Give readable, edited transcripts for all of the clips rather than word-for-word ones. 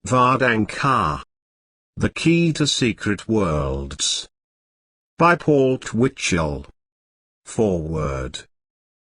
Vardankar. The Key to Secret Worlds. By Paul Twitchell. Foreword.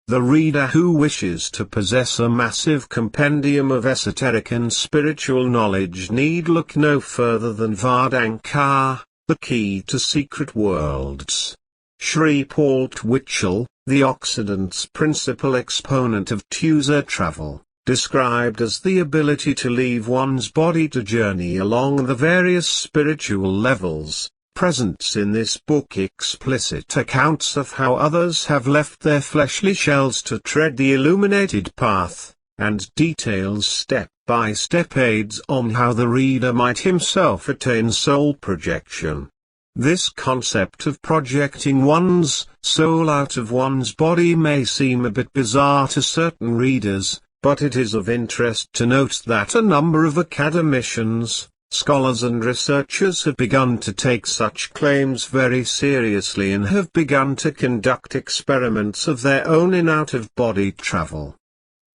The reader who wishes to possess a massive compendium of esoteric and spiritual knowledge need look no further than Vardankar, The Key to Secret Worlds. Sri Paul Twitchell, the Occident's principal exponent of ushered travel, described as the ability to leave one's body to journey along the various spiritual levels, presents in this book explicit accounts of how others have left their fleshly shells to tread the illuminated path, and details step-by-step aids on how the reader might himself attain soul projection. This concept of projecting one's soul out of one's body may seem a bit bizarre to certain readers, but it is of interest to note that a number of academicians, scholars and researchers have begun to take such claims very seriously and have begun to conduct experiments of their own in out-of-body travel.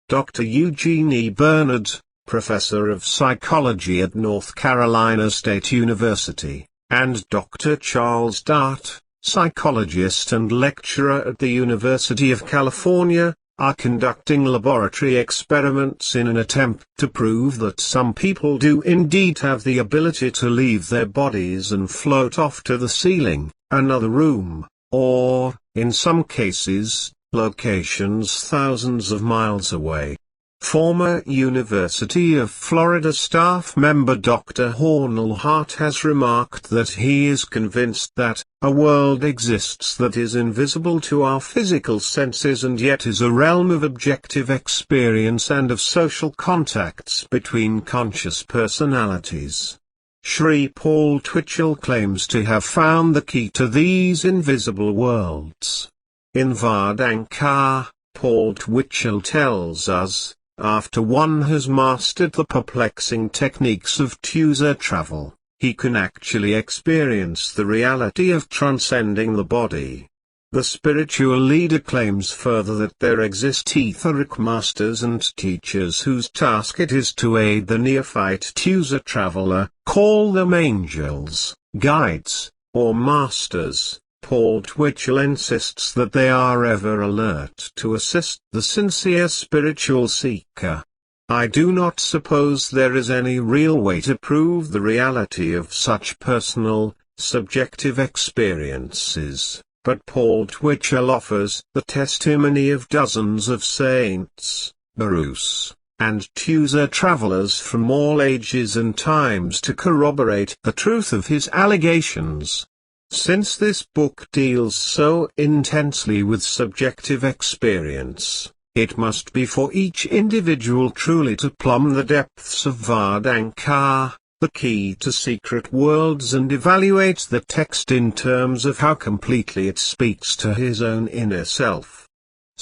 Dr. Eugene E. Bernard, professor of psychology at North Carolina State University, and Dr. Charles Dart, psychologist and lecturer at the University of California, are conducting laboratory experiments in an attempt to prove that some people do indeed have the ability to leave their bodies and float off to the ceiling, another room, or, in some cases, locations thousands of miles away. Former University of Florida staff member Dr. Hornell Hart has remarked that he is convinced that a world exists that is invisible to our physical senses and yet is a realm of objective experience and of social contacts between conscious personalities. Sri Paul Twitchell claims to have found the key to these invisible worlds. In Vardankar, Paul Twitchell tells us, after one has mastered the perplexing techniques of ushered travel, he can actually experience the reality of transcending the body. The spiritual leader claims further that there exist etheric masters and teachers whose task it is to aid the neophyte ushered traveler, call them angels, guides, or masters. Paul Twitchell insists that they are ever alert to assist the sincere spiritual seeker. I do not suppose there is any real way to prove the reality of such personal, subjective experiences, but Paul Twitchell offers the testimony of dozens of saints, gurus, and ushered travelers from all ages and times to corroborate the truth of his allegations. Since this book deals so intensely with subjective experience, it must be for each individual truly to plumb the depths of Vardankar, the key to secret worlds, and evaluate the text in terms of how completely it speaks to his own inner self.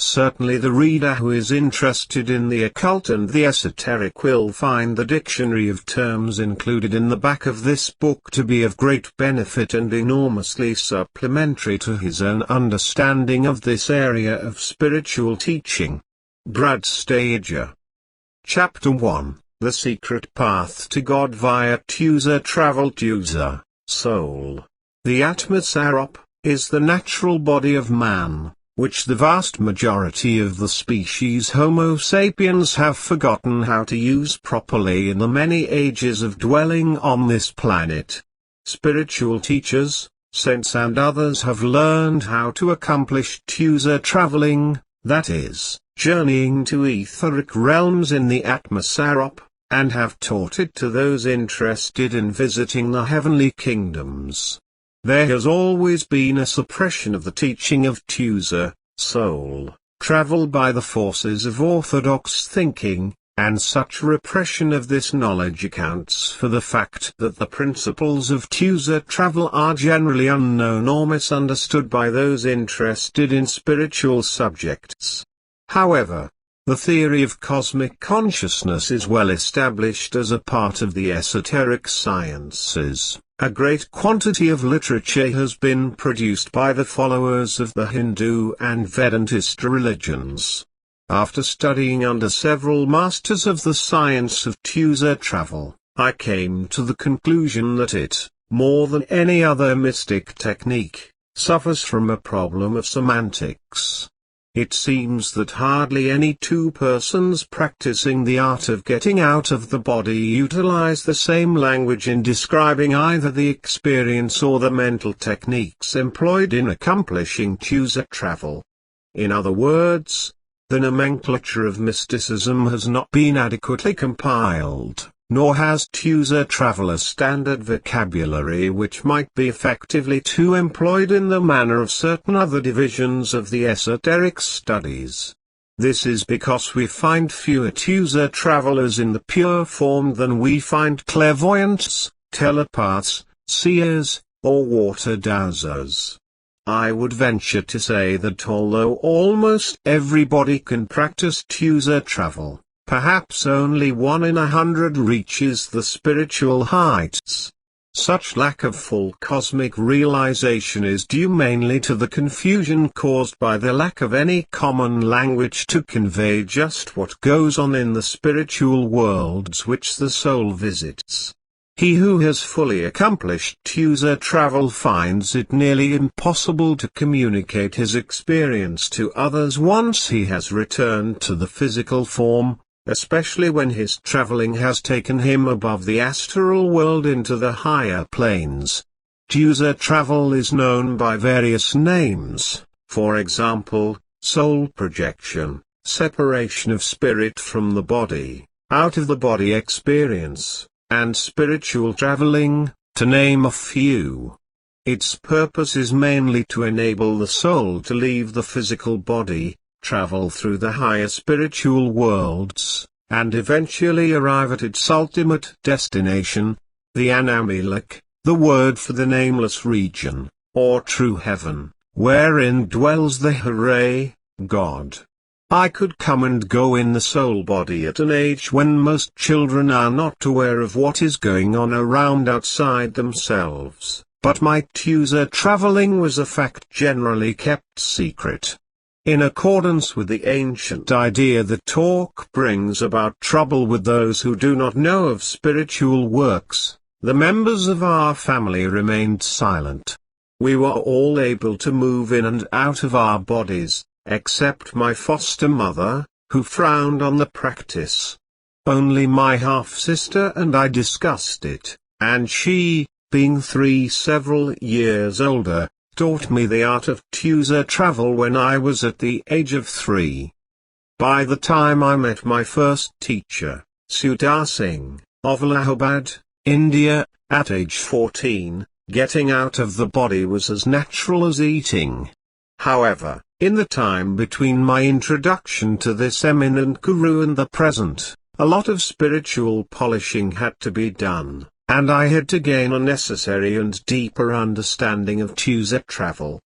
Certainly the reader who is interested in the occult and the esoteric will find the dictionary of terms included in the back of this book to be of great benefit and enormously supplementary to his own understanding of this area of spiritual teaching. Brad Stager. Chapter 1, The Secret Path to God via ushered Travel. User, Soul. The Atma Sarop is the natural body of man, which the vast majority of the species Homo sapiens have forgotten how to use properly in the many ages of dwelling on this planet. Spiritual teachers, saints and others have learned how to accomplish ushered traveling, that is, journeying to etheric realms in the Atma Sarop, and have taught it to those interested in visiting the heavenly kingdoms. There has always been a suppression of the teaching of ushered, soul, travel by the forces of orthodox thinking, and such repression of this knowledge accounts for the fact that the principles of ushered travel are generally unknown or misunderstood by those interested in spiritual subjects. However, the theory of cosmic consciousness is well established as a part of the esoteric sciences. A great quantity of literature has been produced by the followers of the Hindu and Vedantist religions. After studying under several masters of the science of ushered travel, I came to the conclusion that it, more than any other mystic technique, suffers from a problem of semantics. It seems that hardly any two persons practicing the art of getting out of the body utilize the same language in describing either the experience or the mental techniques employed in accomplishing twosed travel. In other words, the nomenclature of mysticism has not been adequately compiled, nor has twosed travel a standard vocabulary which might be effectively too employed in the manner of certain other divisions of the esoteric studies. This is because we find fewer twosed travelers in the pure form than we find clairvoyants, telepaths, seers, or water dowsers. I would venture to say that although almost everybody can practice twosed travel, perhaps only 1 in 100 reaches the spiritual heights. Such lack of full cosmic realization is due mainly to the confusion caused by the lack of any common language to convey just what goes on in the spiritual worlds which the soul visits. He who has fully accomplished twosed travel finds it nearly impossible to communicate his experience to others once he has returned to the physical form, especially when his traveling has taken him above the astral world into the higher planes. Twosed travel is known by various names, for example, soul projection, separation of spirit from the body, out-of-the-body experience, and spiritual traveling, to name a few. Its purpose is mainly to enable the soul to leave the physical body, travel through the higher spiritual worlds, and eventually arrive at its ultimate destination, the Anamilak, the word for the nameless region, or true heaven, wherein dwells the Hare, God. I could come and go in the soul body at an age when most children are not aware of what is going on around outside themselves, but my twosed traveling was a fact generally kept secret. In accordance with the ancient idea that talk brings about trouble with those who do not know of spiritual works, the members of our family remained silent. We were all able to move in and out of our bodies, except my foster mother, who frowned on the practice. Only my half-sister and I discussed it, and she, being several years older, taught me the art of twosed travel when I was at the age of 3. By the time I met my first teacher, Sudhir Singh, of Allahabad, India, at age 14, getting out of the body was as natural as eating. However, in the time between my introduction to this eminent guru and the present, a lot of spiritual polishing had to be done, and I had to gain a necessary and deeper understanding of twosed travel.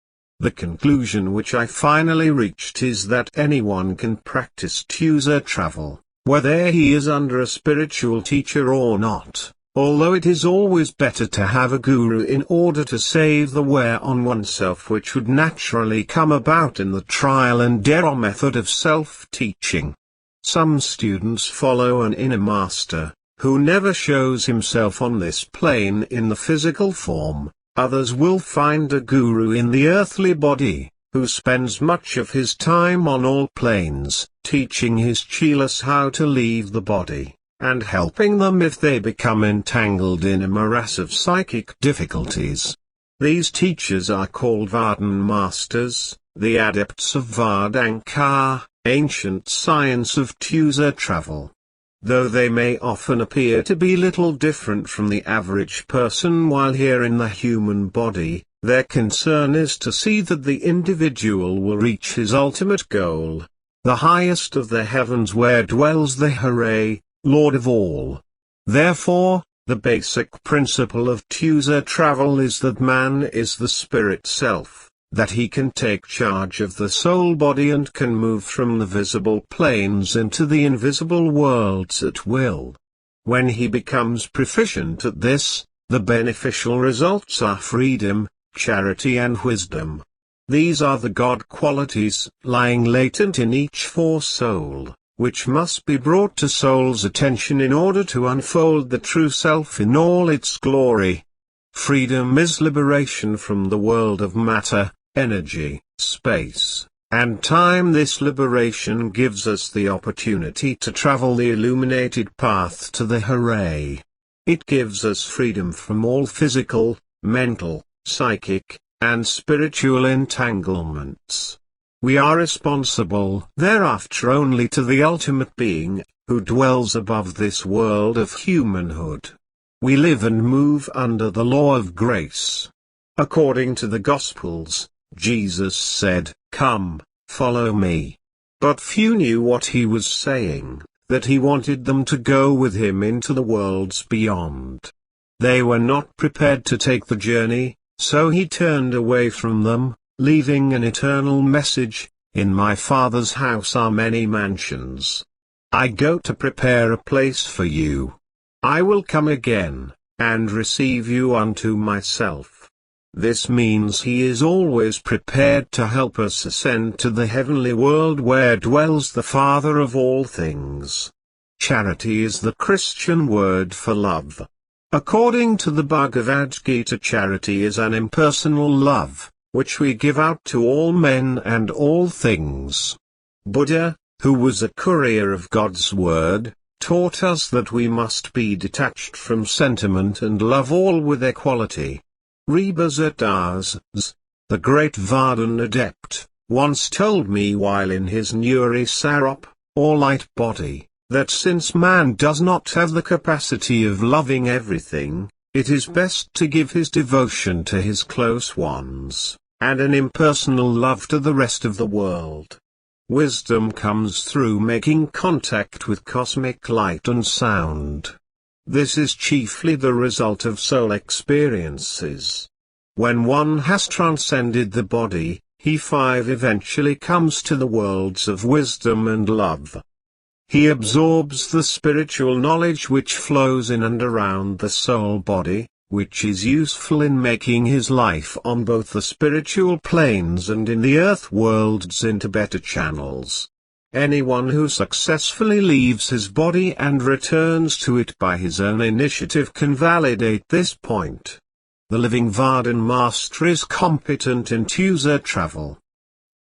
The conclusion which I finally reached is that anyone can practice twosed travel, whether he is under a spiritual teacher or not, although it is always better to have a guru in order to save the wear on oneself which would naturally come about in the trial and error method of self-teaching. Some students follow an inner master, who never shows himself on this plane in the physical form. Others will find a guru in the earthly body, who spends much of his time on all planes, teaching his chelas how to leave the body, and helping them if they become entangled in a morass of psychic difficulties. These teachers are called Vardhan masters, the adepts of Vardankar, ancient science of twosed travel. Though they may often appear to be little different from the average person while here in the human body, their concern is to see that the individual will reach his ultimate goal, the highest of the heavens where dwells the Hare, Lord of all. Therefore, the basic principle of twosed travel is that man is the spirit self, that he can take charge of the soul body and can move from the visible planes into the invisible worlds at will. When he becomes proficient at this, the beneficial results are freedom, charity and wisdom. These are the God qualities lying latent in each soul, which must be brought to soul's attention in order to unfold the true self in all its glory. Freedom is liberation from the world of matter, energy, space, and time. This liberation gives us the opportunity to travel the illuminated path to the hooray. It gives us freedom from all physical, mental, psychic, and spiritual entanglements. We are responsible thereafter only to the ultimate being, who dwells above this world of humanhood. We live and move under the law of grace. According to the Gospels, Jesus said, "Come, follow me." But few knew what he was saying, that he wanted them to go with him into the worlds beyond. They were not prepared to take the journey, so he turned away from them, leaving an eternal message: "In my Father's house are many mansions. I go to prepare a place for you. I will come again, and receive you unto myself." This means he is always prepared to help us ascend to the heavenly world where dwells the Father of all things. Charity is the Christian word for love. According to the Bhagavad Gita, charity is an impersonal love, which we give out to all men and all things. Buddha, who was a courier of God's word, taught us that we must be detached from sentiment and love all with equality. Rebazataz, the great Vardhan adept, once told me while in his Nuri Sarop, or light body, that since man does not have the capacity of loving everything, it is best to give his devotion to his close ones, and an impersonal love to the rest of the world. Wisdom comes through making contact with cosmic light and sound. This is chiefly the result of soul experiences. When one has transcended the body, he eventually comes to the worlds of wisdom and love. He absorbs the spiritual knowledge which flows in and around the soul body, which is useful in making his life on both the spiritual planes and in the earth worlds into better channels. Anyone who successfully leaves his body and returns to it by his own initiative can validate this point. The living Vardhan master is competent in ushered travel.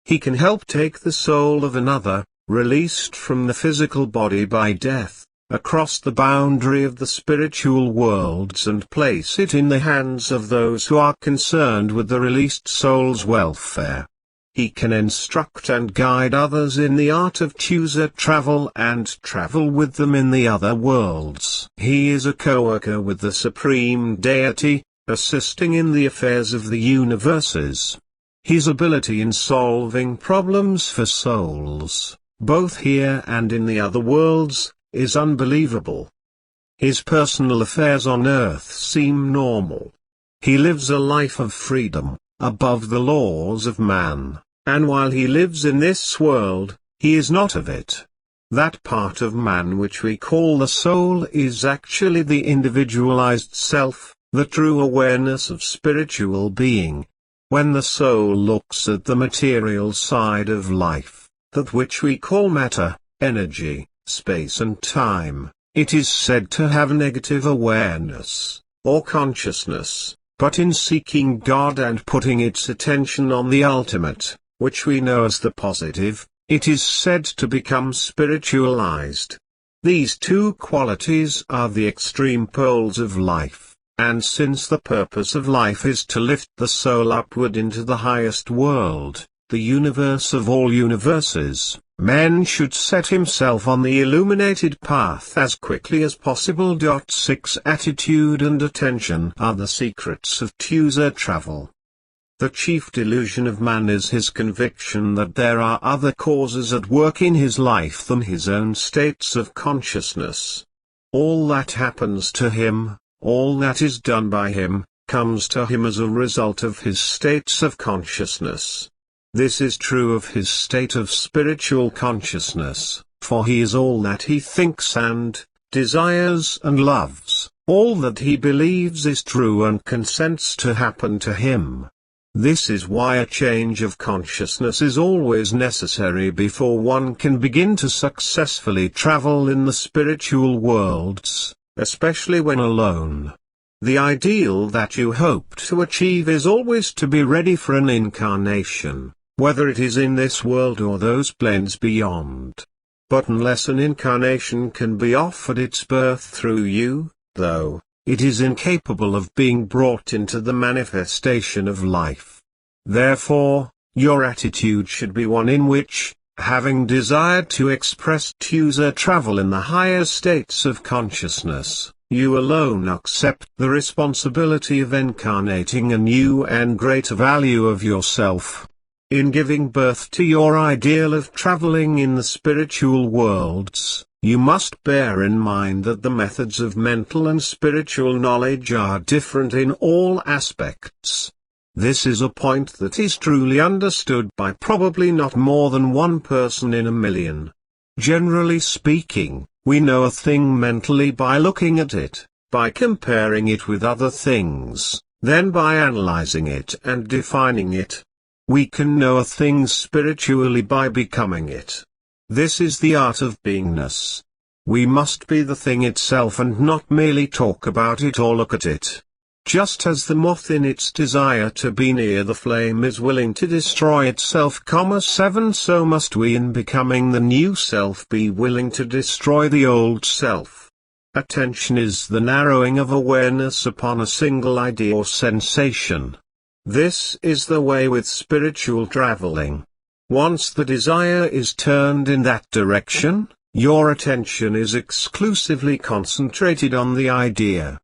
He can help take the soul of another, released from the physical body by death, across the boundary of the spiritual worlds and place it in the hands of those who are concerned with the released soul's welfare. He can instruct and guide others in the art of ushered travel and travel with them in the other worlds. He is a co-worker with the Supreme Deity, assisting in the affairs of the universes. His ability in solving problems for souls, both here and in the other worlds, is unbelievable. His personal affairs on earth seem normal. He lives a life of freedom, above the laws of man, and while he lives in this world, he is not of it. That part of man which we call the soul is actually the individualized self, the true awareness of spiritual being. When the soul looks at the material side of life, that which we call matter, energy, space and time, it is said to have negative awareness, or consciousness, but in seeking God and putting its attention on the ultimate, which we know as the positive, it is said to become spiritualized. These two qualities are the extreme poles of life, and since the purpose of life is to lift the soul upward into the highest world, the universe of all universes, man should set himself on the illuminated path as quickly as possible. 6 Attitude and attention are the secrets of ushered travel. The chief delusion of man is his conviction that there are other causes at work in his life than his own states of consciousness. All that happens to him, all that is done by him, comes to him as a result of his states of consciousness. This is true of his state of spiritual consciousness, for he is all that he thinks and desires and loves, all that he believes is true and consents to happen to him. This is why a change of consciousness is always necessary before one can begin to successfully travel in the spiritual worlds, especially when alone. The ideal that you hope to achieve is always to be ready for an incarnation, whether it is in this world or those planes beyond. But unless an incarnation can be offered its birth through you, though, it is incapable of being brought into the manifestation of life. Therefore, your attitude should be one in which, having desired to express user travel in the higher states of consciousness, you alone accept the responsibility of incarnating a new and greater value of yourself. In giving birth to your ideal of traveling in the spiritual worlds, you must bear in mind that the methods of mental and spiritual knowledge are different in all aspects. This is a point that is truly understood by probably not more than one person in a million. Generally speaking, we know a thing mentally by looking at it, by comparing it with other things, then by analyzing it and defining it. We can know a thing spiritually by becoming it. This is the art of beingness. We must be the thing itself and not merely talk about it or look at it. Just as the moth in its desire to be near the flame is willing to destroy itself, 7, so must we in becoming the new self be willing to destroy the old self. Attention is the narrowing of awareness upon a single idea or sensation. This is the way with spiritual traveling. Once the desire is turned in that direction, your attention is exclusively concentrated on the idea.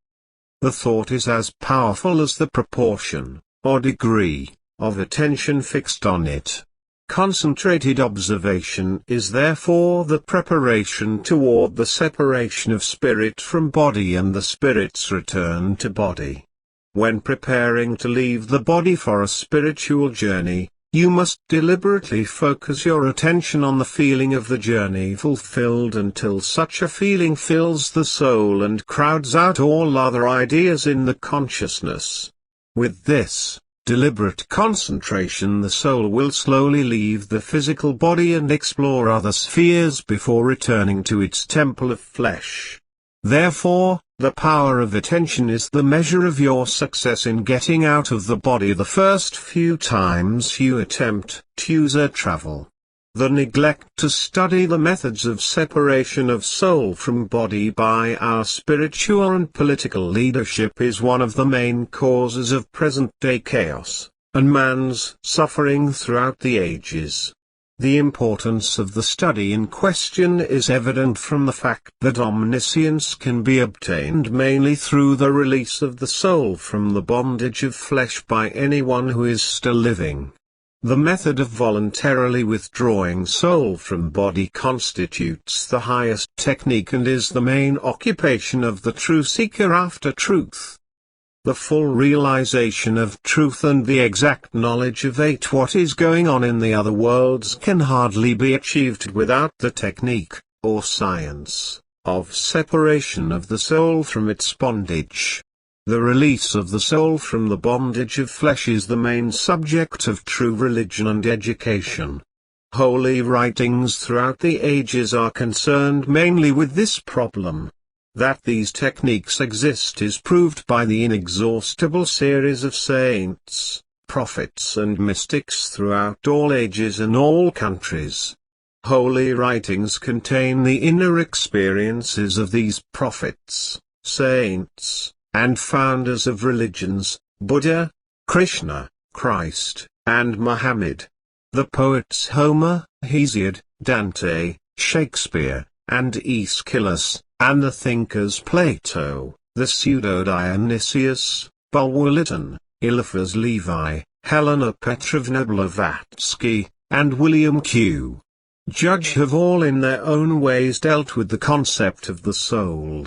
The thought is as powerful as the proportion, or degree, of attention fixed on it. Concentrated observation is therefore the preparation toward the separation of spirit from body and the spirit's return to body. When preparing to leave the body for a spiritual journey, you must deliberately focus your attention on the feeling of the journey fulfilled until such a feeling fills the soul and crowds out all other ideas in the consciousness. With this deliberate concentration, the soul will slowly leave the physical body and explore other spheres before returning to its temple of flesh. Therefore, the power of attention is the measure of your success in getting out of the body the first few times you attempt user travel. The neglect to study the methods of separation of soul from body by our spiritual and political leadership is one of the main causes of present-day chaos, and man's suffering throughout the ages. The importance of the study in question is evident from the fact that omniscience can be obtained mainly through the release of the soul from the bondage of flesh by anyone who is still living. The method of voluntarily withdrawing soul from body constitutes the highest technique and is the main occupation of the true seeker after truth. The full realization of truth and the exact knowledge of what is going on in the other worlds can hardly be achieved without the technique, or science, of separation of the soul from its bondage. The release of the soul from the bondage of flesh is the main subject of true religion and education. Holy writings throughout the ages are concerned mainly with this problem. That these techniques exist is proved by the inexhaustible series of saints, prophets and mystics throughout all ages and all countries. Holy writings contain the inner experiences of these prophets, saints, and founders of religions, Buddha, Krishna, Christ, and Muhammad. The poets Homer, Hesiod, Dante, Shakespeare, and Aeschylus, and the thinkers Plato, the pseudo-Dionysius, Bulwer Lytton, Eliphas Levi, Helena Petrovna Blavatsky, and William Q. Judge have all in their own ways dealt with the concept of the soul.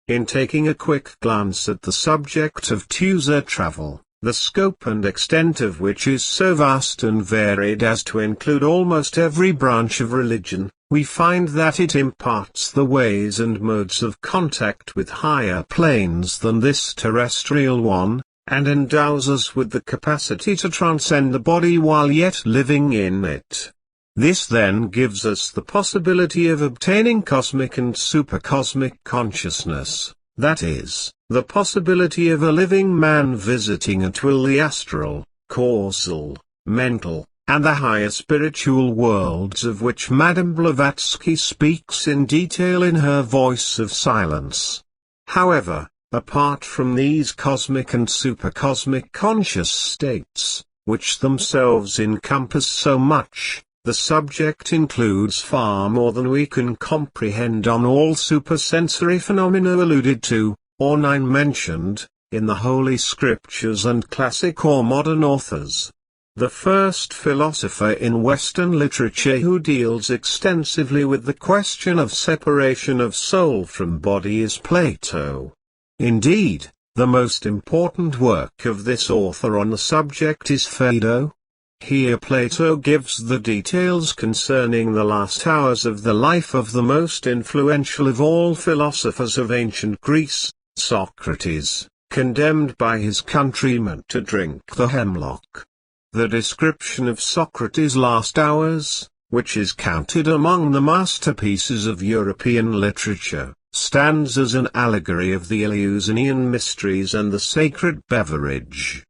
In taking a quick glance at the subject of user travel, the scope and extent of which is so vast and varied as to include almost every branch of religion, we find that it imparts the ways and modes of contact with higher planes than this terrestrial one, and endows us with the capacity to transcend the body while yet living in it. This then gives us the possibility of obtaining cosmic and supercosmic consciousness, that is, the possibility of a living man visiting at will the astral, causal, mental, and the higher spiritual worlds of which Madame Blavatsky speaks in detail in her Voice of Silence. However, apart from these cosmic and supercosmic conscious states, which themselves encompass so much, the subject includes far more than we can comprehend on all supersensory phenomena alluded to, or mentioned, in the Holy Scriptures and classic or modern authors. The first philosopher in Western literature who deals extensively with the question of separation of soul from body is Plato. Indeed, the most important work of this author on the subject is Phaedo. Here Plato gives the details concerning the last hours of the life of the most influential of all philosophers of ancient Greece, Socrates, condemned by his countrymen to drink the hemlock. The description of Socrates' last hours, which is counted among the masterpieces of European literature, stands as an allegory of the Eleusinian mysteries and the sacred beverage.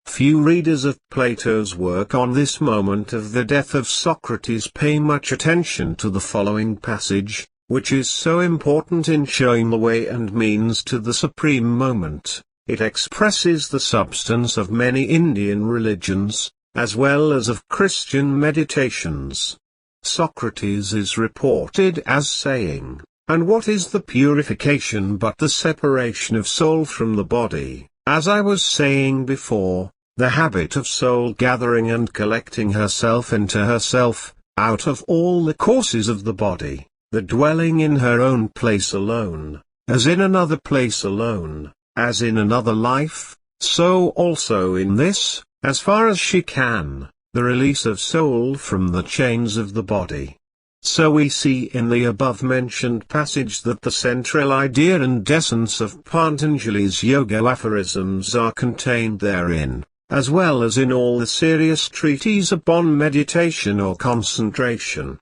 Few readers of Plato's work on this moment of the death of Socrates pay much attention to the following passage, which is so important in showing the way and means to the supreme moment. It expresses the substance of many Indian religions, as well as of Christian meditations. Socrates is reported as saying, "And what is the purification but the separation of soul from the body? As I was saying before, the habit of soul gathering and collecting herself into herself, out of all the courses of the body, the dwelling in her own place alone, as in another place alone, as in another life, so also in this, as far as she can, the release of soul from the chains of the body." So we see in the above-mentioned passage that the central idea and essence of Patanjali's yoga aphorisms are contained therein, as well as in all the serious treatises upon meditation or concentration.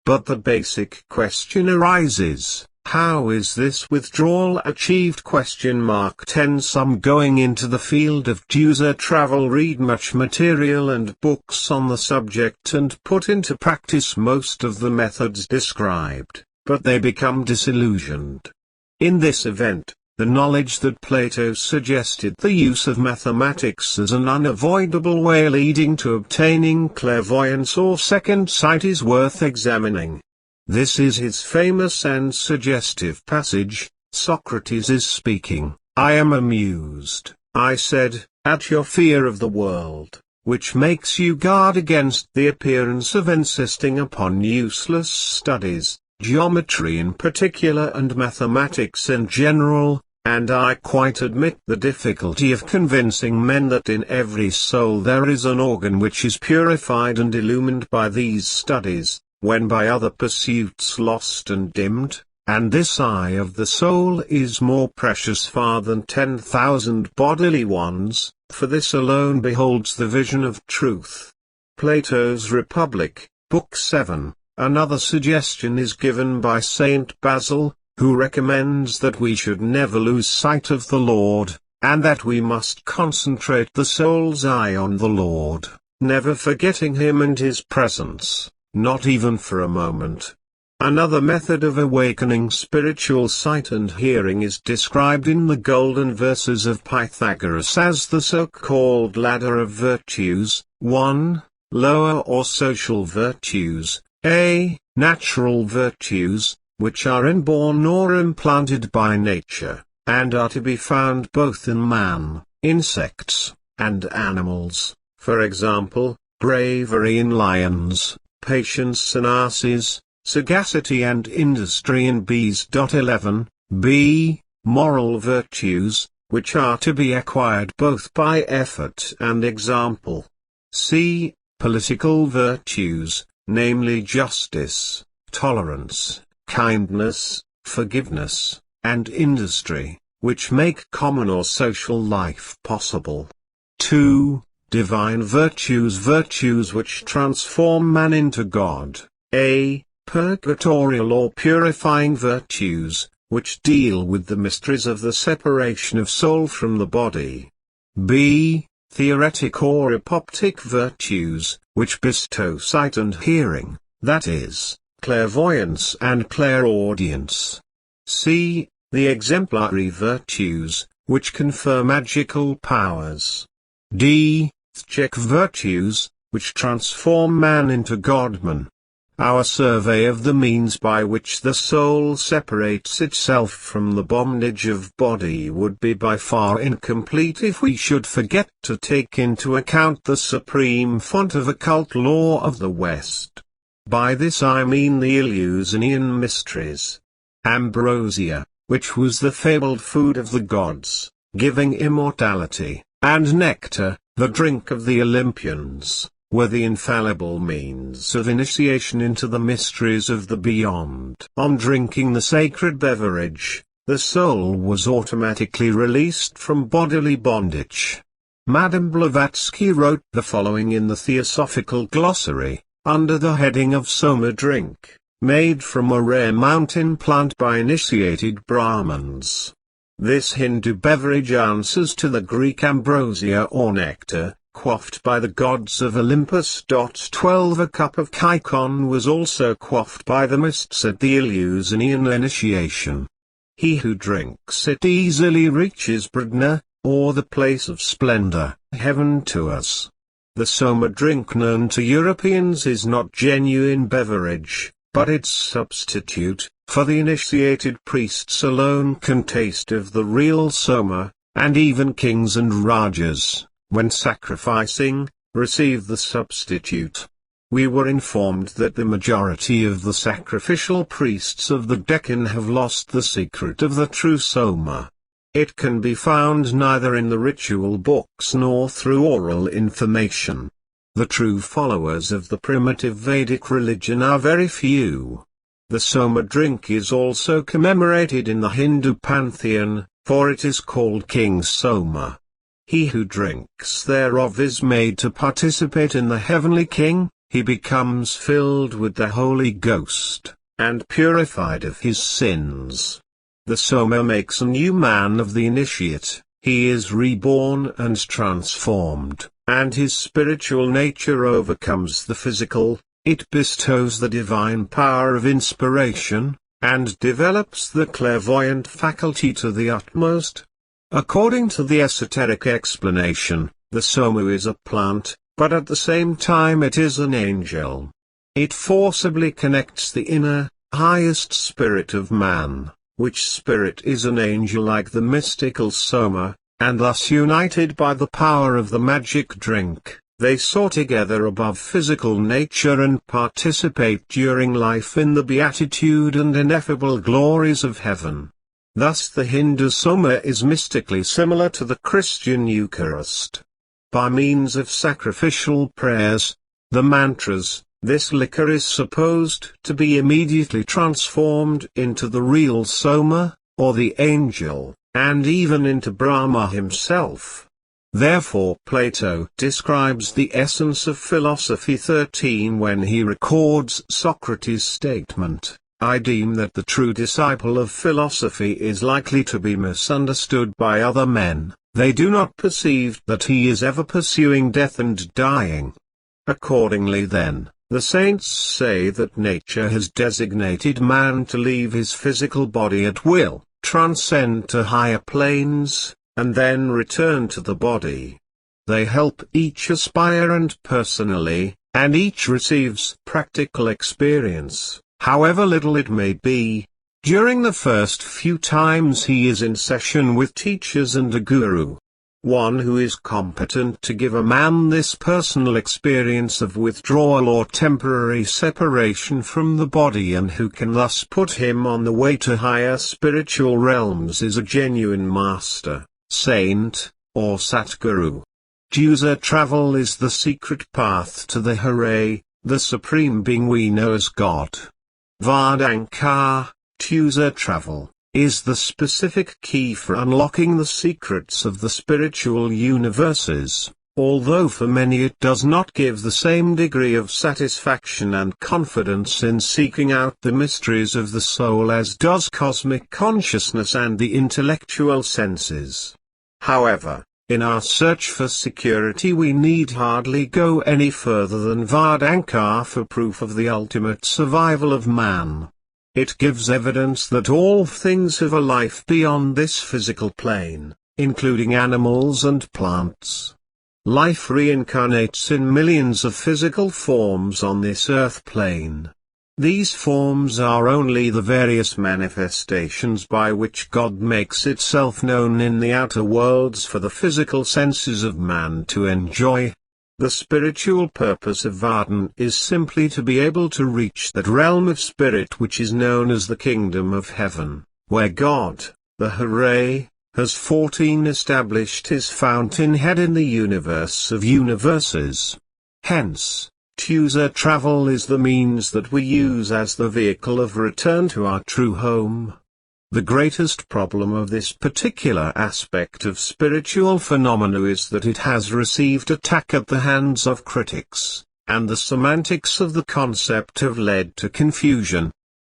But the basic question arises, how is this withdrawal achieved? 10 Some going into the field of user travel read much material and books on the subject and put into practice most of the methods described, but they become disillusioned. In this event, the knowledge that Plato suggested the use of mathematics as an unavoidable way leading to obtaining clairvoyance or second sight is worth examining. This is his famous and suggestive passage. Socrates is speaking. "I am amused," I said, "at your fear of the world, which makes you guard against the appearance of insisting upon useless studies, geometry in particular and mathematics in general, and I quite admit the difficulty of convincing men that in every soul there is an organ which is purified and illumined by these studies, when by other pursuits lost and dimmed, and this eye of the soul is more precious far than 10,000 bodily ones, for this alone beholds the vision of truth." Plato's Republic, Book 7. Another suggestion is given by Saint Basil, who recommends that we should never lose sight of the Lord, and that we must concentrate the soul's eye on the Lord, never forgetting Him and His presence, not even for a moment. Another method of awakening spiritual sight and hearing is described in the Golden Verses of Pythagoras as the so-called ladder of virtues. 1. Lower or social virtues, a. Natural virtues, which are inborn or implanted by nature, and are to be found both in man, insects, and animals, for example, bravery in lions, patience in asses, sagacity and industry in bees. 11. B. Moral virtues, which are to be acquired both by effort and example. C. Political virtues, namely justice, tolerance, kindness, forgiveness, and industry, which make common or social life possible. 2. Divine virtues, virtues which transform man into God. A. Purgatorial or purifying virtues, which deal with the mysteries of the separation of soul from the body. B. Theoretic or apoptic virtues, which bestow sight and hearing, that is, clairvoyance and clairaudience. C. The exemplary virtues, which confer magical powers. D. Check virtues, which transform man into Godman. Our survey of the means by which the soul separates itself from the bondage of body would be by far incomplete if we should forget to take into account the supreme font of occult law of the West. By this I mean the Eleusinian mysteries. Ambrosia, which was the fabled food of the gods, giving immortality, and nectar, the drink of the Olympians, were the infallible means of initiation into the mysteries of the beyond. On drinking the sacred beverage, the soul was automatically released from bodily bondage. Madame Blavatsky wrote the following in the Theosophical Glossary, under the heading of Soma drink, made from a rare mountain plant by initiated Brahmins. This Hindu beverage answers to the Greek ambrosia or nectar, quaffed by the gods of Olympus. 12 A cup of Kykon was also quaffed by the mists at the Eleusinian initiation. He who drinks it easily reaches Pradna, or the place of splendor, heaven to us. The Soma drink known to Europeans is not genuine beverage, but its substitute, for the initiated priests alone can taste of the real Soma, and even kings and rajas, when sacrificing, receive the substitute. We were informed that the majority of the sacrificial priests of the Deccan have lost the secret of the true Soma. It can be found neither in the ritual books nor through oral information. The true followers of the primitive Vedic religion are very few. The Soma drink is also commemorated in the Hindu pantheon, for it is called King Soma. He who drinks thereof is made to participate in the heavenly king, he becomes filled with the Holy Ghost, and purified of his sins. The Soma makes a new man of the initiate, he is reborn and transformed, and his spiritual nature overcomes the physical, it bestows the divine power of inspiration, and develops the clairvoyant faculty to the utmost. According to the esoteric explanation, the Soma is a plant, but at the same time it is an angel. It forcibly connects the inner, highest spirit of man, which spirit is an angel like the mystical Soma, and thus united by the power of the magic drink, they soar together above physical nature and participate during life in the beatitude and ineffable glories of heaven. Thus the Hindu Soma is mystically similar to the Christian Eucharist. By means of sacrificial prayers, the mantras, this liquor is supposed to be immediately transformed into the real Soma, or the angel, and even into Brahma himself. Therefore Plato describes the essence of philosophy 13 when he records Socrates' statement, I deem that the true disciple of philosophy is likely to be misunderstood by other men, they do not perceive that he is ever pursuing death and dying. Accordingly then, the saints say that nature has designated man to leave his physical body at will, transcend to higher planes, and then return to the body. They help each aspire and personally, and each receives practical experience, however little it may be. During the first few times he is in session with teachers and a guru. One who is competent to give a man this personal experience of withdrawal or temporary separation from the body and who can thus put him on the way to higher spiritual realms is a genuine master, saint, or Satguru. User travel is the secret path to the Hare, the supreme being we know as God. Vardankar, user travel. is the specific key for unlocking the secrets of the spiritual universes, although for many it does not give the same degree of satisfaction and confidence in seeking out the mysteries of the soul as does cosmic consciousness and the intellectual senses. However, in our search for security we need hardly go any further than Vardankar for proof of the ultimate survival of man. It gives evidence that all things have a life beyond this physical plane, including animals and plants. Life reincarnates in millions of physical forms on this earth plane. These forms are only the various manifestations by which God makes itself known in the outer worlds for the physical senses of man to enjoy. The spiritual purpose of Vardhan is simply to be able to reach that realm of spirit which is known as the kingdom of heaven, where God, the Hooray, has 14 established his fountainhead in the universe of universes. Hence, ushered travel is the means that we use as the vehicle of return to our true home. The greatest problem of this particular aspect of spiritual phenomena is that it has received attack at the hands of critics, and the semantics of the concept have led to confusion.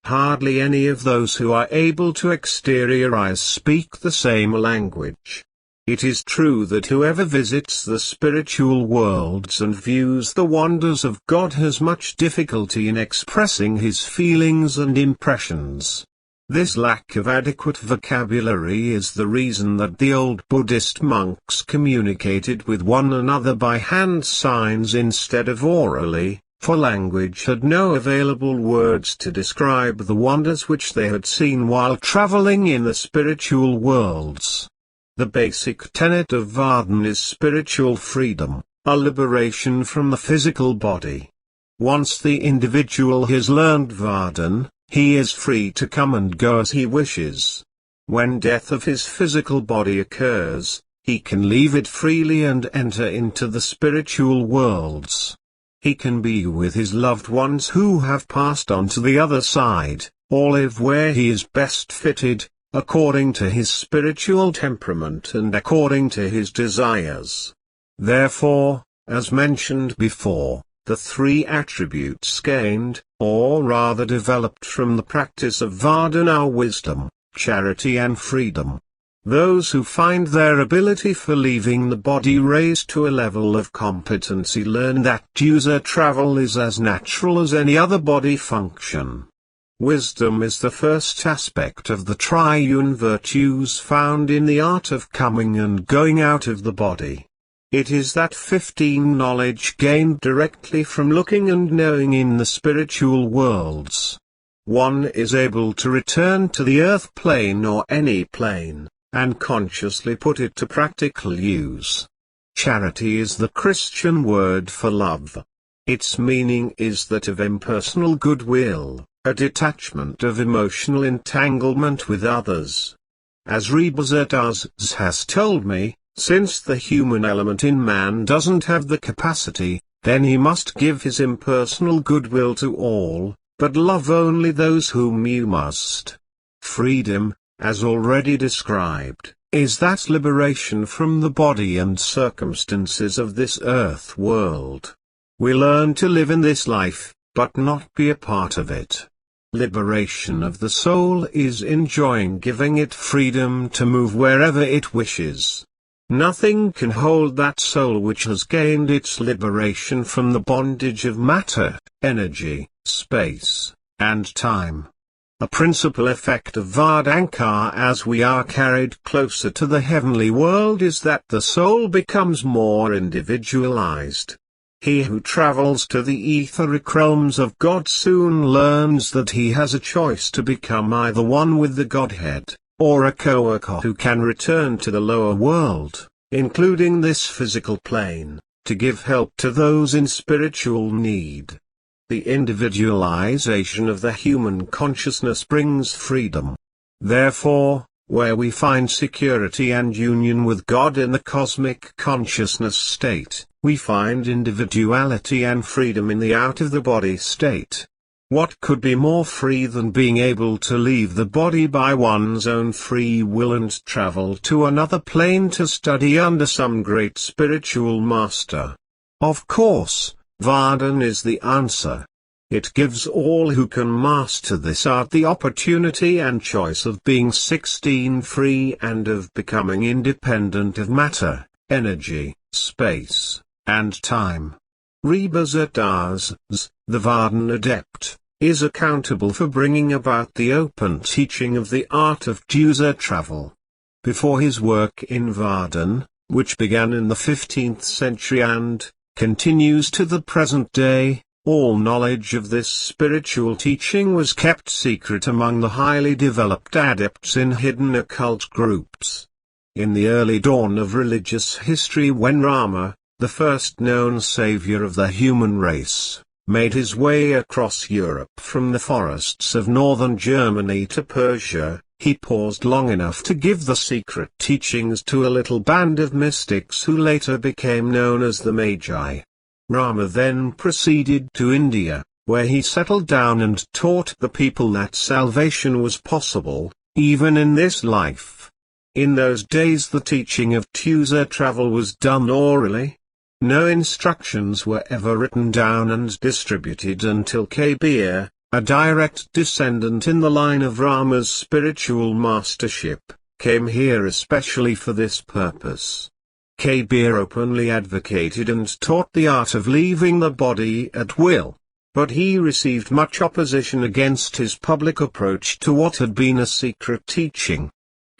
Hardly any of those who are able to exteriorize speak the same language. It is true that whoever visits the spiritual worlds and views the wonders of God has much difficulty in expressing his feelings and impressions. This lack of adequate vocabulary is the reason that the old Buddhist monks communicated with one another by hand signs instead of orally, for language had no available words to describe the wonders which they had seen while traveling in the spiritual worlds. The basic tenet of Vardhan is spiritual freedom, a liberation from the physical body. Once the individual has learned Vardhan, he is free to come and go as he wishes. When death of his physical body occurs, he can leave it freely and enter into the spiritual worlds. He can be with his loved ones who have passed on to the other side, or live where he is best fitted, according to his spiritual temperament and according to his desires. Therefore, as mentioned before, the three attributes gained, or rather developed from the practice of Vardhan are wisdom, charity and freedom. Those who find their ability for leaving the body raised to a level of competency learn that ushered travel is as natural as any other body function. Wisdom is the first aspect of the triune virtues found in the art of coming and going out of the body. It is that 15 knowledge gained directly from looking and knowing in the spiritual worlds. One is able to return to the earth plane or any plane, and consciously put it to practical use. Charity is the Christian word for love. Its meaning is that of impersonal goodwill, a detachment of emotional entanglement with others. As Rebazadaz has told me, since the human element in man doesn't have the capacity, then he must give his impersonal goodwill to all, but love only those whom you must. Freedom, as already described, is that liberation from the body and circumstances of this earth world. We learn to live in this life, but not be a part of it. Liberation of the soul is enjoying giving it freedom to move wherever it wishes. Nothing can hold that soul which has gained its liberation from the bondage of matter, energy, space, and time. A principal effect of Vardankar as we are carried closer to the heavenly world is that the soul becomes more individualized. He who travels to the etheric realms of God soon learns that he has a choice to become either one with the Godhead, or a co-worker who can return to the lower world, including this physical plane, to give help to those in spiritual need. The individualization of the human consciousness brings freedom. Therefore, where we find security and union with God in the cosmic consciousness state, we find individuality and freedom in the out-of-the-body state. What could be more free than being able to leave the body by one's own free will and travel to another plane to study under some great spiritual master? Of course, Vardhan is the answer. It gives all who can master this art the opportunity and choice of being 16 free and of becoming independent of matter, energy, space, and time. Rebazadaz, the Vardhan adept, is accountable for bringing about the open teaching of the art of user travel. Before his work in Vardhan, which began in the 15th century and continues to the present day, all knowledge of this spiritual teaching was kept secret among the highly developed adepts in hidden occult groups. In the early dawn of religious history, when Rama, the first known savior of the human race, made his way across Europe from the forests of northern Germany to Persia, he paused long enough to give the secret teachings to a little band of mystics who later became known as the Magi. Rama then proceeded to India, where he settled down and taught the people that salvation was possible, even in this life. In those days the teaching of user travel was done orally. No instructions were ever written down and distributed until Kabir, a direct descendant in the line of Rama's spiritual mastership, came here especially for this purpose. Kabir openly advocated and taught the art of leaving the body at will, but he received much opposition against his public approach to what had been a secret teaching.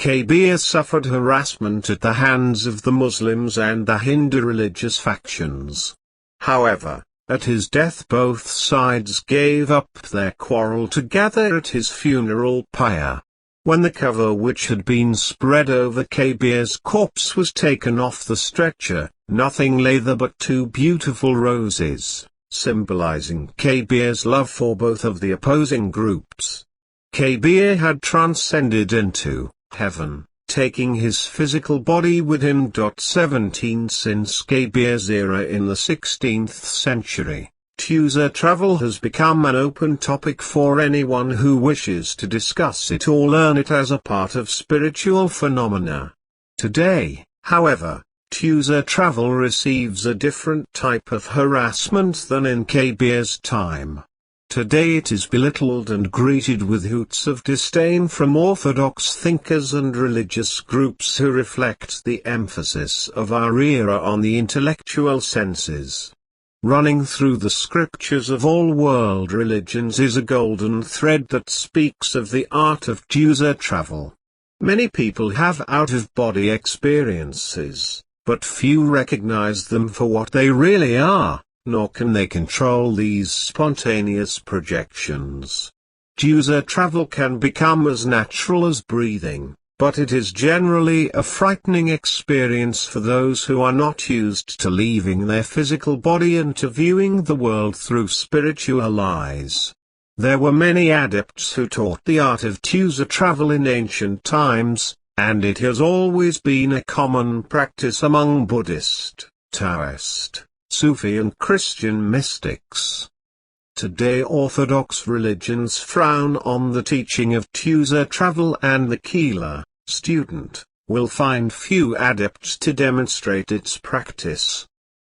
Kabir suffered harassment at the hands of the Muslims and the Hindu religious factions. However, at his death both sides gave up their quarrel to gather at his funeral pyre. When the cover which had been spread over Kabir's corpse was taken off the stretcher, nothing lay there but two beautiful roses, symbolizing Kabir's love for both of the opposing groups. Kabir had transcended into heaven, taking his physical body with him. 17 Since Kabir's era in the 16th century, user travel has become an open topic for anyone who wishes to discuss it or learn it as a part of spiritual phenomena. Today, however, user travel receives a different type of harassment than in Kabir's time. Today it is belittled and greeted with hoots of disdain from orthodox thinkers and religious groups who reflect the emphasis of our era on the intellectual senses. Running through the scriptures of all world religions is a golden thread that speaks of the art of user travel. Many people have out-of-body experiences, but few recognize them for what they really are, nor can they control these spontaneous projections. User travel can become as natural as breathing, but it is generally a frightening experience for those who are not used to leaving their physical body and to viewing the world through spiritual eyes. There were many adepts who taught the art of user travel in ancient times, and it has always been a common practice among Buddhist, Taoist, Sufi and Christian mystics. Today orthodox religions frown on the teaching of user travel, and the Keela, student, will find few adepts to demonstrate its practice.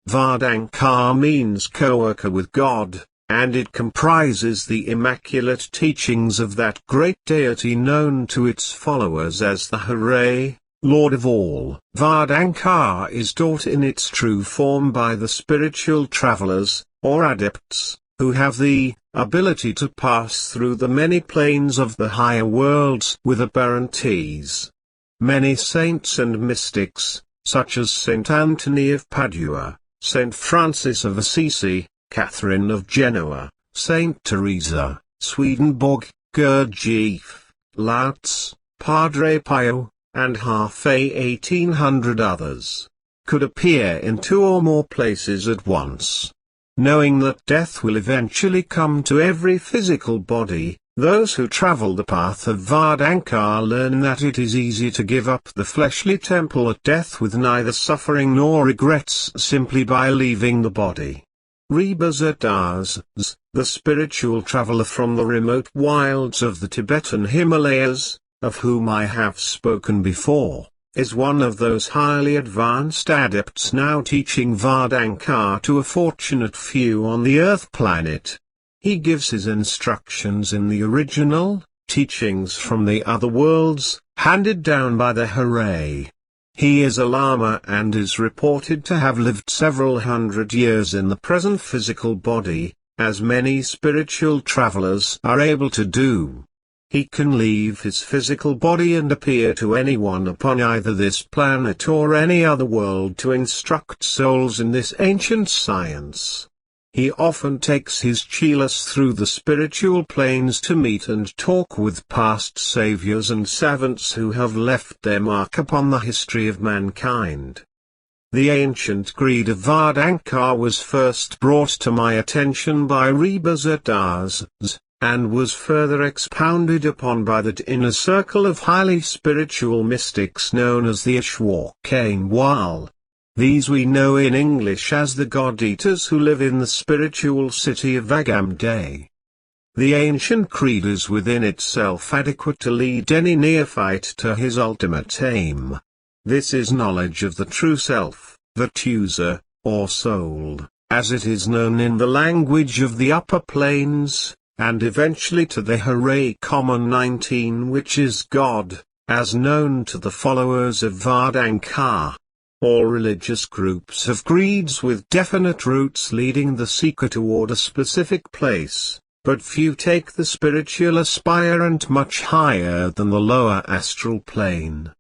Vardankar means co-worker with God, and it comprises the immaculate teachings of that great deity known to its followers as the Hare, Lord of all. Vardankar is taught in its true form by the spiritual travelers, or adepts, who have the ability to pass through the many planes of the higher worlds with apparent ease. Many saints and mystics, such as Saint Anthony of Padua, Saint Francis of Assisi, Catherine of Genoa, Saint Teresa, Swedenborg, Gurdjieff, Lao Tzu, Padre Pio, and half 1800 others, could appear in two or more places at once. Knowing that death will eventually come to every physical body, those who travel the path of Vardankar learn that it is easy to give up the fleshly temple at death with neither suffering nor regrets simply by leaving the body. Rebazataz, the spiritual traveler from the remote wilds of the Tibetan Himalayas, of whom I have spoken before, is one of those highly advanced adepts now teaching Vardankar to a fortunate few on the Earth planet. He gives his instructions in the original teachings from the other worlds, handed down by the Hooray. He is a Lama and is reported to have lived several hundred years in the present physical body, as many spiritual travelers are able to do. He can leave his physical body and appear to anyone upon either this planet or any other world to instruct souls in this ancient science. He often takes his chelas through the spiritual planes to meet and talk with past saviors and savants who have left their mark upon the history of mankind. The ancient creed of Vardankar was first brought to my attention by Rebazataz, and was further expounded upon by that inner circle of highly spiritual mystics known as the Ishwarkainwal. These we know in English as the God-eaters who live in the spiritual city of Agamday. The ancient creed is within itself adequate to lead any neophyte to his ultimate aim. This is knowledge of the true self, the Tusa, or soul, as it is known in the language of the upper planes, and eventually to the Hooray Common 19, which is God, as known to the followers of Vardankar. All religious groups have creeds with definite routes leading the seeker toward a specific place, but few take the spiritual aspirant much higher than the lower astral plane.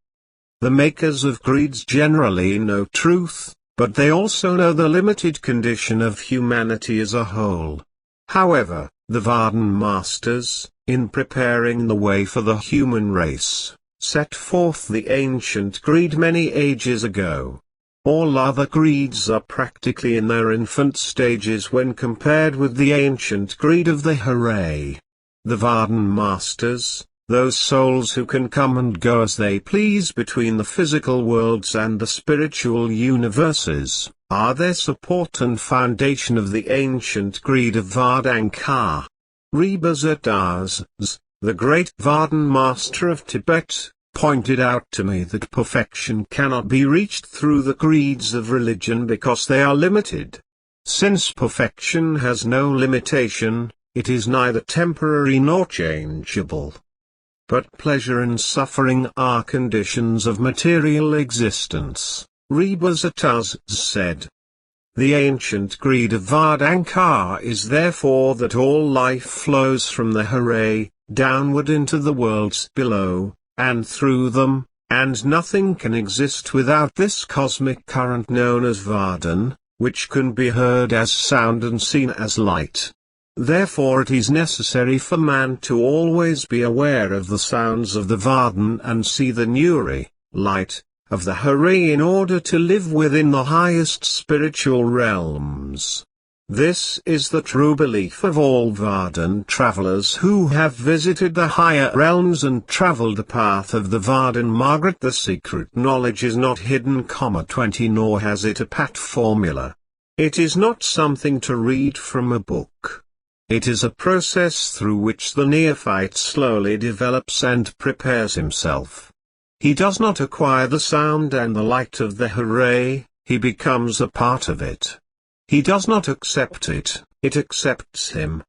The makers of creeds generally know truth, but they also know the limited condition of humanity as a whole. However, the Vardan masters, in preparing the way for the human race, set forth the ancient creed many ages ago. All other creeds are practically in their infant stages when compared with the ancient creed of the Hooray. The Vardan masters, those souls who can come and go as they please between the physical worlds and the spiritual universes, are their support and foundation of the ancient creed of Vardankar. Rebazataz, the great Vardan master of Tibet, pointed out to me that perfection cannot be reached through the creeds of religion because they are limited. Since perfection has no limitation, it is neither temporary nor changeable. But pleasure and suffering are conditions of material existence, Rebazataz said. The ancient creed of Vardankar is therefore that all life flows from the Hooray, downward into the worlds below, and through them, and nothing can exist without this cosmic current known as Vardan, which can be heard as sound and seen as light. Therefore it is necessary for man to always be aware of the sounds of the Vardan and see the Nuri, light, of the Hooray in order to live within the highest spiritual realms. This is the true belief of all Vardan travelers who have visited the higher realms and traveled the path of the Vardan Margaret. The secret knowledge is not hidden, 20, nor has it a pat formula. It is not something to read from a book. It is a process through which the neophyte slowly develops and prepares himself. He does not acquire the sound and the light of the Hooray, he becomes a part of it. He does not accept it, it accepts him.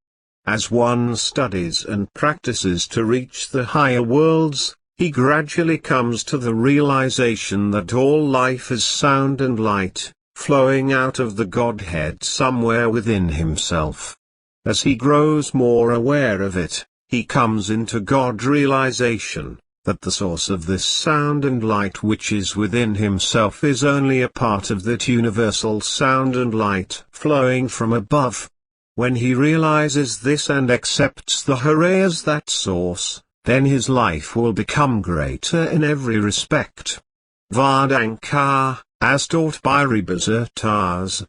As one studies and practices to reach the higher worlds, he gradually comes to the realization that all life is sound and light, flowing out of the Godhead somewhere within himself. As he grows more aware of it, he comes into God realization, that the source of this sound and light which is within himself is only a part of that universal sound and light flowing from above. When he realizes this and accepts the Hooray as that source, then his life will become greater in every respect. Vardankar, as taught by Rebazataz,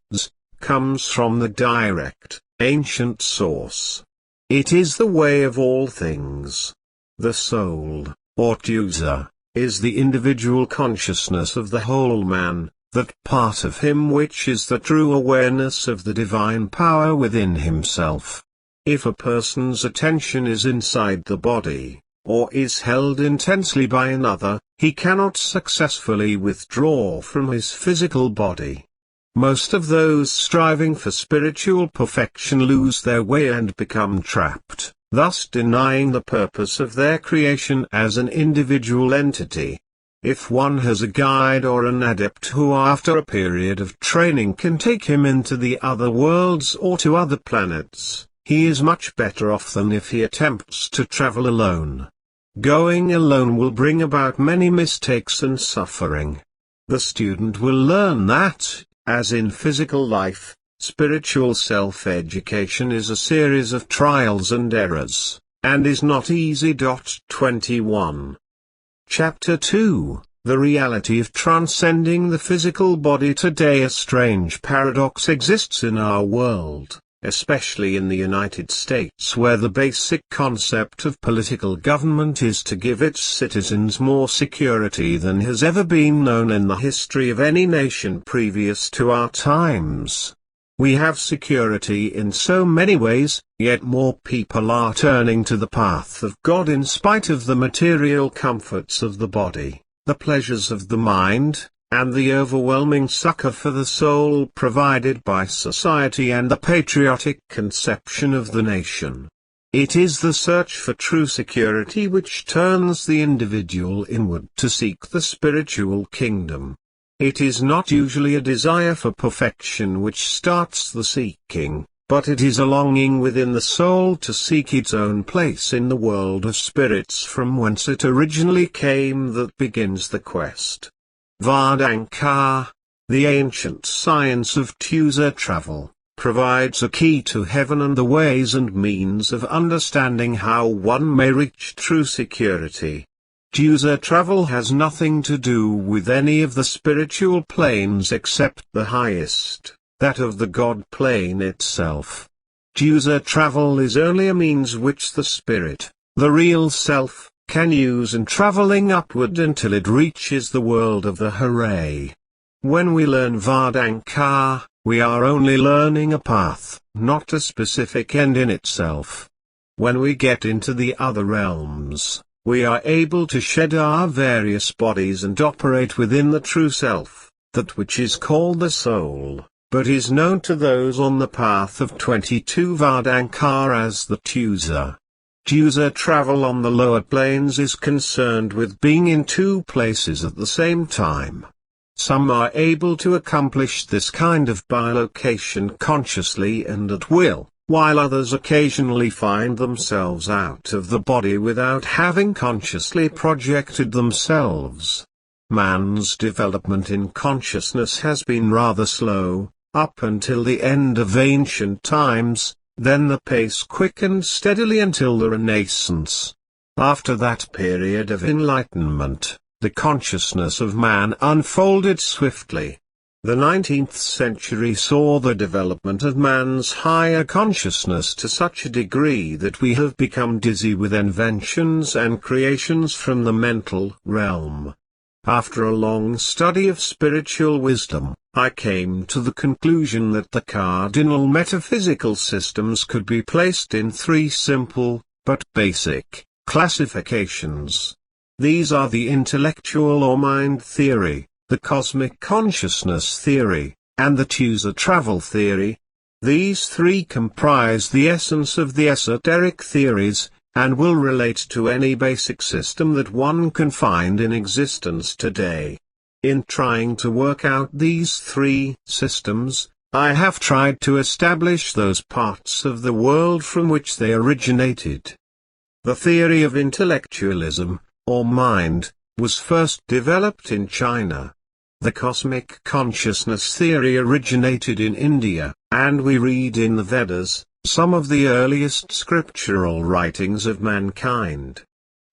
comes from the direct, ancient source. It is the way of all things. The soul, or Tusa, is the individual consciousness of the whole man, that part of him which is the true awareness of the divine power within himself. If a person's attention is inside the body, or is held intensely by another, he cannot successfully withdraw from his physical body. Most of those striving for spiritual perfection lose their way and become trapped, thus denying the purpose of their creation as an individual entity. If one has a guide or an adept who after a period of training can take him into the other worlds or to other planets, he is much better off than if he attempts to travel alone. Going alone will bring about many mistakes and suffering. The student will learn that, as in physical life, spiritual self-education is a series of trials and errors, and is not easy. 21. Chapter 2, The Reality of Transcending the Physical Body. Today a strange paradox exists in our world, especially in the United States, where the basic concept of political government is to give its citizens more security than has ever been known in the history of any nation previous to our times. We have security in so many ways, yet more people are turning to the path of God in spite of the material comforts of the body, the pleasures of the mind, and the overwhelming succor for the soul provided by society and the patriotic conception of the nation. It is the search for true security which turns the individual inward to seek the spiritual kingdom. It is not usually a desire for perfection which starts the seeking, but it is a longing within the soul to seek its own place in the world of spirits from whence it originally came that begins the quest. Vedanta, the ancient science of user travel, provides a key to heaven and the ways and means of understanding how one may reach true security. User travel has nothing to do with any of the spiritual planes except the highest, that of the God plane itself. User travel is only a means which the spirit, the real self, can use in traveling upward until it reaches the world of the hooray. When we learn Vedanta, we are only learning a path, not a specific end in itself. When we get into the other realms, we are able to shed our various bodies and operate within the true self, that which is called the soul, but is known to those on the path of 22 Vedanta as the user. User travel on the lower planes is concerned with being in two places at the same time. Some are able to accomplish this kind of bilocation consciously and at will, while others occasionally find themselves out of the body without having consciously projected themselves. Man's development in consciousness has been rather slow, up until the end of ancient times, then the pace quickened steadily until the Renaissance. After that period of enlightenment, the consciousness of man unfolded swiftly. The 19th century saw the development of man's higher consciousness to such a degree that we have become dizzy with inventions and creations from the mental realm. After a long study of spiritual wisdom, I came to the conclusion that the cardinal metaphysical systems could be placed in three simple, but basic, classifications. These are the intellectual or mind theory, the cosmic consciousness theory, and the user travel theory. These three comprise the essence of the esoteric theories, and will relate to any basic system that one can find in existence today. In trying to work out these three systems, I have tried to establish those parts of the world from which they originated. The theory of intellectualism, or mind, was first developed in China. The cosmic consciousness theory originated in India, and we read in the Vedas, some of the earliest scriptural writings of mankind.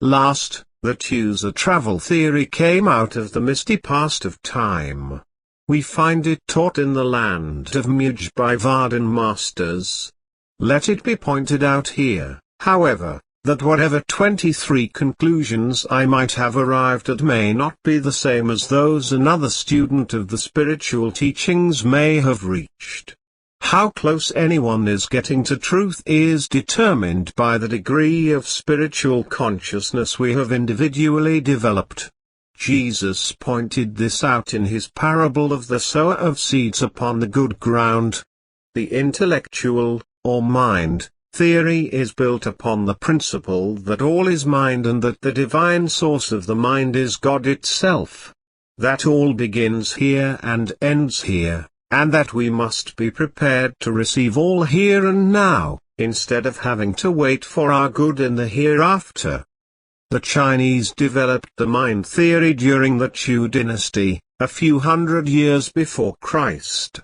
Last, the user travel theory came out of the misty past of time. We find it taught in the land of Muj by Vardhan masters. Let it be pointed out here, however, that whatever 23 conclusions I might have arrived at may not be the same as those another student of the spiritual teachings may have reached. How close anyone is getting to truth is determined by the degree of spiritual consciousness we have individually developed. Jesus pointed this out in his parable of the sower of seeds upon the good ground. The intellectual, or mind, theory is built upon the principle that all is mind and that the divine source of the mind is God itself. That all begins here and ends here, and that we must be prepared to receive all here and now, instead of having to wait for our good in the hereafter. The Chinese developed the mind theory during the Chu dynasty, a few hundred years before Christ.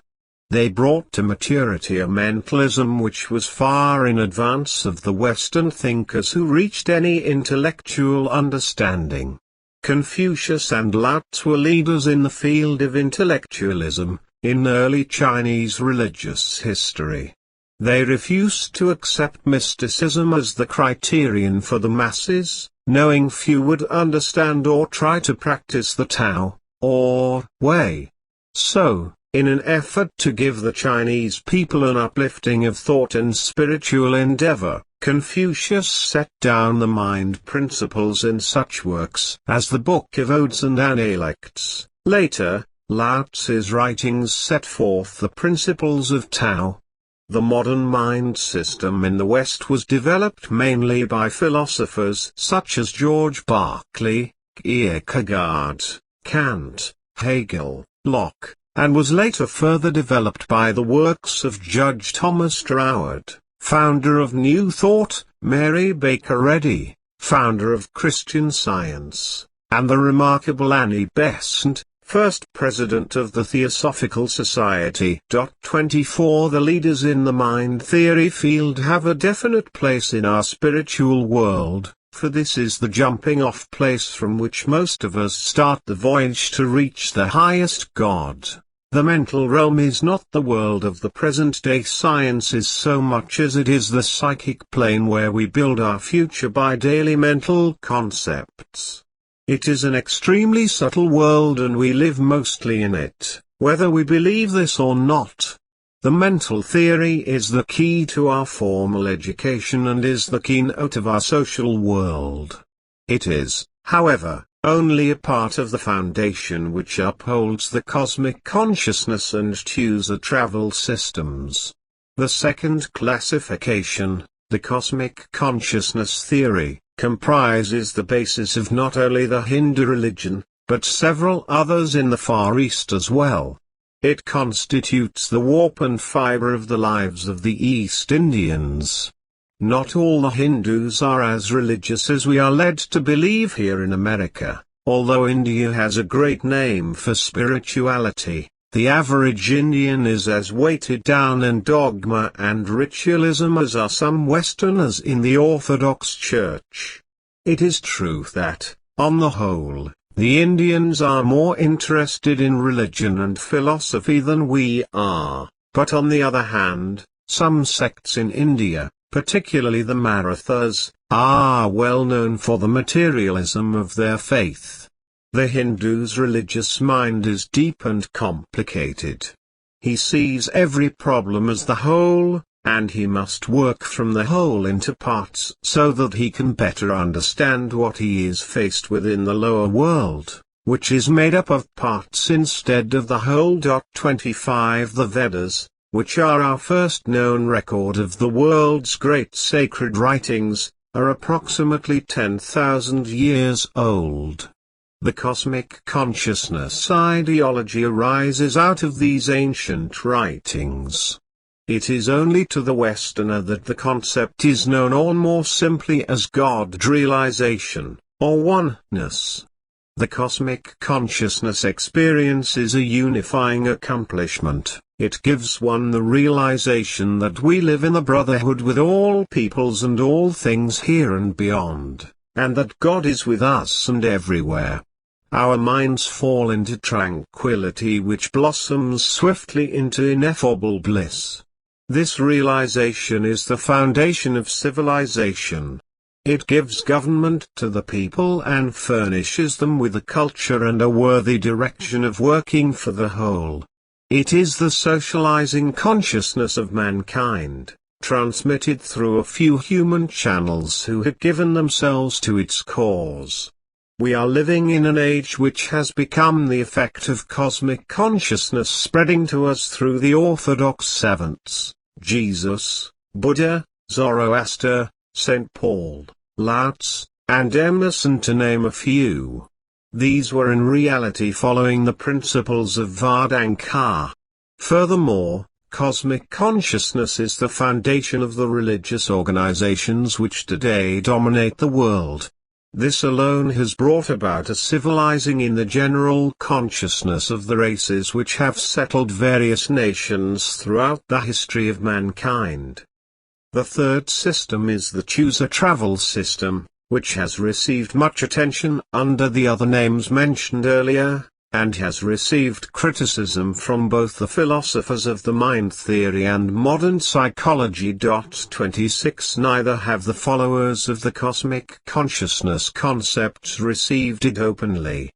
They brought to maturity a mentalism which was far in advance of the Western thinkers who reached any intellectual understanding. Confucius and Lao Tzu were leaders in the field of intellectualism, in early Chinese religious history. They refused to accept mysticism as the criterion for the masses, knowing few would understand or try to practice the Tao, or way. So, in an effort to give the Chinese people an uplifting of thought and spiritual endeavor, Confucius set down the mind principles in such works as the Book of Odes and Analects. Later, Lao Tzu's writings set forth the principles of Tao. The modern mind system in the West was developed mainly by philosophers such as George Berkeley, Kierkegaard, Kant, Hegel, Locke, and was later further developed by the works of Judge Thomas Troward, founder of New Thought, Mary Baker Eddy, founder of Christian Science, and the remarkable Annie Besant, first president of the Theosophical Society. 24 The leaders in the mind theory field have a definite place in our spiritual world, for this is the jumping-off place from which most of us start the voyage to reach the highest God. The mental realm is not the world of the present-day sciences so much as it is the psychic plane where we build our future by daily mental concepts. It is an extremely subtle world and we live mostly in it, whether we believe this or not. The mental theory is the key to our formal education and is the keynote of our social world. It is, however, only a part of the foundation which upholds the cosmic consciousness and choose travel systems. The second classification, the cosmic consciousness theory, comprises the basis of not only the Hindu religion, but several others in the Far East as well. It constitutes the warp and fiber of the lives of the East Indians. Not all the Hindus are as religious as we are led to believe here in America, although India has a great name for spirituality. The average Indian is as weighted down in dogma and ritualism as are some Westerners in the Orthodox Church. It is true that, on the whole, the Indians are more interested in religion and philosophy than we are, but on the other hand, some sects in India, particularly the Marathas, are well known for the materialism of their faith. The Hindu's religious mind is deep and complicated. He sees every problem as the whole, and he must work from the whole into parts so that he can better understand what he is faced with in the lower world, which is made up of parts instead of the whole. 25 The Vedas, which are our first known record of the world's great sacred writings, are approximately 10,000 years old. The cosmic consciousness ideology arises out of these ancient writings. It is only to the Westerner that the concept is known or more simply as God realization, or oneness. The cosmic consciousness experience is a unifying accomplishment. It gives one the realization that we live in a brotherhood with all peoples and all things here and beyond, and that God is with us and everywhere. Our minds fall into tranquility which blossoms swiftly into ineffable bliss. This realization is the foundation of civilization. It gives government to the people and furnishes them with a culture and a worthy direction of working for the whole. It is the socializing consciousness of mankind, transmitted through a few human channels who have given themselves to its cause. We are living in an age which has become the effect of cosmic consciousness spreading to us through the orthodox savants, Jesus, Buddha, Zoroaster, St. Paul, Lao Tzu, and Emerson, to name a few. These were in reality following the principles of Vedanta. Furthermore, cosmic consciousness is the foundation of the religious organizations which today dominate the world. This alone has brought about a civilizing in the general consciousness of the races which have settled various nations throughout the history of mankind. The third system is the chooser travel system, which has received much attention under the other names mentioned earlier, and has received criticism from both the philosophers of the mind theory and modern psychology. 26 Neither have the followers of the cosmic consciousness concepts received it openly.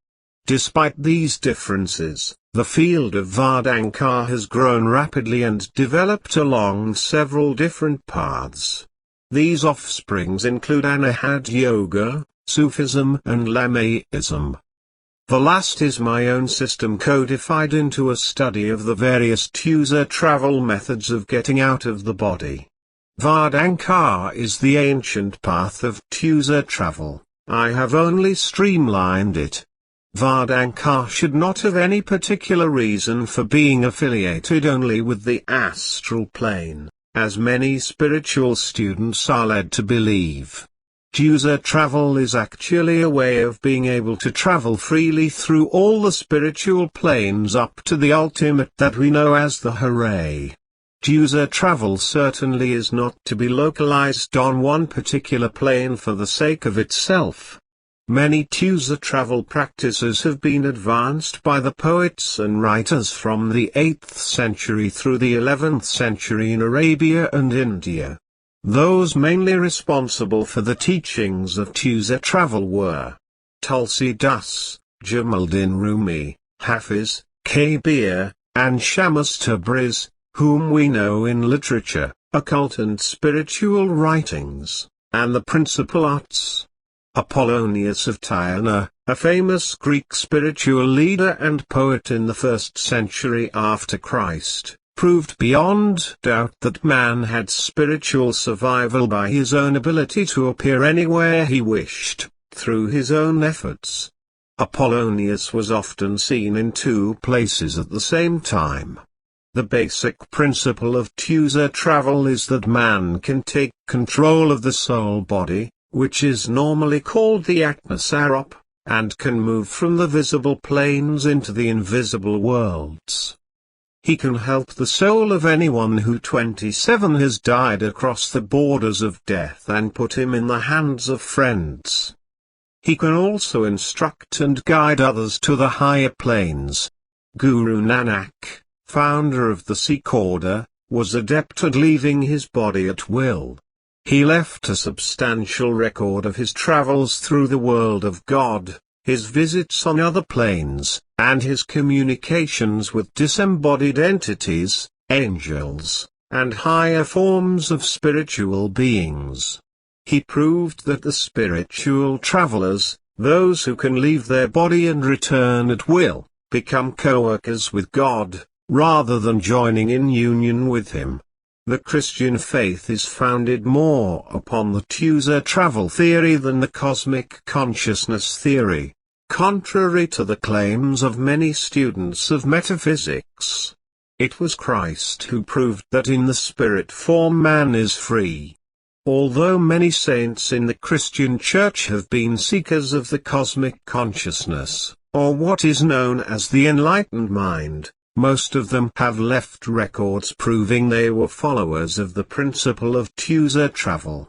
Despite these differences, the field of Vedanta has grown rapidly and developed along several different paths. These offsprings include Anahad Yoga, Sufism and Lamaism. The last is my own system codified into a study of the various chooser travel methods of getting out of the body. Vedanta is the ancient path of chooser travel. I have only streamlined it. Vedanta should not have any particular reason for being affiliated only with the astral plane, as many spiritual students are led to believe. Chooser travel is actually a way of being able to travel freely through all the spiritual planes up to the ultimate that we know as the Hooray. Chooser travel certainly is not to be localized on one particular plane for the sake of itself. Many chooser travel practices have been advanced by the poets and writers from the 8th century through the 11th century in Arabia and India. Those mainly responsible for the teachings of chooser travel were Tulsidas, Jamaluddin Rumi, Hafiz, Kabir, and Shams Tabriz, whom we know in literature, occult and spiritual writings, and the principal arts. Apollonius of Tyana, a famous Greek spiritual leader and poet in the 1st century after Christ, proved beyond doubt that man had spiritual survival by his own ability to appear anywhere he wished, through his own efforts. Apollonius was often seen in two places at the same time. The basic principle of chooser travel is that man can take control of the soul body, which is normally called the Atmasarop, and can move from the visible planes into the invisible worlds. He can help the soul of anyone who 27 has died across the borders of death and put him in the hands of friends. He can also instruct and guide others to the higher planes. Guru Nanak, founder of the Sikh order, was adept at leaving his body at will. He left a substantial record of his travels through the world of God, his visits on other planes, and his communications with disembodied entities, angels, and higher forms of spiritual beings. He proved that the spiritual travelers, those who can leave their body and return at will, become co-workers with God, rather than joining in union with Him. The Christian faith is founded more upon the chooser travel theory than the cosmic consciousness theory, contrary to the claims of many students of metaphysics. It was Christ who proved that in the spirit form man is free. Although many saints in the Christian Church have been seekers of the cosmic consciousness, or what is known as the enlightened mind, most of them have left records proving they were followers of the principle of chooser travel.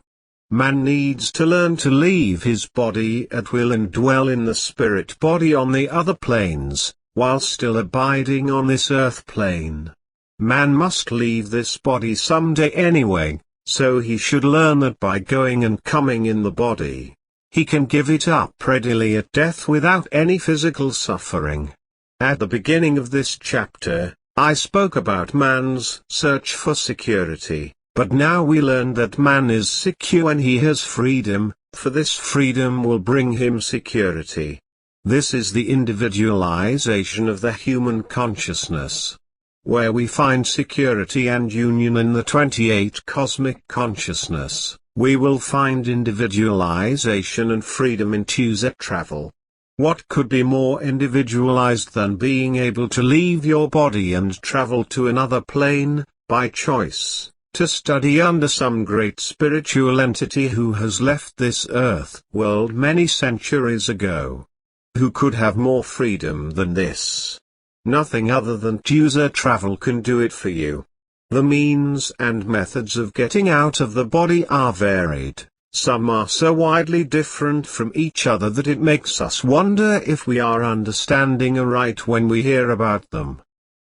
Man needs to learn to leave his body at will and dwell in the spirit body on the other planes, while still abiding on this earth plane. Man must leave this body someday anyway, So he should learn that by going and coming in the body, he can give it up readily at death without any physical suffering. At the beginning of this chapter, I spoke about man's search for security, but now we learn that man is secure when he has freedom, for this freedom will bring him security. This is the individualization of the human consciousness. Where we find security and union in the 28 cosmic consciousness, we will find individualization and freedom in ushered travel. What could be more individualized than being able to leave your body and travel to another plane, by choice, to study under some great spiritual entity who has left this earth world many centuries ago? Who could have more freedom than this? Nothing other than ushered travel can do it for you. The means and methods of getting out of the body are varied. Some are so widely different from each other that it makes us wonder if we are understanding aright when we hear about them.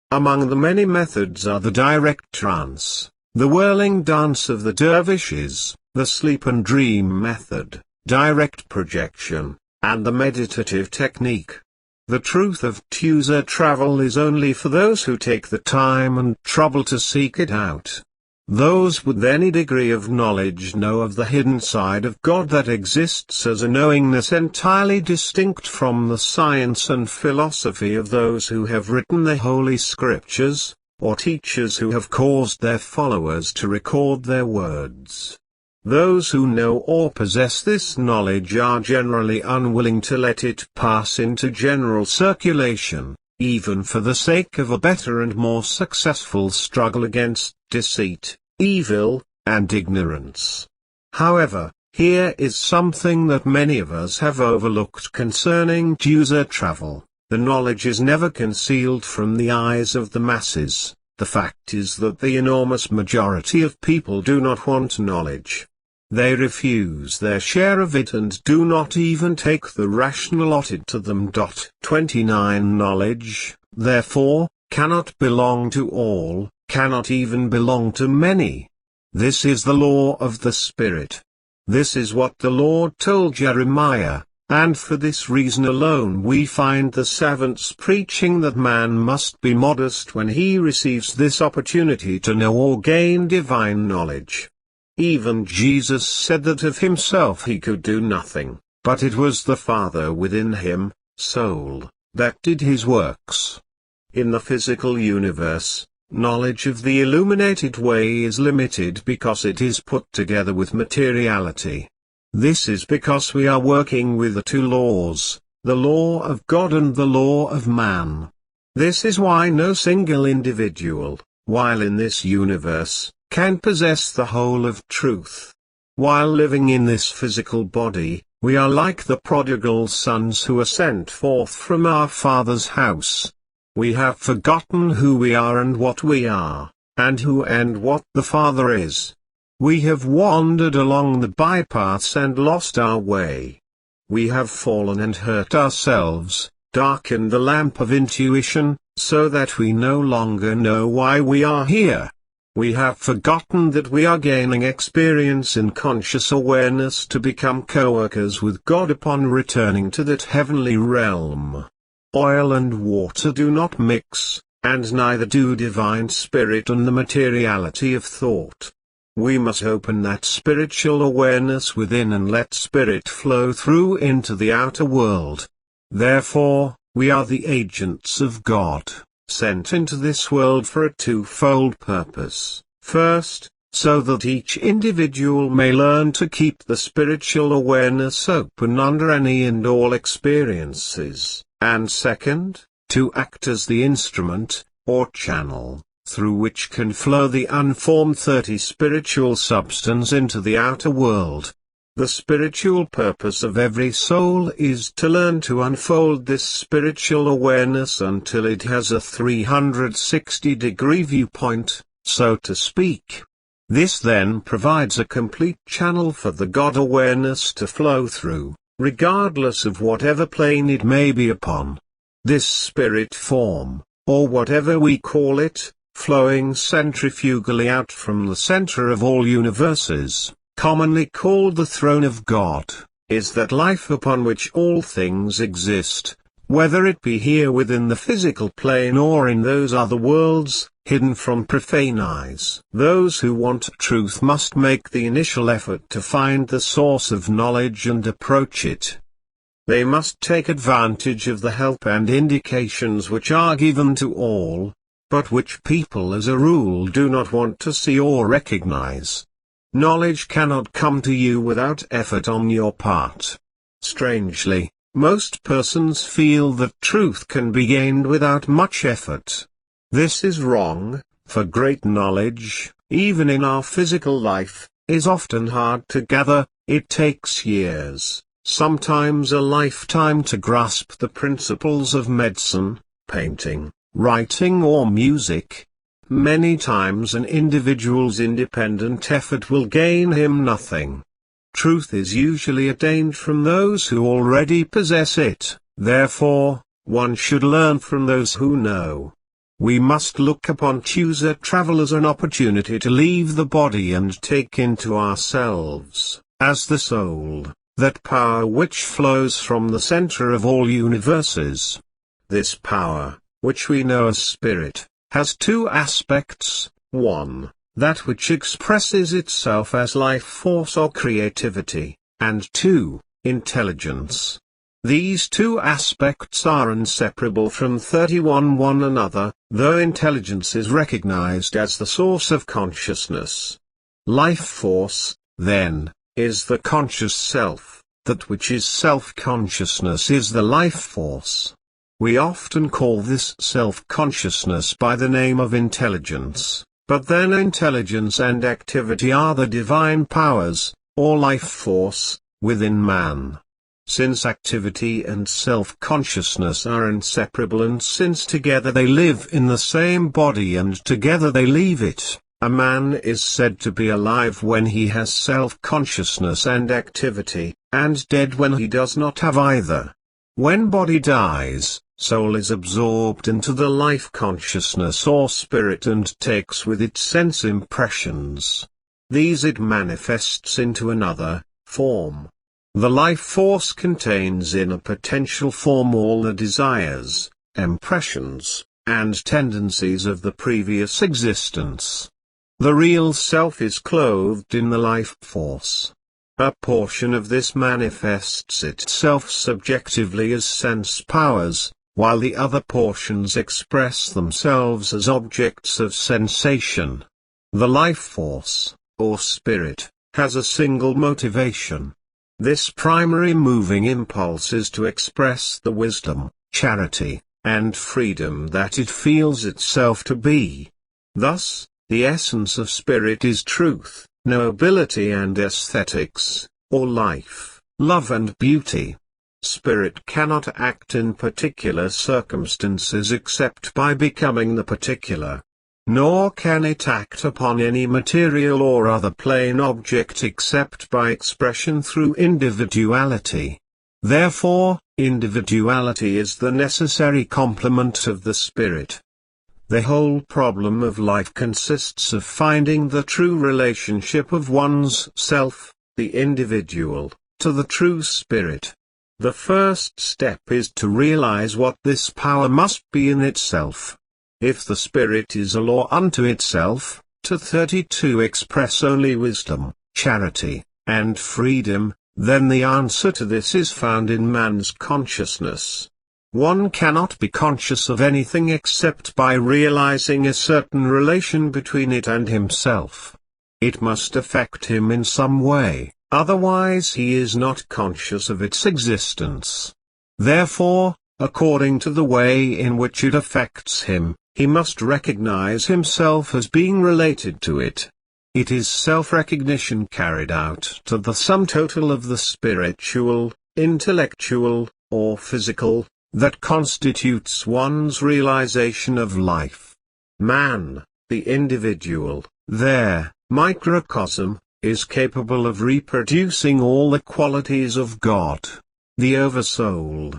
Among the many methods are the direct trance, the whirling dance of the dervishes, the sleep and dream method, direct projection, and the meditative technique. The truth of ushered travel is only for those who take the time and trouble to seek it out. Those with any degree of knowledge know of the hidden side of God that exists as a knowingness entirely distinct from the science and philosophy of those who have written the Holy Scriptures, or teachers who have caused their followers to record their words. Those who know or possess this knowledge are generally unwilling to let it pass into general circulation, even for the sake of a better and more successful struggle against deceit, evil, and ignorance. However, here is something that many of us have overlooked concerning ushered travel. The knowledge is never concealed from the eyes of the masses. The fact is that the enormous majority of people do not want knowledge. They refuse their share of it and do not even take the ration allotted to them. 29 Knowledge, therefore, cannot belong to all, cannot even belong to many. This is the law of the Spirit. This is what the Lord told Jeremiah, and for this reason alone we find the savants preaching that man must be modest when he receives this opportunity to know or gain divine knowledge. Even Jesus said that of himself he could do nothing, but it was the Father within him, soul, that did his works. In the physical universe, knowledge of the illuminated way is limited because it is put together with materiality. This is because we are working with the two laws, the law of God and the law of man. This is why no single individual, while in this universe, can possess the whole of truth. While living in this physical body, we are like the prodigal sons who are sent forth from our Father's house. We have forgotten who we are and what we are, and who and what the Father is. We have wandered along the bypaths and lost our way. We have fallen and hurt ourselves, darkened the lamp of intuition, so that we no longer know why we are here. We have forgotten that we are gaining experience in conscious awareness to become co-workers with God upon returning to that heavenly realm. Oil and water do not mix, and neither do divine spirit and the materiality of thought. We must open that spiritual awareness within and let spirit flow through into the outer world. Therefore, we are the agents of God, sent into this world for a twofold purpose. First, so that each individual may learn to keep the spiritual awareness open under any and all experiences, and second, to act as the instrument, or channel, through which can flow the unformed 30 spiritual substance into the outer world. The spiritual purpose of every soul is to learn to unfold this spiritual awareness until it has a 360-degree viewpoint, so to speak. This then provides a complete channel for the God awareness to flow through, regardless of whatever plane it may be upon. This spirit form, or whatever we call it, flowing centrifugally out from the center of all universes, commonly called the throne of God, is that life upon which all things exist, whether it be here within the physical plane or in those other worlds, hidden from profane eyes. Those who want truth must make the initial effort to find the source of knowledge and approach it. They must take advantage of the help and indications which are given to all, but which people as a rule do not want to see or recognize. Knowledge cannot come to you without effort on your part. Strangely, most persons feel that truth can be gained without much effort. This is wrong, for great knowledge, even in our physical life, is often hard to gather. It takes years, sometimes a lifetime, to grasp the principles of medicine, painting, writing or music. Many times an individual's independent effort will gain him nothing. Truth is usually attained from those who already possess it, therefore, one should learn from those who know. We must look upon chooser travel as an opportunity to leave the body and take into ourselves, as the soul, that power which flows from the center of all universes. This power, which we know as spirit, has two aspects: 1, that which expresses itself as life force or creativity, and 2, intelligence. These two aspects are inseparable from one another, though intelligence is recognized as the source of consciousness. Life force, then, is the conscious self, that which is self-consciousness is the life force. We often call this self-consciousness by the name of intelligence, but then intelligence and activity are the divine powers, or life force, within man. Since activity and self-consciousness are inseparable, and since together they live in the same body and together they leave it, a man is said to be alive when he has self-consciousness and activity, and dead when he does not have either. When body dies, soul is absorbed into the life consciousness or spirit and takes with it sense impressions. These it manifests into another form. The life force contains in a potential form all the desires, impressions, and tendencies of the previous existence. The real self is clothed in the life force. A portion of this manifests itself subjectively as sense powers, while the other portions express themselves as objects of sensation. The life force, or spirit, has a single motivation. This primary moving impulse is to express the wisdom, charity, and freedom that it feels itself to be. Thus, the essence of spirit is truth, nobility and aesthetics, or life, love and beauty. Spirit cannot act in particular circumstances except by becoming the particular. Nor can it act upon any material or other plane object except by expression through individuality. Therefore, individuality is the necessary complement of the spirit. The whole problem of life consists of finding the true relationship of one's self, the individual, to the true spirit. The first step is to realize what this power must be in itself. If the spirit is a law unto itself, to 32 express only wisdom, charity, and freedom, then the answer to this is found in man's consciousness. One cannot be conscious of anything except by realizing a certain relation between it and himself. It must affect him in some way, otherwise he is not conscious of its existence. Therefore, according to the way in which it affects him, he must recognize himself as being related to it. It is self-recognition carried out to the sum total of the spiritual, intellectual, or physical, that constitutes one's realization of life. Man, the individual, their microcosm, is capable of reproducing all the qualities of God, the Oversoul.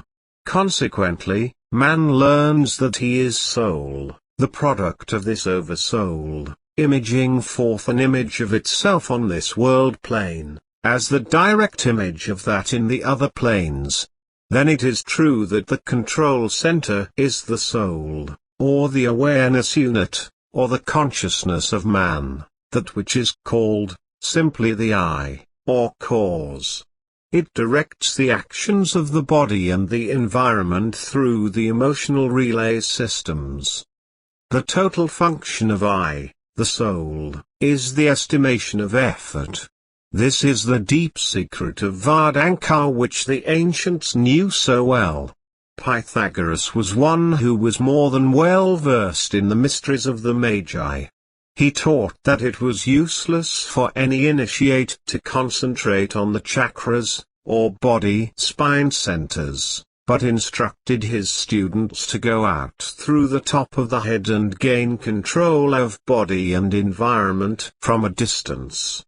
Consequently, man learns that he is soul, the product of this oversoul, imaging forth an image of itself on this world plane, as the direct image of that in the other planes. Then it is true that the control center is the soul, or the awareness unit, or the consciousness of man, that which is called, simply the I, or cause. It directs the actions of the body and the environment through the emotional relay systems. The total function of I, the soul, is the estimation of effort. This is the deep secret of Vardankar which the ancients knew so well. Pythagoras was one who was more than well versed in the mysteries of the Magi. He taught that it was useless for any initiate to concentrate on the chakras, or body spine centers, but instructed his students to go out through the top of the head and gain control of body and environment from a distance.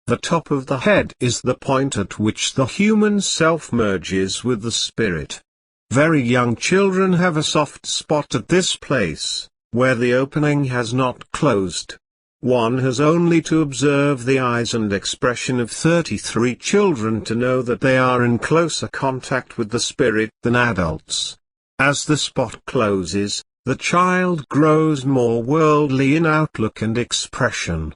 The top of the head is the point at which the human self merges with the spirit. Very young children have a soft spot at this place, where the opening has not closed. One has only to observe the eyes and expression of 33 children to know that they are in closer contact with the spirit than adults. As the spot closes, the child grows more worldly in outlook and expression.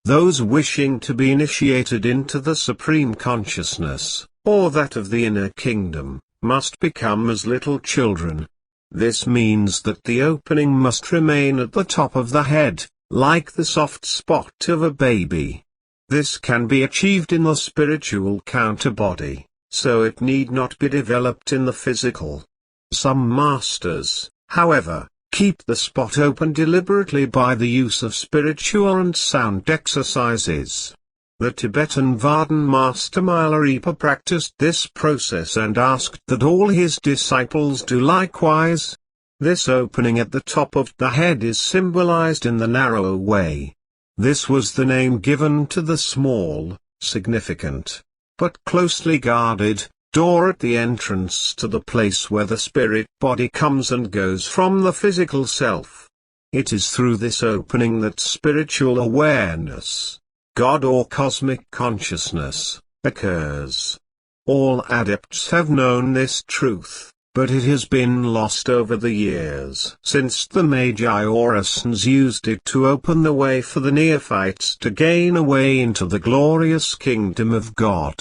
Those wishing to be initiated into the supreme consciousness, or that of the inner kingdom, must become as little children. This means that the opening must remain at the top of the head, like the soft spot of a baby. This can be achieved in the spiritual counterbody, so it need not be developed in the physical. Some masters, however, keep the spot open deliberately by the use of spiritual and sound exercises. The Tibetan Vardhan master Milarepa practiced this process and asked that all his disciples do likewise. This opening at the top of the head is symbolized in the narrow way. This was the name given to the small, significant, but closely guarded, door at the entrance to the place where the spirit body comes and goes from the physical self. It is through this opening that spiritual awareness, God or cosmic consciousness, occurs. All adepts have known this truth, but it has been lost over the years since the Magi Orisons used it to open the way for the neophytes to gain a way into the glorious kingdom of God.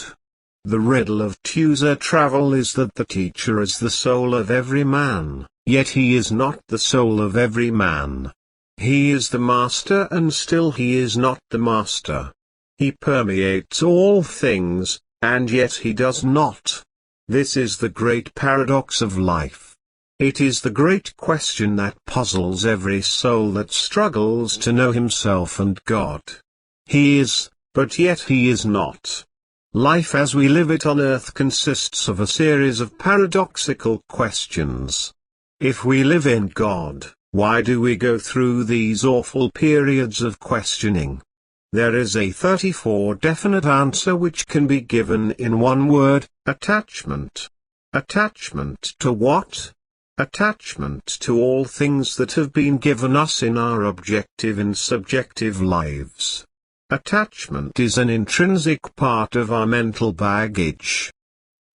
The riddle of Tusa travel is that the teacher is the soul of every man, yet he is not the soul of every man. He is the master and still he is not the master. He permeates all things, and yet he does not. This is the great paradox of life. It is the great question that puzzles every soul that struggles to know himself and God. He is, but yet he is not. Life as we live it on earth consists of a series of paradoxical questions. If we live in God, why do we go through these awful periods of questioning? There is a 34 definite answer which can be given in one word: attachment. Attachment to what? Attachment to all things that have been given us in our objective and subjective lives. Attachment is an intrinsic part of our mental baggage.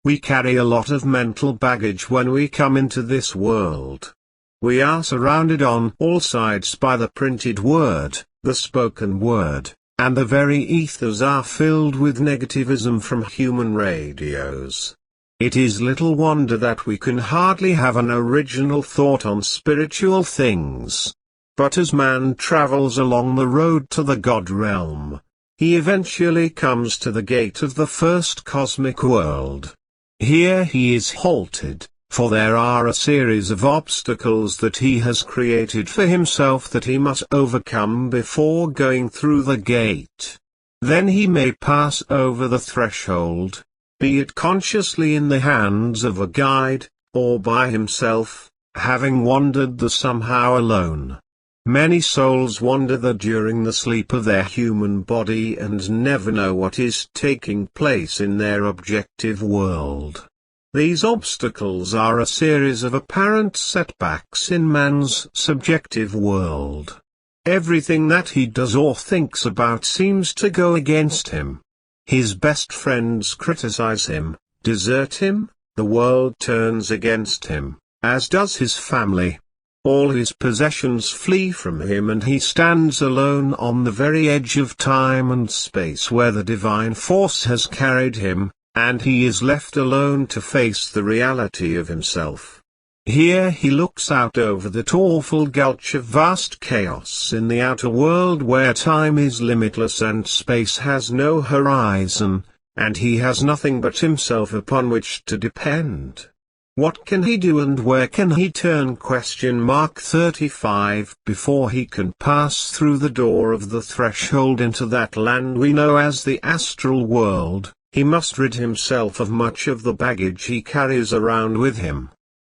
We carry a lot of mental baggage when we come into this world. We are surrounded on all sides by the printed word, the spoken word, and the very ethers are filled with negativism from human radios. It is little wonder that we can hardly have an original thought on spiritual things. But as man travels along the road to the God realm, he eventually comes to the gate of the first cosmic world. Here he is halted, for there are a series of obstacles that he has created for himself that he must overcome before going through the gate. Then he may pass over the threshold, be it consciously in the hands of a guide, or by himself, having wandered the somehow alone. Many souls wander there during the sleep of their human body and never know what is taking place in their objective world. These obstacles are a series of apparent setbacks in man's subjective world. Everything that he does or thinks about seems to go against him. His best friends criticize him, desert him, the world turns against him, as does his family. All his possessions flee from him, and he stands alone on the very edge of time and space where the divine force has carried him, and he is left alone to face the reality of himself. Here he looks out over that awful gulch of vast chaos in the outer world where time is limitless and space has no horizon, and he has nothing but himself upon which to depend. What can he do and where can he turn? 35 Before he can pass through the door of the threshold into that land we know as the astral world, he must rid himself of much of the baggage he carries around with him.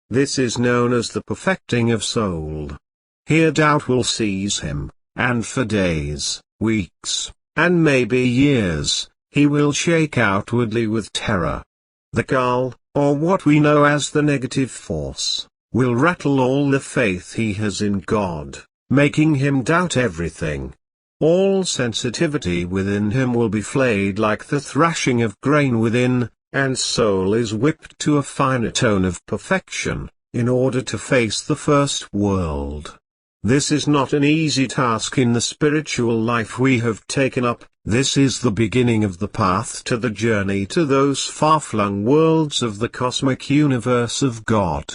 This is known as the perfecting of soul. Here doubt will seize him, and for days, weeks, and maybe years, he will shake outwardly with terror. The gull, or what we know as the negative force, will rattle all the faith he has in God, making him doubt everything. All sensitivity within him will be flayed like the thrashing of grain within, and soul is whipped to a finer tone of perfection, in order to face the first world. This is not an easy task in the spiritual life we have taken up. This is the beginning of the path to the journey to those far-flung worlds of the cosmic universe of God.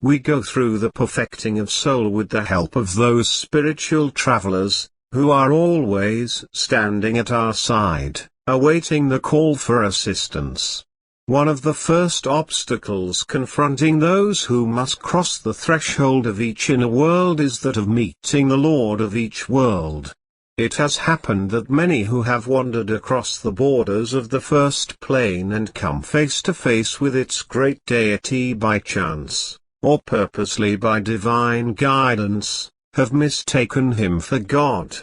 We go through the perfecting of soul with the help of those spiritual travelers, who are always standing at our side, awaiting the call for assistance. One of the first obstacles confronting those who must cross the threshold of each inner world is that of meeting the Lord of each world. It has happened that many who have wandered across the borders of the first plane and come face to face with its great deity by chance, or purposely by divine guidance, have mistaken him for God.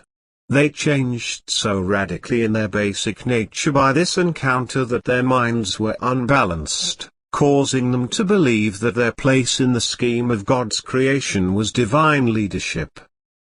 They changed so radically in their basic nature by this encounter that their minds were unbalanced, causing them to believe that their place in the scheme of God's creation was divine leadership.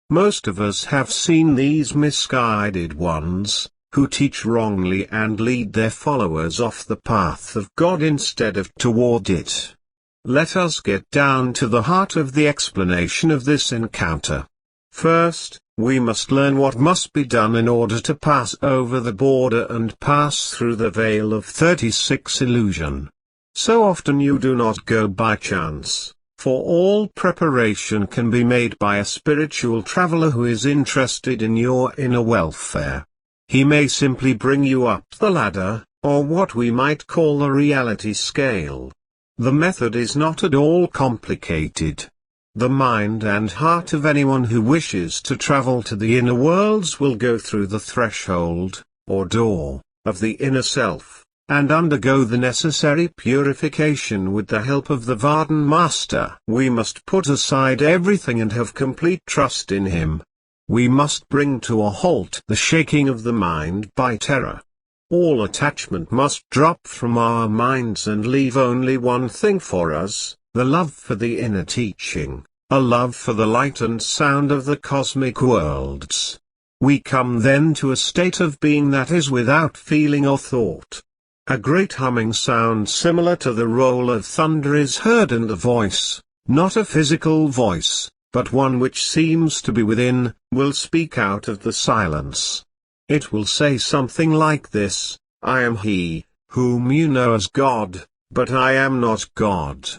Most of us have seen these misguided ones, who teach wrongly and lead their followers off the path of God instead of toward it. Let us get down to the heart of the explanation of this encounter. First, we must learn what must be done in order to pass over the border and pass through the veil of 36 illusion. So often you do not go by chance, for all preparation can be made by a spiritual traveler who is interested in your inner welfare. He may simply bring you up the ladder, or what we might call the reality scale. The method is not at all complicated. The mind and heart of anyone who wishes to travel to the inner worlds will go through the threshold, or door, of the inner self, and undergo the necessary purification with the help of the Vardhan Master. We must put aside everything and have complete trust in him. We must bring to a halt the shaking of the mind by terror. All attachment must drop from our minds and leave only one thing for us, the love for the inner teaching, a love for the light and sound of the cosmic worlds. We come then to a state of being that is without feeling or thought. A great humming sound similar to the roll of thunder is heard, and a voice, not a physical voice, but one which seems to be within, will speak out of the silence. It will say something like this: I am he, whom you know as God, but I am not God.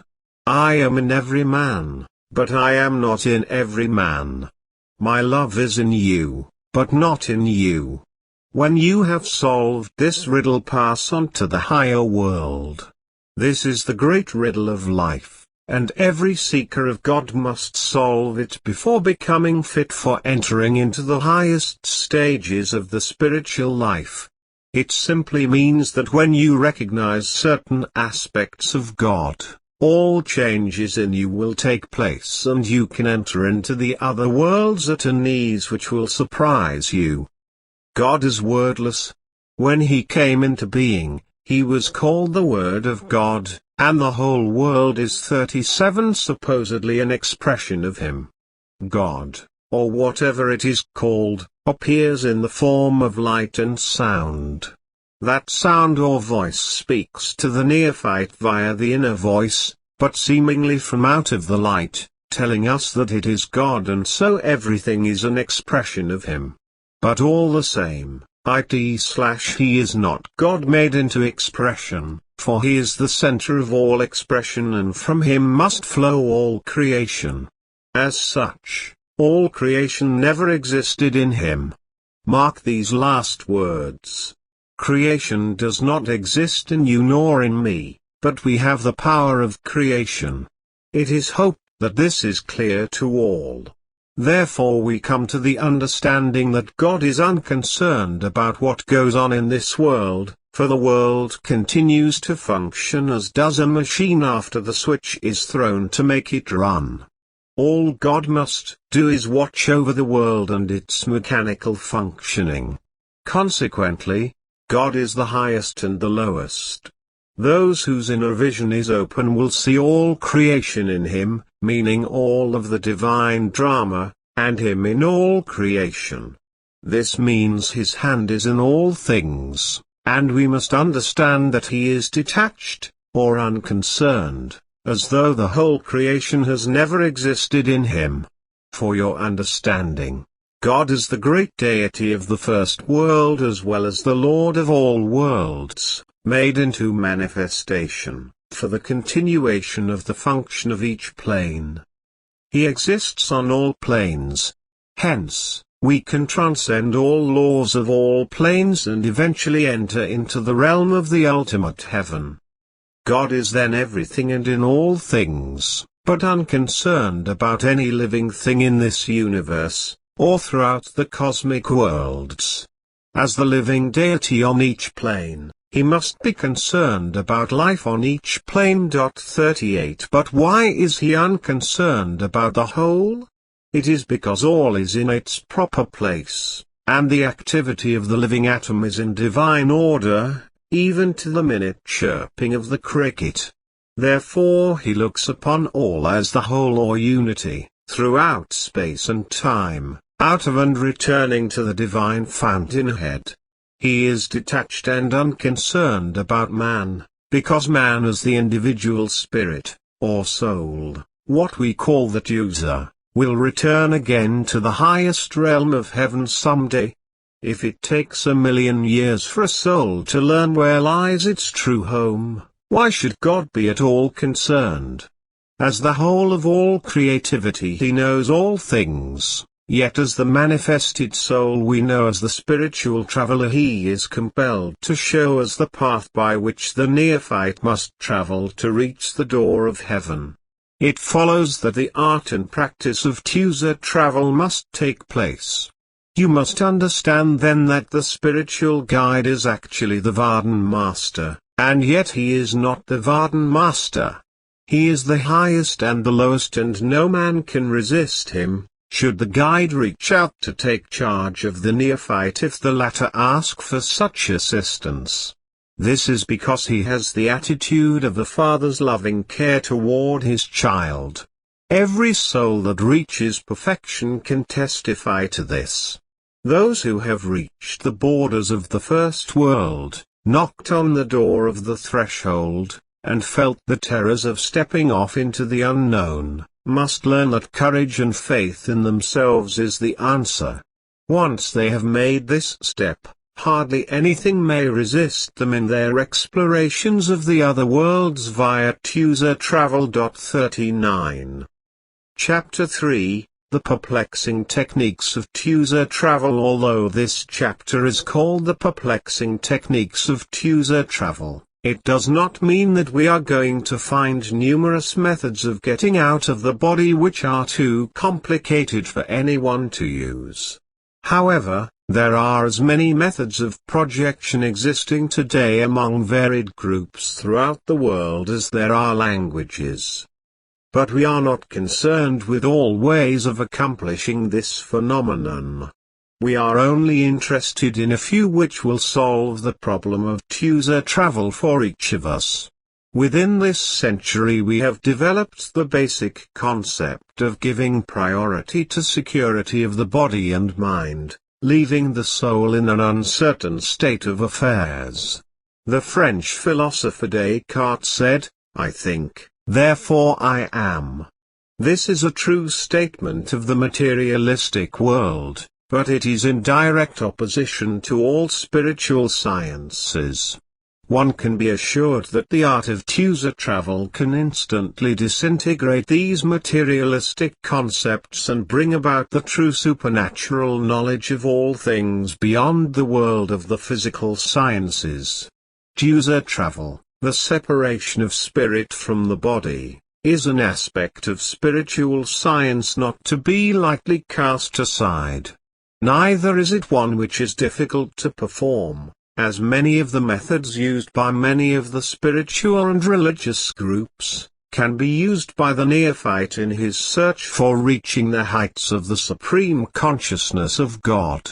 I am in every man, but I am not in every man. My love is in you, but not in you. When you have solved this riddle, pass on to the higher world. This is the great riddle of life, and every seeker of God must solve it before becoming fit for entering into the highest stages of the spiritual life. It simply means that when you recognize certain aspects of God, all changes in you will take place and you can enter into the other worlds at an ease which will surprise you. God is wordless. When he came into being, he was called the Word of God, and the whole world is 37 supposedly an expression of him. God, or whatever it is called, appears in the form of light and sound. That sound or voice speaks to the neophyte via the inner voice, but seemingly from out of the light, telling us that it is God, and so everything is an expression of him. But all the same, he is not God made into expression, for he is the center of all expression, and from him must flow all creation. As such, all creation never existed in him. Mark these last words. Creation does not exist in you nor in me, but we have the power of creation. It is hoped that this is clear to all. Therefore we come to the understanding that God is unconcerned about what goes on in this world, for the world continues to function as does a machine after the switch is thrown to make it run. All God must do is watch over the world and its mechanical functioning. Consequently, God is the highest and the lowest. Those whose inner vision is open will see all creation in him, meaning all of the divine drama, and him in all creation. This means his hand is in all things, and we must understand that he is detached, or unconcerned, as though the whole creation has never existed in him. For your understanding, God is the great deity of the first world as well as the Lord of all worlds, made into manifestation, for the continuation of the function of each plane. He exists on all planes. Hence, we can transcend all laws of all planes and eventually enter into the realm of the ultimate heaven. God is then everything and in all things, but unconcerned about any living thing in this universe, or throughout the cosmic worlds. As the living deity on each plane, he must be concerned about life on each plane. 38 But why is he unconcerned about the whole? It is because all is in its proper place, and the activity of the living atom is in divine order, even to the minute chirping of the cricket. Therefore he looks upon all as the whole or unity, throughout space and time, out of and returning to the divine fountainhead. He is detached and unconcerned about man, because man as the individual spirit, or soul, what we call that user, will return again to the highest realm of heaven someday. If it takes 1,000,000 years for a soul to learn where lies its true home, why should God be at all concerned? As the whole of all creativity he knows all things, yet as the manifested soul we know as the spiritual traveler he is compelled to show us the path by which the neophyte must travel to reach the door of heaven. It follows that the art and practice of user travel must take place. You must understand then that the spiritual guide is actually the Varden Master, and yet he is not the Varden Master. He is the highest and the lowest, and no man can resist him, should the guide reach out to take charge of the neophyte if the latter ask for such assistance. This is because he has the attitude of the Father's loving care toward his child. Every soul that reaches perfection can testify to this. Those who have reached the borders of the first world, knocked on the door of the threshold, and felt the terrors of stepping off into the unknown, must learn that courage and faith in themselves is the answer. Once they have made this step, hardly anything may resist them in their explorations of the other worlds via user travel. 39. Chapter 3, The Perplexing Techniques of user travel. Although this chapter is called The Perplexing Techniques of user travel, it does not mean that we are going to find numerous methods of getting out of the body which are too complicated for anyone to use. However, there are as many methods of projection existing today among varied groups throughout the world as there are languages. But we are not concerned with all ways of accomplishing this phenomenon. We are only interested in a few which will solve the problem of user travel for each of us. Within this century we have developed the basic concept of giving priority to security of the body and mind, leaving the soul in an uncertain state of affairs. The French philosopher Descartes said, "I think, therefore I am." This is a true statement of the materialistic world, but it is in direct opposition to all spiritual sciences. One can be assured that the art of user travel can instantly disintegrate these materialistic concepts and bring about the true supernatural knowledge of all things beyond the world of the physical sciences. User travel, the separation of spirit from the body, is an aspect of spiritual science not to be lightly cast aside. Neither is it one which is difficult to perform, as many of the methods used by many of the spiritual and religious groups, can be used by the neophyte in his search for reaching the heights of the supreme consciousness of God.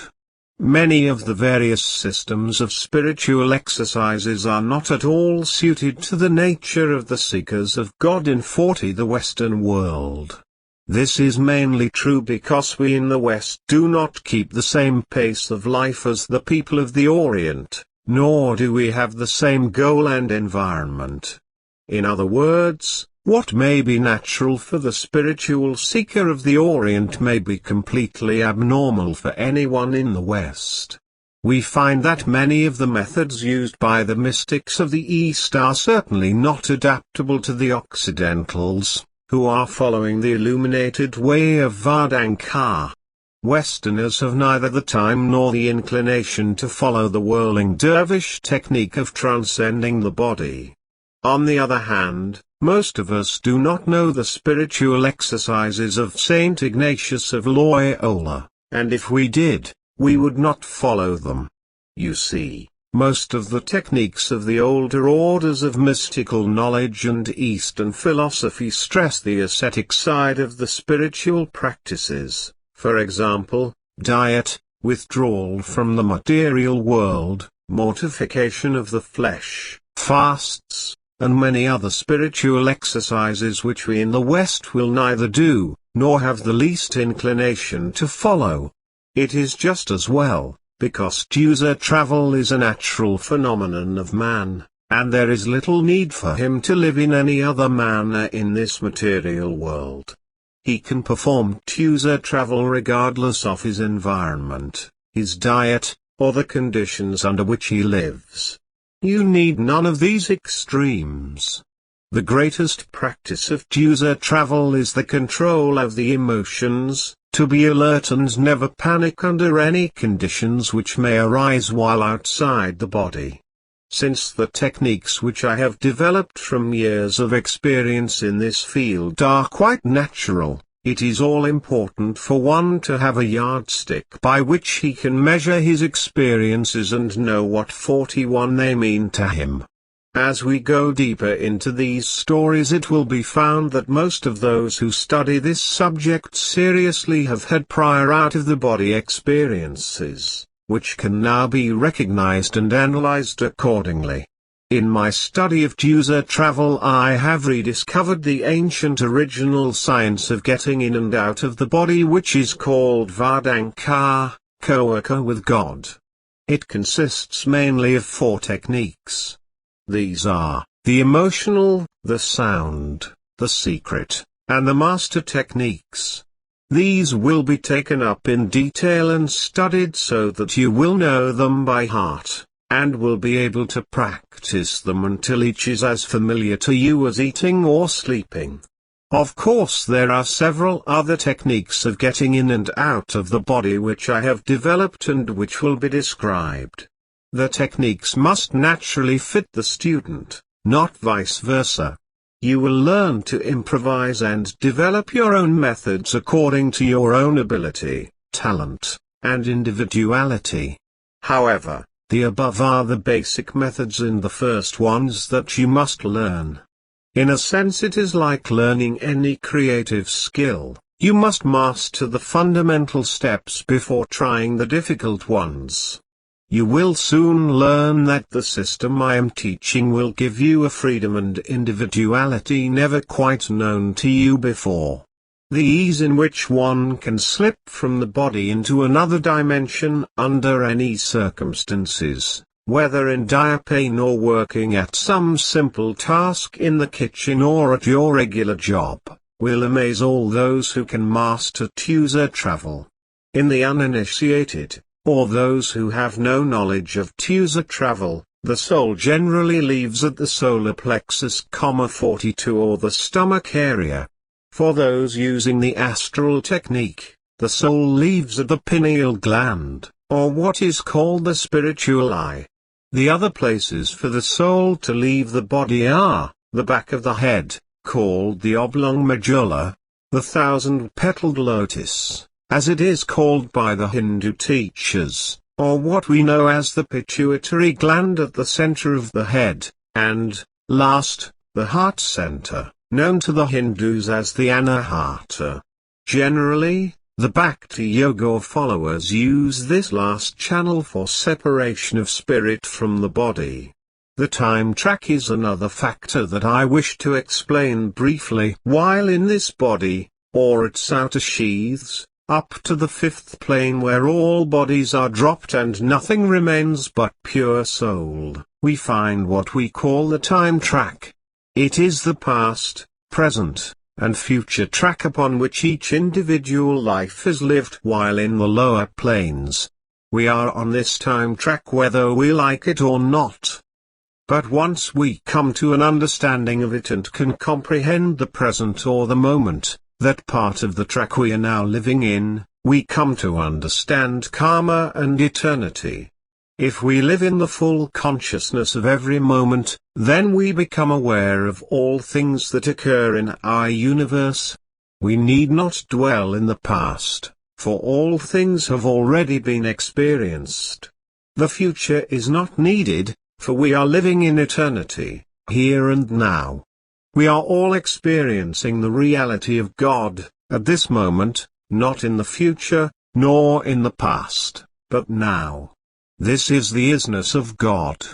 Many of the various systems of spiritual exercises are not at all suited to the nature of the seekers of God in the Western world. This is mainly true because we in the West do not keep the same pace of life as the people of the Orient, nor do we have the same goal and environment. In other words, what may be natural for the spiritual seeker of the Orient may be completely abnormal for anyone in the West. We find that many of the methods used by the mystics of the East are certainly not adaptable to the Occidentals, who are following the illuminated way of Vedanta. Westerners have neither the time nor the inclination to follow the whirling dervish technique of transcending the body. On the other hand, most of us do not know the spiritual exercises of Saint Ignatius of Loyola, and if we did, we would not follow them. You see, most of the techniques of the older orders of mystical knowledge and Eastern philosophy stress the ascetic side of the spiritual practices, for example, diet, withdrawal from the material world, mortification of the flesh, fasts, and many other spiritual exercises which we in the West will neither do, nor have the least inclination to follow. It is just as well, because user travel is a natural phenomenon of man, and there is little need for him to live in any other manner in this material world. He can perform user travel regardless of his environment, his diet, or the conditions under which he lives. You need none of these extremes. The greatest practice of user travel is the control of the emotions, to be alert and never panic under any conditions which may arise while outside the body. Since the techniques which I have developed from years of experience in this field are quite natural, it is all important for one to have a yardstick by which he can measure his experiences and know what 41 they mean to him. As we go deeper into these stories, it will be found that most of those who study this subject seriously have had prior out-of-the-body experiences, which can now be recognized and analyzed accordingly. In my study of user travel, I have rediscovered the ancient original science of getting in and out of the body, which is called Vedanta, co-worker with God. It consists mainly of 4 techniques. These are, the emotional, the sound, the secret, and the master techniques. These will be taken up in detail and studied so that you will know them by heart, and will be able to practice them until each is as familiar to you as eating or sleeping. Of course, there are several other techniques of getting in and out of the body which I have developed and which will be described. The techniques must naturally fit the student, not vice versa. You will learn to improvise and develop your own methods according to your own ability, talent, and individuality. However, the above are the basic methods and the first ones that you must learn. In a sense, it is like learning any creative skill. You must master the fundamental steps before trying the difficult ones. You will soon learn that the system I am teaching will give you a freedom and individuality never quite known to you before. The ease in which one can slip from the body into another dimension under any circumstances, whether in dire pain or working at some simple task in the kitchen or at your regular job, will amaze all those who can master ushered travel. In the uninitiated, or those who have no knowledge of ushered travel, the soul generally leaves at the solar plexus, 42 or the stomach area. For those using the astral technique, the soul leaves at the pineal gland, or what is called the spiritual eye. The other places for the soul to leave the body are, the back of the head, called the oblong medulla, the thousand-petaled lotus, as it is called by the Hindu teachers, or what we know as the pituitary gland at the center of the head, and, last, the heart center, known to the Hindus as the anahata. Generally, the Bhakti Yoga followers use this last channel for separation of spirit from the body. The time track is another factor that I wish to explain briefly. While in this body, or its outer sheaths, up to the fifth plane where all bodies are dropped and nothing remains but pure soul, we find what we call the time track. It is the past, present, and future track upon which each individual life is lived while in the lower planes. We are on this time track whether we like it or not. But once we come to an understanding of it and can comprehend the present or the moment, that part of the track we are now living in, we come to understand karma and eternity. If we live in the full consciousness of every moment, then we become aware of all things that occur in our universe. We need not dwell in the past, for all things have already been experienced. The future is not needed, for we are living in eternity, here and now. We are all experiencing the reality of God, at this moment, not in the future, nor in the past, but now. This is the isness of God.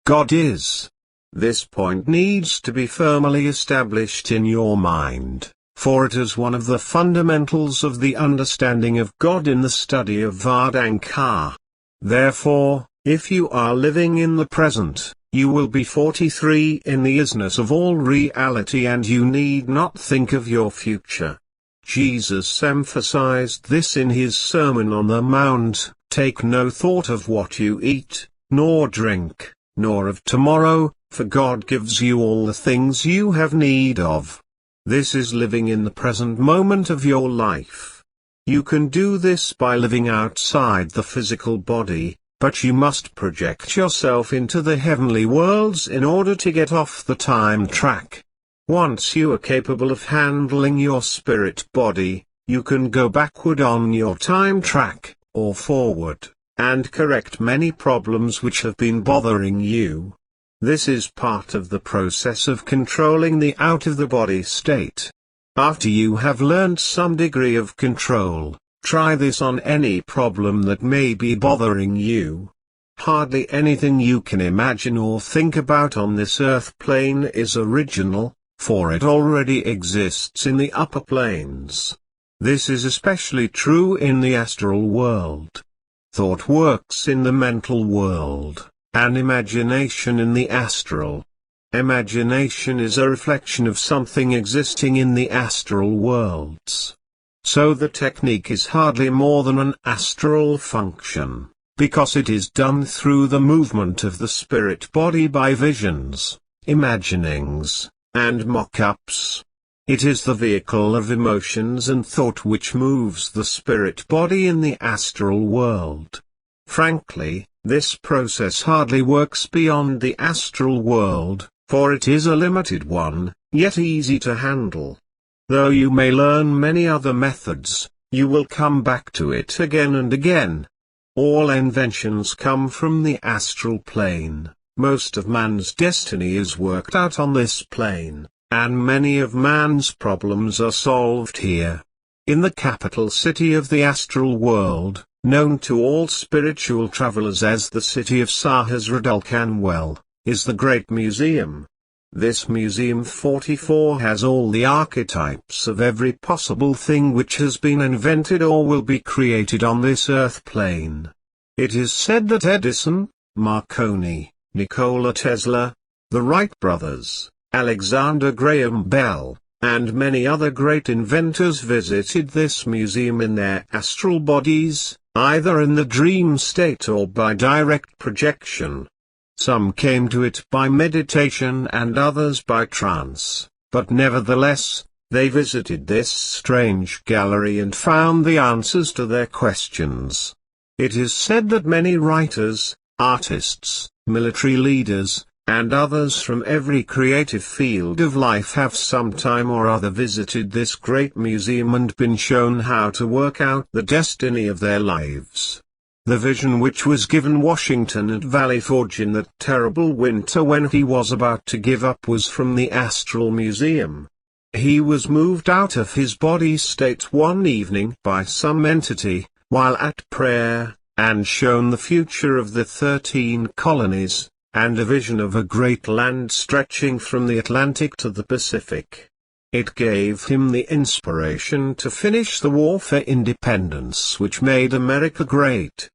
God is. This point needs to be firmly established in your mind, for it is one of the fundamentals of the understanding of God in the study of Vedanta. Therefore, if you are living in the present, you will be 43 in the isness of all reality and you need not think of your future. Jesus emphasized this in his Sermon on the Mount, "Take no thought of what you eat, nor drink, nor of tomorrow, for God gives you all the things you have need of." This is living in the present moment of your life. You can do this by living outside the physical body, but you must project yourself into the heavenly worlds in order to get off the time track. Once you are capable of handling your spirit body, you can go backward on your time track, or forward, and correct many problems which have been bothering you. This is part of the process of controlling the out-of-the-body state. After you have learned some degree of control, try this on any problem that may be bothering you. Hardly anything you can imagine or think about on this earth plane is original, for it already exists in the upper planes. This is especially true in the astral world. Thought works in the mental world, and imagination in the astral. Imagination is a reflection of something existing in the astral worlds. So the technique is hardly more than an astral function, because it is done through the movement of the spirit body by visions, imaginings, and mock-ups. It is the vehicle of emotions and thought which moves the spirit body in the astral world. Frankly, this process hardly works beyond the astral world, for it is a limited one, yet easy to handle. Though you may learn many other methods, you will come back to it again and again. All inventions come from the astral plane. Most of man's destiny is worked out on this plane, and many of man's problems are solved here. In the capital city of the astral world, known to all spiritual travelers as the city of Sahasradalkanwell, is the Great Museum. This Museum 44 has all the archetypes of every possible thing which has been invented or will be created on this earth plane. It is said that Edison, Marconi, Nikola Tesla, the Wright brothers, Alexander Graham Bell, and many other great inventors visited this museum in their astral bodies, either in the dream state or by direct projection. Some came to it by meditation and others by trance, but nevertheless, they visited this strange gallery and found the answers to their questions. It is said that many writers, artists, military leaders, and others from every creative field of life have sometime or other visited this great museum and been shown how to work out the destiny of their lives. The vision which was given Washington at Valley Forge in that terrible winter when he was about to give up was from the Astral Museum. He was moved out of his body state one evening by some entity, while at prayer, and shown the future of the 13 colonies, and a vision of a great land stretching from the Atlantic to the Pacific. It gave him the inspiration to finish the war for independence which made America great.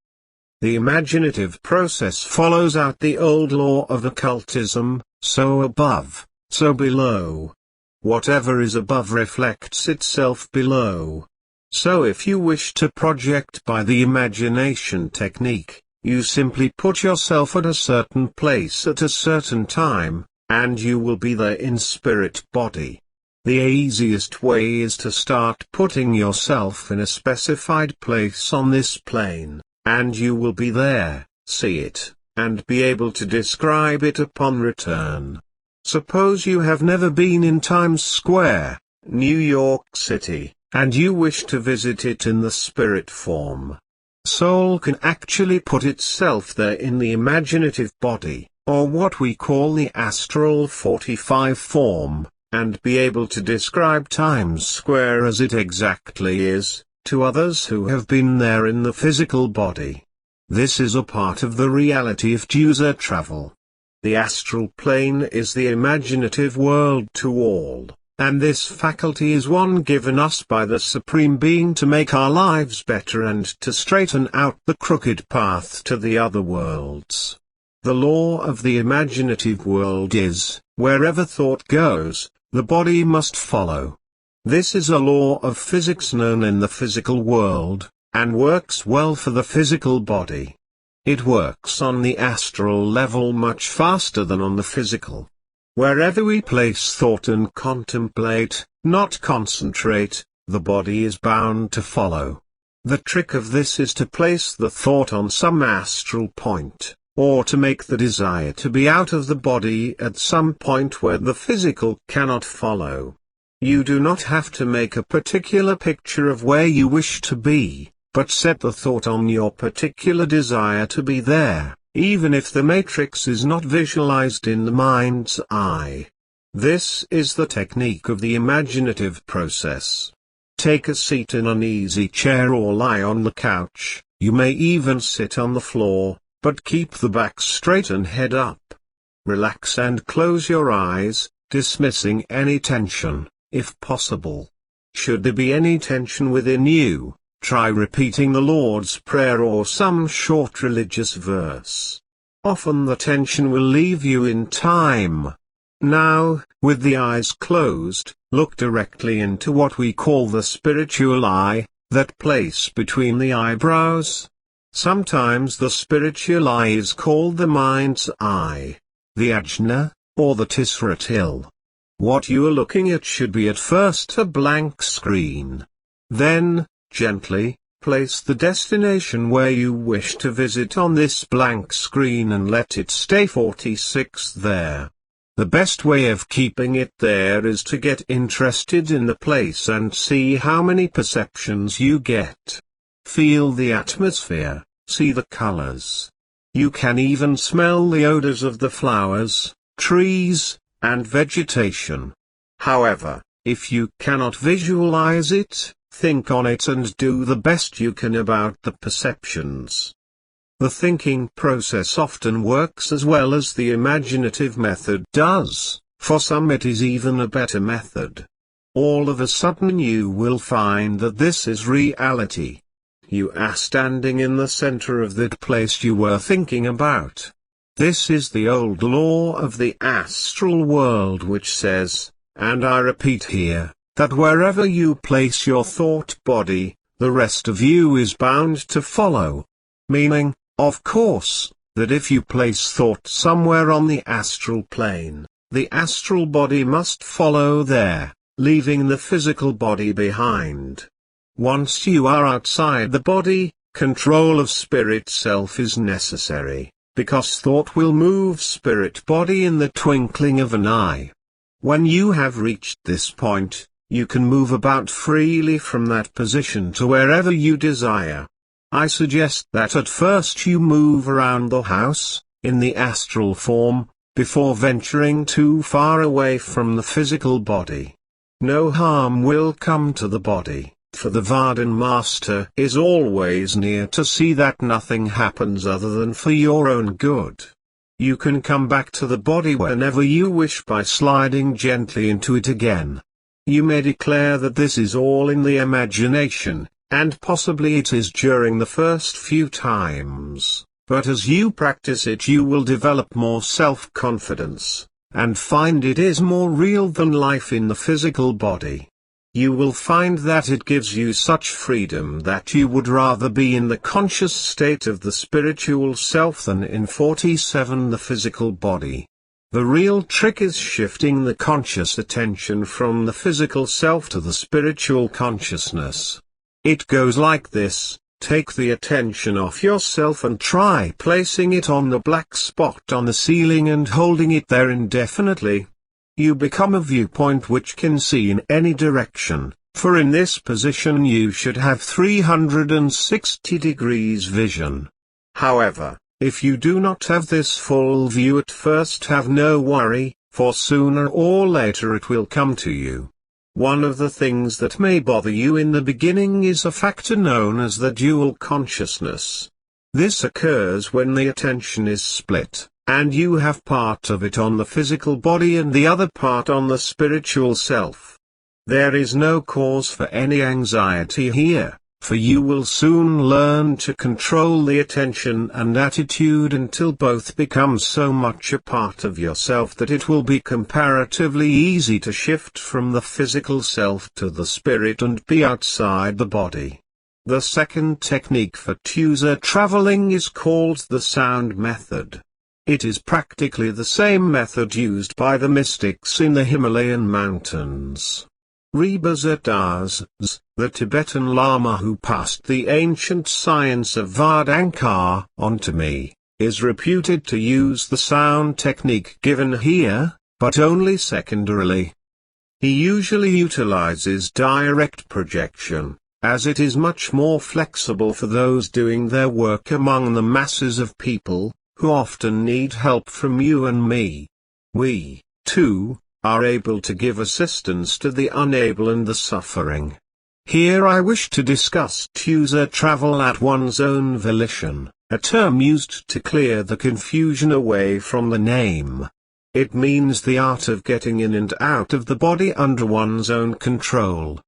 The imaginative process follows out the old law of occultism, so above, so below. Whatever is above reflects itself below. So if you wish to project by the imagination technique, you simply put yourself at a certain place at a certain time, and you will be there in spirit body. The easiest way is to start putting yourself in a specified place on this plane, and you will be there, see it, and be able to describe it upon return. Suppose you have never been in Times Square, New York City, and you wish to visit it in the spirit form. Soul can actually put itself there in the imaginative body, or what we call the astral 45 form, and be able to describe Times Square as it exactly is, to others who have been there in the physical body. This is a part of the reality of user travel. The astral plane is the imaginative world to all. And this faculty is one given us by the Supreme Being to make our lives better and to straighten out the crooked path to the other worlds. The law of the imaginative world is, wherever thought goes, the body must follow. This is a law of physics known in the physical world, and works well for the physical body. It works on the astral level much faster than on the physical. Wherever we place thought and contemplate, not concentrate, the body is bound to follow. The trick of this is to place the thought on some astral point, or to make the desire to be out of the body at some point where the physical cannot follow. You do not have to make a particular picture of where you wish to be, but set the thought on your particular desire to be there, even if the matrix is not visualized in the mind's eye. This is the technique of the imaginative process. Take a seat in an easy chair or lie on the couch, you may even sit on the floor, but keep the back straight and head up. Relax and close your eyes, dismissing any tension, if possible. Should there be any tension within you, try repeating the Lord's Prayer or some short religious verse. Often the tension will leave you in time. Now, with the eyes closed, look directly into what we call the spiritual eye, that place between the eyebrows. Sometimes the spiritual eye is called the mind's eye, the ajna, or the tisratil. What you are looking at should be at first a blank screen. Then, gently, place the destination where you wish to visit on this blank screen and let it stay 46 there. The best way of keeping it there is to get interested in the place and see how many perceptions you get. Feel the atmosphere, see the colors. You can even smell the odors of the flowers, trees, and vegetation. However, if you cannot visualize it, think on it and do the best you can about the perceptions. The thinking process often works as well as the imaginative method does. For some it is even a better method. All of a sudden you will find that this is reality. You are standing in the center of that place you were thinking about. This is the old law of the astral world which says, and I repeat here, that wherever you place your thought body, the rest of you is bound to follow. Meaning, of course, that if you place thought somewhere on the astral plane, the astral body must follow there, leaving the physical body behind. Once you are outside the body, control of spirit self is necessary, because thought will move spirit body in the twinkling of an eye. When you have reached this point, you can move about freely from that position to wherever you desire. I suggest that at first you move around the house, in the astral form, before venturing too far away from the physical body. No harm will come to the body, for the Vardhan Master is always near to see that nothing happens other than for your own good. You can come back to the body whenever you wish by sliding gently into it again. You may declare that this is all in the imagination, and possibly it is during the first few times. But as you practice it you will develop more self-confidence, and find it is more real than life in the physical body. You will find that it gives you such freedom that you would rather be in the conscious state of the spiritual self than in 47 the physical body. The real trick is shifting the conscious attention from the physical self to the spiritual consciousness. It goes like this. Take the attention off yourself and try placing it on the black spot on the ceiling and holding it there indefinitely. You become a viewpoint which can see in any direction, for in this position you should have 360 degrees vision. However, if you do not have this full view at first, have no worry, for sooner or later it will come to you. One of the things that may bother you in the beginning is a factor known as the dual consciousness. This occurs when the attention is split, and you have part of it on the physical body and the other part on the spiritual self. There is no cause for any anxiety here, for you will soon learn to control the attention and attitude until both become so much a part of yourself that it will be comparatively easy to shift from the physical self to the spirit and be outside the body. The second technique for twosur traveling is called the sound method. It is practically the same method used by the mystics in the Himalayan mountains. Rebazadaz, the Tibetan Lama who passed the ancient science of Vardankar on to me, is reputed to use the sound technique given here, but only secondarily. He usually utilizes direct projection, as it is much more flexible for those doing their work among the masses of people, who often need help from you and me. We, too, are able to give assistance to the unable and the suffering. Here I wish to discuss twosur travel at one's own volition, a term used to clear the confusion away from the name. It means the art of getting in and out of the body under one's own control.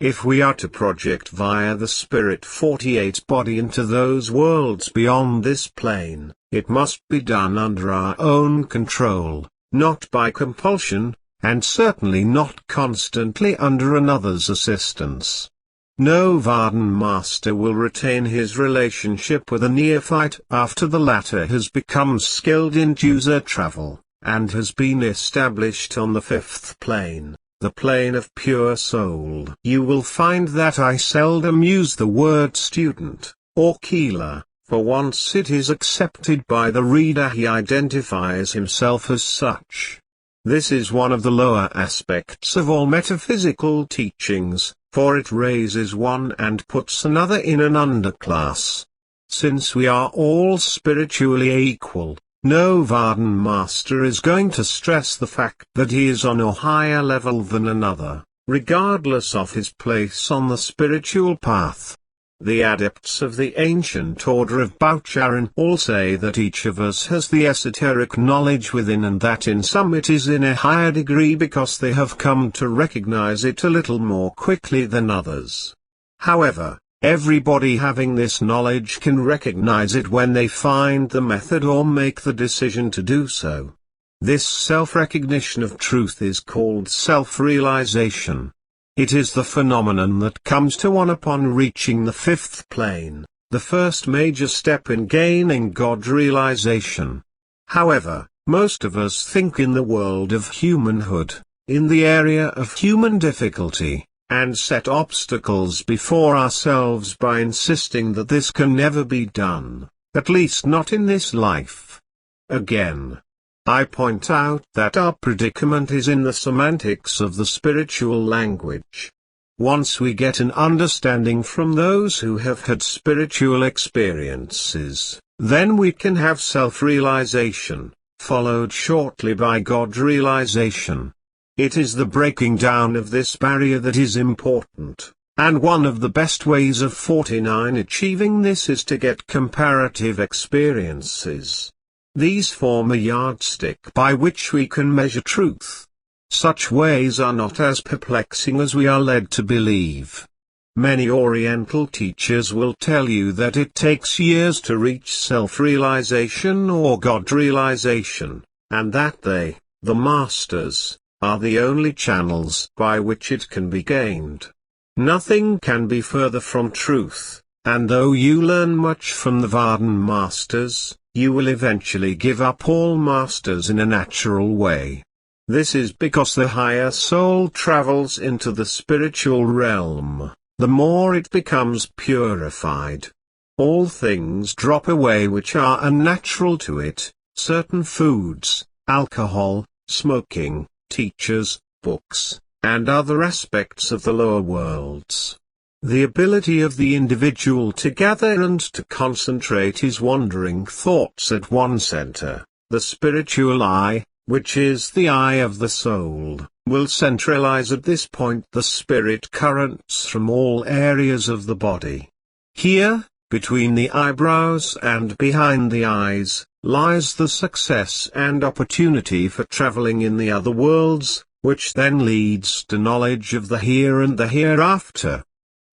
If we are to project via the spirit 48 body into those worlds beyond this plane, it must be done under our own control, not by compulsion, and certainly not constantly under another's assistance. No Vardhan master will retain his relationship with a neophyte after the latter has become skilled in twosur travel, and has been established on the fifth plane, the plane of pure soul. You will find that I seldom use the word student, or Keeler, for once it is accepted by the reader he identifies himself as such. This is one of the lower aspects of all metaphysical teachings, for it raises one and puts another in an underclass. Since we are all spiritually equal, no Vardhan master is going to stress the fact that he is on a higher level than another. regardless of his place on the spiritual path. The adepts of the ancient order of Boucharan all say that each of us has the esoteric knowledge within, and that in some it is in a higher degree because they have come to recognize it a little more quickly than others. However, everybody having this knowledge can recognize it when they find the method or make the decision to do so. This self-recognition of truth is called self-realization. It is the phenomenon that comes to one upon reaching the fifth plane, the first major step in gaining God realization. However, most of us think in the world of humanhood, in the area of human difficulty, and set obstacles before ourselves by insisting that this can never be done, at least not in this life. Again, I point out that our predicament is in the semantics of the spiritual language. Once we get an understanding from those who have had spiritual experiences, then we can have self-realization, followed shortly by God realization. It is the breaking down of this barrier that is important, and one of the best ways of 49 achieving this is to get comparative experiences. These form a yardstick by which we can measure truth. Such ways are not as perplexing as we are led to believe. Many Oriental teachers will tell you that it takes years to reach self-realization or God realization, and that they, the masters, are the only channels by which it can be gained. Nothing can be further from truth, and though you learn much from the Vardan masters, you will eventually give up all masters in a natural way. This is because the higher soul travels into the spiritual realm, the more it becomes purified. All things drop away which are unnatural to it, certain foods, alcohol, smoking, teachers, books, and other aspects of the lower worlds. The ability of the individual to gather and to concentrate his wandering thoughts at one center, the spiritual eye, which is the eye of the soul, will centralize at this point the spirit currents from all areas of the body. Here, between the eyebrows and behind the eyes, lies the success and opportunity for traveling in the other worlds, which then leads to knowledge of the here and the hereafter.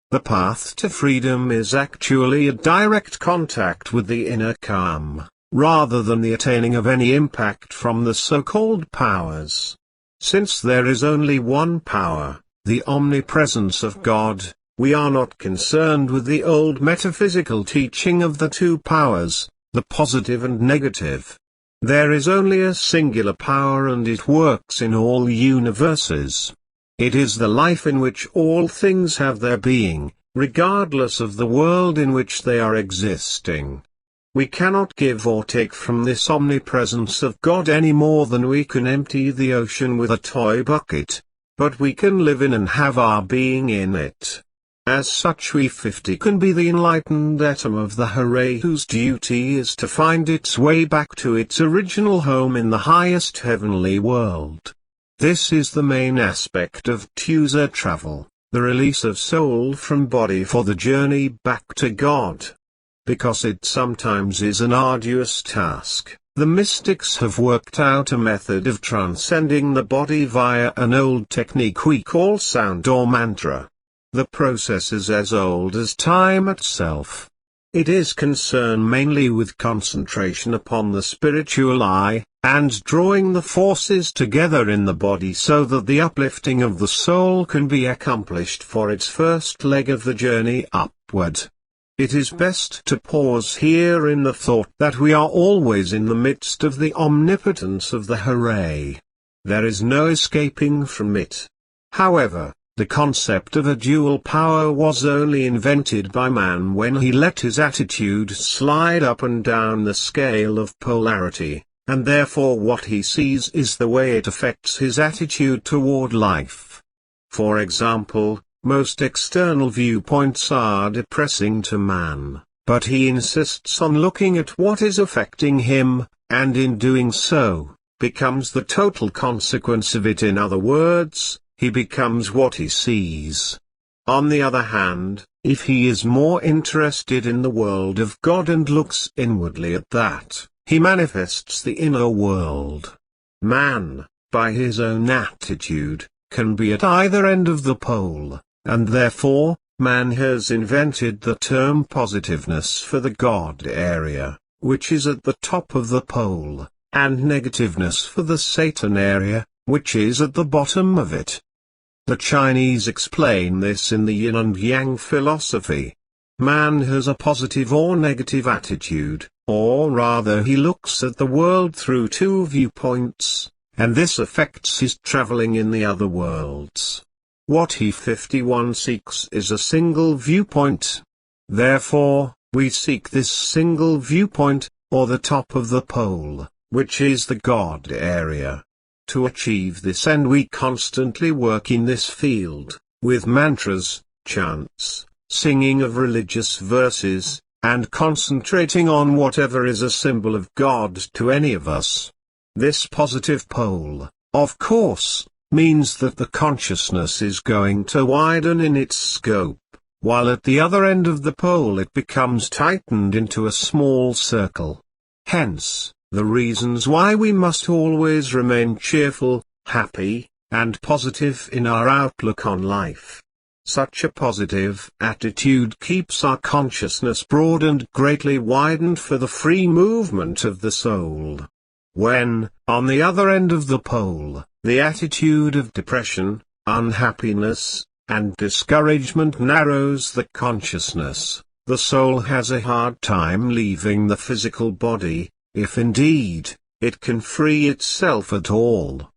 The path to freedom is actually a direct contact with the inner calm, rather than the attaining of any impact from the so-called powers. Since there is only one power, the omnipresence of God, we are not concerned with the old metaphysical teaching of the two powers, the positive and negative. There is only a singular power, and it works in all universes. It is the life in which all things have their being, regardless of the world in which they are existing. We cannot give or take from this omnipresence of God any more than we can empty the ocean with a toy bucket, but we can live in and have our being in it. As such, we 50 can be the enlightened atom of the hooray whose duty is to find its way back to its original home in the highest heavenly world. This is the main aspect of user travel, the release of soul from body for the journey back to God. Because it sometimes is an arduous task, the mystics have worked out a method of transcending the body via an old technique we call sound or mantra. The process is as old as time itself. It is concerned mainly with concentration upon the spiritual eye, and drawing the forces together in the body so that the uplifting of the soul can be accomplished for its first leg of the journey upward. It is best to pause here in the thought that we are always in the midst of the omnipotence of the hooray. There is no escaping from it. However, the concept of a dual power was only invented by man when he let his attitude slide up and down the scale of polarity, and therefore what he sees is the way it affects his attitude toward life. For example, most external viewpoints are depressing to man, but he insists on looking at what is affecting him, and in doing so, becomes the total consequence of it. In other words, he becomes what he sees. On the other hand, if he is more interested in the world of God and looks inwardly at that, he manifests the inner world. Man, by his own attitude, can be at either end of the pole, and therefore, man has invented the term positiveness for the God area, which is at the top of the pole, and negativeness for the Satan area, which is at the bottom of it. The Chinese explain this in the yin and yang philosophy. Man has a positive or negative attitude, or rather he looks at the world through two viewpoints, and this affects his traveling in the other worlds. What he 51 seeks is a single viewpoint. Therefore, we seek this single viewpoint, or the top of the pole, which is the God area. To achieve this end we constantly work in this field, with mantras, chants, singing of religious verses, and concentrating on whatever is a symbol of God to any of us. This positive pole, of course, means that the consciousness is going to widen in its scope, while at the other end of the pole it becomes tightened into a small circle. Hence, the reasons why we must always remain cheerful, happy, and positive in our outlook on life. Such a positive attitude keeps our consciousness broad and greatly widened for the free movement of the soul. When, on the other end of the pole, the attitude of depression, unhappiness, and discouragement narrows the consciousness, the soul has a hard time leaving the physical body, if indeed, it can free itself at all.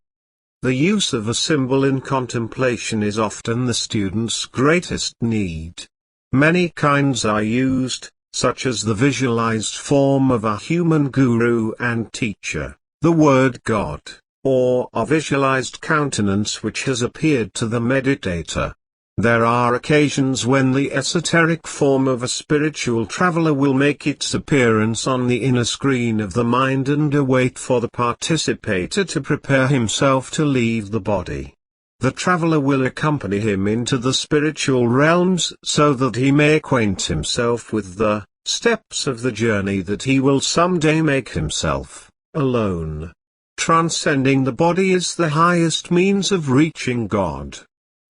The use of a symbol in contemplation is often the student's greatest need. Many kinds are used, such as the visualized form of a human guru and teacher, the word God, or a visualized countenance which has appeared to the meditator. There are occasions when the esoteric form of a spiritual traveler will make its appearance on the inner screen of the mind and await for the participator to prepare himself to leave the body. The traveler will accompany him into the spiritual realms so that he may acquaint himself with the steps of the journey that he will someday make himself, alone. Transcending the body is the highest means of reaching God.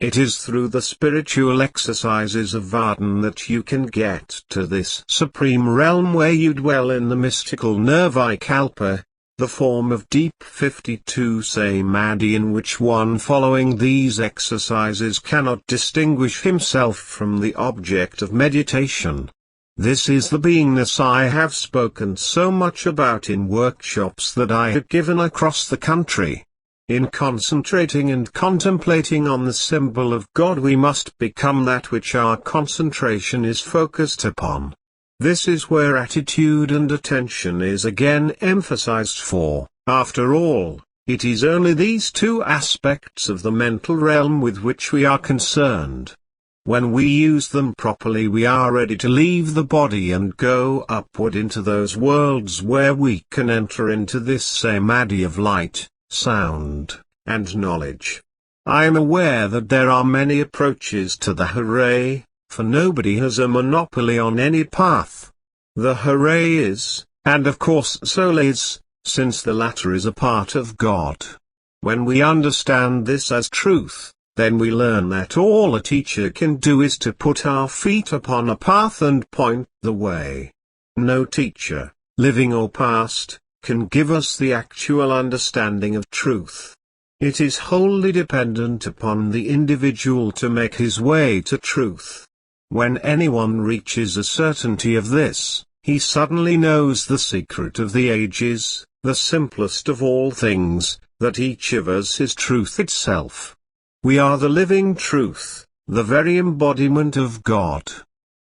It is through the spiritual exercises of Vardhan that you can get to this supreme realm where you dwell in the mystical Nirvikalpa, the form of deep 52 samadhi in which one following these exercises cannot distinguish himself from the object of meditation. This is the beingness I have spoken so much about in workshops that I have given across the country. In concentrating and contemplating on the symbol of God we must become that which our concentration is focused upon. This is where attitude and attention is again emphasized for, after all, it is only these two aspects of the mental realm with which we are concerned. When we use them properly we are ready to leave the body and go upward into those worlds where we can enter into this samadhi of light, sound, and knowledge. I am aware that there are many approaches to the hooray, for nobody has a monopoly on any path. The hooray is, and of course soul is, since the latter is a part of God. When we understand this as truth, then we learn that all a teacher can do is to put our feet upon a path and point the way. No teacher, living or past, can give us the actual understanding of truth. It is wholly dependent upon the individual to make his way to truth. When anyone reaches a certainty of this, he suddenly knows the secret of the ages, the simplest of all things, that each of us is truth itself. We are the living truth, the very embodiment of God.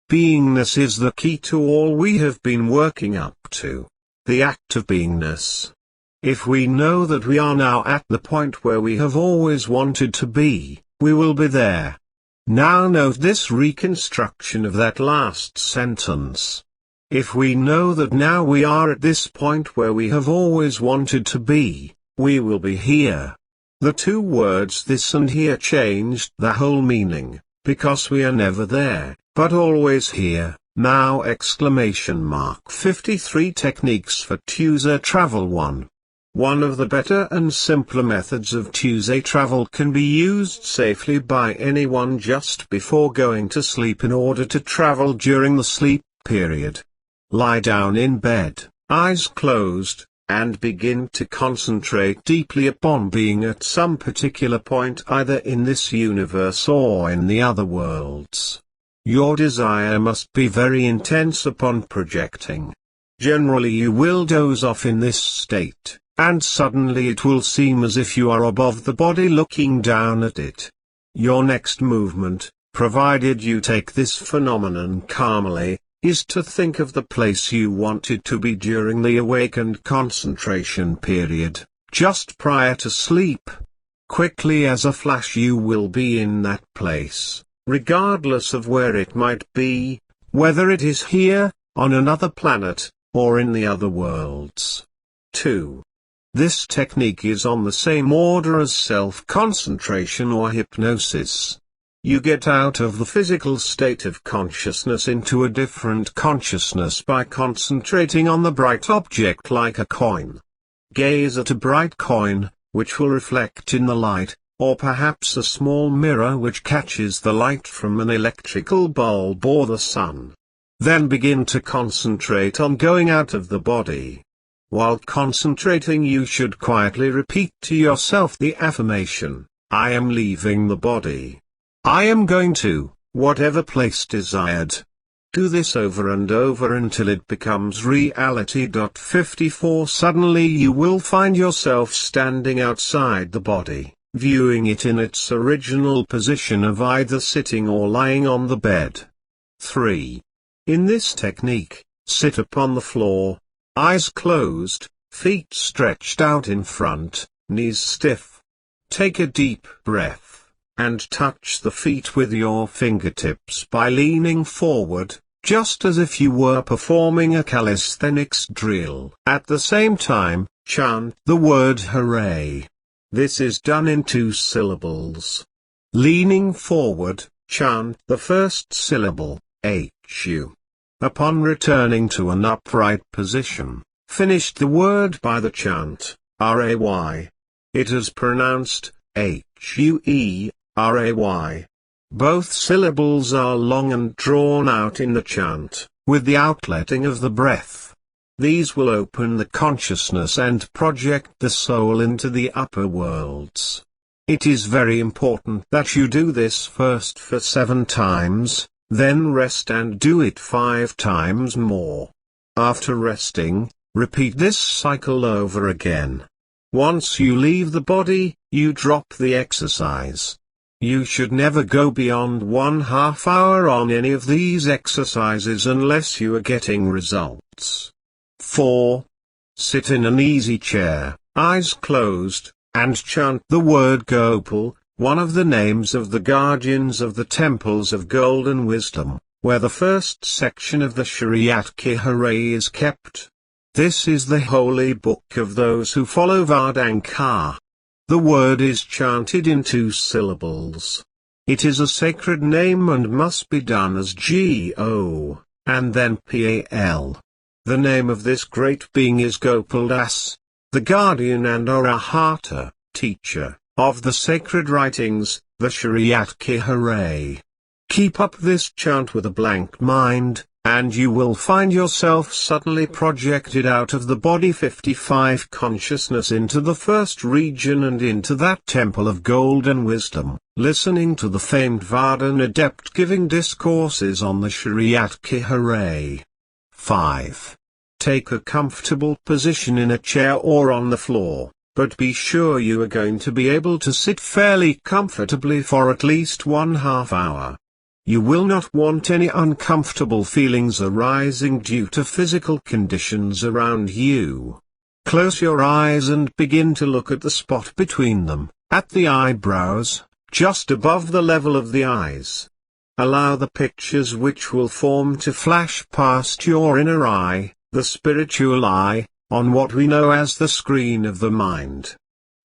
Beingness is the key to all we have been working up to. The act of beingness. If we know that we are now at the point where we have always wanted to be, we will be there. Now note this reconstruction of that last sentence. If we know that now we are at this point where we have always wanted to be, we will be here. The two words this and here changed the whole meaning, because we are never there, but always here, now! 53 Techniques for Tuesday Travel 1. One of the better and simpler methods of Tuesday travel can be used safely by anyone just before going to sleep in order to travel during the sleep period. Lie down in bed, eyes closed, and begin to concentrate deeply upon being at some particular point either in this universe or in the other worlds. Your desire must be very intense upon projecting. Generally you will doze off in this state, and suddenly it will seem as if you are above the body looking down at it. Your next movement, provided you take this phenomenon calmly, is to think of the place you wanted to be during the awakened concentration period, just prior to sleep. Quickly as a flash you will be in that place, regardless of where it might be, whether it is here, on another planet, or in the other worlds. 2. This technique is on the same order as self-concentration or hypnosis. You get out of the physical state of consciousness into a different consciousness by concentrating on the bright object like a coin. Gaze at a bright coin, which will reflect in the light, or perhaps a small mirror which catches the light from an electrical bulb or the sun. Then begin to concentrate on going out of the body. While concentrating you should quietly repeat to yourself the affirmation, I am leaving the body. I am going to, whatever place desired. Do this over and over until it becomes reality. 54 Suddenly you will find yourself standing outside the body, viewing it in its original position of either sitting or lying on the bed. 3. In this technique, sit upon the floor, eyes closed, feet stretched out in front, knees stiff. Take a deep breath, and touch the feet with your fingertips by leaning forward, just as if you were performing a calisthenics drill. At the same time, chant the word hooray. This is done in 2 syllables. Leaning forward, chant the first syllable, HU. Upon returning to an upright position, finish the word by the chant, RAY. It is pronounced, HUE. RAY. Both syllables are long and drawn out in the chant, with the outletting of the breath. These will open the consciousness and project the soul into the upper worlds. It is very important that you do this first for 7 times, then rest and do it 5 times more. After resting, repeat this cycle over again. Once you leave the body, you drop the exercise. You should never go beyond 1/2 hour on any of these exercises unless you are getting results. 4. Sit in an easy chair, eyes closed, and chant the word Gopal, one of the names of the guardians of the temples of golden wisdom, where the first section of the Shariat Ki Hooray is kept. This is the holy book of those who follow Vardankar. The word is chanted in 2 syllables. It is a sacred name and must be done as Go, and then Pal. The name of this great being is Gopal Das, the guardian and Arahata, teacher, of the sacred writings, the Shariat Ki Hooray. Keep up this chant with a blank mind, and you will find yourself suddenly projected out of the body 55 consciousness into the first region and into that temple of golden wisdom, listening to the famed Vardhan adept giving discourses on the Shariat Ki Hooray. 5. Take a comfortable position in a chair or on the floor, but be sure you are going to be able to sit fairly comfortably for at least 1/2 hour. You will not want any uncomfortable feelings arising due to physical conditions around you. Close your eyes and begin to look at the spot between them, at the eyebrows, just above the level of the eyes. Allow the pictures which will form to flash past your inner eye, the spiritual eye, on what we know as the screen of the mind.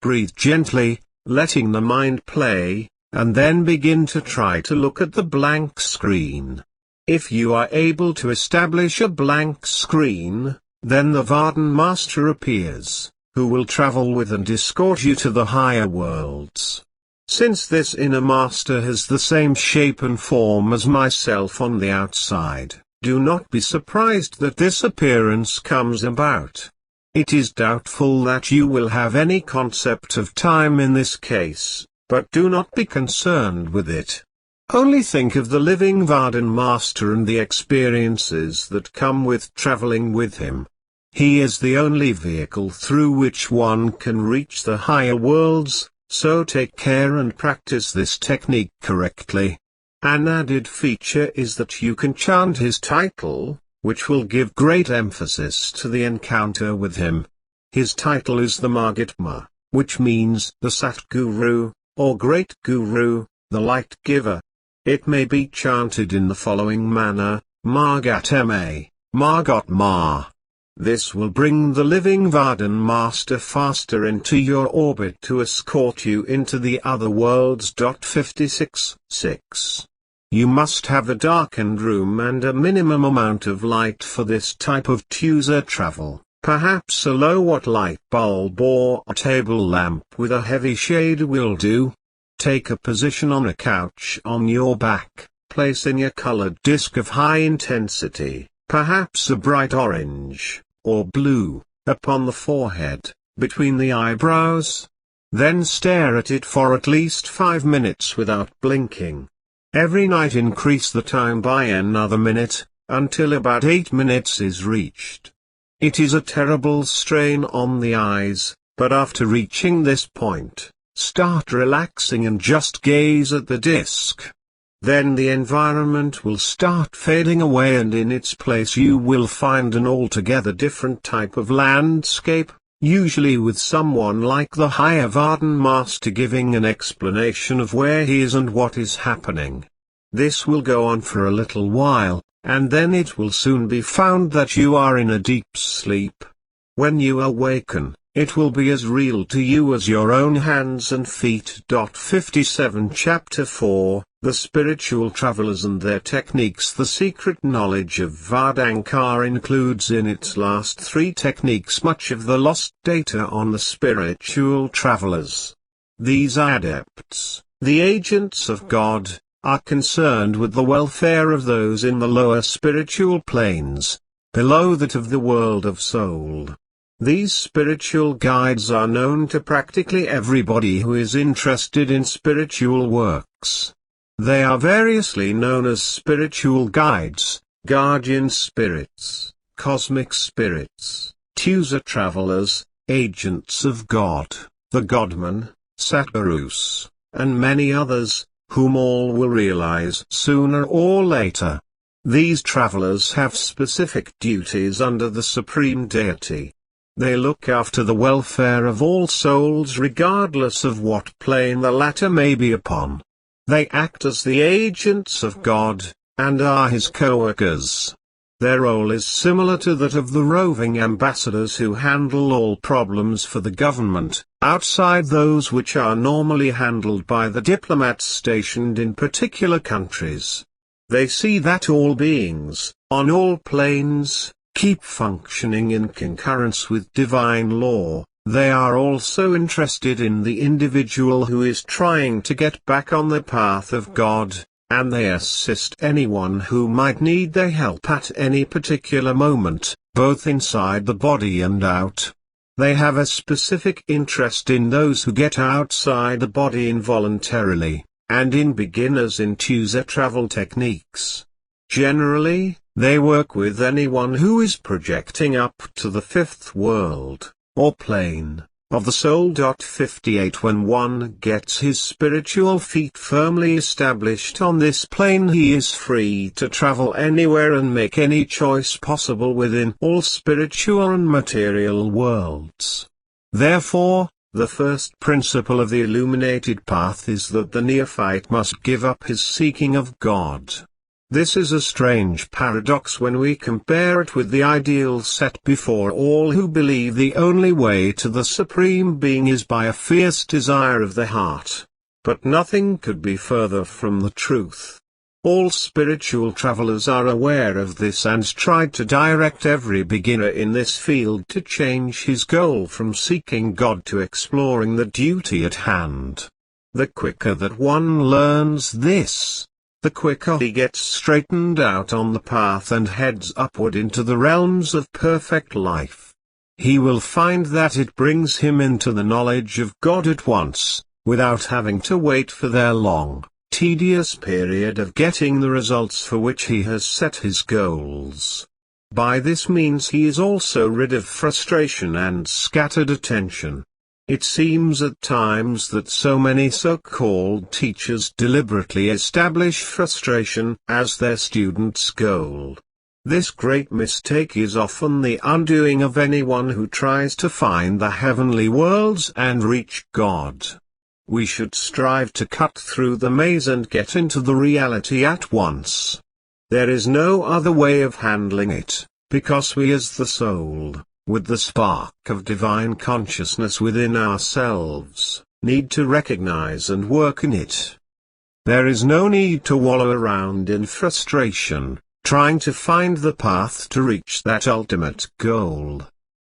Breathe gently, letting the mind play, and then begin to try to look at the blank screen. If you are able to establish a blank screen, then the Varden Master appears, who will travel with and escort you to the higher worlds. Since this inner master has the same shape and form as myself on the outside, do not be surprised that this appearance comes about. It is doubtful that you will have any concept of time in this case, but do not be concerned with it. Only think of the living Varden Master and the experiences that come with traveling with him. He is the only vehicle through which one can reach the higher worlds, so take care and practice this technique correctly. An added feature is that you can chant his title, which will give great emphasis to the encounter with him. His title is the Mahatma, which means the Satguru, or Great Guru, the Light Giver. It may be chanted in the following manner: Mahatma, Mahatma. This will bring the living Varden Master faster into your orbit to escort you into the other worlds. 56.6. You must have a darkened room and a minimum amount of light for this type of twosor travel. Perhaps a low-watt light bulb or a table lamp with a heavy shade will do. Take a position on a couch on your back, placing a colored disc of high intensity, perhaps a bright orange, or blue, upon the forehead, between the eyebrows. Then stare at it for at least 5 minutes without blinking. Every night increase the time by another minute, until about 8 minutes is reached. It is a terrible strain on the eyes, but after reaching this point, start relaxing and just gaze at the disc. Then the environment will start fading away, and in its place you will find an altogether different type of landscape, usually with someone like the higher Varden Master giving an explanation of where he is and what is happening. This will go on for a little while, and then it will soon be found that you are in a deep sleep. When you awaken, it will be as real to you as your own hands and feet. 57 Chapter 4, The Spiritual Travelers and Their Techniques. The secret knowledge of Vardankar includes in its last 3 techniques much of the lost data on the spiritual travelers. These adepts, the agents of God, are concerned with the welfare of those in the lower spiritual planes, below that of the world of soul. These spiritual guides are known to practically everybody who is interested in spiritual works. They are variously known as spiritual guides, guardian spirits, cosmic spirits, twosor travelers, agents of God, the Godman, Satgurus, and many others, whom all will realize sooner or later. These travelers have specific duties under the Supreme Deity. They look after the welfare of all souls regardless of what plane the latter may be upon. They act as the agents of God, and are his co-workers. Their role is similar to that of the roving ambassadors who handle all problems for the government, outside those which are normally handled by the diplomats stationed in particular countries. They see that all beings, on all planes, keep functioning in concurrence with divine law. They are also interested in the individual who is trying to get back on the path of God, and they assist anyone who might need their help at any particular moment, both inside the body and out. They have a specific interest in those who get outside the body involuntarily, and in beginners in twosor travel techniques. Generally, they work with anyone who is projecting up to the 5th world, or plane, of the soul. 58 When one gets his spiritual feet firmly established on this plane, he is free to travel anywhere and make any choice possible within all spiritual and material worlds. Therefore, the first principle of the illuminated path is that the neophyte must give up his seeking of God. This is a strange paradox when we compare it with the ideal set before all who believe the only way to the Supreme Being is by a fierce desire of the heart. But nothing could be further from the truth. All spiritual travelers are aware of this and try to direct every beginner in this field to change his goal from seeking God to exploring the duty at hand. The quicker that one learns this, the quicker he gets straightened out on the path and heads upward into the realms of perfect life. He will find that it brings him into the knowledge of God at once, without having to wait for their long, tedious period of getting the results for which he has set his goals. By this means he is also rid of frustration and scattered attention. It seems at times that so many so-called teachers deliberately establish frustration as their students' goal. This great mistake is often the undoing of anyone who tries to find the heavenly worlds and reach God. We should strive to cut through the maze and get into the reality at once. There is no other way of handling it, because we as the soul, with the spark of divine consciousness within ourselves, need to recognize and work in it. There is no need to wallow around in frustration, trying to find the path to reach that ultimate goal.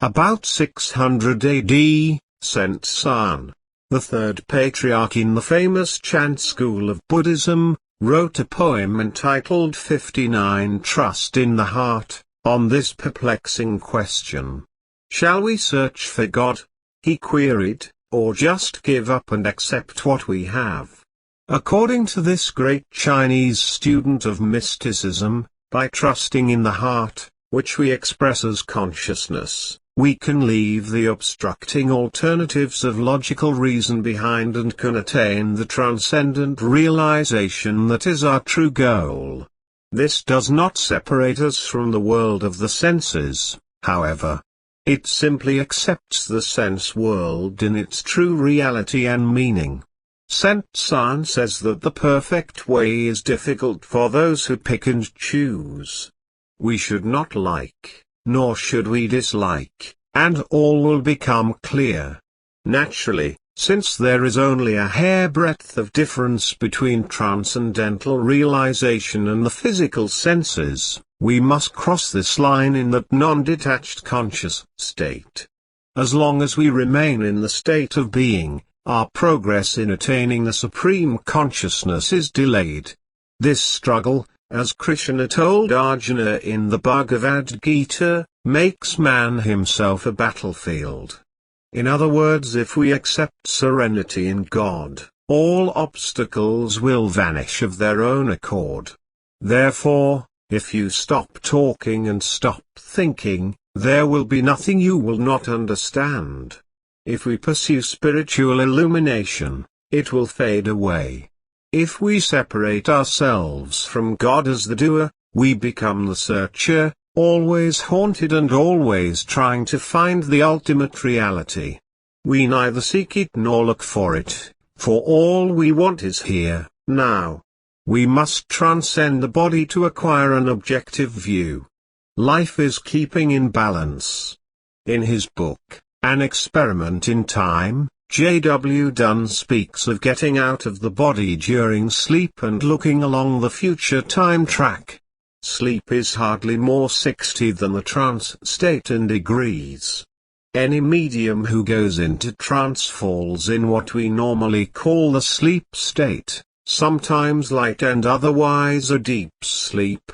About 600 AD, Saint San, the third patriarch in the famous Chan school of Buddhism, wrote a poem entitled 59 Trust in the Heart, on this perplexing question. Shall we search for God, he queried, or just give up and accept what we have? According to this great Chinese student of mysticism, by trusting in the heart, which we express as consciousness, we can leave the obstructing alternatives of logical reason behind and can attain the transcendent realization that is our true goal. This does not separate us from the world of the senses, however. It simply accepts the sense world in its true reality and meaning. Saint San says that the perfect way is difficult for those who pick and choose. We should not like, nor should we dislike, and all will become clear. Naturally, since there is only a hairbreadth of difference between transcendental realization and the physical senses, we must cross this line in that non-detached conscious state. As long as we remain in the state of being, our progress in attaining the supreme consciousness is delayed. This struggle, as Krishna told Arjuna in the Bhagavad Gita, makes man himself a battlefield. In other words, if we accept serenity in God, all obstacles will vanish of their own accord. Therefore, if you stop talking and stop thinking, there will be nothing you will not understand. If we pursue spiritual illumination, it will fade away. If we separate ourselves from God as the doer, we become the searcher, always haunted and always trying to find the ultimate reality. We neither seek it nor look for it, for all we want is here, now. We must transcend the body to acquire an objective view. Life is keeping in balance. In his book, An Experiment in Time, J.W. Dunn speaks of getting out of the body during sleep and looking along the future time track. Sleep is hardly more 60 than the trance state in degrees. Any medium who goes into trance falls in what we normally call the sleep state, sometimes light and otherwise a deep sleep.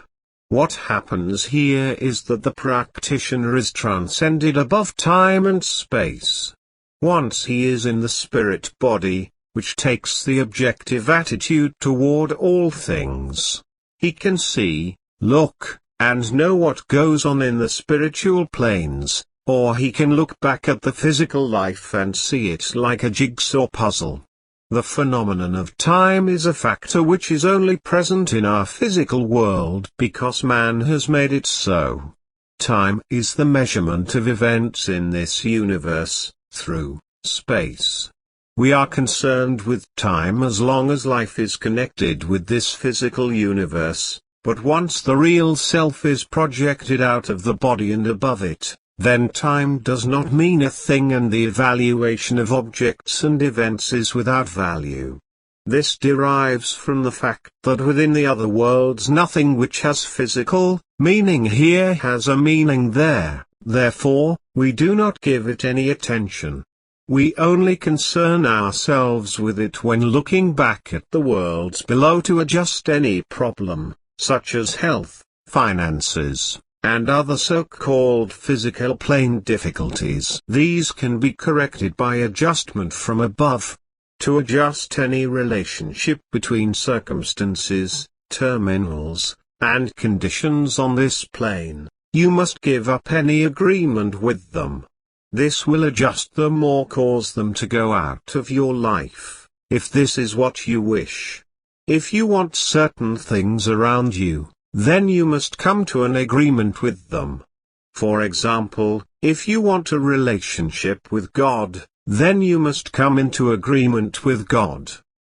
What happens here is that the practitioner is transcended above time and space. Once he is in the spirit body, which takes the objective attitude toward all things, he can see, look, and know what goes on in the spiritual planes, or he can look back at the physical life and see it like a jigsaw puzzle. The phenomenon of time is a factor which is only present in our physical world because man has made it so. Time is the measurement of events in this universe, through space. We are concerned with time as long as life is connected with this physical universe, But once the real self is projected out of the body and above it, then time does not mean a thing and the evaluation of objects and events is without value. This derives from the fact that within the other worlds nothing which has physical meaning here has a meaning there, therefore, we do not give it any attention. We only concern ourselves with it when looking back at the worlds below to adjust any problem, such as health, finances, and other so-called physical plane difficulties. These can be corrected by adjustment from above. To adjust any relationship between circumstances, terminals, and conditions on this plane, you must give up any agreement with them. This will adjust them or cause them to go out of your life, if this is what you wish. If you want certain things around you, then you must come to an agreement with them. For example, if you want a relationship with God, then you must come into agreement with God.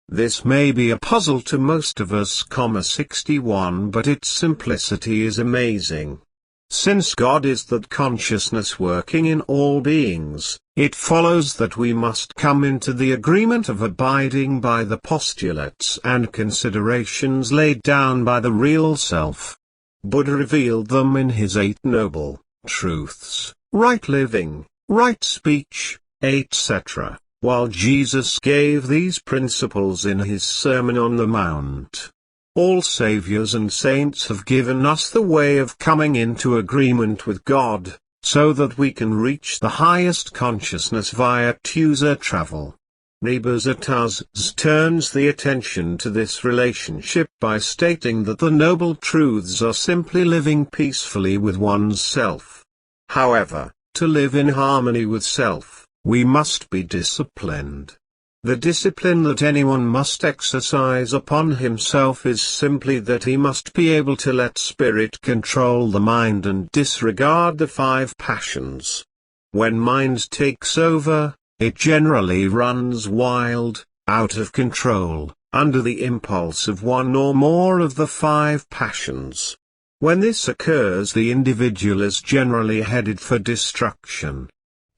This may be a puzzle to most of us, 61, but its simplicity is amazing. Since God is that consciousness working in all beings, it follows that we must come into the agreement of abiding by the postulates and considerations laid down by the real self. Buddha revealed them in his 8 Noble Truths, right living, right speech, etc., while Jesus gave these principles in his Sermon on the Mount. All saviors and saints have given us the way of coming into agreement with God, so that we can reach the highest consciousness via user travel. Rebazataz turns the attention to this relationship by stating that the Noble Truths are simply living peacefully with one's self. However, to live in harmony with self, we must be disciplined. The discipline that anyone must exercise upon himself is simply that he must be able to let spirit control the mind and disregard the 5 passions. When mind takes over, it generally runs wild, out of control, under the impulse of one or more of the 5 passions. When this occurs, the individual is generally headed for destruction.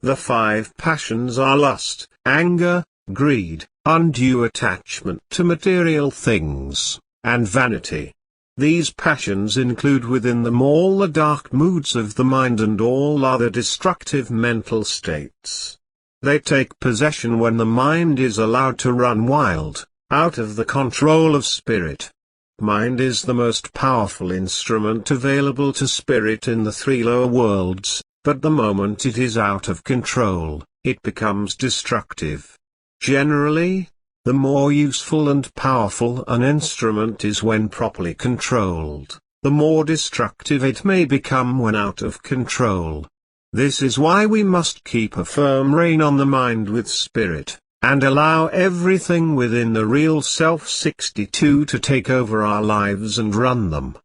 The 5 passions are lust, anger, greed, undue attachment to material things, and vanity. These passions include within them all the dark moods of the mind and all other destructive mental states. They take possession when the mind is allowed to run wild, out of the control of spirit. Mind is the most powerful instrument available to spirit in the 3 lower worlds, but the moment it is out of control, it becomes destructive. Generally, the more useful and powerful an instrument is when properly controlled, the more destructive it may become when out of control. This is why we must keep a firm rein on the mind with spirit, and allow everything within the real self 62 to take over our lives and run them.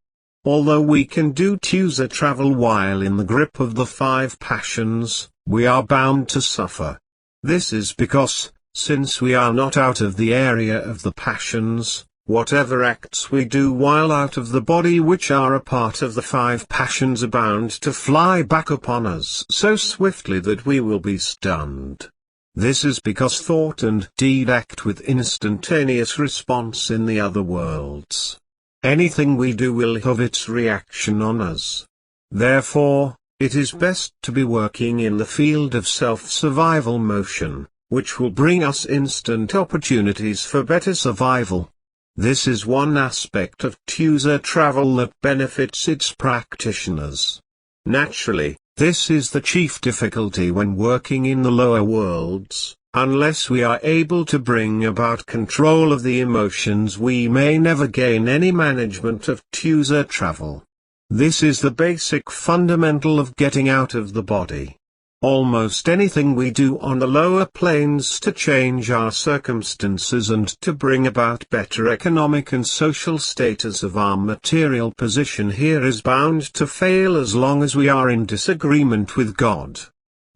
Although we can do user travel while in the grip of the 5 passions, we are bound to suffer. This is because, since we are not out of the area of the passions, whatever acts we do while out of the body which are a part of the 5 passions are bound to fly back upon us so swiftly that we will be stunned. This is because thought and deed act with instantaneous response in the other worlds. Anything we do will have its reaction on us. Therefore, it is best to be working in the field of self-survival motion, which will bring us instant opportunities for better survival. This is one aspect of user travel that benefits its practitioners. Naturally, this is the chief difficulty when working in the lower worlds. Unless we are able to bring about control of the emotions, we may never gain any management of user travel. This is the basic fundamental of getting out of the body. Almost anything we do on the lower planes to change our circumstances and to bring about better economic and social status of our material position here is bound to fail as long as we are in disagreement with God.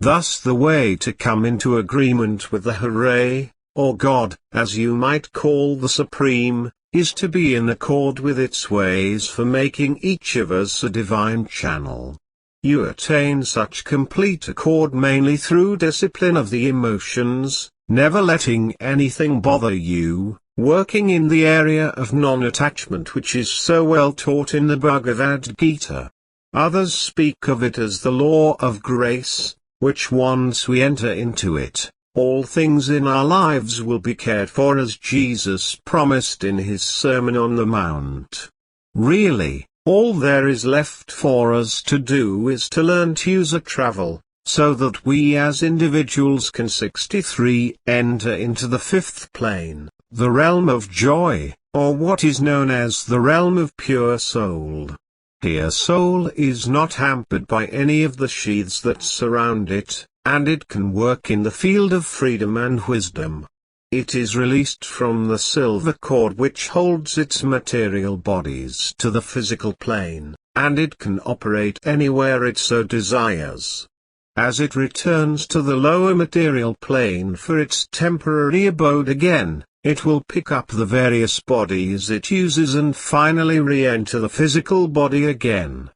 Thus the way to come into agreement with the Hooray, or God, as you might call the Supreme, is to be in accord with its ways for making each of us a divine channel. You attain such complete accord mainly through discipline of the emotions, never letting anything bother you, working in the area of non-attachment which is so well taught in the Bhagavad Gita. Others speak of it as the law of grace, which once we enter into it, all things in our lives will be cared for as Jesus promised in his Sermon on the Mount. Really, all there is left for us to do is to learn to use a travel, so that we as individuals can 63 enter into the fifth plane, the realm of joy, or what is known as the realm of pure soul. Here soul is not hampered by any of the sheaths that surround it, and it can work in the field of freedom and wisdom. It is released from the silver cord which holds its material bodies to the physical plane, and it can operate anywhere it so desires. As it returns to the lower material plane for its temporary abode again, it will pick up the various bodies it uses and finally re-enter the physical body again.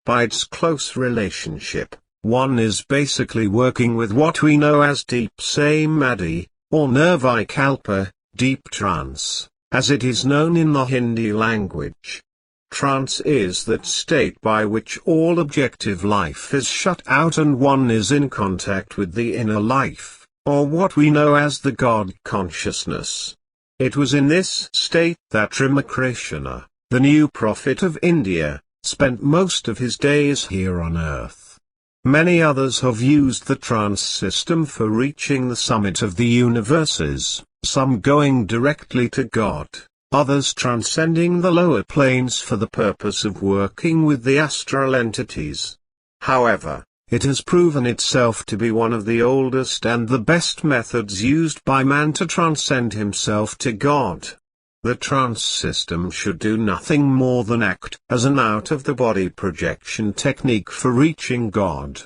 By its close relationship, one is basically working with what we know as deep samadhi, or nirvikalpa, deep trance, as it is known in the Hindi language. Trance is that state by which all objective life is shut out and one is in contact with the inner life, or what we know as the God consciousness. It was in this state that Ramakrishna, the new prophet of India, spent most of his days here on earth. Many others have used the trance system for reaching the summit of the universes, some going directly to God, others transcending the lower planes for the purpose of working with the astral entities. However, it has proven itself to be one of the oldest and the best methods used by man to transcend himself to God. The trance system should do nothing more than act as an out-of-the-body projection technique for reaching God.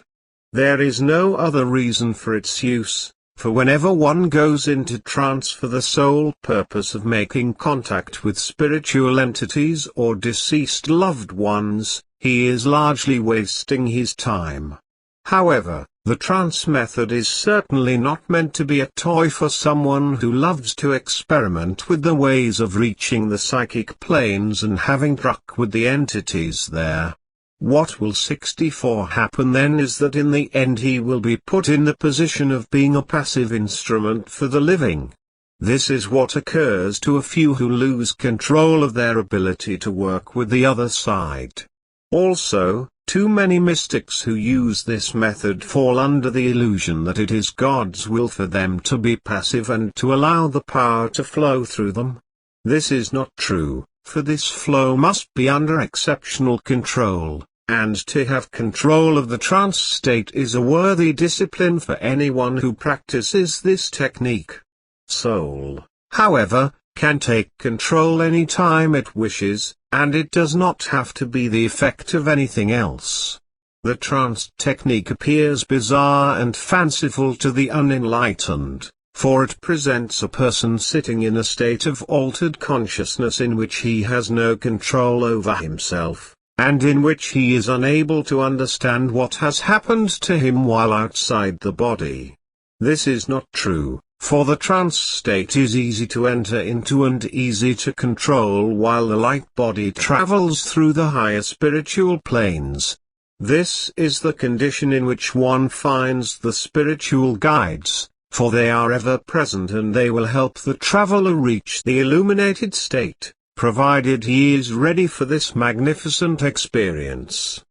There is no other reason for its use, for whenever one goes into trance for the sole purpose of making contact with spiritual entities or deceased loved ones, he is largely wasting his time. However, the trance method is certainly not meant to be a toy for someone who loves to experiment with the ways of reaching the psychic planes and having luck with the entities there. What will 64 happen then is that in the end he will be put in the position of being a passive instrument for the living. This is what occurs to a few who lose control of their ability to work with the other side. Also, too many mystics who use this method fall under the illusion that it is God's will for them to be passive and to allow the power to flow through them. This is not true, for this flow must be under exceptional control, and to have control of the trance state is a worthy discipline for anyone who practices this technique. Soul, however, can take control any time it wishes, and it does not have to be the effect of anything else. The trance technique appears bizarre and fanciful to the unenlightened, for it presents a person sitting in a state of altered consciousness in which he has no control over himself, and in which he is unable to understand what has happened to him while outside the body. This is not true, for the trance state is easy to enter into and easy to control while the light body travels through the higher spiritual planes. This is the condition in which one finds the spiritual guides, for they are ever present and they will help the traveler reach the illuminated state, provided he is ready for this magnificent experience.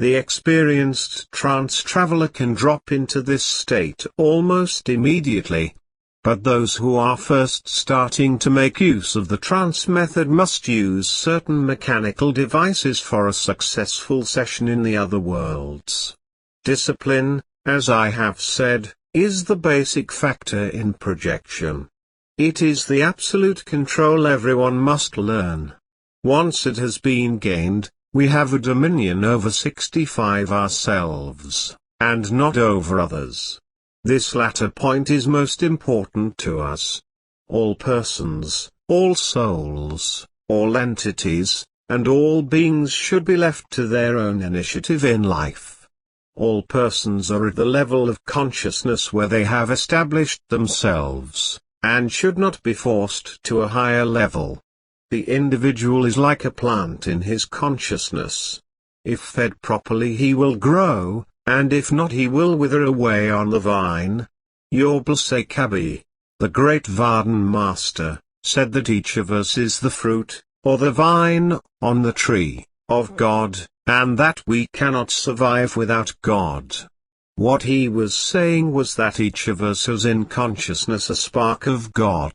The experienced trance traveler can drop into this state almost immediately. But those who are first starting to make use of the trance method must use certain mechanical devices for a successful session in the other worlds. Discipline, as I have said, is the basic factor in projection. It is the absolute control everyone must learn. Once it has been gained, we have a dominion over 65 ourselves, and not over others. This latter point is most important to us. All persons, all souls, all entities, and all beings should be left to their own initiative in life. All persons are at the level of consciousness where they have established themselves, and should not be forced to a higher level. The individual is like a plant in his consciousness. If fed properly he will grow, and if not he will wither away on the vine. Yorbulse Kabi, the great Varden master, said that each of us is the fruit, or the vine, on the tree, of God, and that we cannot survive without God. What he was saying was that each of us has in consciousness a spark of God.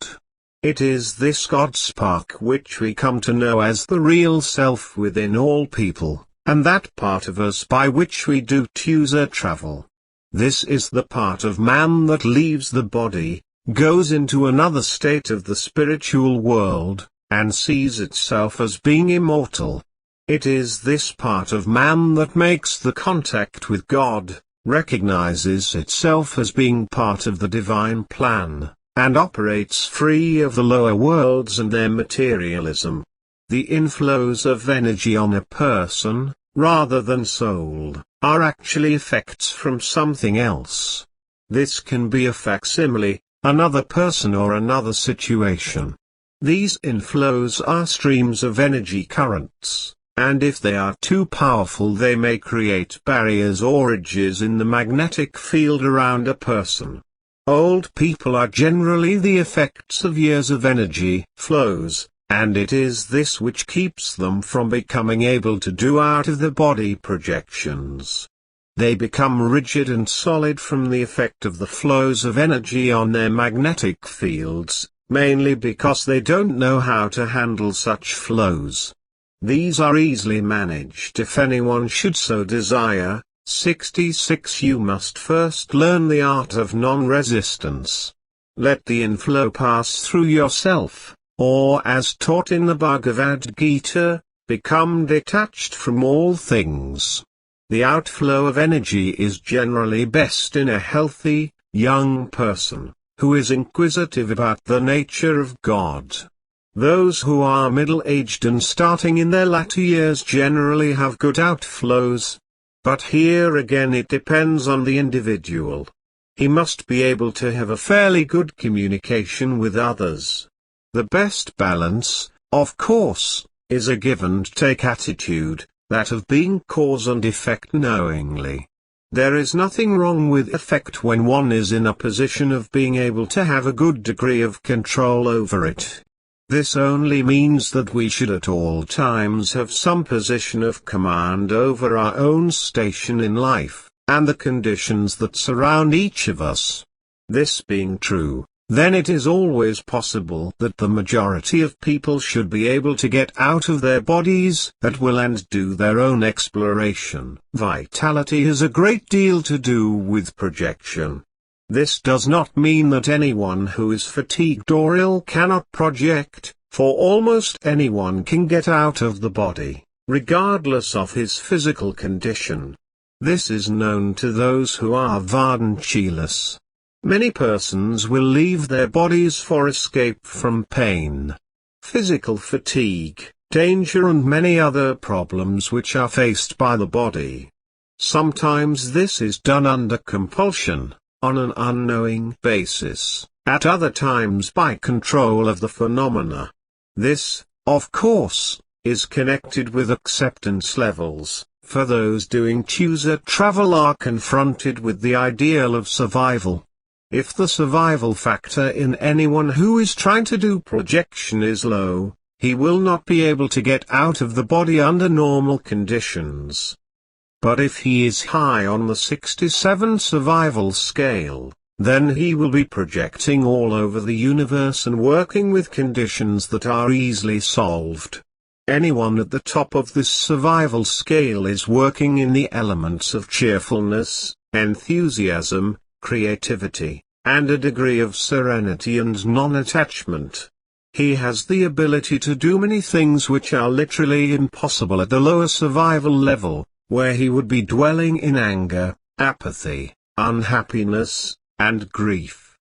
It is this God spark which we come to know as the real self within all people, and that part of us by which we do ushered travel. This is the part of man that leaves the body, goes into another state of the spiritual world, and sees itself as being immortal. It is this part of man that makes the contact with God, recognizes itself as being part of the divine plan, and operates free of the lower worlds and their materialism. The inflows of energy on a person, rather than soul, are actually effects from something else. This can be a facsimile, another person or another situation. These inflows are streams of energy currents, and if they are too powerful they may create barriers or ridges in the magnetic field around a person. Old people are generally the effects of years of energy flows, and it is this which keeps them from becoming able to do out-of-the-body projections. They become rigid and solid from the effect of the flows of energy on their magnetic fields, mainly because they don't know how to handle such flows. These are easily managed if anyone should so desire. 66 You must first learn the art of non-resistance. Let the inflow pass through yourself, or as taught in the Bhagavad Gita, become detached from all things. The outflow of energy is generally best in a healthy, young person, who is inquisitive about the nature of God. Those who are middle-aged and starting in their latter years generally have good outflows. But here again it depends on the individual. He must be able to have a fairly good communication with others. The best balance, of course, is a give-and-take attitude, that of being cause and effect knowingly. There is nothing wrong with effect when one is in a position of being able to have a good degree of control over it. This only means that we should at all times have some position of command over our own station in life, and the conditions that surround each of us. This being true, then it is always possible that the majority of people should be able to get out of their bodies at will and do their own exploration. Vitality has a great deal to do with projection. This does not mean that anyone who is fatigued or ill cannot project, for almost anyone can get out of the body, regardless of his physical condition. This is known to those who are Vardanchilas. Many persons will leave their bodies for escape from pain, physical fatigue, danger and many other problems which are faced by the body. Sometimes this is done under compulsion, on an unknowing basis, at other times by control of the phenomena. This, of course, is connected with acceptance levels, for those doing ushered travel are confronted with the ideal of survival. If the survival factor in anyone who is trying to do projection is low, he will not be able to get out of the body under normal conditions. But if he is high on the 67 survival scale, then he will be projecting all over the universe and working with conditions that are easily solved. Anyone at the top of this survival scale is working in the elements of cheerfulness, enthusiasm, creativity, and a degree of serenity and non-attachment. He has the ability to do many things which are literally impossible at the lower survival level, where he would be dwelling in anger, apathy, unhappiness, and grief.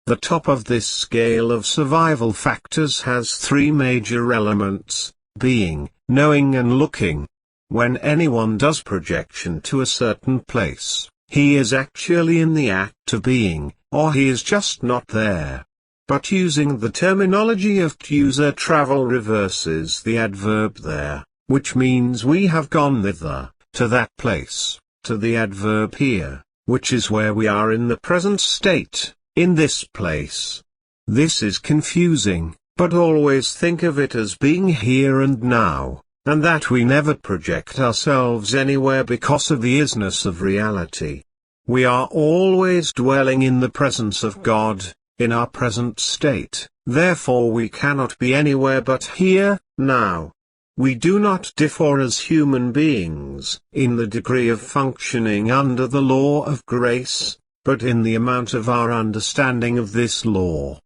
The top of this scale of survival factors has three major elements: being, knowing and looking. When anyone does projection to a certain place, he is actually in the act of being, or he is just not there. But using the terminology of user, travel reverses the adverb there, which means we have gone thither, to that place, to the adverb here, which is where we are in the present state, in this place. This is confusing, but always think of it as being here and now, and that we never project ourselves anywhere because of the isness of reality. We are always dwelling in the presence of God, in our present state, therefore we cannot be anywhere but here, now. We do not differ as human beings in the degree of functioning under the law of grace, but in the amount of our understanding of this law.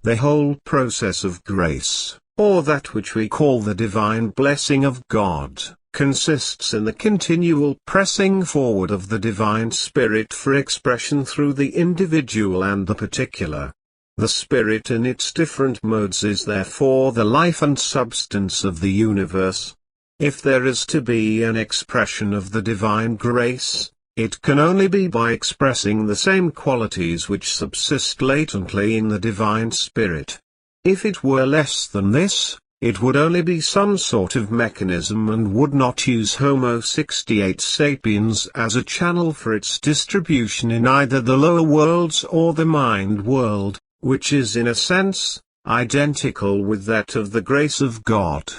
The whole process of grace, or that which we call the divine blessing of God, consists in the continual pressing forward of the divine spirit for expression through the individual and the particular. The spirit in its different modes is therefore the life and substance of the universe. If there is to be an expression of the divine grace, it can only be by expressing the same qualities which subsist latently in the divine spirit. If it were less than this, it would only be some sort of mechanism and would not use Homo 68 sapiens as a channel for its distribution in either the lower worlds or the mind world, which is in a sense identical with that of the grace of God.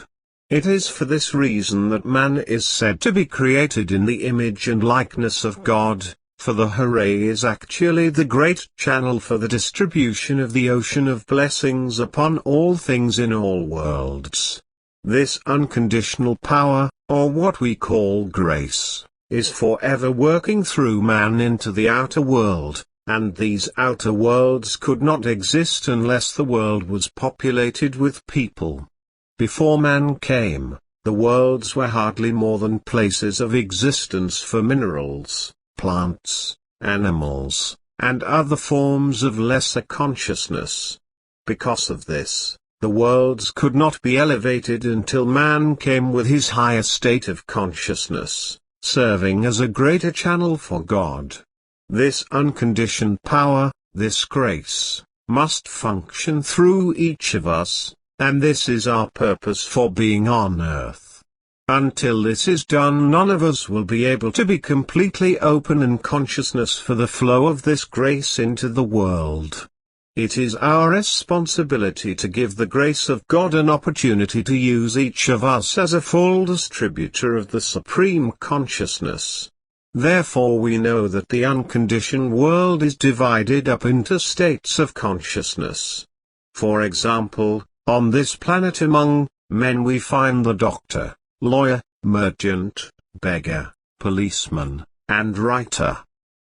It is for this reason that man is said to be created in the image and likeness of God, for the hooray is actually the great channel for the distribution of the ocean of blessings upon all things in all worlds. This unconditional power, or what we call grace, is forever working through man into the outer world, and these outer worlds could not exist unless the world was populated with people. Before man came, the worlds were hardly more than places of existence for minerals, plants, animals, and other forms of lesser consciousness. Because of this, the worlds could not be elevated until man came with his higher state of consciousness, serving as a greater channel for God. This unconditioned power, this grace, must function through each of us, and this is our purpose for being on earth. Until this is done, none of us will be able to be completely open in consciousness for the flow of this grace into the world. It is our responsibility to give the grace of God an opportunity to use each of us as a full distributor of the supreme consciousness. Therefore we know that the unconditioned world is divided up into states of consciousness. For example, on this planet among men we find the doctor, lawyer, merchant, beggar, policeman, and writer.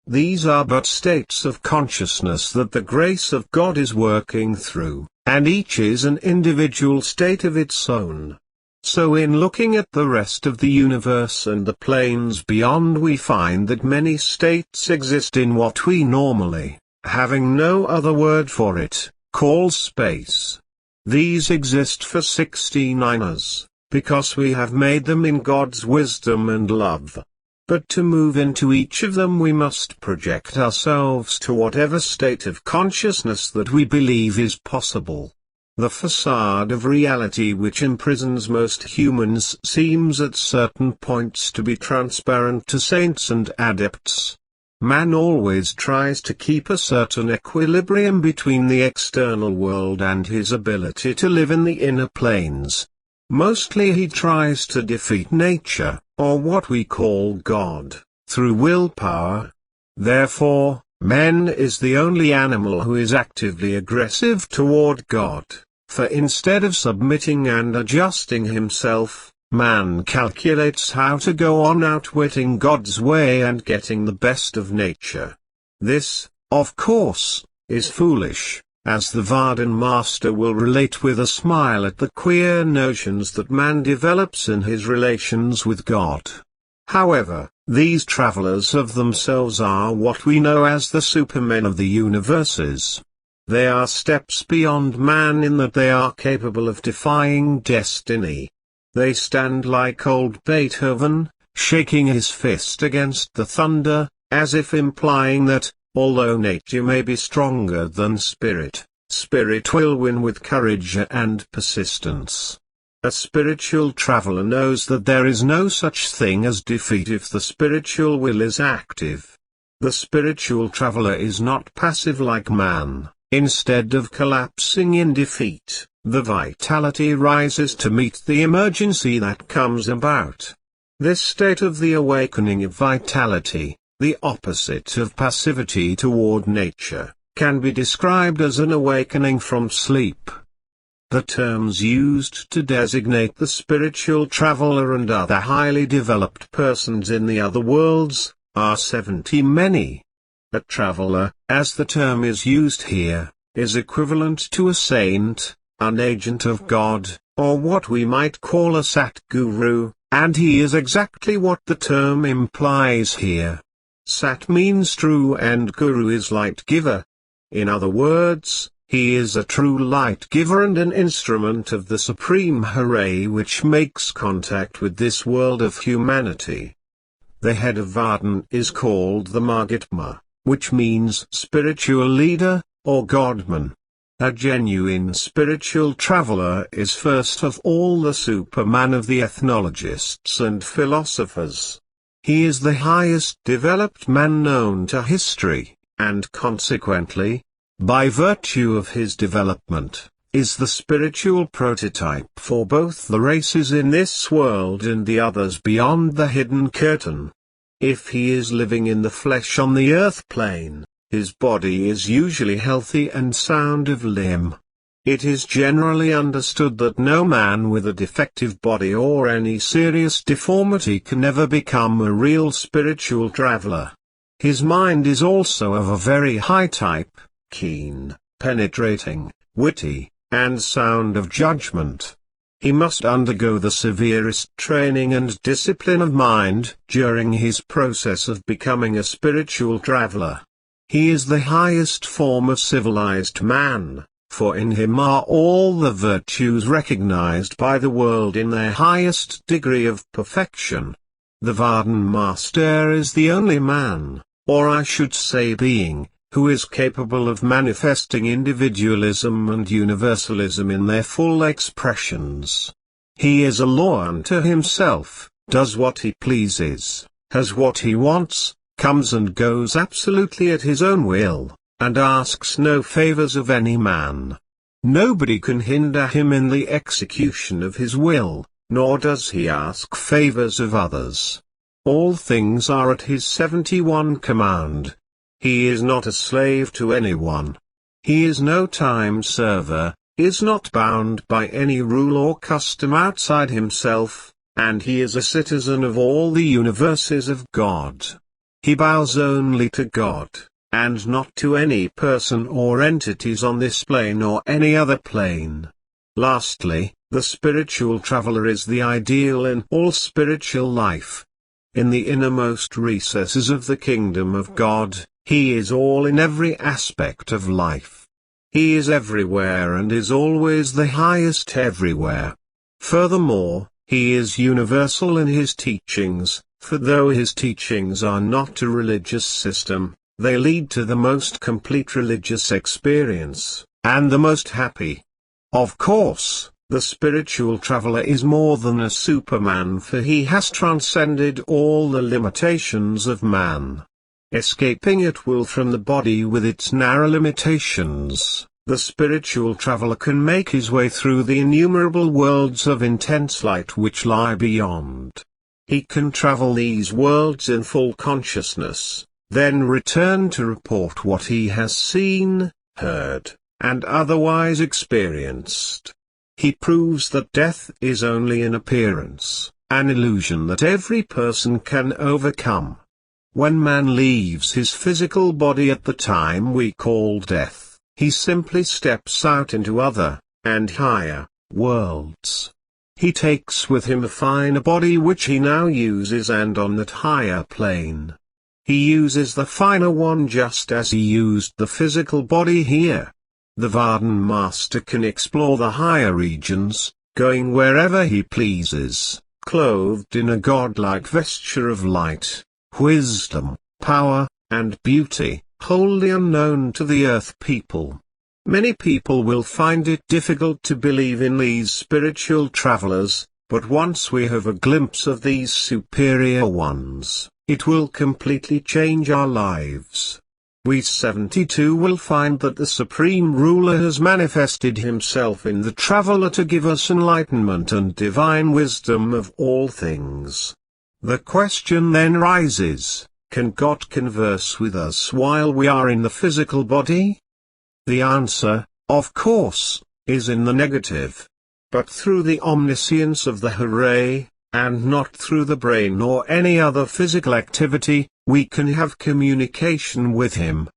These are but states of consciousness that the grace of God is working through, and each is an individual state of its own. So in looking at the rest of the universe and the planes beyond, we find that many states exist in what we normally, having no other word for it, call space. These exist for 69ers, because we have made them in God's wisdom and love. But to move into each of them we must project ourselves to whatever state of consciousness that we believe is possible. The facade of reality which imprisons most humans seems at certain points to be transparent to saints and adepts. Man always tries to keep a certain equilibrium between the external world and his ability to live in the inner planes. Mostly he tries to defeat nature, or what we call God, through willpower. Therefore, man is the only animal who is actively aggressive toward God, for instead of submitting and adjusting himself, man calculates how to go on outwitting God's way and getting the best of nature. This, of course, is foolish, as the Varden master will relate with a smile at the queer notions that man develops in his relations with God. However, these travelers of themselves are what we know as the supermen of the universes. They are steps beyond man in that they are capable of defying destiny. They stand like old Beethoven, shaking his fist against the thunder, as if implying that, although nature may be stronger than spirit, spirit will win with courage and persistence. A spiritual traveler knows that there is no such thing as defeat if the spiritual will is active. The spiritual traveler is not passive like man. Instead of collapsing in defeat, the vitality rises to meet the emergency that comes about. This state of the awakening of vitality, the opposite of passivity toward nature, can be described as an awakening from sleep. The terms used to designate the spiritual traveler and other highly developed persons in the other worlds, are 70 many. A traveler, as the term is used here, is equivalent to a saint, an agent of God, or what we might call a Satguru, and he is exactly what the term implies here. Sat means true and Guru is light giver. In other words, he is a true light giver and an instrument of the supreme hooray which makes contact with this world of humanity. The head of Vardhan is called the Margitma, which means spiritual leader, or Godman. A genuine spiritual traveler is first of all the Superman of the ethnologists and philosophers. He is the highest developed man known to history, and consequently, by virtue of his development, is the spiritual prototype for both the races in this world and the others beyond the hidden curtain. If he is living in the flesh on the earth plane, his body is usually healthy and sound of limb. It is generally understood that no man with a defective body or any serious deformity can ever become a real spiritual traveler. His mind is also of a very high type, keen, penetrating, witty, and sound of judgment. He must undergo the severest training and discipline of mind during his process of becoming a spiritual traveler. He is the highest form of civilized man, for in him are all the virtues recognized by the world in their highest degree of perfection. The Vardhan Master is the only man, or I should say being, who is capable of manifesting individualism and universalism in their full expressions. He is a law unto himself, does what he pleases, has what he wants, comes and goes absolutely at his own will, and asks no favors of any man. Nobody can hinder him in the execution of his will, nor does he ask favors of others. All things are at his 71 command. He is not a slave to anyone. He is no time server, is not bound by any rule or custom outside himself, and he is a citizen of all the universes of God. He bows only to God, and not to any person or entities on this plane or any other plane. Lastly, the spiritual traveler is the ideal in all spiritual life. In the innermost recesses of the kingdom of God, he is all in every aspect of life. He is everywhere and is always the highest everywhere. Furthermore, he is universal in his teachings, for though his teachings are not a religious system, they lead to the most complete religious experience, and the most happy. Of course, the spiritual traveler is more than a superman, for he has transcended all the limitations of man. Escaping at will from the body with its narrow limitations, the spiritual traveler can make his way through the innumerable worlds of intense light which lie beyond. He can travel these worlds in full consciousness, then return to report what he has seen, heard, and otherwise experienced. He proves that death is only an appearance, an illusion that every person can overcome. When man leaves his physical body at the time we call death, he simply steps out into other, and higher, worlds. He takes with him a finer body which he now uses, and on that higher plane, he uses the finer one just as he used the physical body here. The Varden Master can explore the higher regions, going wherever he pleases, clothed in a godlike vesture of light, wisdom, power, and beauty, wholly unknown to the earth people. Many people will find it difficult to believe in these spiritual travelers, but once we have a glimpse of these superior ones, it will completely change our lives. We 72 will find that the Supreme Ruler has manifested himself in the traveler to give us enlightenment and divine wisdom of all things. The question then rises, can God converse with us while we are in the physical body? The answer, of course, is in the negative. But through the omniscience of the Hooray, and not through the brain or any other physical activity, we can have communication with him.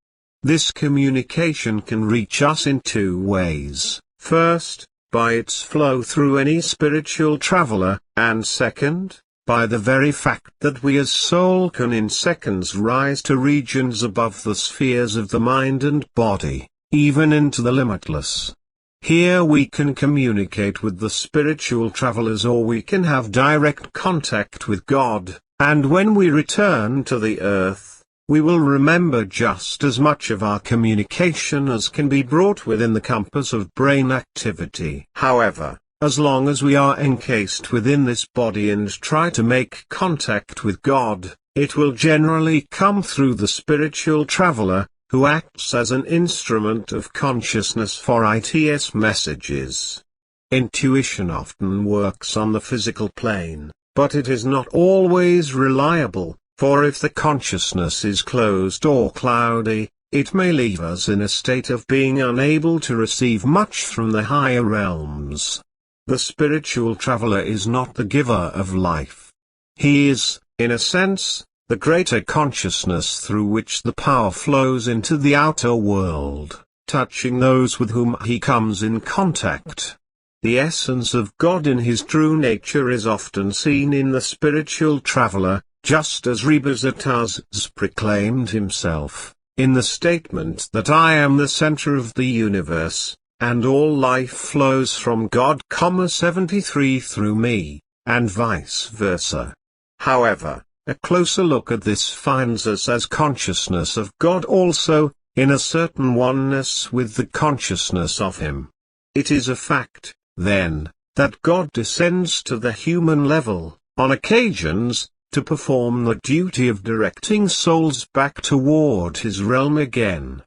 This communication can reach us in two ways: first, by its flow through any spiritual traveler, and second, by the very fact that we as soul can in seconds rise to regions above the spheres of the mind and body, even into the limitless. Here we can communicate with the spiritual travelers, or we can have direct contact with God, and when we return to the earth, we will remember just as much of our communication as can be brought within the compass of brain activity. However, as long as we are encased within this body and try to make contact with God, it will generally come through the spiritual traveler, who acts as an instrument of consciousness for its messages. Intuition often works on the physical plane, but it is not always reliable, for if the consciousness is closed or cloudy, it may leave us in a state of being unable to receive much from the higher realms. The spiritual traveler is not the giver of life. He is, in a sense, the greater consciousness through which the power flows into the outer world, touching those with whom he comes in contact. The essence of God in his true nature is often seen in the spiritual traveler, just as Rebazataz proclaimed himself, in the statement that I am the center of the universe, and all life flows from God, 73 through me, and vice versa. However, a closer look at this finds us as consciousness of God also, in a certain oneness with the consciousness of him. It is a fact, then, that God descends to the human level, on occasions, to perform the duty of directing souls back toward his realm again.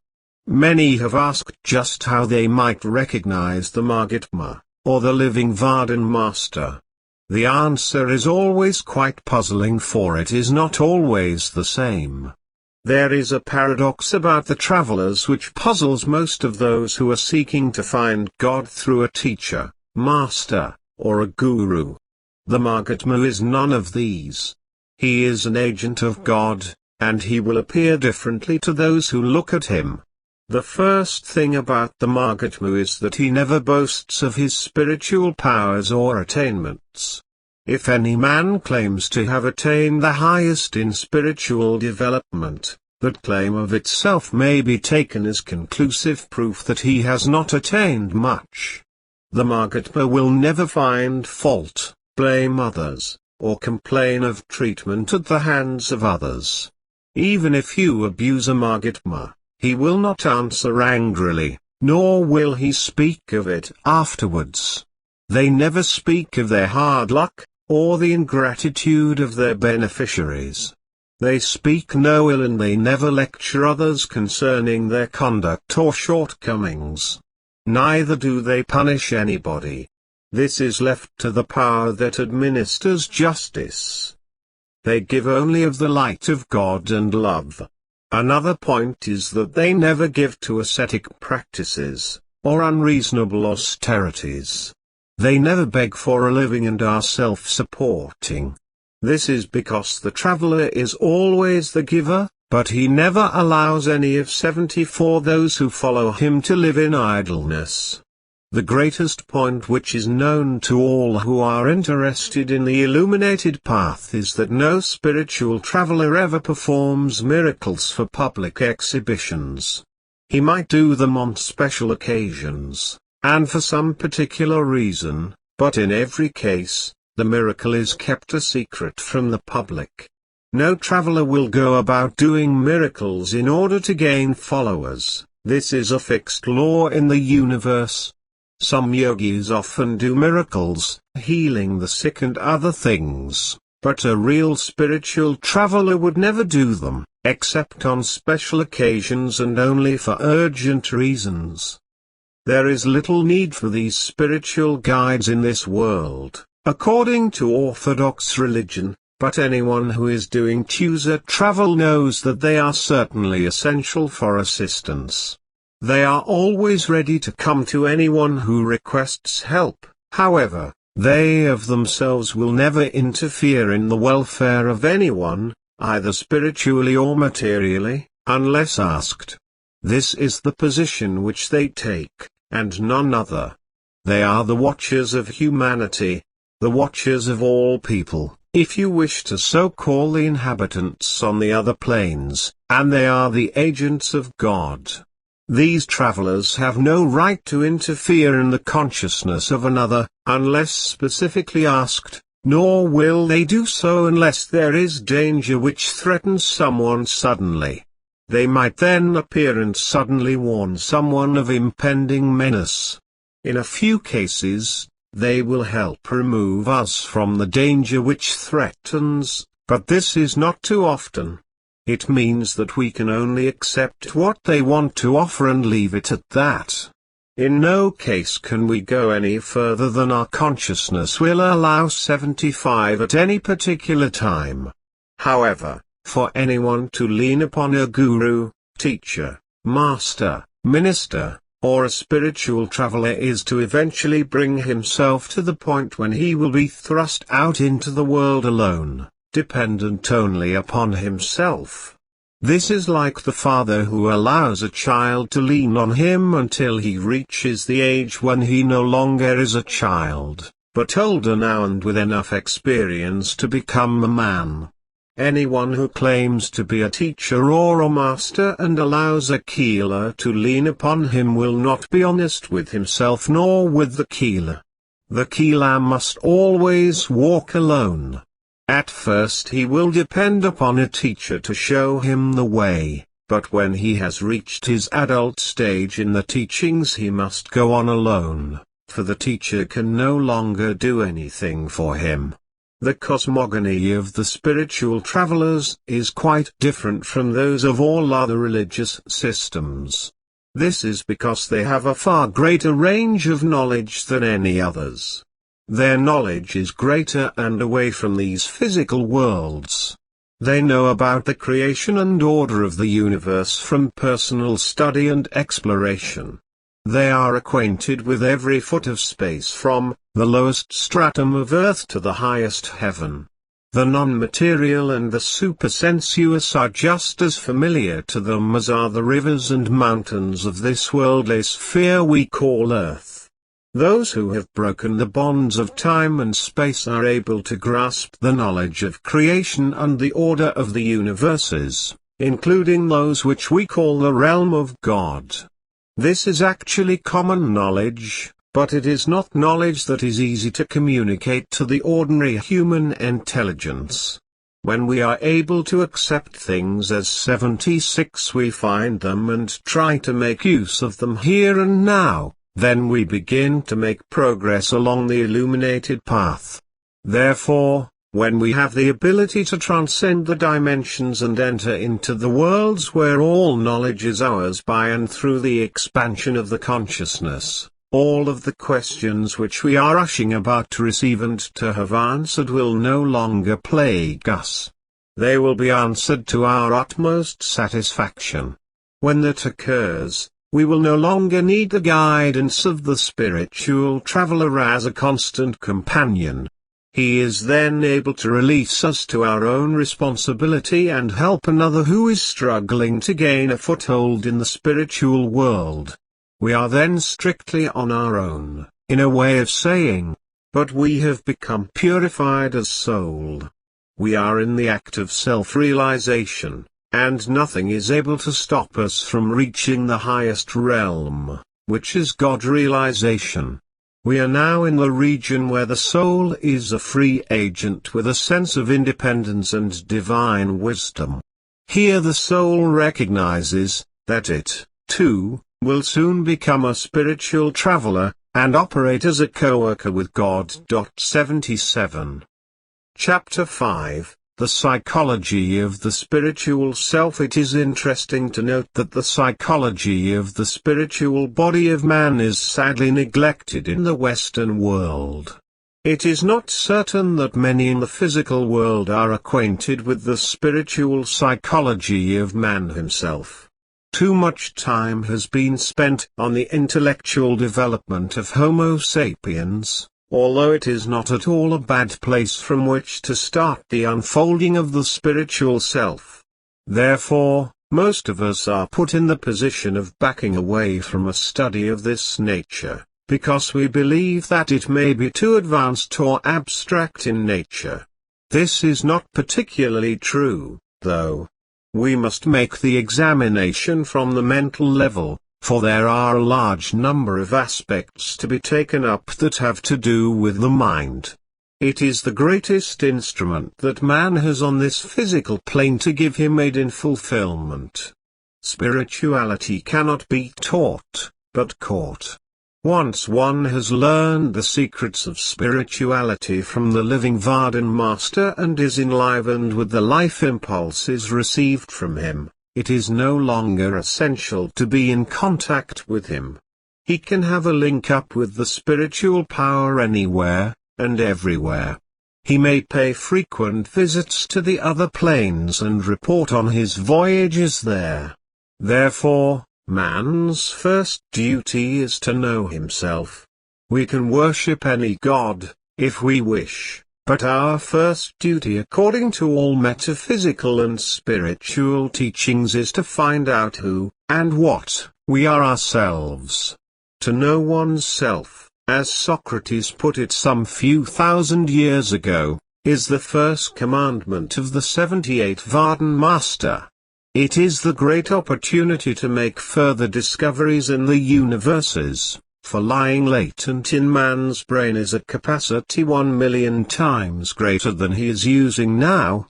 Many have asked just how they might recognize the Mahatma, or the living Varden Master. The answer is always quite puzzling, for it is not always the same. There is a paradox about the travelers which puzzles most of those who are seeking to find God through a teacher, master, or a guru. The Mahatma is none of these. He is an agent of God, and he will appear differently to those who look at him. The first thing about the Mahatma is that he never boasts of his spiritual powers or attainments. If any man claims to have attained the highest in spiritual development, that claim of itself may be taken as conclusive proof that he has not attained much. The Mahatma will never find fault, blame others, or complain of treatment at the hands of others. Even if you abuse a Mahatma, he will not answer angrily, nor will he speak of it afterwards. They never speak of their hard luck, or the ingratitude of their beneficiaries. They speak no ill, and they never lecture others concerning their conduct or shortcomings. Neither do they punish anybody. This is left to the power that administers justice. They give only of the light of God and love. Another point is that they never give to ascetic practices, or unreasonable austerities. They never beg for a living and are self-supporting. This is because the traveler is always the giver, but he never allows any of 74 those who follow him to live in idleness. The greatest point which is known to all who are interested in the illuminated path is that no spiritual traveler ever performs miracles for public exhibitions. He might do them on special occasions, and for some particular reason, but in every case, the miracle is kept a secret from the public. No traveler will go about doing miracles in order to gain followers. This is a fixed law in the universe. Some yogis often do miracles, healing the sick and other things, but a real spiritual traveler would never do them, except on special occasions and only for urgent reasons. There is little need for these spiritual guides in this world, according to Orthodox religion, but anyone who is doing chooser travel knows that they are certainly essential for assistance. They are always ready to come to anyone who requests help. However, they of themselves will never interfere in the welfare of anyone, either spiritually or materially, unless asked. This is the position which they take, and none other. They are the watchers of humanity, the watchers of all people, if you wish to so call the inhabitants on the other planes, and they are the agents of God. These travelers have no right to interfere in the consciousness of another, unless specifically asked, nor will they do so unless there is danger which threatens someone suddenly. They might then appear and suddenly warn someone of impending menace. In a few cases, they will help remove us from the danger which threatens, but this is not too often. It means that we can only accept what they want to offer and leave it at that. In no case can we go any further than our consciousness will allow 75 at any particular time. However, for anyone to lean upon a guru, teacher, master, minister, or a spiritual traveler is to eventually bring himself to the point when he will be thrust out into the world alone, dependent only upon himself. This is like the father who allows a child to lean on him until he reaches the age when he no longer is a child, but older now and with enough experience to become a man. Anyone who claims to be a teacher or a master and allows a healer to lean upon him will not be honest with himself nor with the healer. The healer must always walk alone. At first he will depend upon a teacher to show him the way, but when he has reached his adult stage in the teachings he must go on alone, for the teacher can no longer do anything for him. The cosmogony of the spiritual travelers is quite different from those of all other religious systems. This is because they have a far greater range of knowledge than any others. Their knowledge is greater and away from these physical worlds. They know about the creation and order of the universe from personal study and exploration. They are acquainted with every foot of space from the lowest stratum of earth to the highest heaven. The non-material and the supersensuous are just as familiar to them as are the rivers and mountains of this worldly sphere we call earth. Those who have broken the bonds of time and space are able to grasp the knowledge of creation and the order of the universes, including those which we call the realm of God. This is actually common knowledge, but it is not knowledge that is easy to communicate to the ordinary human intelligence. When we are able to accept things as 76 we find them and try to make use of them here and now, then we begin to make progress along the illuminated path. Therefore, when we have the ability to transcend the dimensions and enter into the worlds where all knowledge is ours by and through the expansion of the consciousness, all of the questions which we are rushing about to receive and to have answered will no longer plague us. They will be answered to our utmost satisfaction. When that occurs, we will no longer need the guidance of the spiritual traveler as a constant companion. He is then able to release us to our own responsibility and help another who is struggling to gain a foothold in the spiritual world. We are then strictly on our own, in a way of saying, but we have become purified as soul. We are in the act of self-realization, and nothing is able to stop us from reaching the highest realm, which is God realization. We are now in the region where the soul is a free agent with a sense of independence and divine wisdom. Here the soul recognizes that it, too, will soon become a spiritual traveler, and operate as a co-worker with God. 77. Chapter 5, The Psychology of the Spiritual Self. It is interesting to note that the psychology of the spiritual body of man is sadly neglected in the Western world. It is not certain that many in the physical world are acquainted with the spiritual psychology of man himself. Too much time has been spent on the intellectual development of Homo sapiens, although it is not at all a bad place from which to start the unfolding of the spiritual self. Therefore, most of us are put in the position of backing away from a study of this nature, because we believe that it may be too advanced or abstract in nature. This is not particularly true, though. We must make the examination from the mental level, for there are a large number of aspects to be taken up that have to do with the mind. It is the greatest instrument that man has on this physical plane to give him aid in fulfillment. Spirituality cannot be taught, but caught. Once one has learned the secrets of spirituality from the living Vardhan Master and is enlivened with the life impulses received from him, it is no longer essential to be in contact with him. He can have a link up with the spiritual power anywhere, and everywhere. He may pay frequent visits to the other planes and report on his voyages there. Therefore, man's first duty is to know himself. We can worship any god, if we wish, but our first duty according to all metaphysical and spiritual teachings is to find out who, and what, we are ourselves. To know oneself, as Socrates put it some few thousand years ago, is the first commandment of the 78th Vardhan Master. It is the great opportunity to make further discoveries in the universes, for lying latent in man's brain is a capacity 1,000,000 times greater than he is using now.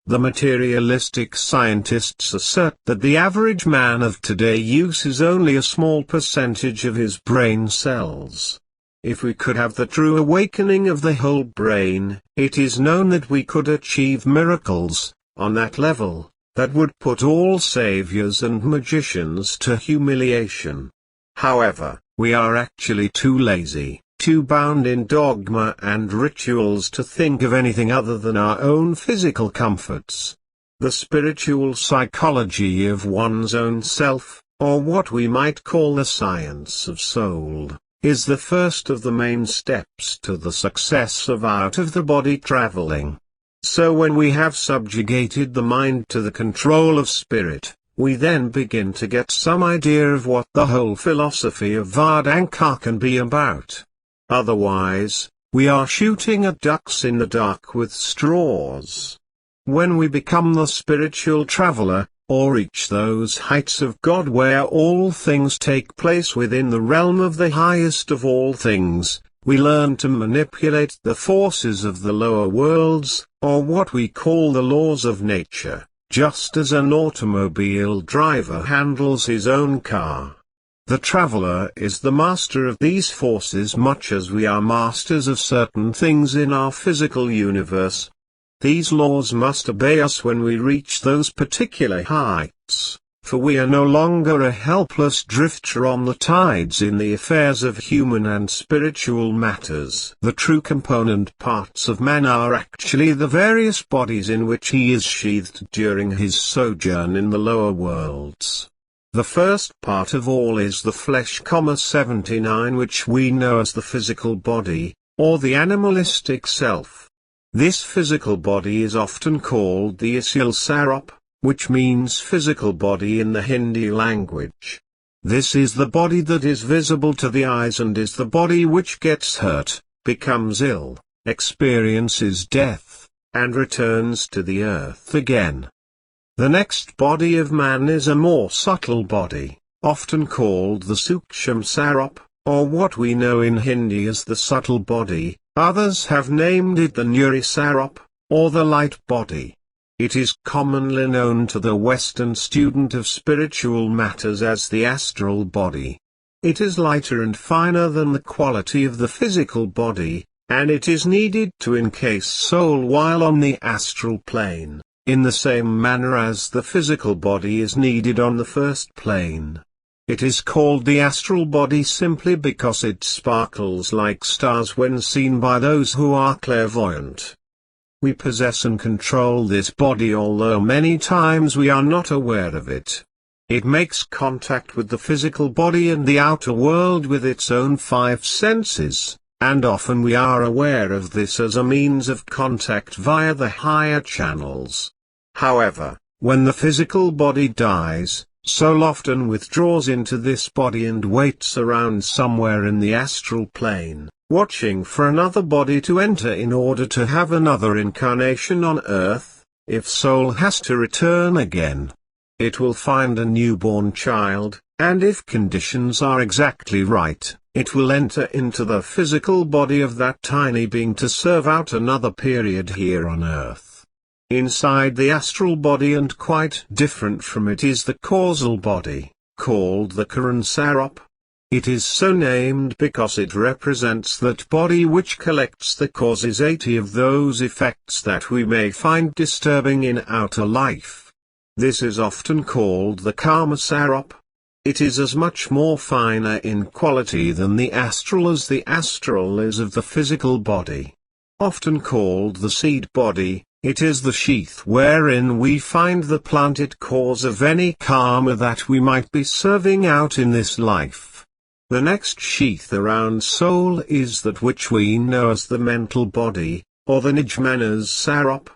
The materialistic scientists assert that the average man of today uses only a small percentage of his brain cells. If we could have the true awakening of the whole brain, it is known that we could achieve miracles, on that level, that would put all saviors and magicians to humiliation. However, we are actually too lazy, too bound in dogma and rituals to think of anything other than our own physical comforts. The spiritual psychology of one's own self, or what we might call the science of soul, is the first of the main steps to the success of out-of-the-body traveling. So when we have subjugated the mind to the control of spirit, we then begin to get some idea of what the whole philosophy of Vedanta can be about. Otherwise, we are shooting at ducks in the dark with straws. When we become the spiritual traveler, or reach those heights of God where all things take place within the realm of the highest of all things, we learn to manipulate the forces of the lower worlds, or what we call the laws of nature, just as an automobile driver handles his own car. The traveler is the master of these forces much as we are masters of certain things in our physical universe. These laws must obey us when we reach those particular heights, for we are no longer a helpless drifter on the tides in the affairs of human and spiritual matters. The true component parts of man are actually the various bodies in which he is sheathed during his sojourn in the lower worlds. The first part of all is the flesh, 79, which we know as the physical body, or the animalistic self. This physical body is often called the Isil Sarop, which means physical body in the Hindi language. This is the body that is visible to the eyes and is the body which gets hurt, becomes ill, experiences death, and returns to the earth again. The next body of man is a more subtle body, often called the suksham sarop, or what we know in Hindi as the subtle body. Others have named it the nuri sarop, or the light body. It is commonly known to the Western student of spiritual matters as the astral body. It is lighter and finer than the quality of the physical body, and it is needed to encase soul while on the astral plane, in the same manner as the physical body is needed on the first plane. It is called the astral body simply because it sparkles like stars when seen by those who are clairvoyant. We possess and control this body, although many times we are not aware of it. It makes contact with the physical body and the outer world with its own 5 senses, and often we are aware of this as a means of contact via the higher channels. However, when the physical body dies, soul often withdraws into this body and waits around somewhere in the astral plane, watching for another body to enter in order to have another incarnation on earth. If soul has to return again, it will find a newborn child, and if conditions are exactly right, it will enter into the physical body of that tiny being to serve out another period here on earth. Inside the astral body and quite different from it is the causal body, called the Karan Sarop. It is so named because it represents that body which collects the causes 80 of those effects that we may find disturbing in outer life. This is often called the Kama Sarop. It is as much more finer in quality than the astral as the astral is of the physical body. Often called the seed body, it is the sheath wherein we find the planted cause of any karma that we might be serving out in this life. The next sheath around soul is that which we know as the mental body, or the Nijmanas Sarop.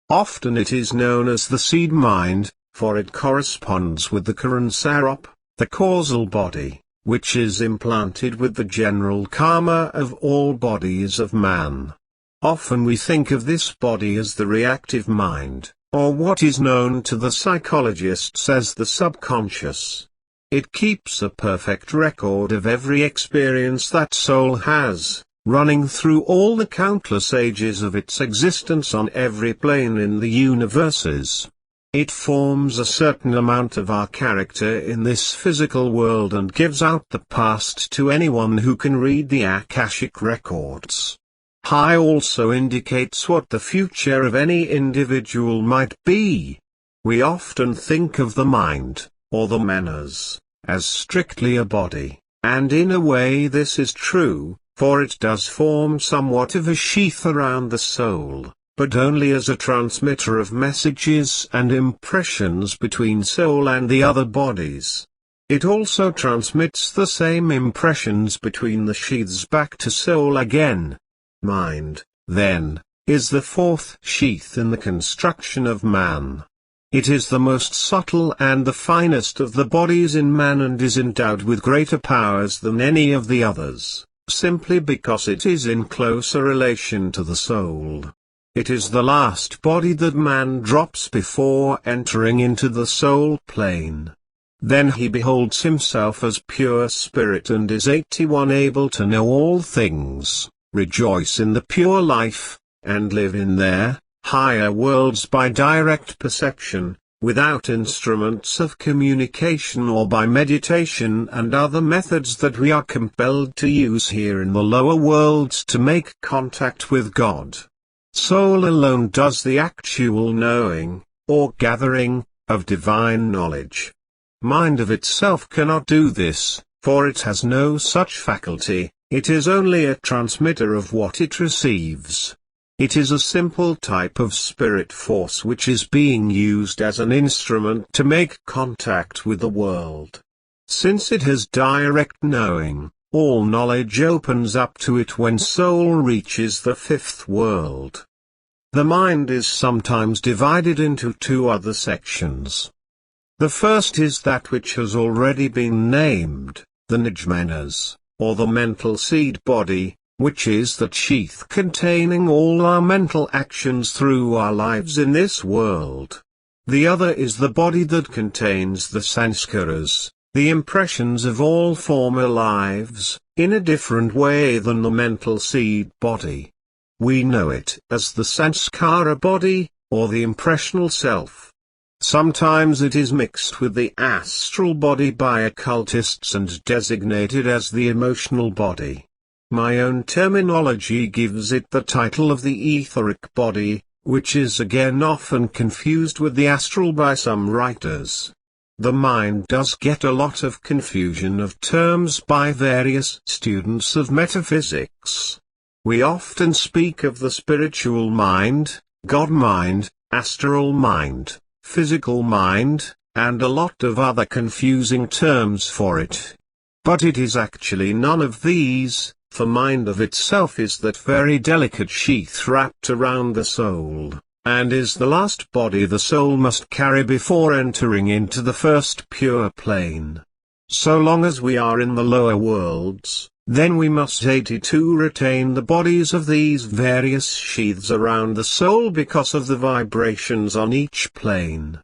Often it is known as the seed mind, for it corresponds with the Karan Sarop, the causal body, which is implanted with the general karma of all bodies of man. Often we think of this body as the reactive mind, or what is known to the psychologists as the subconscious. It keeps a perfect record of every experience that soul has, running through all the countless ages of its existence on every plane in the universes. It forms a certain amount of our character in this physical world and gives out the past to anyone who can read the Akashic records. High also indicates what the future of any individual might be. We often think of the mind, or the manas, as strictly a body, and in a way this is true, for it does form somewhat of a sheath around the soul, but only as a transmitter of messages and impressions between soul and the other bodies. It also transmits the same impressions between the sheaths back to soul again. Mind, then, is the 4th sheath in the construction of man. It is the most subtle and the finest of the bodies in man and is endowed with greater powers than any of the others, simply because it is in closer relation to the soul. It is the last body that man drops before entering into the soul plane. Then he beholds himself as pure spirit and is 81 able to know all things, rejoice in the pure life, and live in their higher worlds by direct perception, without instruments of communication or by meditation and other methods that we are compelled to use here in the lower worlds to make contact with God. Soul alone does the actual knowing, or gathering, of divine knowledge. Mind of itself cannot do this, for it has no such faculty. It is only a transmitter of what it receives. It is a simple type of spirit force which is being used as an instrument to make contact with the world. Since it has direct knowing, all knowledge opens up to it when soul reaches the 5th world. The mind is sometimes divided into 2 other sections. The first is that which has already been named, the Nijmanas, or the mental seed body, which is that sheath containing all our mental actions through our lives in this world. The other is the body that contains the sanskaras, the impressions of all former lives, in a different way than the mental seed body. We know it as the sanskara body, or the impressional self. Sometimes it is mixed with the astral body by occultists and designated as the emotional body. My own terminology gives it the title of the etheric body, which is again often confused with the astral by some writers. The mind does get a lot of confusion of terms by various students of metaphysics. We often speak of the spiritual mind, God mind, astral mind, physical mind, and a lot of other confusing terms for it. But it is actually none of these, for mind of itself is that very delicate sheath wrapped around the soul, and is the last body the soul must carry before entering into the first pure plane. So long as we are in the lower worlds, then we must 82 retain the bodies of these various sheaths around the soul because of the vibrations on each plane.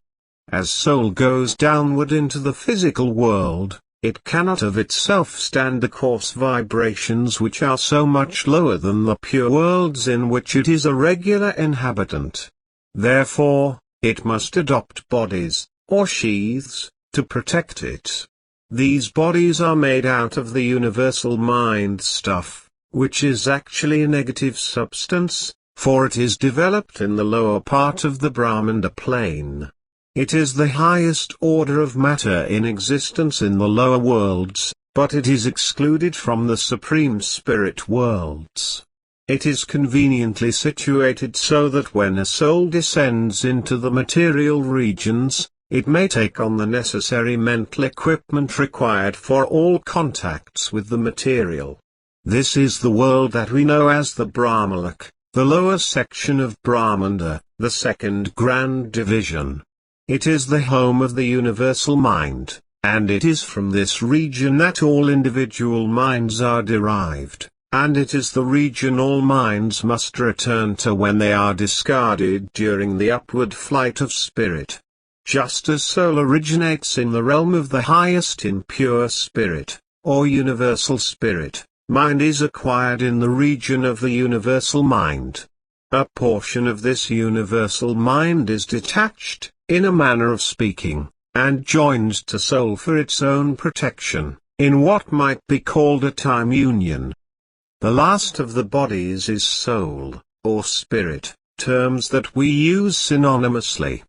As soul goes downward into the physical world, it cannot of itself stand the coarse vibrations which are so much lower than the pure worlds in which it is a regular inhabitant. Therefore, it must adopt bodies, or sheaths, to protect it. These bodies are made out of the universal mind stuff, which is actually a negative substance, for it is developed in the lower part of the Brahmanda plane. It is the highest order of matter in existence in the lower worlds, but it is excluded from the supreme spirit worlds. It is conveniently situated so that when a soul descends into the material regions, it may take on the necessary mental equipment required for all contacts with the material. This is the world that we know as the Brahmalok, the lower section of Brahmanda, the second grand division. It is the home of the universal mind, and it is from this region that all individual minds are derived, and it is the region all minds must return to when they are discarded during the upward flight of spirit. Just as soul originates in the realm of the highest impure spirit, or universal spirit, mind is acquired in the region of the universal mind. A portion of this universal mind is detached, in a manner of speaking, and joined to soul for its own protection, in what might be called a time union. The last of the bodies is soul, or spirit, terms that we use synonymously.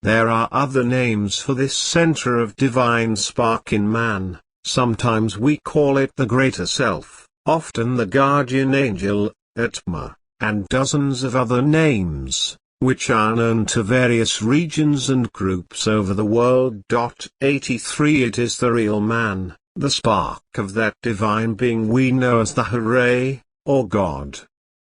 There are other names for this center of divine spark in man. Sometimes we call it the greater self, often the guardian angel, Atma, and dozens of other names, which are known to various regions and groups over the world. 83 It is the real man, the spark of that divine being we know as the Hare, or God.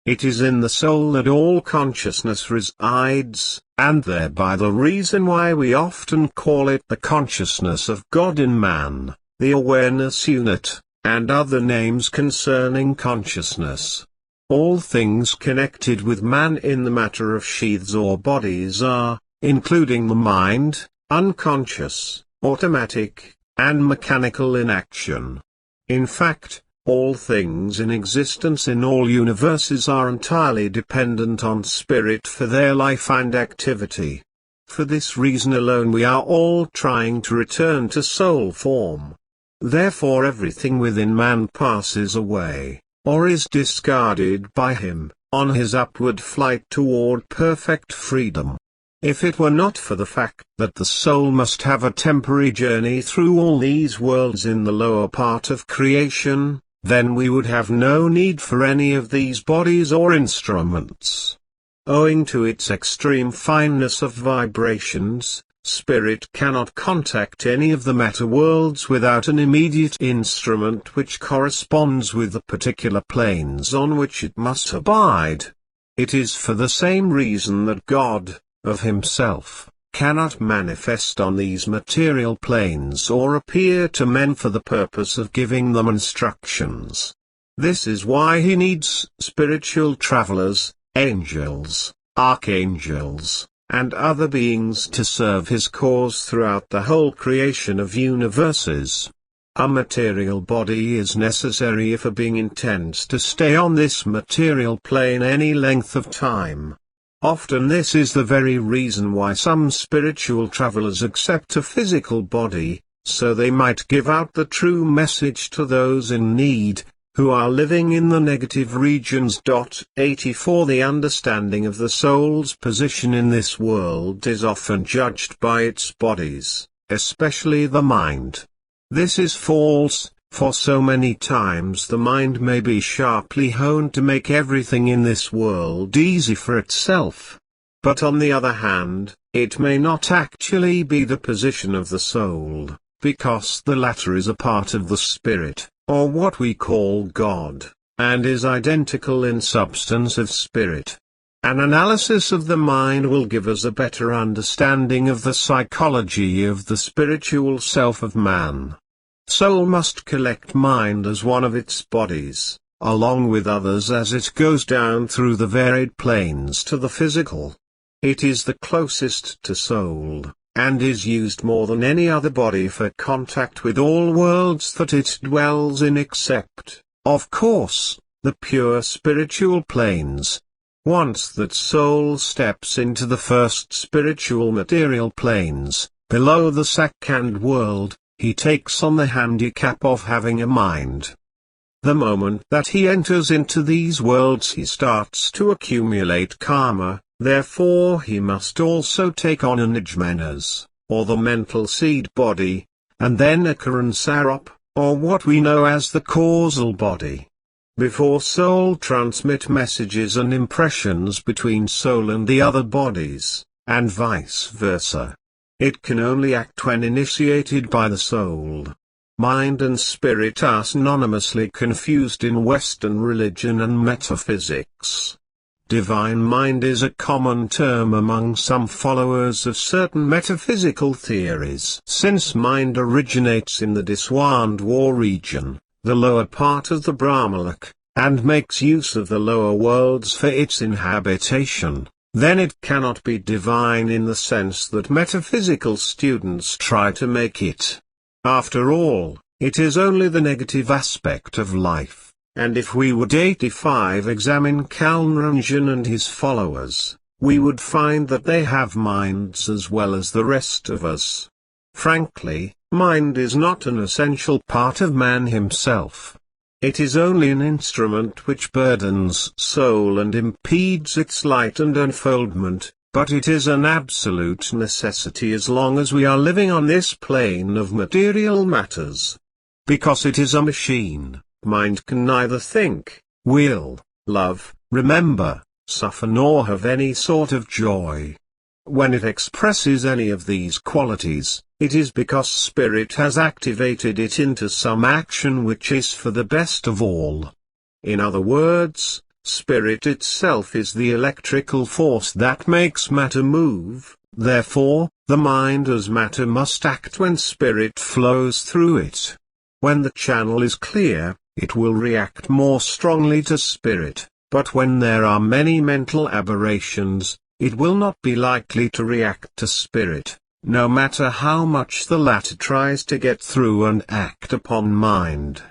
It is in the soul that all consciousness resides, and thereby the reason why we often call it the consciousness of God in man, the awareness unit, and other names concerning consciousness. All things connected with man in the matter of sheaths or bodies are, including the mind, unconscious, automatic, and mechanical in action. In fact, all things in existence in all universes are entirely dependent on spirit for their life and activity. For this reason alone we are all trying to return to soul form. Therefore everything within man passes away, or is discarded by him, on his upward flight toward perfect freedom. If it were not for the fact that the soul must have a temporary journey through all these worlds in the lower part of creation, then we would have no need for any of these bodies or instruments. Owing to its extreme fineness of vibrations, spirit cannot contact any of the matter worlds without an immediate instrument which corresponds with the particular planes on which it must abide. It is for the same reason that God, of himself, cannot manifest on these material planes or appear to men for the purpose of giving them instructions. This is why he needs spiritual travelers, angels, archangels, and other beings to serve his cause throughout the whole creation of universes. A material body is necessary if a being intends to stay on this material plane any length of time. Often this is the very reason why some spiritual travelers accept a physical body, so they might give out the true message to those in need, who are living in the negative regions. 84 The understanding of the soul's position in this world is often judged by its bodies, especially the mind. This is false, for so many times the mind may be sharply honed to make everything in this world easy for itself. But on the other hand, it may not actually be the position of the soul, because the latter is a part of the spirit, or what we call God, and is identical in substance of spirit. An analysis of the mind will give us a better understanding of the psychology of the spiritual self of man. Soul must collect mind as one of its bodies, along with others as it goes down through the varied planes to the physical. It is the closest to soul, and is used more than any other body for contact with all worlds that it dwells in except, of course, the pure spiritual planes. Once that soul steps into the first spiritual material planes, below the second world, he takes on the handicap of having a mind. The moment that he enters into these worlds he starts to accumulate karma, therefore he must also take on an ajmanas, or the mental seed body, and then a karansarop, or what we know as the causal body. Before soul transmit messages and impressions between soul and the other bodies, and vice versa. It can only act when initiated by the soul. Mind and spirit are synonymously confused in Western religion and metaphysics. Divine mind is a common term among some followers of certain metaphysical theories. Since mind originates in the Diswandwar region, the lower part of the Brahmalok, and makes use of the lower worlds for its inhabitation, then it cannot be divine in the sense that metaphysical students try to make it. After all, it is only the negative aspect of life, and if we would 85 examine Kalnranjan and his followers, we would find that they have minds as well as the rest of us. Frankly, mind is not an essential part of man himself. It is only an instrument which burdens soul and impedes its light and unfoldment, but it is an absolute necessity as long as we are living on this plane of material matters. Because it is a machine, mind can neither think, will, love, remember, suffer nor have any sort of joy. When it expresses any of these qualities, it is because spirit has activated it into some action which is for the best of all. In other words, spirit itself is the electrical force that makes matter move, therefore, the mind as matter must act when spirit flows through it. When the channel is clear, it will react more strongly to spirit, but when there are many mental aberrations, it will not be likely to react to spirit, no matter how much the latter tries to get through and act upon mind.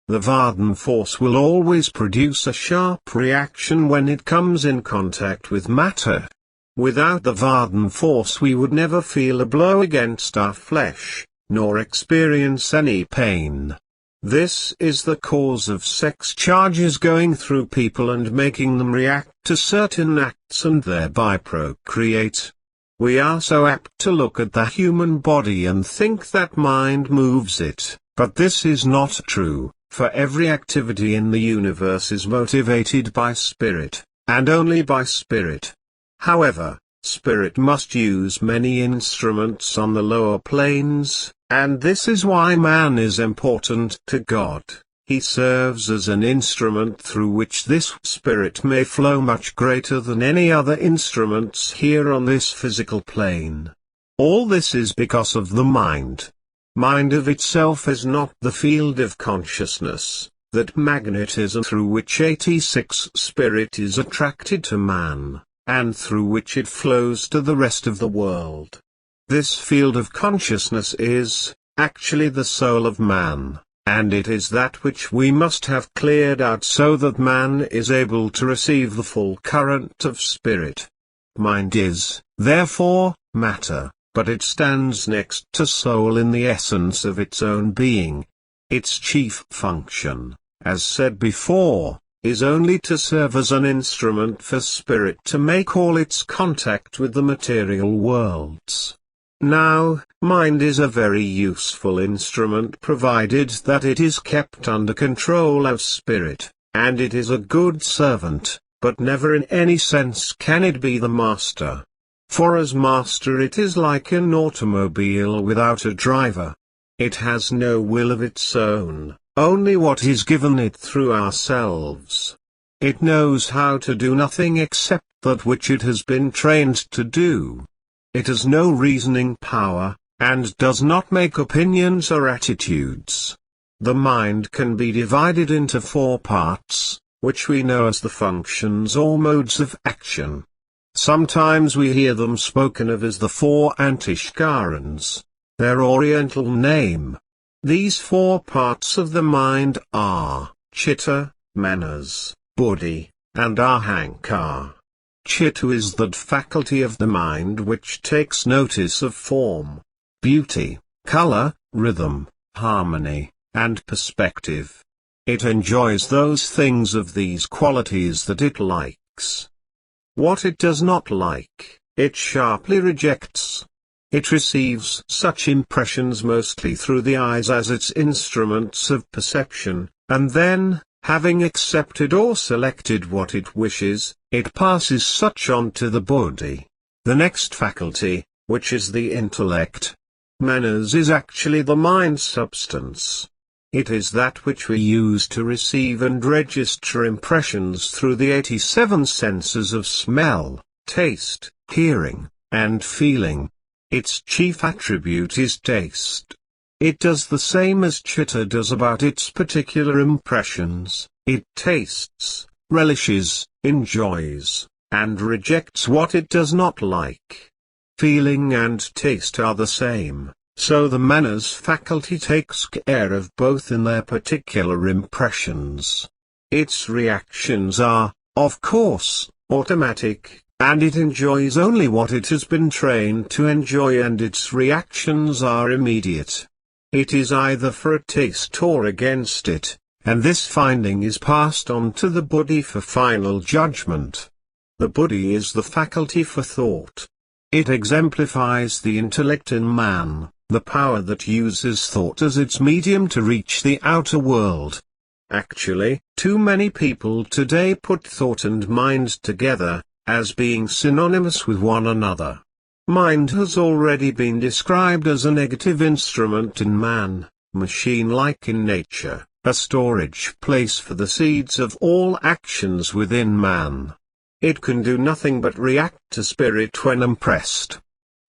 The Vardhan force will always produce a sharp reaction when it comes in contact with matter. Without the Vardhan force we would never feel a blow against our flesh, nor experience any pain. This is the cause of sex charges going through people and making them react to certain acts and thereby procreate. We are so apt to look at the human body and think that mind moves it, but this is not true, for every activity in the universe is motivated by spirit, and only by spirit. However, spirit must use many instruments on the lower planes, and this is why man is important to God. He serves as an instrument through which this spirit may flow much greater than any other instruments here on this physical plane. All this is because of the mind. Mind of itself is not the field of consciousness, that magnetism through which 86 spirit is attracted to man, and through which it flows to the rest of the world. This field of consciousness is, actually, the soul of man, and it is that which we must have cleared out so that man is able to receive the full current of spirit. Mind is, therefore, matter, but it stands next to soul in the essence of its own being. Its chief function, as said before, is only to serve as an instrument for spirit to make all its contact with the material worlds. Now, mind is a very useful instrument provided that it is kept under control of spirit, and it is a good servant, but never in any sense can it be the master. For as master it is like an automobile without a driver. It has no will of its own, only what is given it through ourselves. It knows how to do nothing except that which it has been trained to do. It has no reasoning power, and does not make opinions or attitudes. The mind can be divided into 4 parts, which we know as the functions or modes of action. Sometimes we hear them spoken of as the 4 antishkarans, their oriental name. These 4 parts of the mind are chitta, manas, buddhi, and ahankar. Chitta is that faculty of the mind which takes notice of form, beauty, color, rhythm, harmony, and perspective. It enjoys those things of these qualities that it likes. What it does not like, it sharply rejects. It receives such impressions mostly through the eyes as its instruments of perception, and then, having accepted or selected what it wishes, it passes such on to the buddhi. The next faculty, which is the intellect. Manas is actually the mind substance. It is that which we use to receive and register impressions through the 87 senses of smell, taste, hearing, and feeling. Its chief attribute is taste. It does the same as chitta does about its particular impressions. It tastes, relishes, enjoys, and rejects what it does not like. Feeling and taste are the same, so the manas faculty takes care of both in their particular impressions. Its reactions are, of course, automatic, and it enjoys only what it has been trained to enjoy, and its reactions are immediate. It is either for a taste or against it, and this finding is passed on to the buddhi for final judgment. The buddhi is the faculty for thought. It exemplifies the intellect in man, the power that uses thought as its medium to reach the outer world. Actually, too many people today put thought and mind together, as being synonymous with one another. Mind has already been described as a negative instrument in man, machine-like in nature, a storage place for the seeds of all actions within man. It can do nothing but react to spirit when impressed.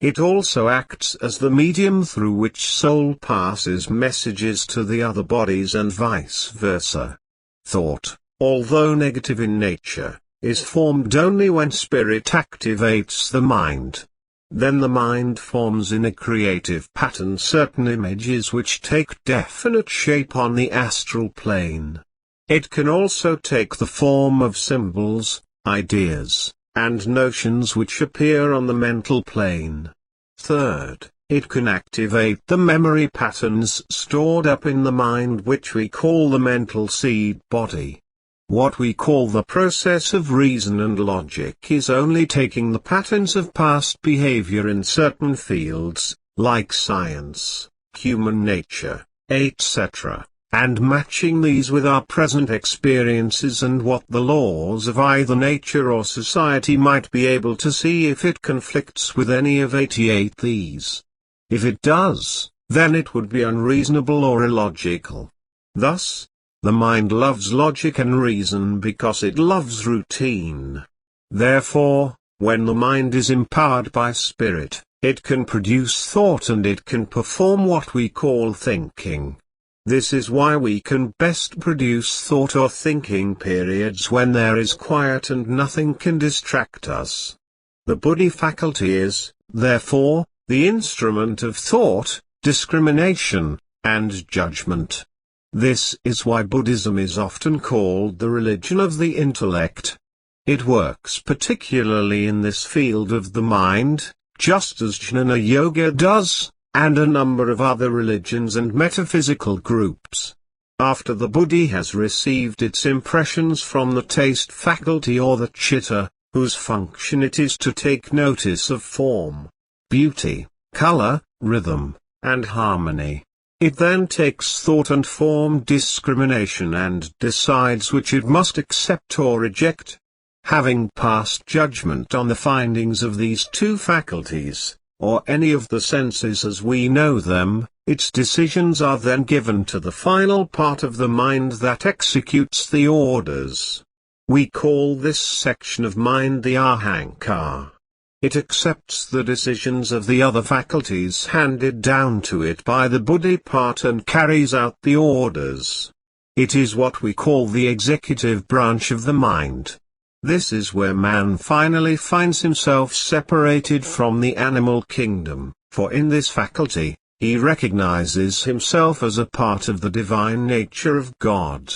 It also acts as the medium through which soul passes messages to the other bodies and vice versa. Thought, although negative in nature, is formed only when spirit activates the mind. Then the mind forms in a creative pattern certain images which take definite shape on the astral plane. It can also take the form of symbols, ideas, and notions which appear on the mental plane. Third, it can activate the memory patterns stored up in the mind which we call the mental seed body. What we call the process of reason and logic is only taking the patterns of past behavior in certain fields, like science, human nature, etc., and matching these with our present experiences and what the laws of either nature or society might be able to see if it conflicts with any of 88 these. If it does, then it would be unreasonable or illogical. Thus, the mind loves logic and reason because it loves routine. Therefore, when the mind is empowered by spirit, it can produce thought and it can perform what we call thinking. This is why we can best produce thought or thinking periods when there is quiet and nothing can distract us. The buddhi faculty is, therefore, the instrument of thought, discrimination, and judgment. This is why Buddhism is often called the religion of the intellect. It works particularly in this field of the mind, just as Jnana Yoga does, and a number of other religions and metaphysical groups. After the buddhi has received its impressions from the taste faculty or the chitta, whose function it is to take notice of form, beauty, color, rhythm, and harmony, it then takes thought and form discrimination and decides which it must accept or reject. Having passed judgment on the findings of these two faculties, or any of the senses as we know them, its decisions are then given to the final part of the mind that executes the orders. We call this section of mind the ahankar. It accepts the decisions of the other faculties handed down to it by the buddhi part and carries out the orders. It is what we call the executive branch of the mind. This is where man finally finds himself separated from the animal kingdom, for in this faculty, he recognizes himself as a part of the divine nature of God.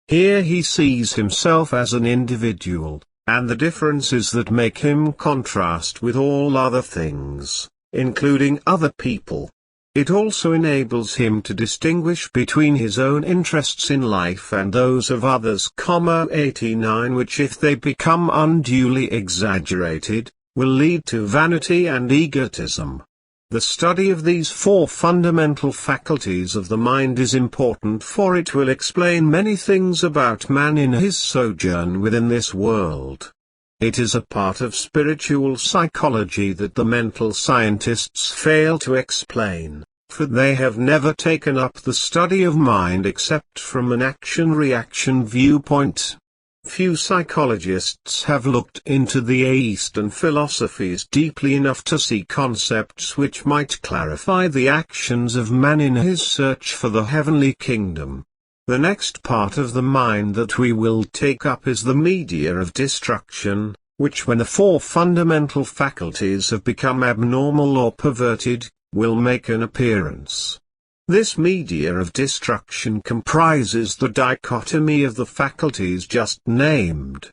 Here he sees himself as an individual, and the differences that make him contrast with all other things, including other people. It also enables him to distinguish between his own interests in life and those of others. 89 which if they become unduly exaggerated, will lead to vanity and egotism. The study of these four fundamental faculties of the mind is important, for it will explain many things about man in his sojourn within this world. It is a part of spiritual psychology that the mental scientists fail to explain, for they have never taken up the study of mind except from an action-reaction viewpoint. Few psychologists have looked into the Eastern philosophies deeply enough to see concepts which might clarify the actions of man in his search for the heavenly kingdom. The next part of the mind that we will take up is the media of destruction, which when the four fundamental faculties have become abnormal or perverted, will make an appearance. This media of destruction comprises the dichotomy of the faculties just named.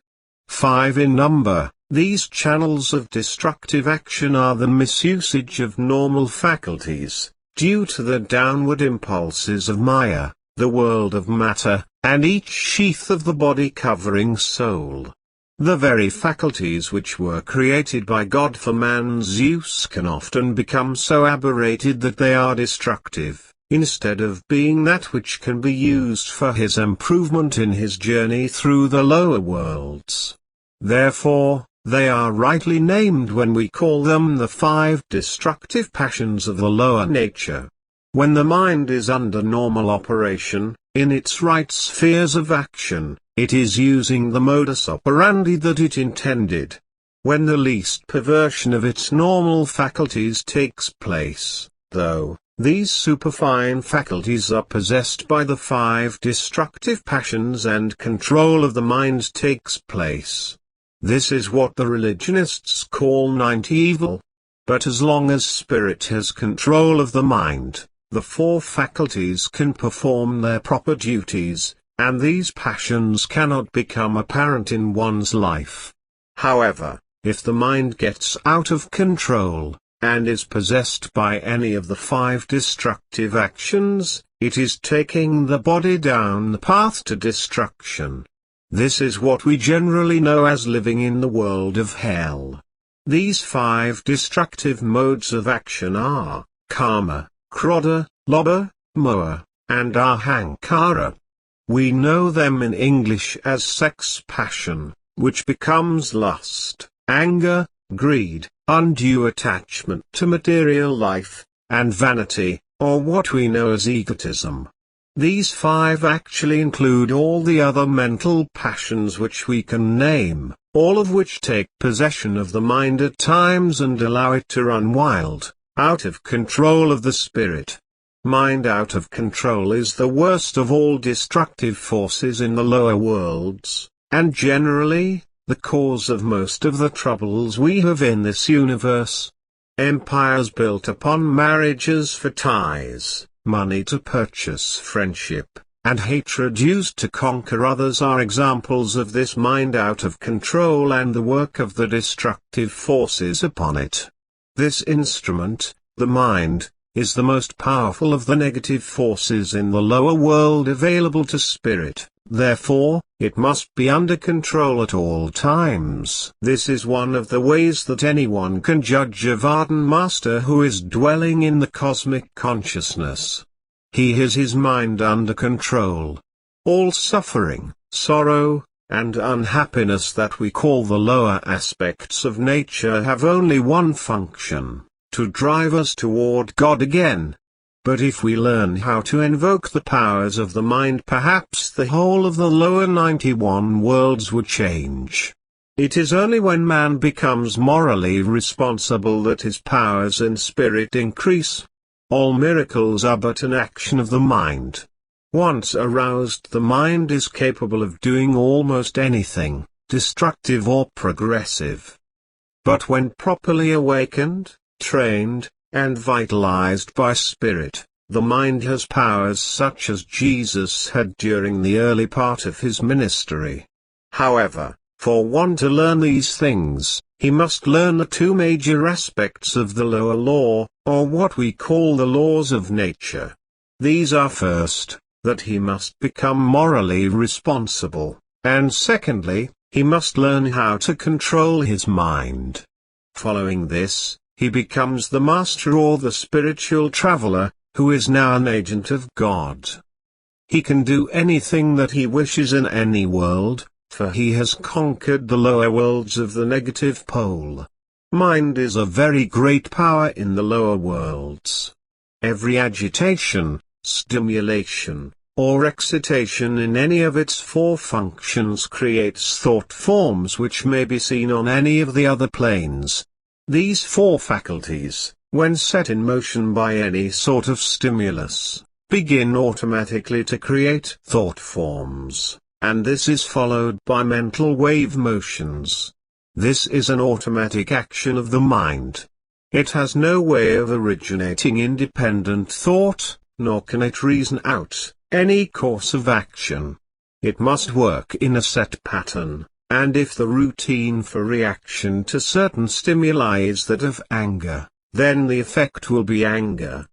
5 in number, these channels of destructive action are the misusage of normal faculties, due to the downward impulses of Maya, the world of matter, and each sheath of the body covering soul. The very faculties which were created by God for man's use can often become so aberrated that they are destructive, instead of being that which can be used for his improvement in his journey through the lower worlds. Therefore, they are rightly named when we call them the 5 destructive passions of the lower nature. When the mind is under normal operation, in its right spheres of action, it is using the modus operandi that it intended. When the least perversion of its normal faculties takes place, though, these superfine faculties are possessed by the 5 destructive passions and control of the mind takes place. This is what the religionists call 90 evil. But as long as spirit has control of the mind, the 4 faculties can perform their proper duties, and these passions cannot become apparent in one's life. However, if the mind gets out of control, and is possessed by any of the 5 destructive actions, it is taking the body down the path to destruction. This is what we generally know as living in the world of hell. These 5 destructive modes of action are karma, krodha, lobha, moha, and ahankara. We know them in English as sex passion, which becomes lust, anger, greed, undue attachment to material life, and vanity, or what we know as egotism. These 5 actually include all the other mental passions which we can name, all of which take possession of the mind at times and allow it to run wild, out of control of the spirit. Mind out of control is the worst of all destructive forces in the lower worlds, and generally, the cause of most of the troubles we have in this universe. Empires built upon marriages for ties, money to purchase friendship, and hatred used to conquer others are examples of this mind out of control and the work of the destructive forces upon it. This instrument, the mind, is the most powerful of the negative forces in the lower world available to spirit, therefore, it must be under control at all times. This is one of the ways that anyone can judge a Vardhan master who is dwelling in the cosmic consciousness. He has his mind under control. All suffering, sorrow, and unhappiness that we call the lower aspects of nature have only one function: to drive us toward God again. But if we learn how to invoke the powers of the mind, perhaps the whole of the lower 91 worlds would change. It is only when man becomes morally responsible that his powers in spirit increase. All miracles are but an action of the mind. Once aroused, the mind is capable of doing almost anything, destructive or progressive. But when properly awakened, trained, and vitalized by spirit, the mind has powers such as Jesus had during the early part of his ministry. However, for one to learn these things, he must learn the two major aspects of the lower law, or what we call the laws of nature. These are first, that he must become morally responsible, and secondly, he must learn how to control his mind. Following this, he becomes the master or the spiritual traveler, who is now an agent of God. He can do anything that he wishes in any world, for he has conquered the lower worlds of the negative pole. Mind is a very great power in the lower worlds. Every agitation, stimulation, or excitation in any of its four functions creates thought forms which may be seen on any of the other planes. These four faculties, when set in motion by any sort of stimulus, begin automatically to create thought forms, and this is followed by mental wave motions. This is an automatic action of the mind. It has no way of originating independent thought, nor can it reason out any course of action. It must work in a set pattern. And if the routine for reaction to certain stimuli is that of anger, then the effect will be anger.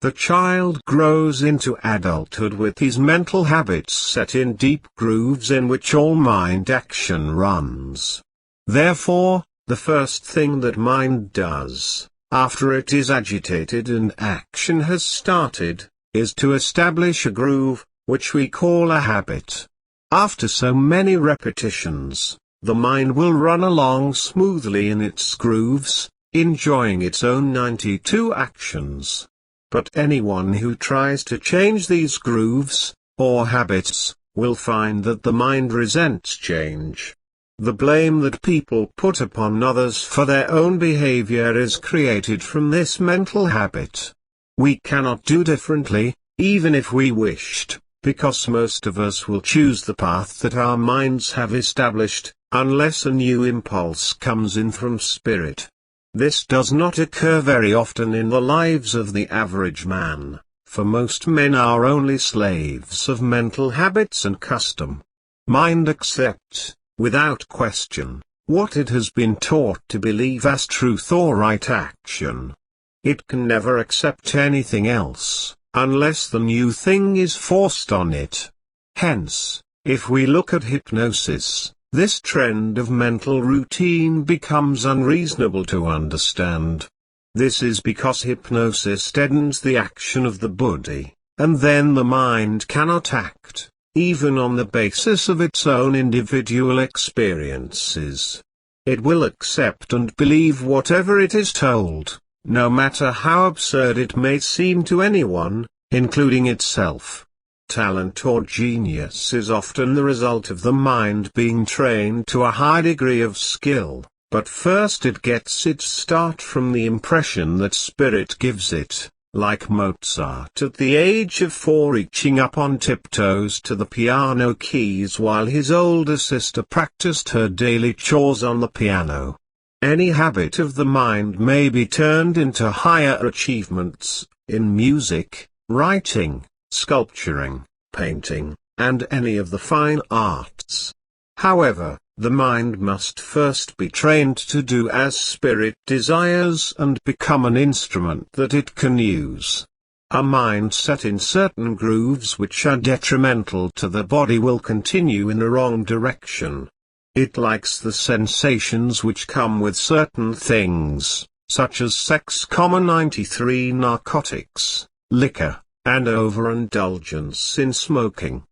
The child grows into adulthood with his mental habits set in deep grooves in which all mind action runs. Therefore, the first thing that mind does, after it is agitated and action has started, is to establish a groove, which we call a habit. After so many repetitions, the mind will run along smoothly in its grooves, enjoying its own 92 actions. But anyone who tries to change these grooves, or habits, will find that the mind resents change. The blame that people put upon others for their own behavior is created from this mental habit. We cannot do differently, even if we wished, because most of us will choose the path that our minds have established, unless a new impulse comes in from spirit. This does not occur very often in the lives of the average man, for most men are only slaves of mental habits and custom. Mind accepts, without question, what it has been taught to believe as truth or right action. It can never accept anything else, unless the new thing is forced on it. Hence, if we look at hypnosis, this trend of mental routine becomes unreasonable to understand. This is because hypnosis deadens the action of the body, and then the mind cannot act, even on the basis of its own individual experiences. It will accept and believe whatever it is told, no matter how absurd it may seem to anyone, including itself. Talent or genius is often the result of the mind being trained to a high degree of skill, but first it gets its start from the impression that spirit gives it. like Mozart at the age of 4 reaching up on tiptoes to the piano keys while his older sister practiced her daily chores on the piano. Any habit of the mind may be turned into higher achievements, in music, writing, sculpturing, painting, and any of the fine arts. However, the mind must first be trained to do as spirit desires and become an instrument that it can use. A mind set in certain grooves which are detrimental to the body will continue in a wrong direction. It likes the sensations which come with certain things, such as sex, 93 narcotics, liquor, and overindulgence in smoking.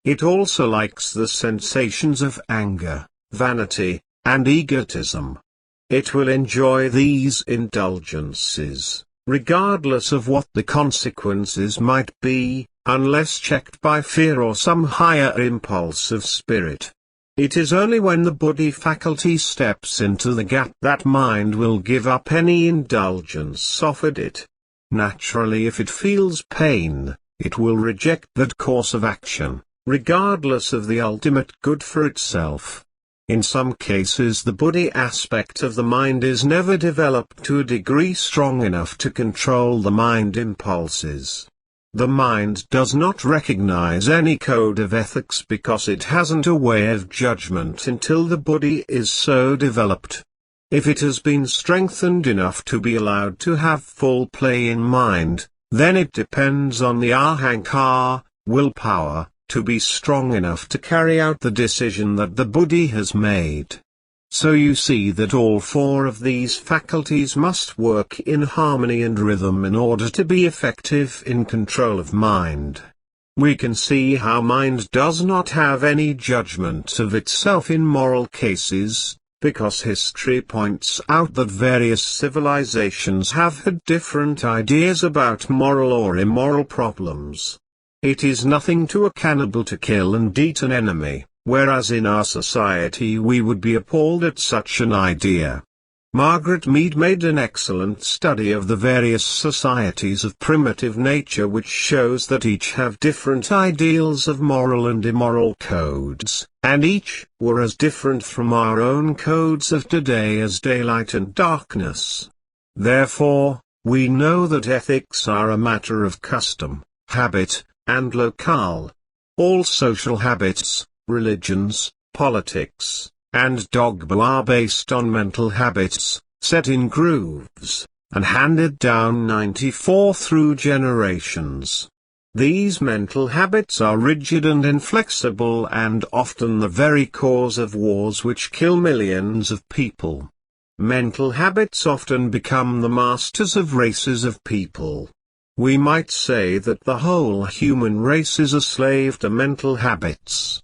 It also likes the sensations of anger, vanity, and egotism. It will enjoy these indulgences, regardless of what the consequences might be, unless checked by fear or some higher impulse of spirit. It is only when the body faculty steps into the gap that mind will give up any indulgence offered it. Naturally, if it feels pain, it will reject that course of action, regardless of the ultimate good for itself. In some cases the body aspect of the mind is never developed to a degree strong enough to control the mind impulses. The mind does not recognize any code of ethics because it hasn't a way of judgment until the body is so developed. If it has been strengthened enough to be allowed to have full play in mind, then it depends on the ahankar, willpower, to be strong enough to carry out the decision that the buddhi has made. So you see that all 4 of these faculties must work in harmony and rhythm in order to be effective in control of mind. We can see how mind does not have any judgment of itself in moral cases, because history points out that various civilizations have had different ideas about moral or immoral problems. It is nothing to a cannibal to kill and eat an enemy, whereas in our society we would be appalled at such an idea. Margaret Mead made an excellent study of the various societies of primitive nature which shows that each have different ideals of moral and immoral codes, and each were as different from our own codes of today as daylight and darkness. Therefore, we know that ethics are a matter of custom, habit, and locale. All social habits, religions, politics, and dogma are based on mental habits, set in grooves, and handed down 94 through generations. These mental habits are rigid and inflexible and often the very cause of wars which kill millions of people. Mental habits often become the masters of races of people. We might say that the whole human race is a slave to mental habits.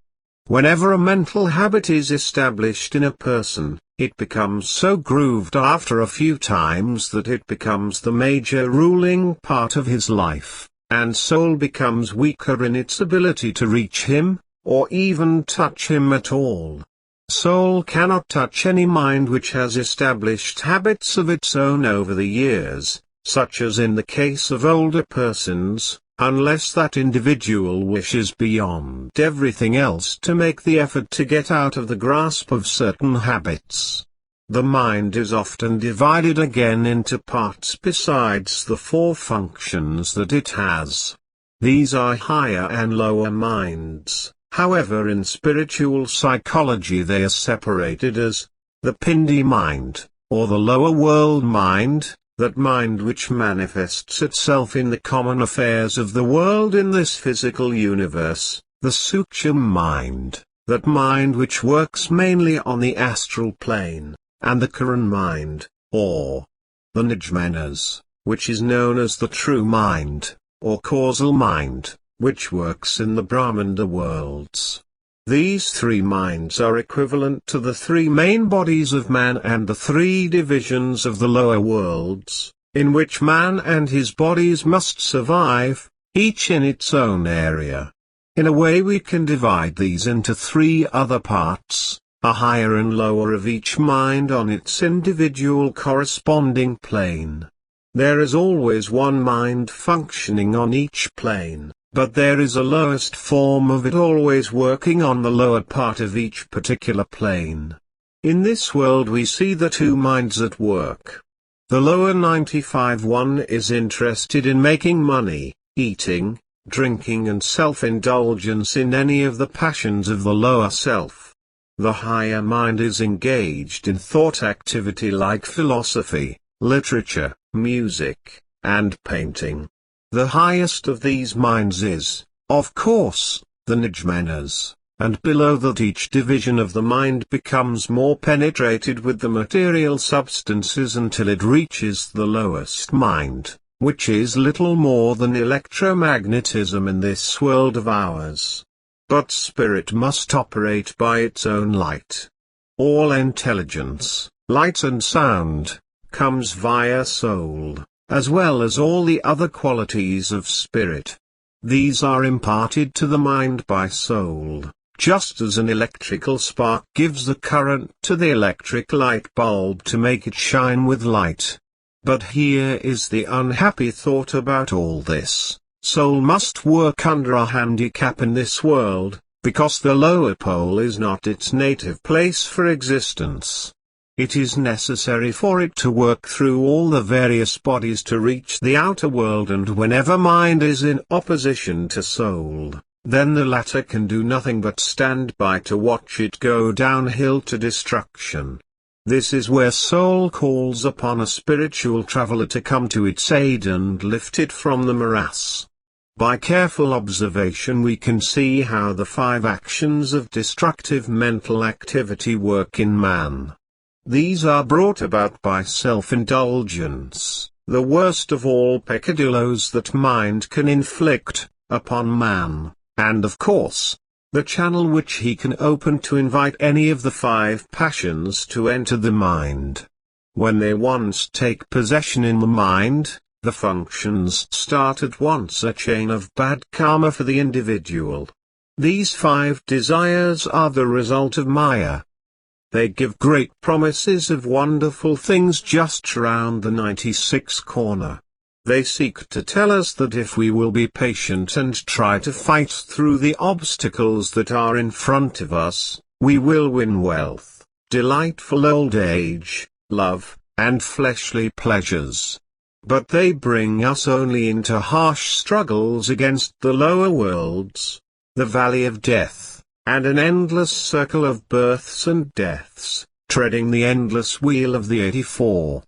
Whenever a mental habit is established in a person, it becomes so grooved after a few times that it becomes the major ruling part of his life, and soul becomes weaker in its ability to reach him, or even touch him at all. Soul cannot touch any mind which has established habits of its own over the years, such as in the case of older persons, unless that individual wishes beyond everything else to make the effort to get out of the grasp of certain habits. The mind is often divided again into parts besides the 4 functions that it has. These are higher and lower minds. However, in spiritual psychology they are separated as the Pindi mind, or the lower world mind, that mind which manifests itself in the common affairs of the world in this physical universe, the Sukshma mind, that mind which works mainly on the astral plane, and the Karan mind, or the Nijmanas, which is known as the true mind, or causal mind, which works in the Brahmanda worlds. These 3 minds are equivalent to the 3 main bodies of man and the 3 divisions of the lower worlds, in which man and his bodies must survive, each in its own area. In a way we can divide these into 3 other parts, a higher and lower of each mind on its individual corresponding plane. There is always one mind functioning on each plane, but there is a lowest form of it always working on the lower part of each particular plane. In this world we see the two minds at work. The lower 95 one is interested in making money, eating, drinking and self-indulgence in any of the passions of the lower self. The higher mind is engaged in thought activity like philosophy, literature, music, and painting. The highest of these minds is, of course, the Nijmanas, and below that each division of the mind becomes more penetrated with the material substances until it reaches the lowest mind, which is little more than electromagnetism in this world of ours. But spirit must operate by its own light. All intelligence, light and sound, comes via soul, as well as all the other qualities of spirit. These are imparted to the mind by soul, just as an electrical spark gives the current to the electric light bulb to make it shine with light. But here is the unhappy thought about all this. Soul must work under a handicap in this world, because the lower pole is not its native place for existence. It is necessary for it to work through all the various bodies to reach the outer world, and whenever mind is in opposition to soul, then the latter can do nothing but stand by to watch it go downhill to destruction. This is where soul calls upon a spiritual traveler to come to its aid and lift it from the morass. By careful observation we can see how the 5 actions of destructive mental activity work in man. These are brought about by self-indulgence, the worst of all peccadilloes that mind can inflict upon man, and of course, the channel which he can open to invite any of the 5 passions to enter the mind. When they once take possession in the mind, the functions start at once a chain of bad karma for the individual. These 5 desires are the result of Maya. They give great promises of wonderful things just round the 96 corner. They seek to tell us that if we will be patient and try to fight through the obstacles that are in front of us, we will win wealth, delightful old age, love, and fleshly pleasures. But they bring us only into harsh struggles against the lower worlds, the valley of death, and an endless circle of births and deaths, treading the endless wheel of the 84.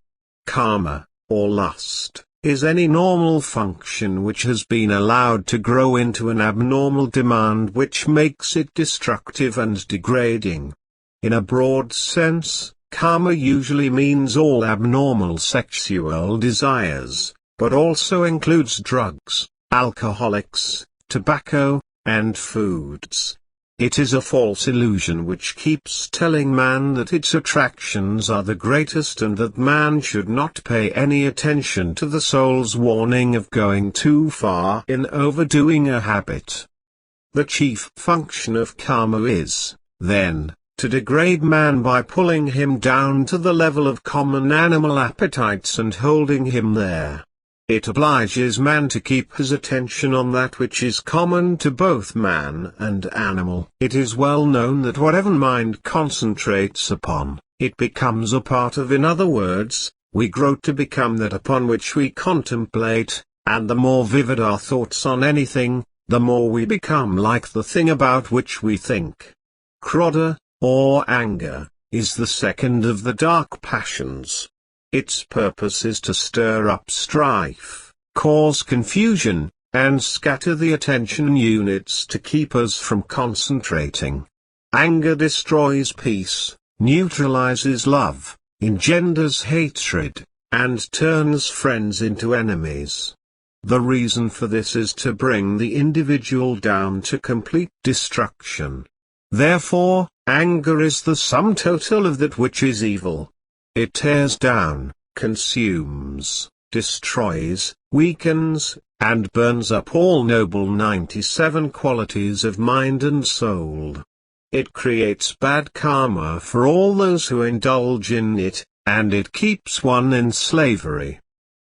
Karma, or lust, is any normal function which has been allowed to grow into an abnormal demand which makes it destructive and degrading. In a broad sense, karma usually means all abnormal sexual desires, but also includes drugs, alcoholics, tobacco, and foods. It is a false illusion which keeps telling man that its attractions are the greatest and that man should not pay any attention to the soul's warning of going too far in overdoing a habit. The chief function of karma is, then, to degrade man by pulling him down to the level of common animal appetites and holding him there. It obliges man to keep his attention on that which is common to both man and animal. It is well known that whatever mind concentrates upon, it becomes a part of. In other words, we grow to become that upon which we contemplate, and the more vivid our thoughts on anything, the more we become like the thing about which we think. Krodha, or anger, is the second of the dark passions. Its purpose is to stir up strife, cause confusion, and scatter the attention units to keep us from concentrating. Anger destroys peace, neutralizes love, engenders hatred, and turns friends into enemies. The reason for this is to bring the individual down to complete destruction. Therefore, anger is the sum total of that which is evil. It tears down, consumes, destroys, weakens, and burns up all noble 97 qualities of mind and soul. It creates bad karma for all those who indulge in it, and it keeps one in slavery.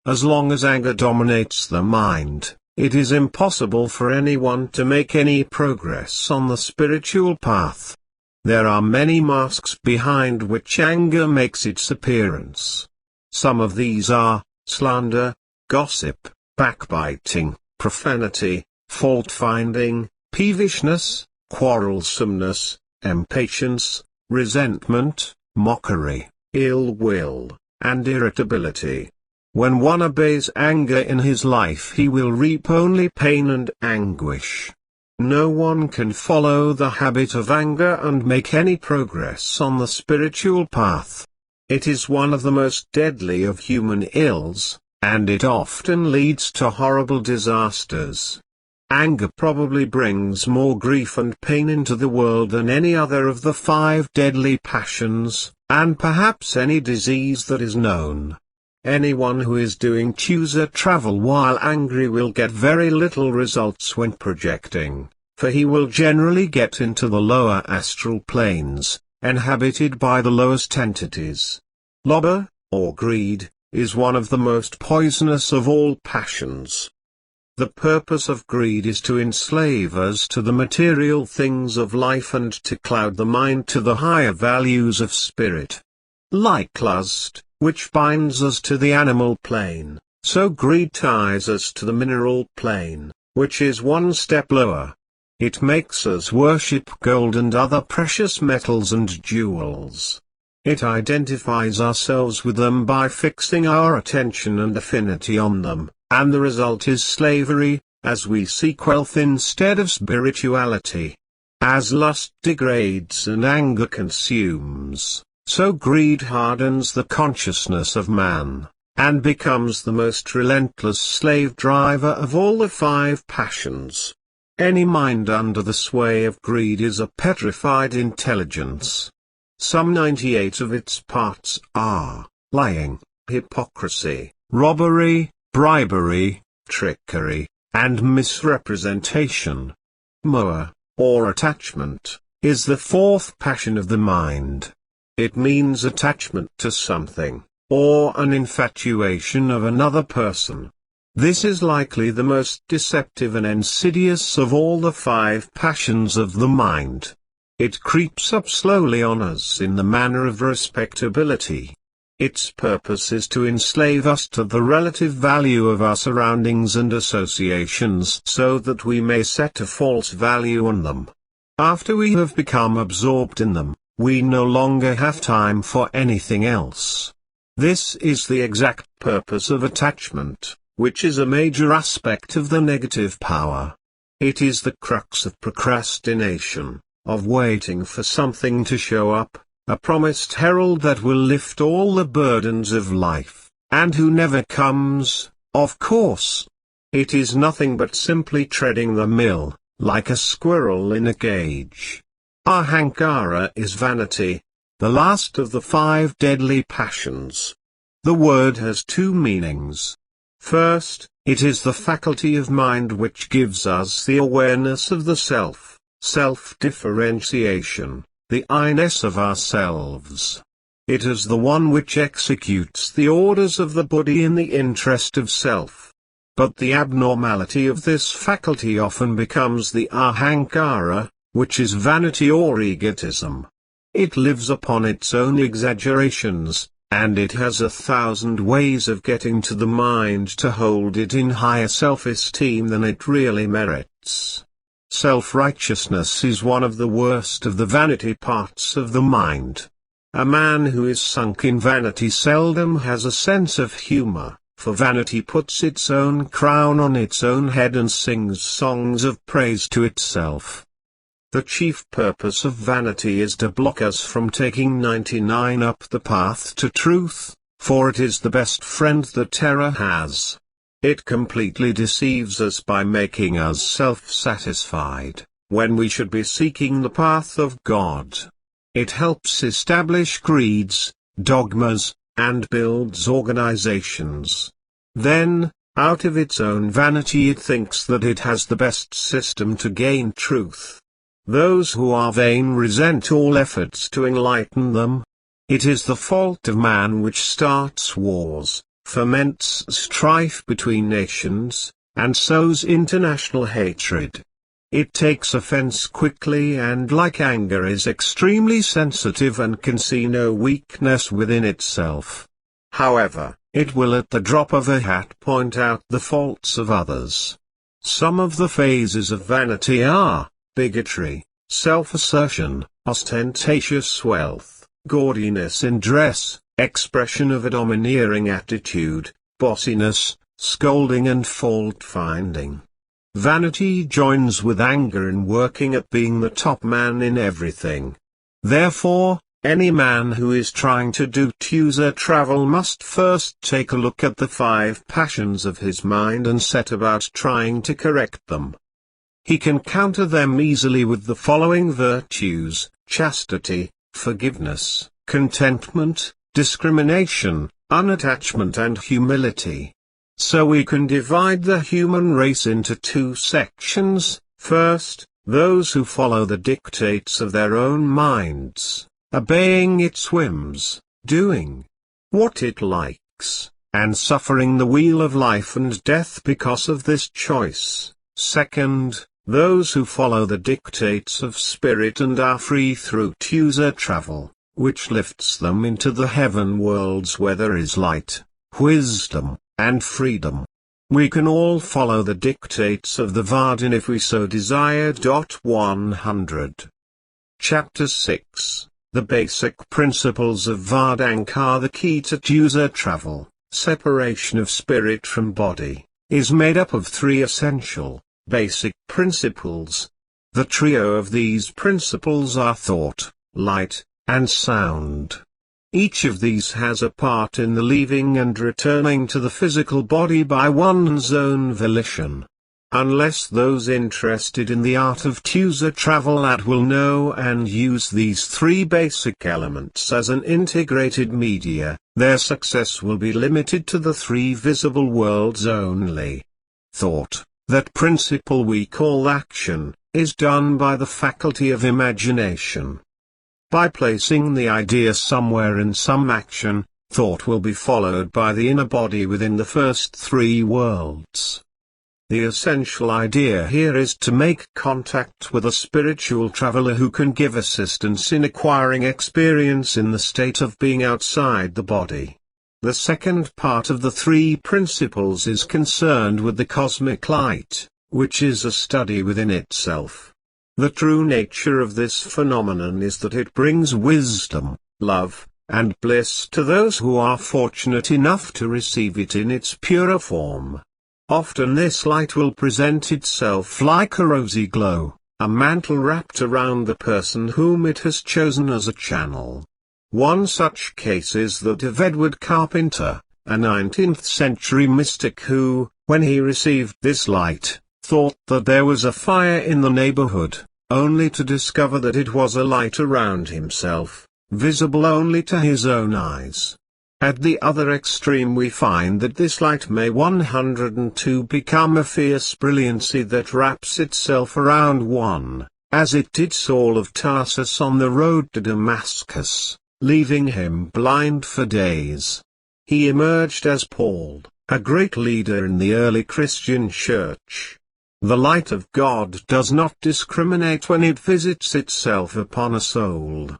As long as anger dominates the mind, it is impossible for anyone to make any progress on the spiritual path. There are many masks behind which anger makes its appearance. Some of these are slander, gossip, backbiting, profanity, fault-finding, peevishness, quarrelsomeness, impatience, resentment, mockery, ill will, and irritability. When one obeys anger in his life, he will reap only pain and anguish. No one can follow the habit of anger and make any progress on the spiritual path. It is one of the most deadly of human ills, and it often leads to horrible disasters. Anger probably brings more grief and pain into the world than any other of the 5 deadly passions, and perhaps any disease that is known. Anyone who is doing chooser travel while angry will get very little results when projecting, for he will generally get into the lower astral planes, inhabited by the lowest entities. Lobber, or greed, is one of the most poisonous of all passions. The purpose of greed is to enslave us to the material things of life and to cloud the mind to the higher values of spirit. Like lust, which binds us to the animal plane, so greed ties us to the mineral plane, which is one step lower. It makes us worship gold and other precious metals and jewels. It identifies ourselves with them by fixing our attention and affinity on them, and the result is slavery, as we seek wealth instead of spirituality. As lust degrades and anger consumes, so greed hardens the consciousness of man, and becomes the most relentless slave driver of all the 5 passions. Any mind under the sway of greed is a petrified intelligence. Some 98 of its parts are lying, hypocrisy, robbery, bribery, trickery, and misrepresentation. Moa, or attachment, is the 4th passion of the mind. It means attachment to something, or an infatuation of another person. This is likely the most deceptive and insidious of all the 5 passions of the mind. It creeps up slowly on us in the manner of respectability. Its purpose is to enslave us to the relative value of our surroundings and associations so that we may set a false value on them. After we have become absorbed in them, we no longer have time for anything else. This is the exact purpose of attachment, which is a major aspect of the negative power. It is the crux of procrastination, of waiting for something to show up, a promised herald that will lift all the burdens of life, and who never comes, of course. It is nothing but simply treading the mill, like a squirrel in a cage. Ahankara is vanity, the last of the 5 deadly passions. The word has 2 meanings. First, it is the faculty of mind which gives us the awareness of the self, self-differentiation, the I-ness of ourselves. It is the one which executes the orders of the body in the interest of self. But the abnormality of this faculty often becomes the ahankara, which is vanity or egotism. It lives upon its own exaggerations, and it has 1,000 ways of getting to the mind to hold it in higher self-esteem than it really merits. Self-righteousness is one of the worst of the vanity parts of the mind. A man who is sunk in vanity seldom has a sense of humor, for vanity puts its own crown on its own head and sings songs of praise to itself. The chief purpose of vanity is to block us from taking 99 up the path to truth, for it is the best friend that error has. It completely deceives us by making us self-satisfied, when we should be seeking the path of God. It helps establish creeds, dogmas, and builds organizations. Then, out of its own vanity it thinks that it has the best system to gain truth. Those who are vain resent all efforts to enlighten them. It is the fault of man which starts wars, foments strife between nations, and sows international hatred. It takes offense quickly and, like anger, is extremely sensitive and can see no weakness within itself. However, it will at the drop of a hat point out the faults of others. Some of the phases of vanity are bigotry, self-assertion, ostentatious wealth, gaudiness in dress, expression of a domineering attitude, bossiness, scolding and fault-finding. Vanity joins with anger in working at being the top man in everything. Therefore, any man who is trying to do ushered travel must first take a look at the 5 passions of his mind and set about trying to correct them. He can counter them easily with the following virtues: chastity, forgiveness, contentment, discrimination, unattachment and humility. So we can divide the human race into 2 sections: first, those who follow the dictates of their own minds, obeying its whims, doing what it likes, and suffering the wheel of life and death because of this choice. Second, those who follow the dictates of spirit and are free through ushered travel, which lifts them into the heaven worlds where there is light, wisdom, and freedom. We can all follow the dictates of the Vardin if we so desire. 100. Chapter 6. The basic principles of Vardang are the key to ushered travel. Separation of spirit from body is made up of 3 essential, basic principles. The trio of these principles are thought, light, and sound. Each of these has a part in the leaving and returning to the physical body by one's own volition. Unless those interested in the art of ushered travel will know and use these 3 basic elements as an integrated media, their success will be limited to the 3 visible worlds only. Thought, that principle we call action, is done by the faculty of imagination. By placing the idea somewhere in some action, thought will be followed by the inner body within the first 3 worlds. The essential idea here is to make contact with a spiritual traveler who can give assistance in acquiring experience in the state of being outside the body. The second part of the 3 principles is concerned with the cosmic light, which is a study within itself. The true nature of this phenomenon is that it brings wisdom, love, and bliss to those who are fortunate enough to receive it in its purer form. Often this light will present itself like a rosy glow, a mantle wrapped around the person whom it has chosen as a channel. One such case is that of Edward Carpenter, a 19th-century mystic who, when he received this light, thought that there was a fire in the neighborhood, only to discover that it was a light around himself, visible only to his own eyes. At the other extreme we find that this light may 102 become a fierce brilliancy that wraps itself around one, as it did Saul of Tarsus on the road to Damascus, leaving him blind for days. He emerged as Paul, a great leader in the early Christian church. The light of God does not discriminate when it visits itself upon a soul.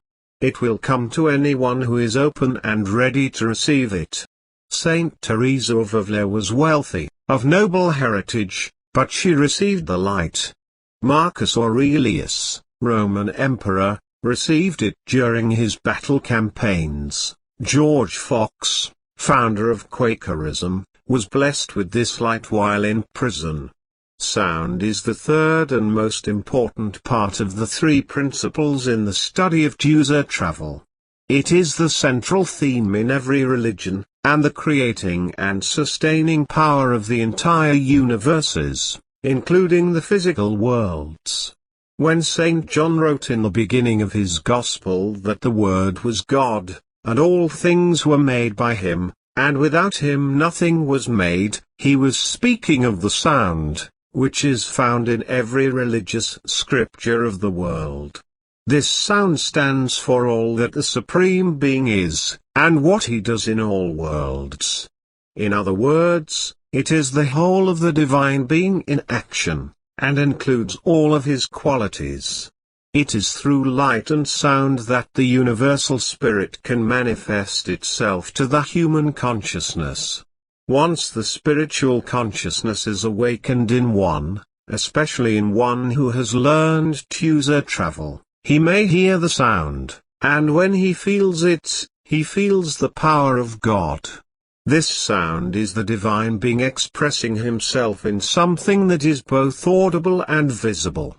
It will come to anyone who is open and ready to receive it. Saint Teresa of Avila was wealthy, of noble heritage, but she received the light. Marcus Aurelius, Roman emperor, received it during his battle campaigns. George Fox, founder of Quakerism, was blessed with this light while in prison. Sound is the third and most important part of the 3 principles in the study of ushered travel. It is the central theme in every religion, and the creating and sustaining power of the entire universes, including the physical worlds. When St. John wrote in the beginning of his Gospel that the Word was God, and all things were made by him, and without him nothing was made, he was speaking of the sound, which is found in every religious scripture of the world. This sound stands for all that the Supreme Being is, and what he does in all worlds. In other words, it is the whole of the divine being in action, and includes all of his qualities. It is through light and sound that the universal spirit can manifest itself to the human consciousness. Once the spiritual consciousness is awakened in one, especially in one who has learned to ushered travel, he may hear the sound, and when he feels it, he feels the power of God. This sound is the divine being expressing himself in something that is both audible and visible.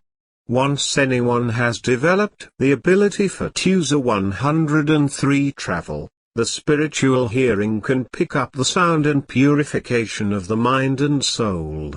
Once anyone has developed the ability for ushered 103 travel, the spiritual hearing can pick up the sound and purification of the mind and soul.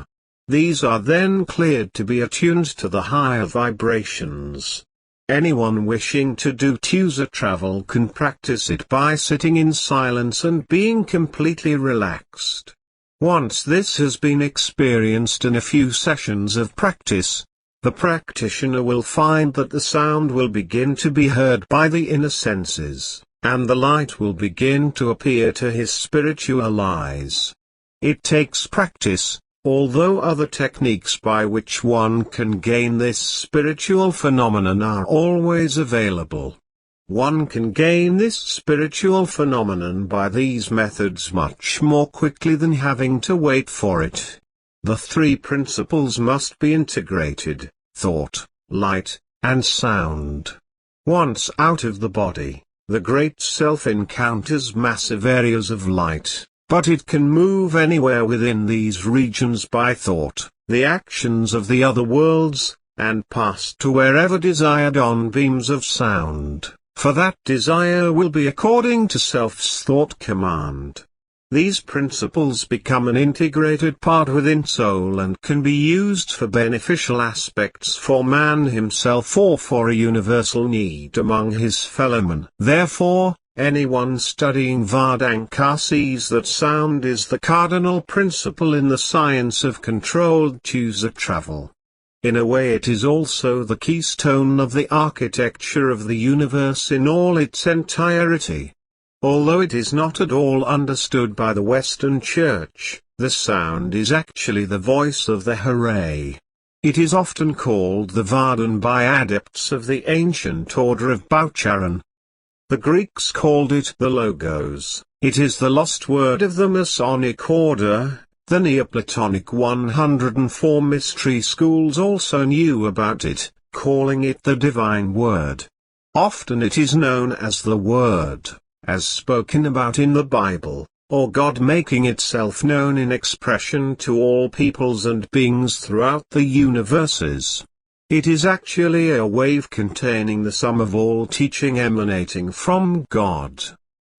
These are then cleared to be attuned to the higher vibrations. Anyone wishing to do ushered travel can practice it by sitting in silence and being completely relaxed. Once this has been experienced in a few sessions of practice, the practitioner will find that the sound will begin to be heard by the inner senses, and the light will begin to appear to his spiritual eyes. It takes practice, although other techniques by which one can gain this spiritual phenomenon are always available. One can gain this spiritual phenomenon by these methods much more quickly than having to wait for it. The three principles must be integrated: thought, light, and sound. Once out of the body, the Great Self encounters massive areas of light, but it can move anywhere within these regions by thought, the actions of the other worlds, and pass to wherever desired on beams of sound, for that desire will be according to Self's thought command. These principles become an integrated part within soul and can be used for beneficial aspects for man himself or for a universal need among his fellowmen. Therefore, anyone studying Vedanta sees that sound is the cardinal principle in the science of controlled ushered travel. In a way it is also the keystone of the architecture of the universe in all its entirety. Although it is not at all understood by the Western Church, the sound is actually the voice of the Hooray. It is often called the Vardhan by adepts of the ancient order of Baucharan. The Greeks called it the Logos. It is the lost word of the Masonic order. The Neoplatonic 104 mystery schools also knew about it, calling it the divine word. Often it is known as the Word, as spoken about in the Bible, or God making itself known in expression to all peoples and beings throughout the universes. It is actually a wave containing the sum of all teaching emanating from God.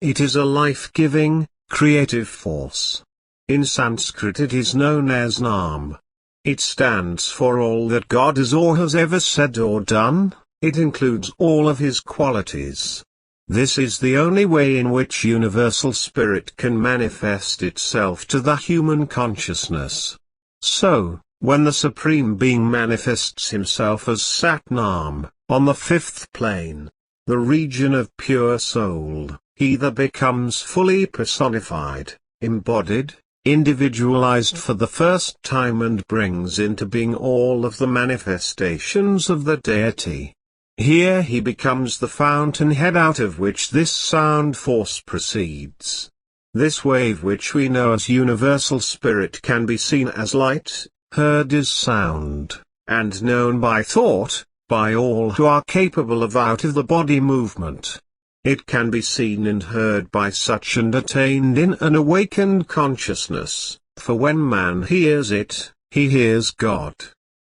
It is a life-giving, creative force. In Sanskrit it is known as Nam. It stands for all that God is or has ever said or done. It includes all of his qualities. This is the only way in which universal spirit can manifest itself to the human consciousness. So, when the Supreme Being manifests himself as Sat Nam, on the fifth plane, the region of pure soul, he either becomes fully personified, embodied, individualized for the first time and brings into being all of the manifestations of the deity. Here he becomes the fountainhead out of which this sound force proceeds. This wave which we know as universal spirit can be seen as light, heard as sound, and known by thought, by all who are capable of out-of-the-body movement. It can be seen and heard by such and attained in an awakened consciousness, for when man hears it, he hears God.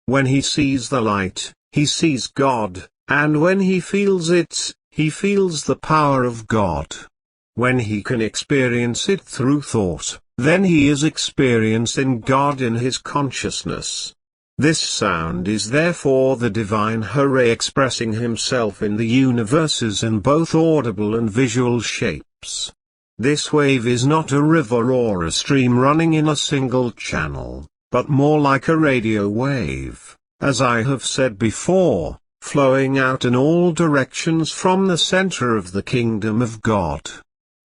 When he sees the light, he sees God, and when he feels it, he feels the power of God. When he can experience it through thought, then he is experiencing God in his consciousness. This sound is therefore the divine Hooray expressing himself in the universes in both audible and visual shapes. This wave is not a river or a stream running in a single channel, but more like a radio wave, as I have said before, flowing out in all directions from the center of the kingdom of God.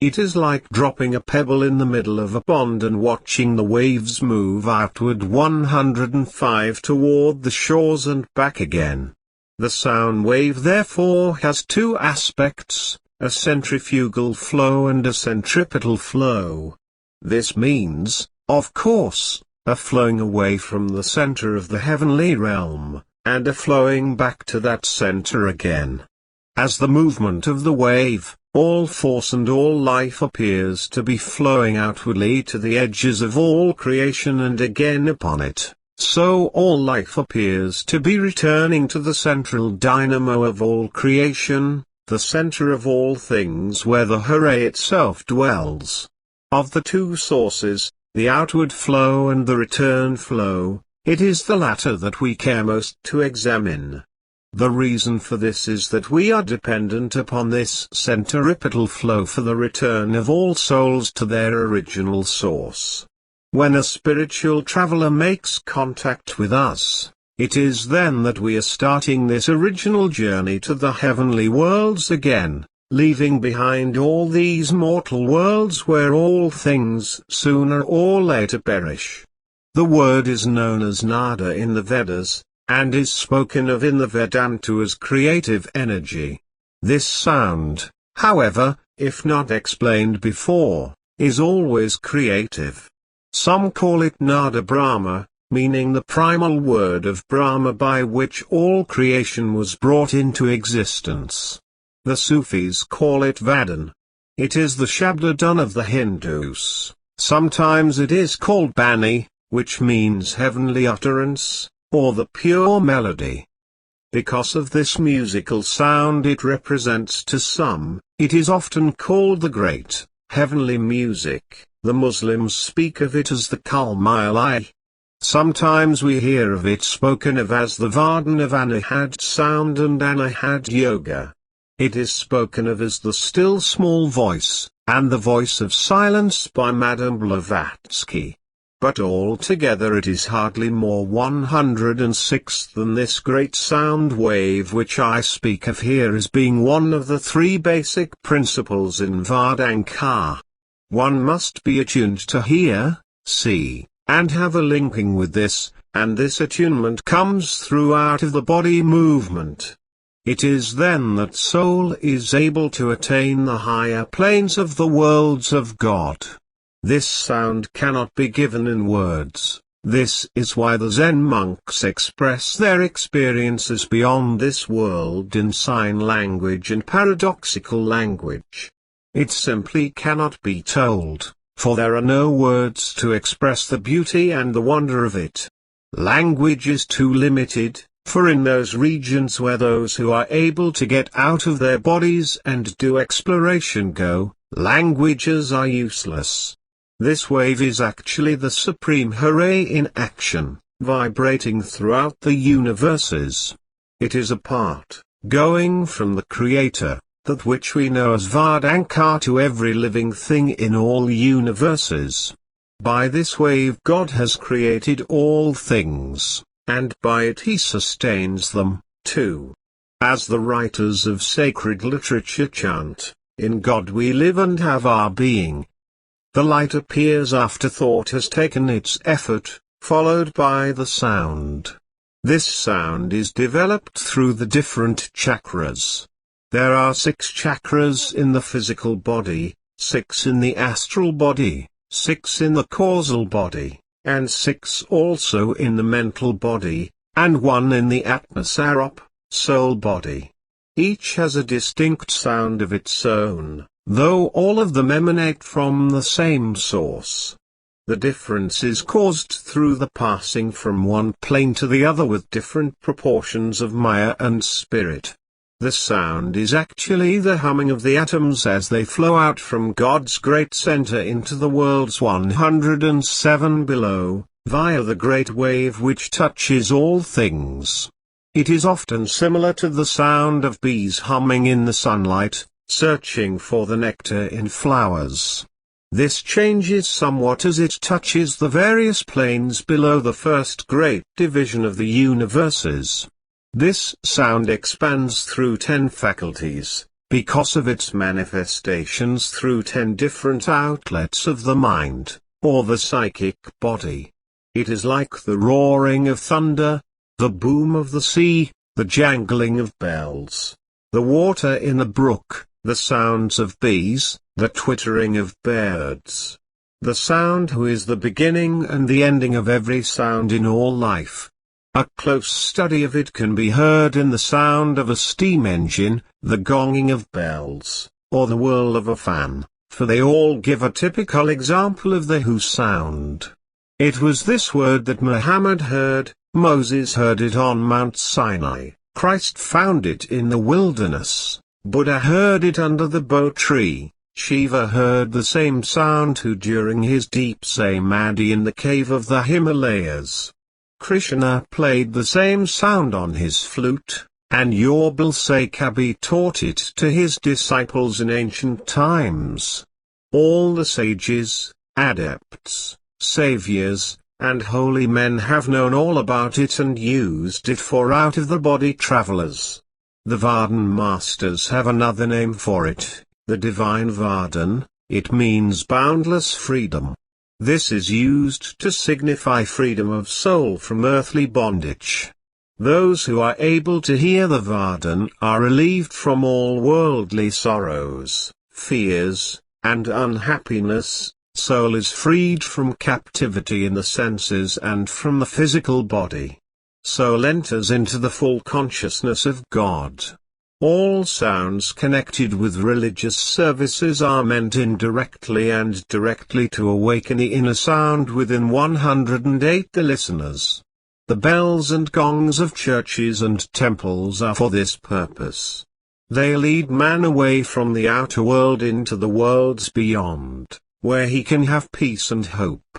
It is like dropping a pebble in the middle of a pond and watching the waves move outward 105 toward the shores and back again. The sound wave therefore has two aspects, a centrifugal flow and a centripetal flow. This means, of course, a flowing away from the center of the heavenly realm, and a flowing back to that center again. As the movement of the wave, all force and all life appears to be flowing outwardly to the edges of all creation and again upon it, so all life appears to be returning to the central dynamo of all creation, the center of all things where the Hooray itself dwells. Of the two sources, the outward flow and the return flow, it is the latter that we care most to examine. The reason for this is that we are dependent upon this centripetal flow for the return of all souls to their original source. When a spiritual traveler makes contact with us, it is then that we are starting this original journey to the heavenly worlds again, leaving behind all these mortal worlds where all things sooner or later perish. The word is known as nada in the Vedas, and is spoken of in the Vedanta as creative energy. This sound, however, if not explained before, is always creative. Some call it Nada Brahma, meaning the primal word of Brahma by which all creation was brought into existence. The Sufis call it Vadan. It is the Shabdadan of the Hindus. Sometimes it is called Bani, which means heavenly utterance, or the pure melody. Because of this musical sound it represents to some, it is often called the great, heavenly music. The Muslims speak of it as the Kalmailai. Sometimes we hear of it spoken of as the Vardhan of Anahad sound and Anahad yoga. It is spoken of as the still small voice, and the voice of silence by Madame Blavatsky. But altogether it is hardly more 106th than this great sound wave which I speak of here as being one of the three basic principles in Vedanta. One must be attuned to hear, see, and have a linking with this, and this attunement comes through out of the body movement. It is then that soul is able to attain the higher planes of the worlds of God. This sound cannot be given in words. This is why the Zen monks express their experiences beyond this world in sign language and paradoxical language. It simply cannot be told, for there are no words to express the beauty and the wonder of it. Language is too limited, for in those regions where those who are able to get out of their bodies and do exploration go, languages are useless. This wave is actually the supreme Hooray in action, vibrating throughout the universes. It is a part, going from the Creator, that which we know as Vedanta to every living thing in all universes. By this wave God has created all things, and by it He sustains them, too. As the writers of sacred literature chant, in God we live and have our being. The light appears after thought has taken its effort, followed by the sound. This sound is developed through the different chakras. There are 6 chakras in the physical body, 6 in the astral body, 6 in the causal body, and 6 also in the mental body, and 1 in the Atmasarop, soul body. Each has a distinct sound of its own, though all of them emanate from the same source. The difference is caused through the passing from one plane to the other with different proportions of Maya and spirit. The sound is actually the humming of the atoms as they flow out from God's great center into the worlds 107 below, via the great wave which touches all things. It is often similar to the sound of bees humming in the sunlight, searching for the nectar in flowers. This changes somewhat as it touches the various planes below the first great division of the universes. This sound expands through 10 faculties, because of its manifestations through 10 different outlets of the mind, or the psychic body. It is like the roaring of thunder, the boom of the sea, the jangling of bells, the water in a brook, the sounds of bees, the twittering of birds. The sound who is the beginning and the ending of every sound in all life. A close study of it can be heard in the sound of a steam engine, the gonging of bells, or the whirl of a fan, for they all give a typical example of the who sound. It was this word that Muhammad heard, Moses heard it on Mount Sinai, Christ found it in the wilderness, Buddha heard it under the bo tree, Shiva heard the same sound who during his deep samadhi in the cave of the Himalayas. Krishna played the same sound on his flute, and Yorbal Kabir taught it to his disciples in ancient times. All the sages, adepts, saviors, and holy men have known all about it and used it for out-of-the-body travelers. The Vardhan masters have another name for it, the divine Vardhan. It means boundless freedom. This is used to signify freedom of soul from earthly bondage. Those who are able to hear the Vardhan are relieved from all worldly sorrows, fears, and unhappiness. Soul is freed from captivity in the senses and from the physical body. Soul enters into the full consciousness of God. All sounds connected with religious services are meant indirectly and directly to awaken the inner sound within 108 the listeners. The bells and gongs of churches and temples are for this purpose. They lead man away from the outer world into the worlds beyond, where he can have peace and hope.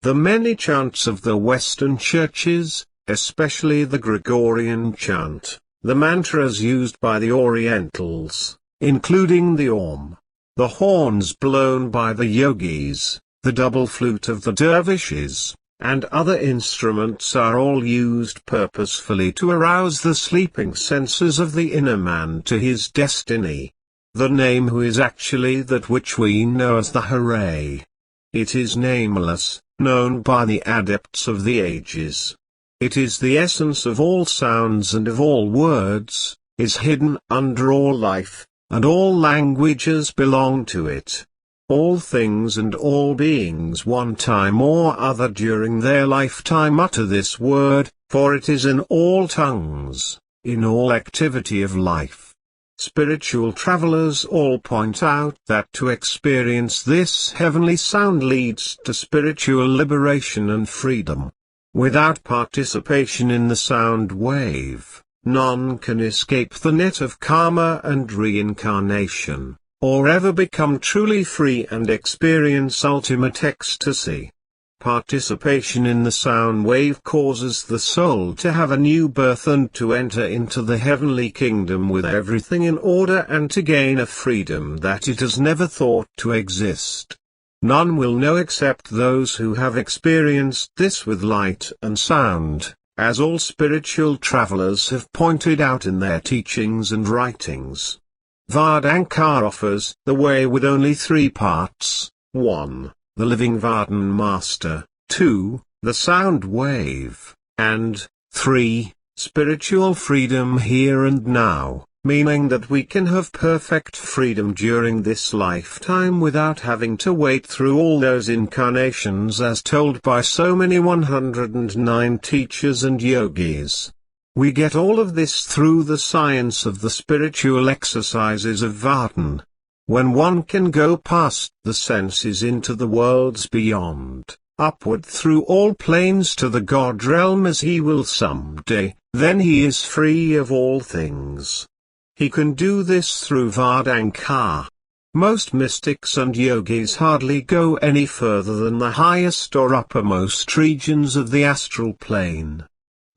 The many chants of the Western churches, especially the Gregorian chant, the mantras used by the Orientals, including the Om, the horns blown by the yogis, the double flute of the dervishes, and other instruments are all used purposefully to arouse the sleeping senses of the inner man to his destiny. The name who is actually that which we know as the Hooray. It is nameless, known by the adepts of the ages. It is the essence of all sounds and of all words, is hidden under all life, and all languages belong to it. All things and all beings one time or other during their lifetime utter this word, for it is in all tongues, in all activity of life. Spiritual travelers all point out that to experience this heavenly sound leads to spiritual liberation and freedom. Without participation in the sound wave, none can escape the net of karma and reincarnation, or ever become truly free and experience ultimate ecstasy. Participation in the sound wave causes the soul to have a new birth and to enter into the heavenly kingdom with everything in order and to gain a freedom that it has never thought to exist. None will know except those who have experienced this with light and sound, as all spiritual travelers have pointed out in their teachings and writings. Vardankar offers the way with only 3 parts: 1. The living Vardhan master, 2. The sound wave, and 3. Spiritual freedom here and now, meaning that we can have perfect freedom during this lifetime without having to wait through all those incarnations as told by so many 109 teachers and yogis. We get all of this through the science of the spiritual exercises of Vardhan. When one can go past the senses into the worlds beyond, upward through all planes to the God realm as he will someday, then he is free of all things. He can do this through Vardankar. Most mystics and yogis hardly go any further than the highest or uppermost regions of the astral plane.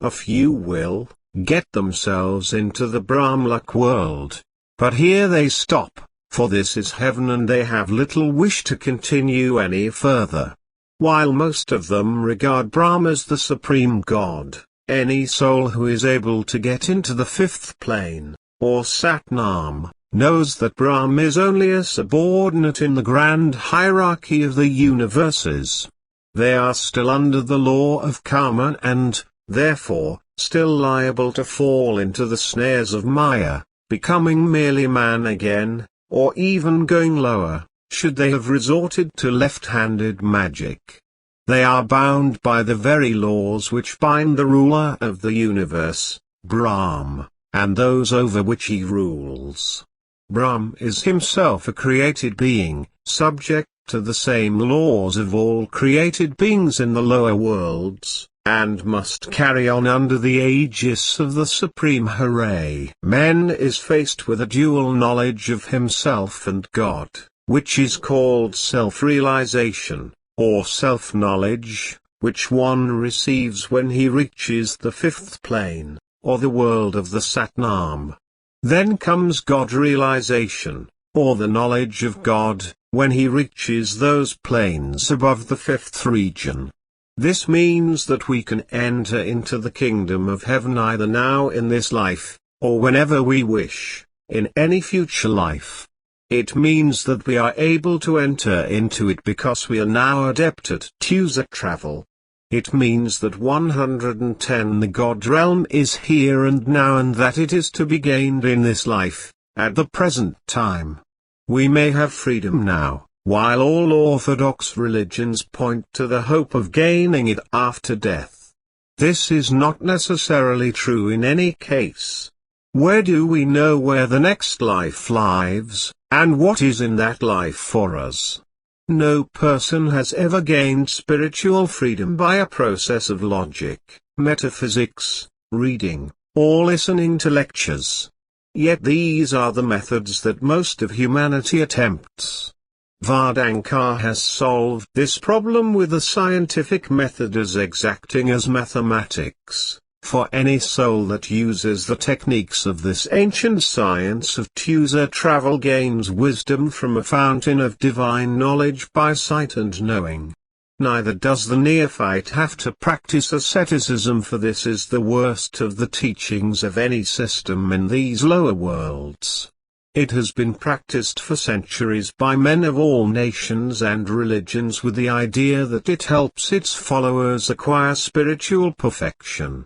A few will get themselves into the Brahmlock world, but here they stop, for this is heaven and they have little wish to continue any further. While most of them regard Brahma as the supreme God, any soul who is able to get into the 5th plane, or Satnam, knows that Brahm is only a subordinate in the grand hierarchy of the universes. They are still under the law of karma and, therefore, still liable to fall into the snares of Maya, becoming merely man again, or even going lower, should they have resorted to left-handed magic. They are bound by the very laws which bind the ruler of the universe, Brahm, and those over which he rules. Brahm is himself a created being, subject to the same laws of all created beings in the lower worlds, and must carry on under the aegis of the Supreme Hooray. Man is faced with a dual knowledge of himself and God, which is called self-realization, or self-knowledge, which one receives when he reaches the fifth plane, or the world of the Satnam. Then comes God-realization, or the knowledge of God, when he reaches those planes above the fifth region. This means that we can enter into the kingdom of heaven either now in this life, or whenever we wish, in any future life. It means that we are able to enter into it because we are now adept at ushered travel. It means that 110 the God realm is here and now and that it is to be gained in this life, at the present time. We may have freedom now, while all orthodox religions point to the hope of gaining it after death. This is not necessarily true in any case. Where do we know where the next life lives, and what is in that life for us? No person has ever gained spiritual freedom by a process of logic, metaphysics, reading, or listening to lectures. Yet these are the methods that most of humanity attempts. Vedanta has solved this problem with a scientific method as exacting as mathematics. For any soul that uses the techniques of this ancient science of ushered travel gains wisdom from a fountain of divine knowledge by sight and knowing. Neither does the neophyte have to practice asceticism, for this is the worst of the teachings of any system in these lower worlds. It has been practiced for centuries by men of all nations and religions with the idea that it helps its followers acquire spiritual perfection.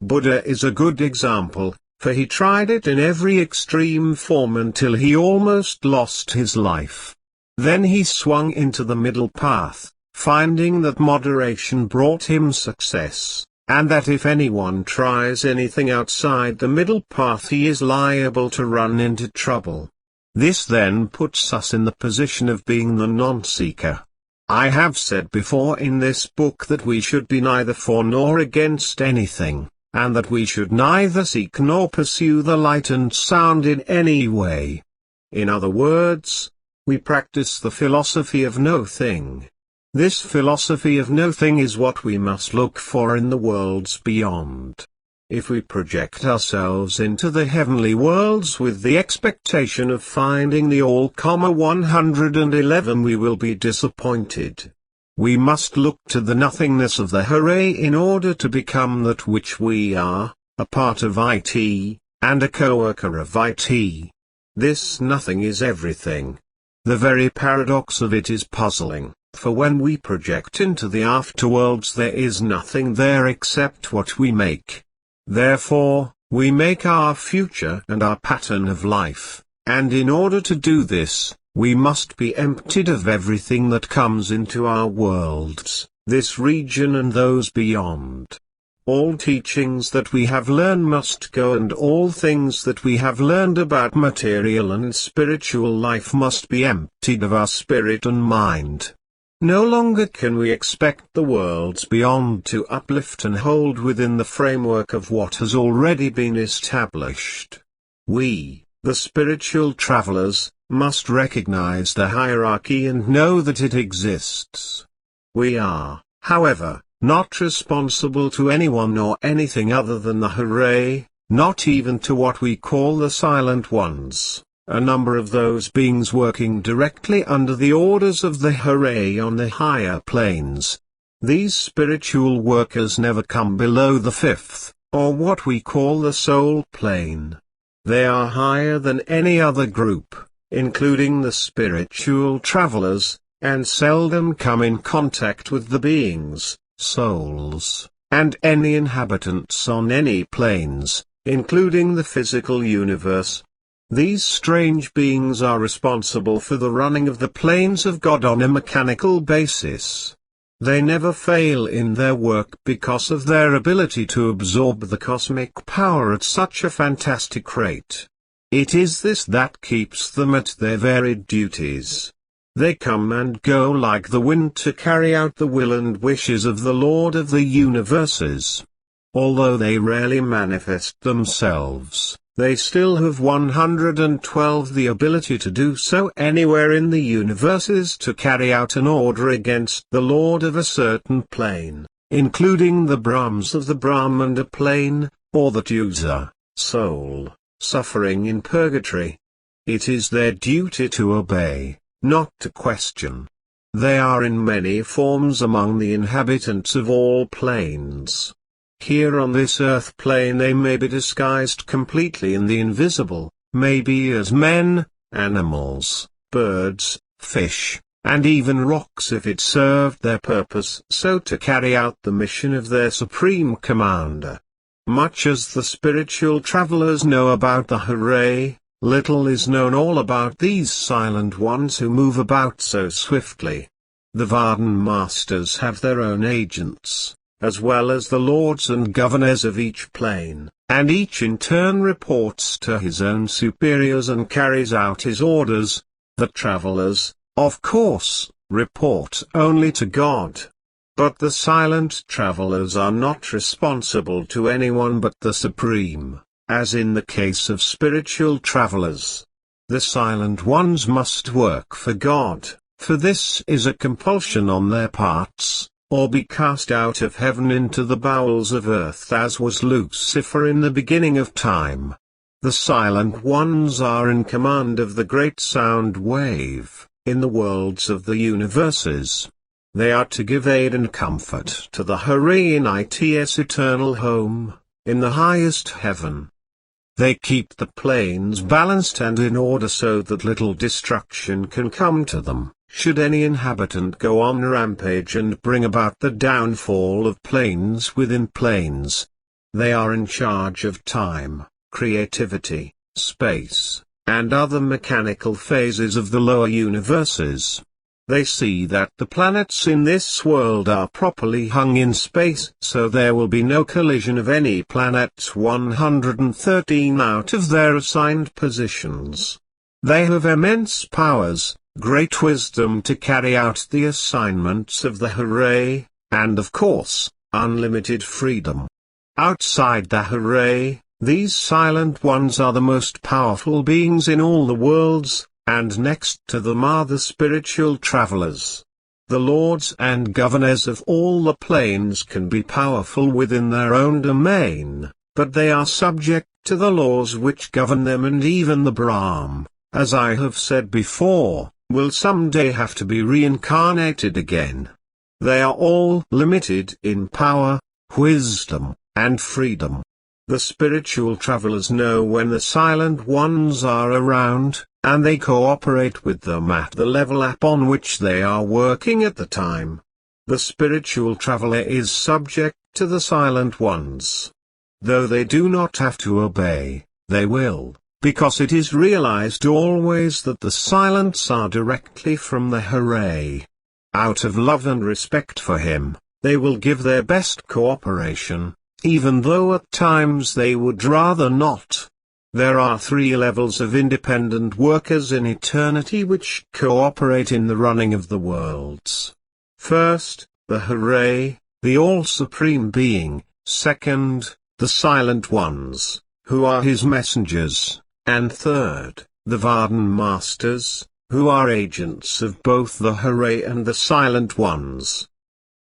Buddha is a good example, for he tried it in every extreme form until he almost lost his life. Then he swung into the middle path, finding that moderation brought him success, and that if anyone tries anything outside the middle path he is liable to run into trouble. This then puts us in the position of being the non-seeker. I have said before in this book that we should be neither for nor against anything, and that we should neither seek nor pursue the light and sound in any way. In other words, we practice the philosophy of no thing. This philosophy of no thing is what we must look for in the worlds beyond. If we project ourselves into the heavenly worlds with the expectation of finding the all-111 we will be disappointed. We must look to the nothingness of the Hooray in order to become that which we are, a part of it, and a co-worker of it. This nothing is everything. The very paradox of it is puzzling, for when we project into the afterworlds there is nothing there except what we make. Therefore, we make our future and our pattern of life, and in order to do this, we must be emptied of everything that comes into our worlds, this region and those beyond. All teachings that we have learned must go, and all things that we have learned about material and spiritual life must be emptied of our spirit and mind. No longer can we expect the worlds beyond to uplift and hold within the framework of what has already been established. We, the spiritual travelers, must recognize the hierarchy and know that it exists. We are, however, not responsible to anyone or anything other than the Hooray, not even to what we call the Silent Ones, a number of those beings working directly under the orders of the Hooray on the higher planes. These spiritual workers never come below the fifth, or what we call the soul plane. They are higher than any other group, including the spiritual travelers, and seldom come in contact with the beings, souls, and any inhabitants on any planes, including the physical universe. These strange beings are responsible for the running of the planes of God on a mechanical basis. They never fail in their work because of their ability to absorb the cosmic power at such a fantastic rate. It is this that keeps them at their varied duties. They come and go like the wind to carry out the will and wishes of the Lord of the universes. Although they rarely manifest themselves, they still have 112 the ability to do so anywhere in the universes to carry out an order against the Lord of a certain plane, including the Brahms of the Brahmanda plane, or the user, soul, suffering in purgatory. It is their duty to obey, not to question. They are in many forms among the inhabitants of all planes. Here on this earth plane they may be disguised completely in the invisible, maybe as men, animals, birds, fish, and even rocks if it served their purpose so to carry out the mission of their supreme commander. Much as the spiritual travelers know about the hooray, little is known all about these silent ones who move about so swiftly. The Varden masters have their own agents, as well as the lords and governors of each plane, and each in turn reports to his own superiors and carries out his orders. The travelers, of course, report only to God. But the silent travelers are not responsible to anyone but the Supreme, as in the case of spiritual travelers. The silent ones must work for God, for this is a compulsion on their parts, or be cast out of heaven into the bowels of earth as was Lucifer in the beginning of time. The silent ones are in command of the great sound wave, in the worlds of the universes. They are to give aid and comfort to the hooray in its eternal home, in the highest heaven. They keep the planes balanced and in order so that little destruction can come to them, should any inhabitant go on rampage and bring about the downfall of planes within planes. They are in charge of time, creativity, space, and other mechanical phases of the lower universes. They see that the planets in this world are properly hung in space so there will be no collision of any planets 113 out of their assigned positions. They have immense powers, great wisdom to carry out the assignments of the hooray, and of course, unlimited freedom. Outside the hooray, these silent ones are the most powerful beings in all the worlds, and next to them are the spiritual travelers. The lords and governors of all the planes can be powerful within their own domain, but they are subject to the laws which govern them, and even the Brahm, as I have said before, will someday have to be reincarnated again. They are all limited in power, wisdom, and freedom. The spiritual travelers know when the silent ones are around, and they cooperate with them at the level upon which they are working at the time. The spiritual traveler is subject to the silent ones. Though they do not have to obey, they will, because it is realized always that the silents are directly from the hooray. Out of love and respect for him, they will give their best cooperation, even though at times they would rather not. There are 3 levels of independent workers in eternity which cooperate in the running of the worlds. First, the hooray, the all-supreme being; second, the silent ones, who are his messengers; and third, the Varden masters, who are agents of both the hooray and the silent ones.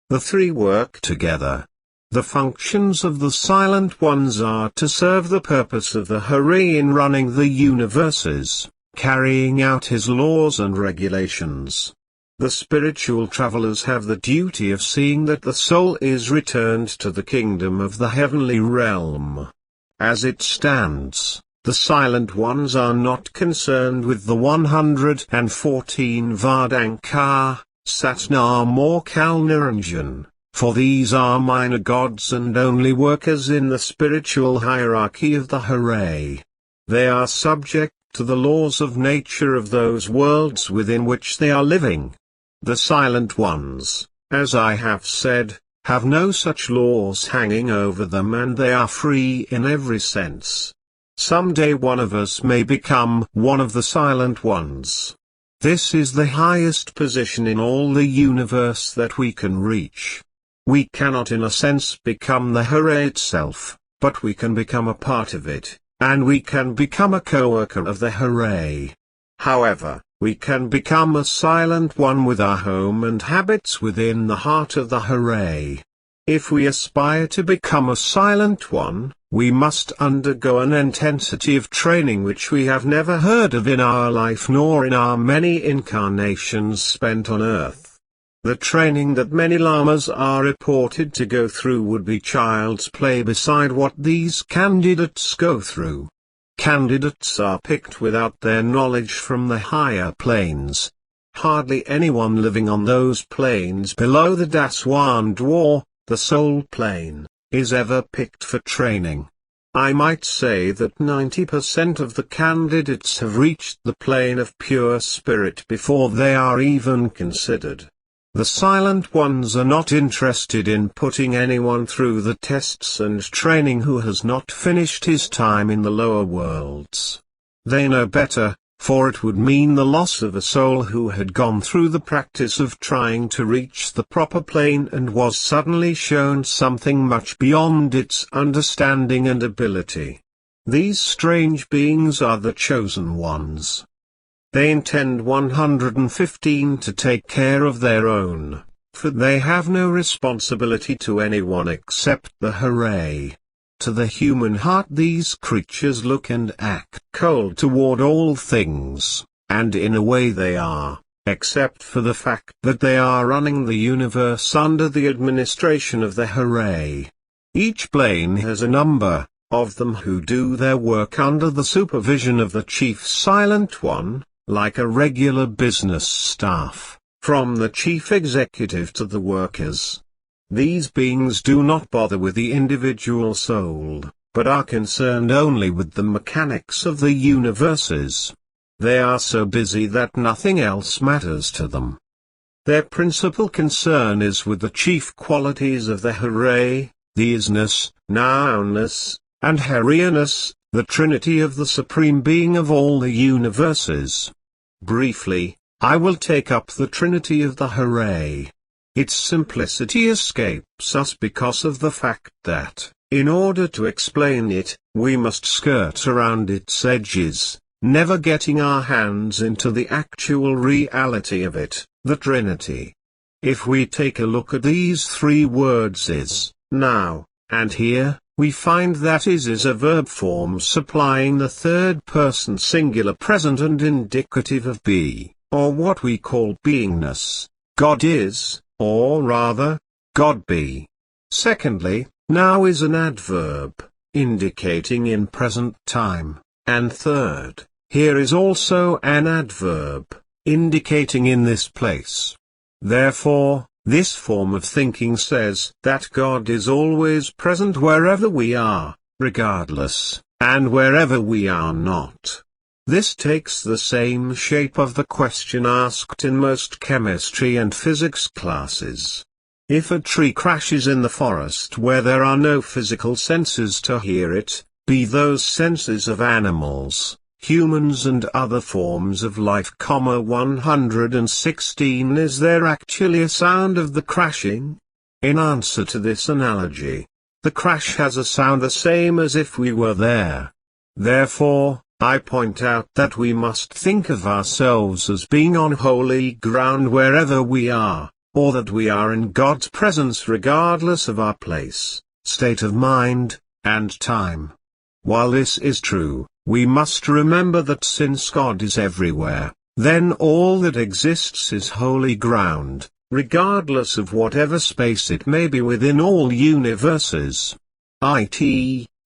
The 3 work together. The functions of the silent ones are to serve the purpose of the hooray in running the universes, carrying out his laws and regulations. The spiritual travelers have the duty of seeing that the soul is returned to the kingdom of the heavenly realm. As it stands, The silent ones are not concerned with the 114 Vardankar, Satnam or Kalniranjan, for these are minor gods and only workers in the spiritual hierarchy of the Hooray. They are subject to the laws of nature of those worlds within which they are living. The silent ones, as I have said, have no such laws hanging over them, and they are free in every sense. Someday one of us may become one of the silent ones. This is the highest position in all the universe that we can reach. We cannot in a sense become the Hooray itself, but we can become a part of it, and we can become a co-worker of the Hooray. However, we can become a silent one with our home and habits within the heart of the Hooray. If we aspire to become a silent one, we must undergo an intensity of training which we have never heard of in our life nor in our many incarnations spent on earth. The training that many lamas are reported to go through would be child's play beside what these candidates go through. Candidates are picked without their knowledge from the higher planes. Hardly anyone living on those planes below the Daswan Dwar, the soul plane, is ever picked for training. I might say that 90% of the candidates have reached the plane of pure spirit before they are even considered. The silent ones are not interested in putting anyone through the tests and training who has not finished his time in the lower worlds. They know better, for it would mean the loss of a soul who had gone through the practice of trying to reach the proper plane and was suddenly shown something much beyond its understanding and ability. These strange beings are the chosen ones. They intend 115 to take care of their own, for they have no responsibility to anyone except the Hooray. To the human heart these creatures look and act cold toward all things, and in a way they are, except for the fact that they are running the universe under the administration of the Hooray. Each plane has a number of them who do their work under the supervision of the chief silent one, like a regular business staff, from the chief executive to the workers. These beings do not bother with the individual soul, but are concerned only with the mechanics of the universes. They are so busy that nothing else matters to them. Their principal concern is with the chief qualities of the Hooray, the isness, nounness, and Hariyaness, the trinity of the Supreme Being of all the universes. Briefly, I will take up the trinity of the Hooray. Its simplicity escapes us because of the fact that, in order to explain it, we must skirt around its edges, never getting our hands into the actual reality of it, the Trinity. If we take a look at these three words is, now, and here, we find that is a verb form supplying the third person singular present and indicative of be, or what we call beingness, God is, or rather, God be. Secondly, now is an adverb, indicating in present time, and third, here is also an adverb, indicating in this place. Therefore, this form of thinking says that God is always present wherever we are, regardless, and wherever we are not. This takes the same shape of the question asked in most chemistry and physics classes. If a tree crashes in the forest where there are no physical senses to hear it, be those senses of animals, humans and other forms of life, 116, is there actually a sound of the crashing? In answer to this analogy, the crash has a sound the same as if we were there. Therefore, I point out that we must think of ourselves as being on holy ground wherever we are, or that we are in God's presence regardless of our place, state of mind, and time. While this is true, we must remember that since God is everywhere, then all that exists is holy ground, regardless of whatever space it may be within all universes.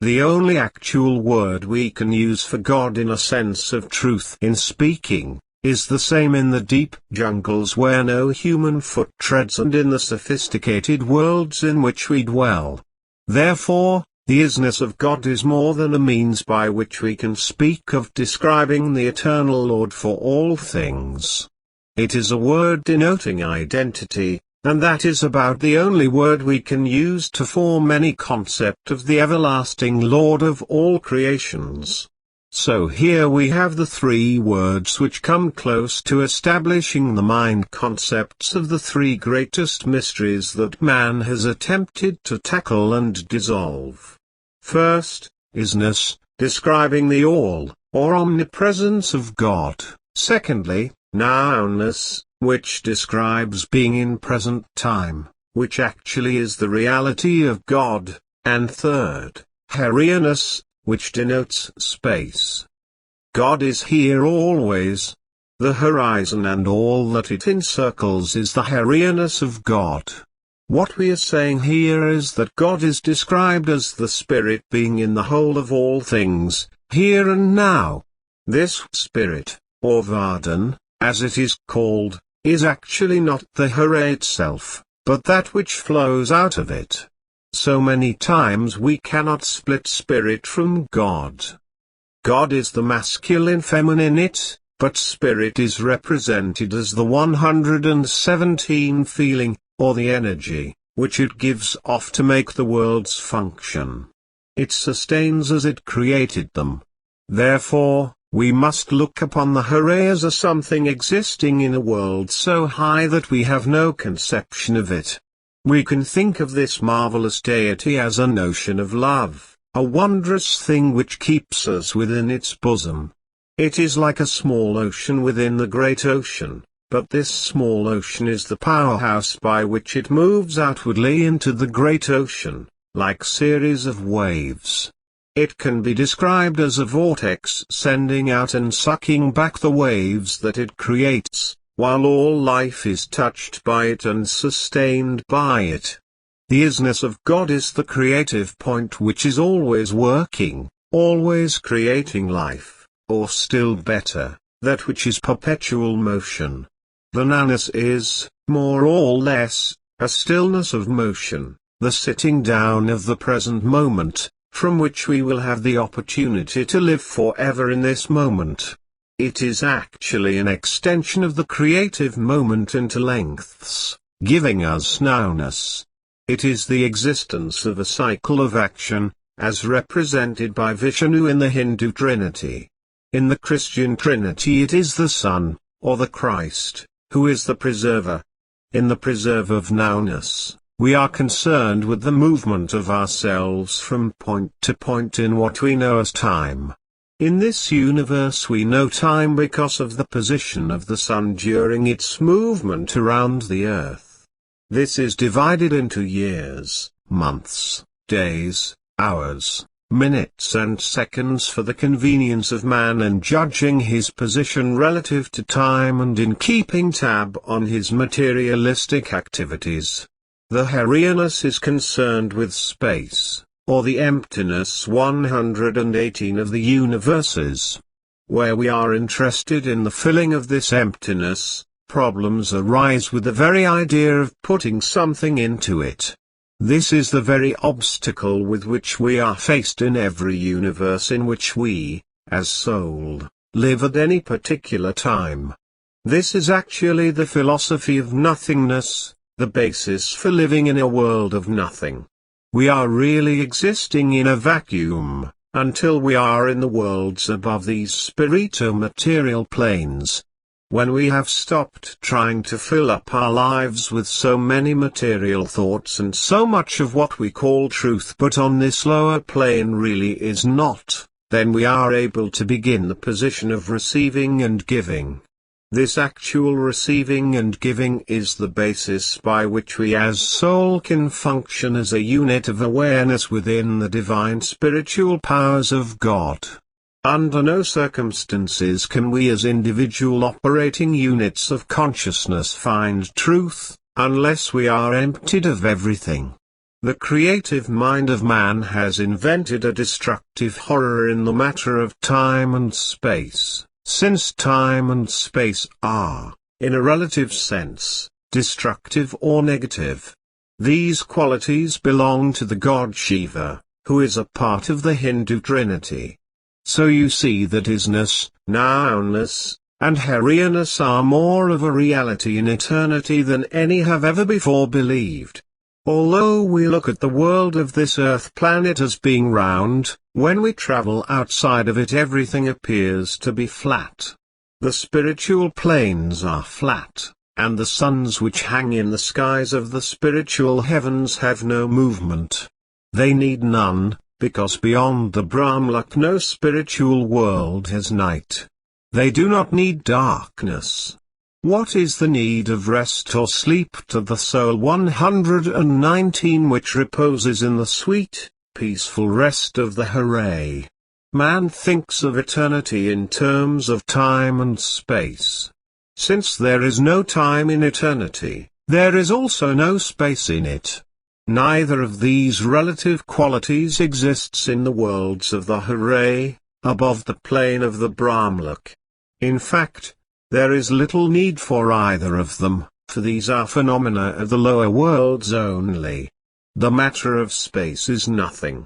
The only actual word we can use for God in a sense of truth in speaking, is the same in the deep jungles where no human foot treads and in the sophisticated worlds in which we dwell. Therefore, the isness of God is more than a means by which we can speak of describing the eternal Lord for all things. It is a word denoting identity, and that is about the only word we can use to form any concept of the everlasting Lord of all creations. So here we have the three words which come close to establishing the mind concepts of the three greatest mysteries that man has attempted to tackle and dissolve. First, isness, describing the all, or omnipresence of God. Secondly, nounness, which describes being in present time, which actually is the reality of God, and third, heraeus, which denotes space. God is here always. The horizon and all that it encircles is the heraeus of God. What we are saying here is that God is described as the Spirit being in the whole of all things, here and now. This Spirit, or Vardan, as it is called, is actually not the hera itself, but that which flows out of it. So many times we cannot split Spirit from God. God is the masculine feminine it, but Spirit is represented as the 117 feeling, or the energy, which it gives off to make the worlds function. It sustains as it created them. Therefore, we must look upon the heraeus as something existing in a world so high that we have no conception of it. We can think of this marvelous deity as a notion of love, a wondrous thing which keeps us within its bosom. It is like a small ocean within the great ocean, but this small ocean is the powerhouse by which it moves outwardly into the great ocean, like series of waves. It can be described as a vortex sending out and sucking back the waves that it creates, while all life is touched by it and sustained by it. The isness of God is the creative point which is always working, always creating life, or still better, that which is perpetual motion. The nounness is, more or less, a stillness of motion, the sitting down of the present moment, from which we will have the opportunity to live forever in this moment. It is actually an extension of the creative moment into lengths, giving us nounness. It is the existence of a cycle of action, as represented by Vishnu in the Hindu Trinity. In the Christian Trinity it is the Son, or the Christ, who is the preserver. In the preserve of nounness, we are concerned with the movement of ourselves from point to point in what we know as time. In this universe we know time because of the position of the sun during its movement around the earth. This is divided into years, months, days, hours, minutes and seconds for the convenience of man in judging his position relative to time and in keeping tab on his materialistic activities. The heraeus is concerned with space, or the emptiness 118 of the universes. Where we are interested in the filling of this emptiness, problems arise with the very idea of putting something into it. This is the very obstacle with which we are faced in every universe in which we, as soul, live at any particular time. This is actually the philosophy of nothingness, the basis for living in a world of nothing. We are really existing in a vacuum, until we are in the worlds above these spirito-material planes. When we have stopped trying to fill up our lives with so many material thoughts and so much of what we call truth but on this lower plane really is not, then we are able to begin the position of receiving and giving. This actual receiving and giving is the basis by which we as soul can function as a unit of awareness within the divine spiritual powers of God. Under no circumstances can we as individual operating units of consciousness find truth, unless we are emptied of everything. The creative mind of man has invented a destructive horror in the matter of time and space, since time and space are, in a relative sense, destructive or negative. These qualities belong to the god Shiva, who is a part of the Hindu trinity. So you see that isness, nounness, and harianess are more of a reality in eternity than any have ever before believed. Although we look at the world of this earth planet as being round, when we travel outside of it everything appears to be flat. The spiritual planes are flat, and the suns which hang in the skies of the spiritual heavens have no movement. They need none, because beyond the Brahmlock no spiritual world has night. They do not need darkness. What is the need of rest or sleep to the soul? 119 which reposes in the sweet, peaceful rest of the Hooray. Man thinks of eternity in terms of time and space. Since there is no time in eternity, there is also no space in it. Neither of these relative qualities exists in the worlds of the Hooray, above the plane of the Brahmlock. In fact, there is little need for either of them, for these are phenomena of the lower worlds only. The matter of space is nothing.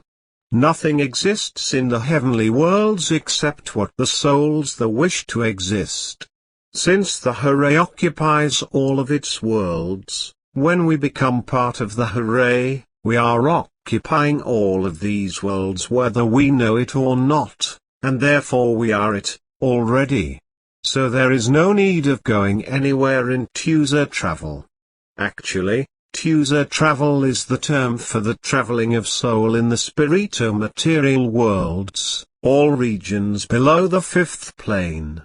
Nothing exists in the heavenly worlds except what the souls the wish to exist. Since the Hooray occupies all of its worlds, when we become part of the Hooray, we are occupying all of these worlds whether we know it or not, and therefore we are it, already. So there is no need of going anywhere in ushered travel. Actually, ushered travel is the term for the traveling of soul in the spirito-material worlds, all regions below the fifth plane.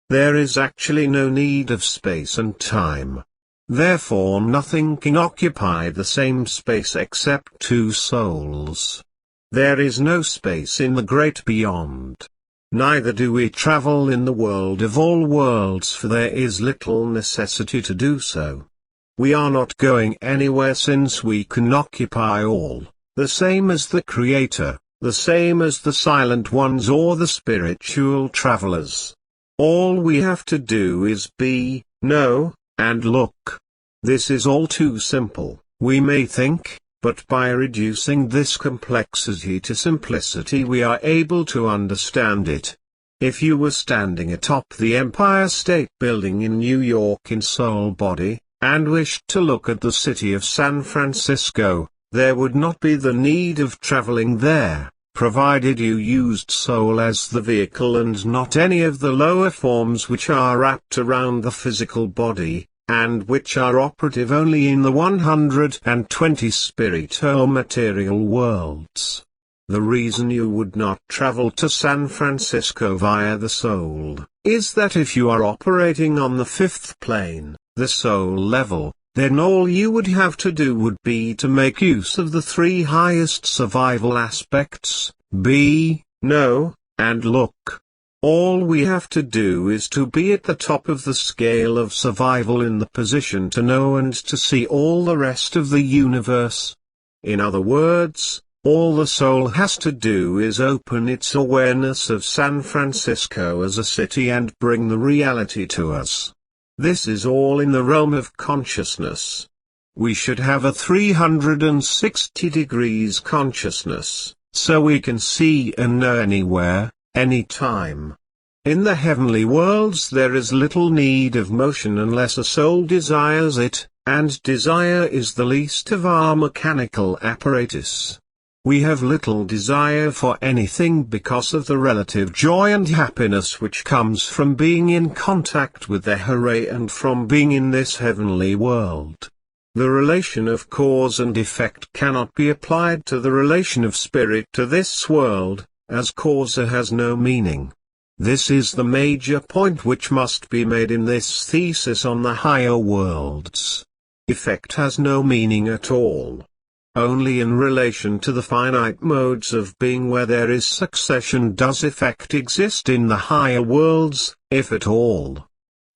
There is actually no need of space and time. Therefore nothing can occupy the same space except two souls. There is no space in the great beyond. Neither do we travel in the world of all worlds, for there is little necessity to do so. We are not going anywhere since we can occupy all, the same as the Creator, the same as the silent ones or the spiritual travelers. All we have to do is be, know, and look. This is all too simple, we may think, but by reducing this complexity to simplicity we are able to understand it. If you were standing atop the Empire State Building in New York in soul body, and wished to look at the city of San Francisco, there would not be the need of traveling there, provided you used soul as the vehicle and not any of the lower forms which are wrapped around the physical body, and which are operative only in the 120 spirito-material worlds. The reason you would not travel to San Francisco via the soul, is that if you are operating on the fifth plane, the soul level, then all you would have to do would be to make use of the three highest survival aspects, be, know, and look. All we have to do is to be at the top of the scale of survival in the position to know and to see all the rest of the universe. In other words, all the soul has to do is open its awareness of San Francisco as a city and bring the reality to us. This is all in the realm of consciousness. We should have a 360 degrees consciousness, so we can see and know anywhere, anytime. In the heavenly worlds there is little need of motion unless a soul desires it, and desire is the least of our mechanical apparatus. We have little desire for anything because of the relative joy and happiness which comes from being in contact with the Hooray and from being in this heavenly world. The relation of cause and effect cannot be applied to the relation of spirit to this world, as cause has no meaning. This is the major point which must be made in this thesis on the higher worlds. Effect has no meaning at all. Only in relation to the finite modes of being where there is succession does effect exist in the higher worlds, if at all.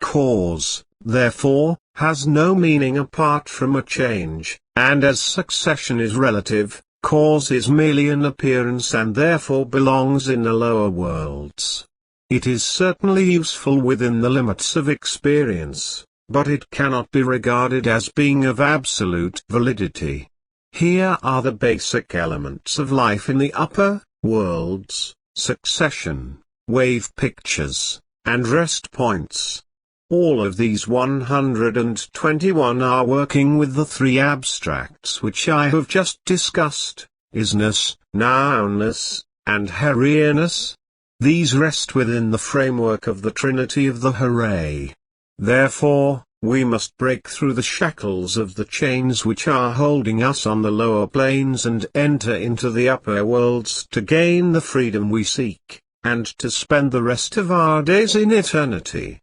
Cause, therefore, has no meaning apart from a change, and as succession is relative, cause is merely an appearance and therefore belongs in the lower worlds. It is certainly useful within the limits of experience, but it cannot be regarded as being of absolute validity. Here are the basic elements of life in the upper worlds: succession, wave pictures, and rest points. All of these 121 are working with the three abstracts which I have just discussed: isness, nounness, and herainess. These rest within the framework of the Trinity of the Hooray. Therefore, we must break through the shackles of the chains which are holding us on the lower planes and enter into the upper worlds to gain the freedom we seek, and to spend the rest of our days in eternity.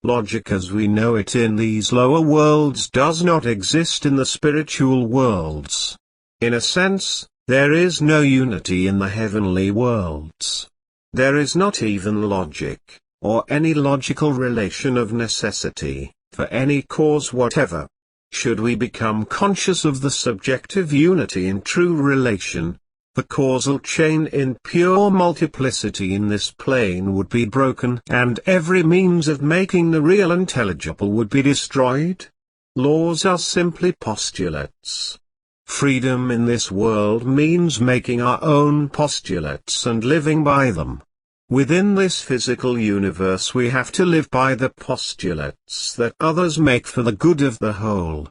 Logic as we know it in these lower worlds does not exist in the spiritual worlds. In a sense, there is no unity in the heavenly worlds. There is not even logic, or any logical relation of necessity, for any cause whatever. Should we become conscious of the subjective unity in true relation, the causal chain in pure multiplicity in this plane would be broken and every means of making the real intelligible would be destroyed. Laws are simply postulates. Freedom in this world means making our own postulates and living by them. Within this physical universe we have to live by the postulates that others make for the good of the whole.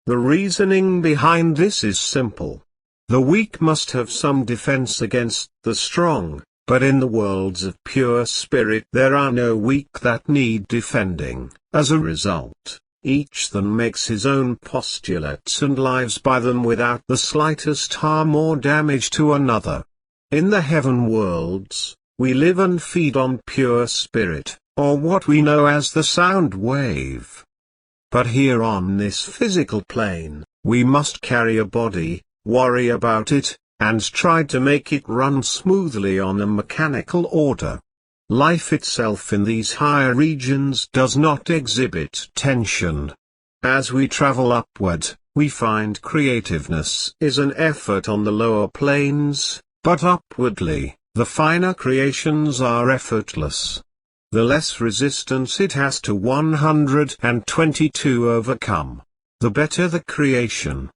The reasoning behind this is simple. The weak must have some defense against the strong, but in the worlds of pure spirit there are no weak that need defending. As a result, each then makes his own postulates and lives by them without the slightest harm or damage to another. In the heaven worlds, we live and feed on pure spirit, or what we know as the sound wave. But here on this physical plane, we must carry a body, worry about it, and try to make it run smoothly on a mechanical order. Life itself in these higher regions does not exhibit tension. As we travel upward, we find creativeness is an effort on the lower planes, but upwardly, the finer creations are effortless. The less resistance it has to 122 overcome, the better the creation.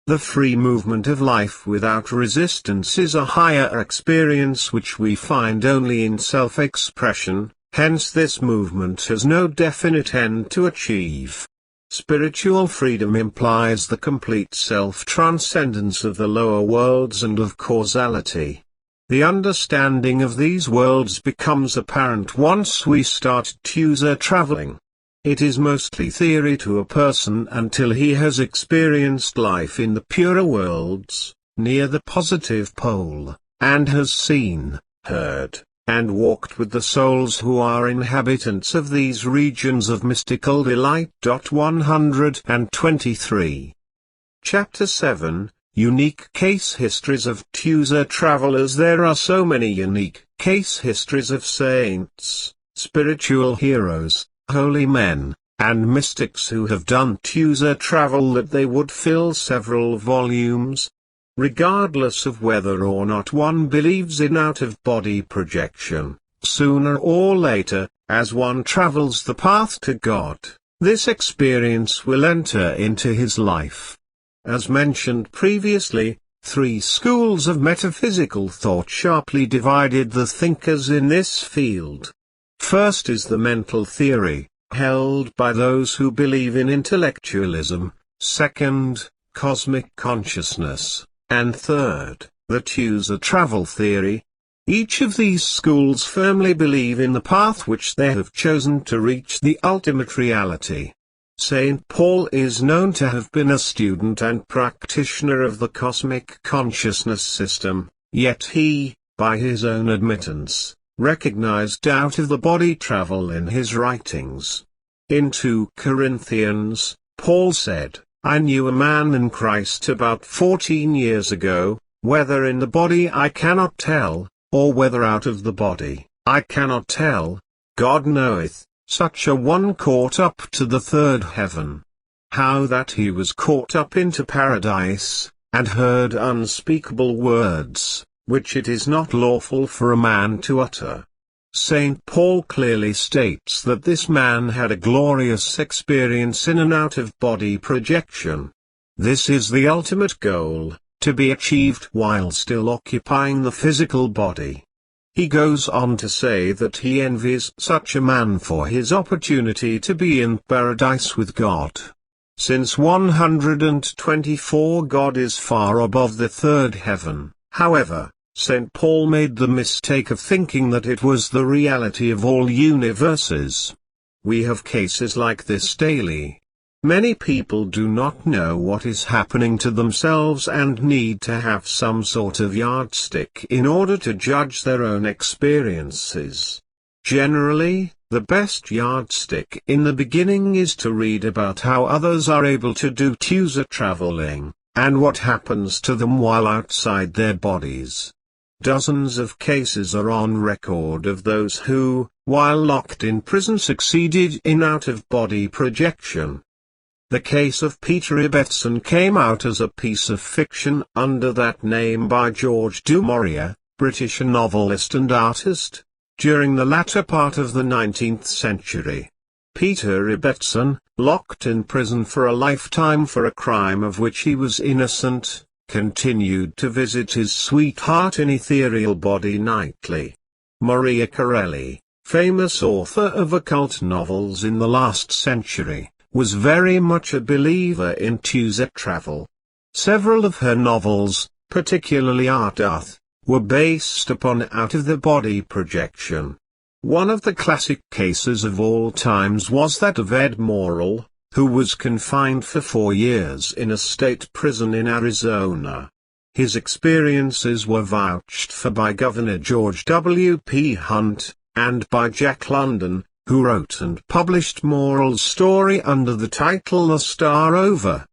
The free movement of life without resistance is a higher experience which we find only in self-expression, hence this movement has no definite end to achieve. Spiritual freedom implies the complete self-transcendence of the lower worlds and of causality. The understanding of these worlds becomes apparent once we start user traveling. It is mostly theory to a person until he has experienced life in the purer worlds, near the positive pole, and has seen, heard, and walked with the souls who are inhabitants of these regions of mystical delight. 123. Chapter 7, Unique Case Histories of user Travelers. There are so many unique case histories of saints, spiritual heroes, holy men, and mystics who have done user travel that they would fill several volumes. Regardless of whether or not one believes in out-of-body projection, sooner or later, as one travels the path to God, this experience will enter into his life. As mentioned previously, three schools of metaphysical thought sharply divided the thinkers in this field. First is the mental theory, held by those who believe in intellectualism, second, cosmic consciousness, and third, the user travel theory. Each of these schools firmly believe in the path which they have chosen to reach the ultimate reality. St. Paul is known to have been a student and practitioner of the cosmic consciousness system, yet he, by his own admittance, recognized out-of-the-body travel in his writings. In 2 Corinthians, Paul said, "I knew a man in Christ about 14 years ago, whether in the body I cannot tell, or whether out of the body, I cannot tell. God knoweth, such a one caught up to the third heaven." how that he was caught up into paradise, and heard unspeakable words, which it is not lawful for a man to utter. St. Paul clearly states that this man had a glorious experience in an out-of-body projection. This is the ultimate goal, to be achieved while still occupying the physical body. He goes on to say that he envies such a man for his opportunity to be in paradise with God. Since 124 God is far above the third heaven, however, St. Paul made the mistake of thinking that it was the reality of all universes. We have cases like this daily. Many people do not know what is happening to themselves and need to have some sort of yardstick in order to judge their own experiences. Generally, the best yardstick in the beginning is to read about how others are able to do traveling, and what happens to them while outside their bodies. Dozens of cases are on record of those who, while locked in prison, succeeded in out-of-body projection. The case of Peter Ibbetson came out as a piece of fiction under that name by George du Maurier, British novelist and artist, during the latter part of the 19th century. Peter Ibbetson, locked in prison for a lifetime for a crime of which he was innocent, continued to visit his sweetheart in ethereal body nightly. Maria Corelli, famous author of occult novels in the last century, was very much a believer in travel. Several of her novels, particularly Ardouth, were based upon out-of-the-body projection. One of the classic cases of all times was that of Ed Morrell, who was confined for 4 years in a state prison in Arizona. His experiences were vouched for by Governor George W. P. Hunt, and by Jack London, who wrote and published Morrell's story under the title A Star Over.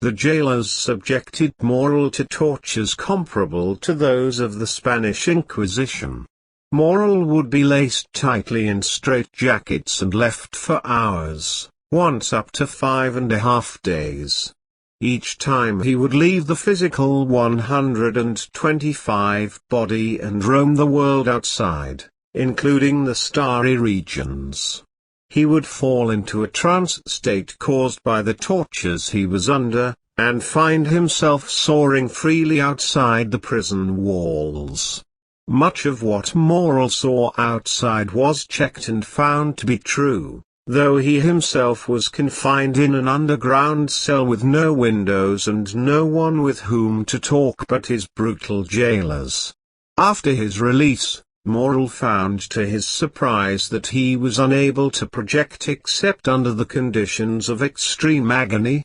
The jailers subjected Morrell to tortures comparable to those of the Spanish Inquisition. Morrell would be laced tightly in straitjackets and left for hours, once up to 5.5 days. Each time he would leave the physical 125 body and roam the world outside, including the starry regions. He would fall into a trance state caused by the tortures he was under, and find himself soaring freely outside the prison walls. Much of what Morrell saw outside was checked and found to be true, though he himself was confined in an underground cell with no windows and no one with whom to talk but his brutal jailers. After his release, Morrell found to his surprise that he was unable to project except under the conditions of extreme agony.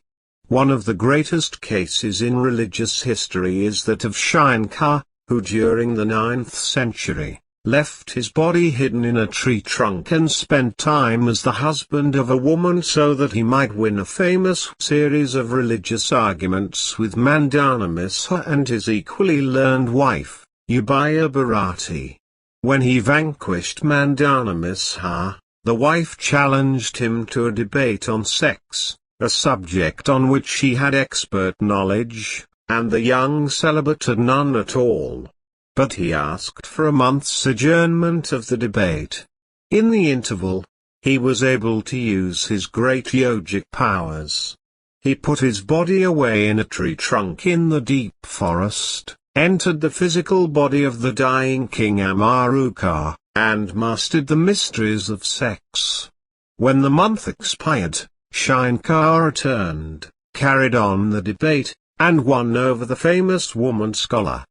One of the greatest cases in religious history is that of Shankar, who during the 9th century, left his body hidden in a tree trunk and spent time as the husband of a woman so that he might win a famous series of religious arguments with Mandana Misra and his equally learned wife, Ubaya Bharati. When he vanquished Mandana Misra, the wife challenged him to a debate on sex, a subject on which she had expert knowledge, and the young celibate had none at all. But he asked for a month's adjournment of the debate. In the interval, he was able to use his great yogic powers. He put his body away in a tree trunk in the deep forest, entered the physical body of the dying king Amaruka, and mastered the mysteries of sex. When the month expired, Shankar returned, carried on the debate, and won over the famous woman scholar.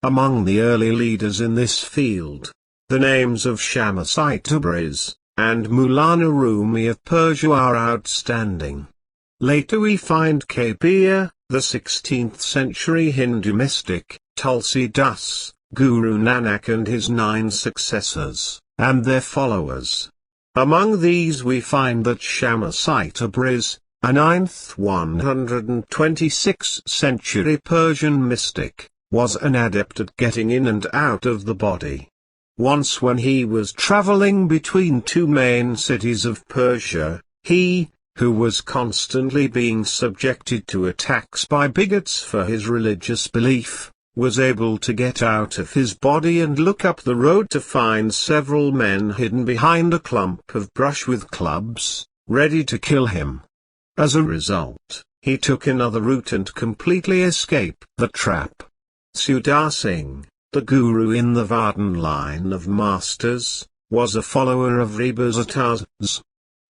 Among the early leaders in this field, the names of Shamsai Tabriz, and Maulana Rumi of Persia are outstanding. Later we find Kabir, the 16th century Hindu mystic, Tulsi Das, Guru Nanak and his 9 successors, and their followers. Among these we find that Shamsai Tabriz, a 9th 126th century Persian mystic, was an adept at getting in and out of the body. Once when he was traveling between 2 main cities of Persia, he, who was constantly being subjected to attacks by bigots for his religious belief, was able to get out of his body and look up the road to find several men hidden behind a clump of brush with clubs, ready to kill him. As a result, he took another route and completely escaped the trap. Sudar Singh, the guru in the Vardhan line of masters, was a follower of Rebazata's.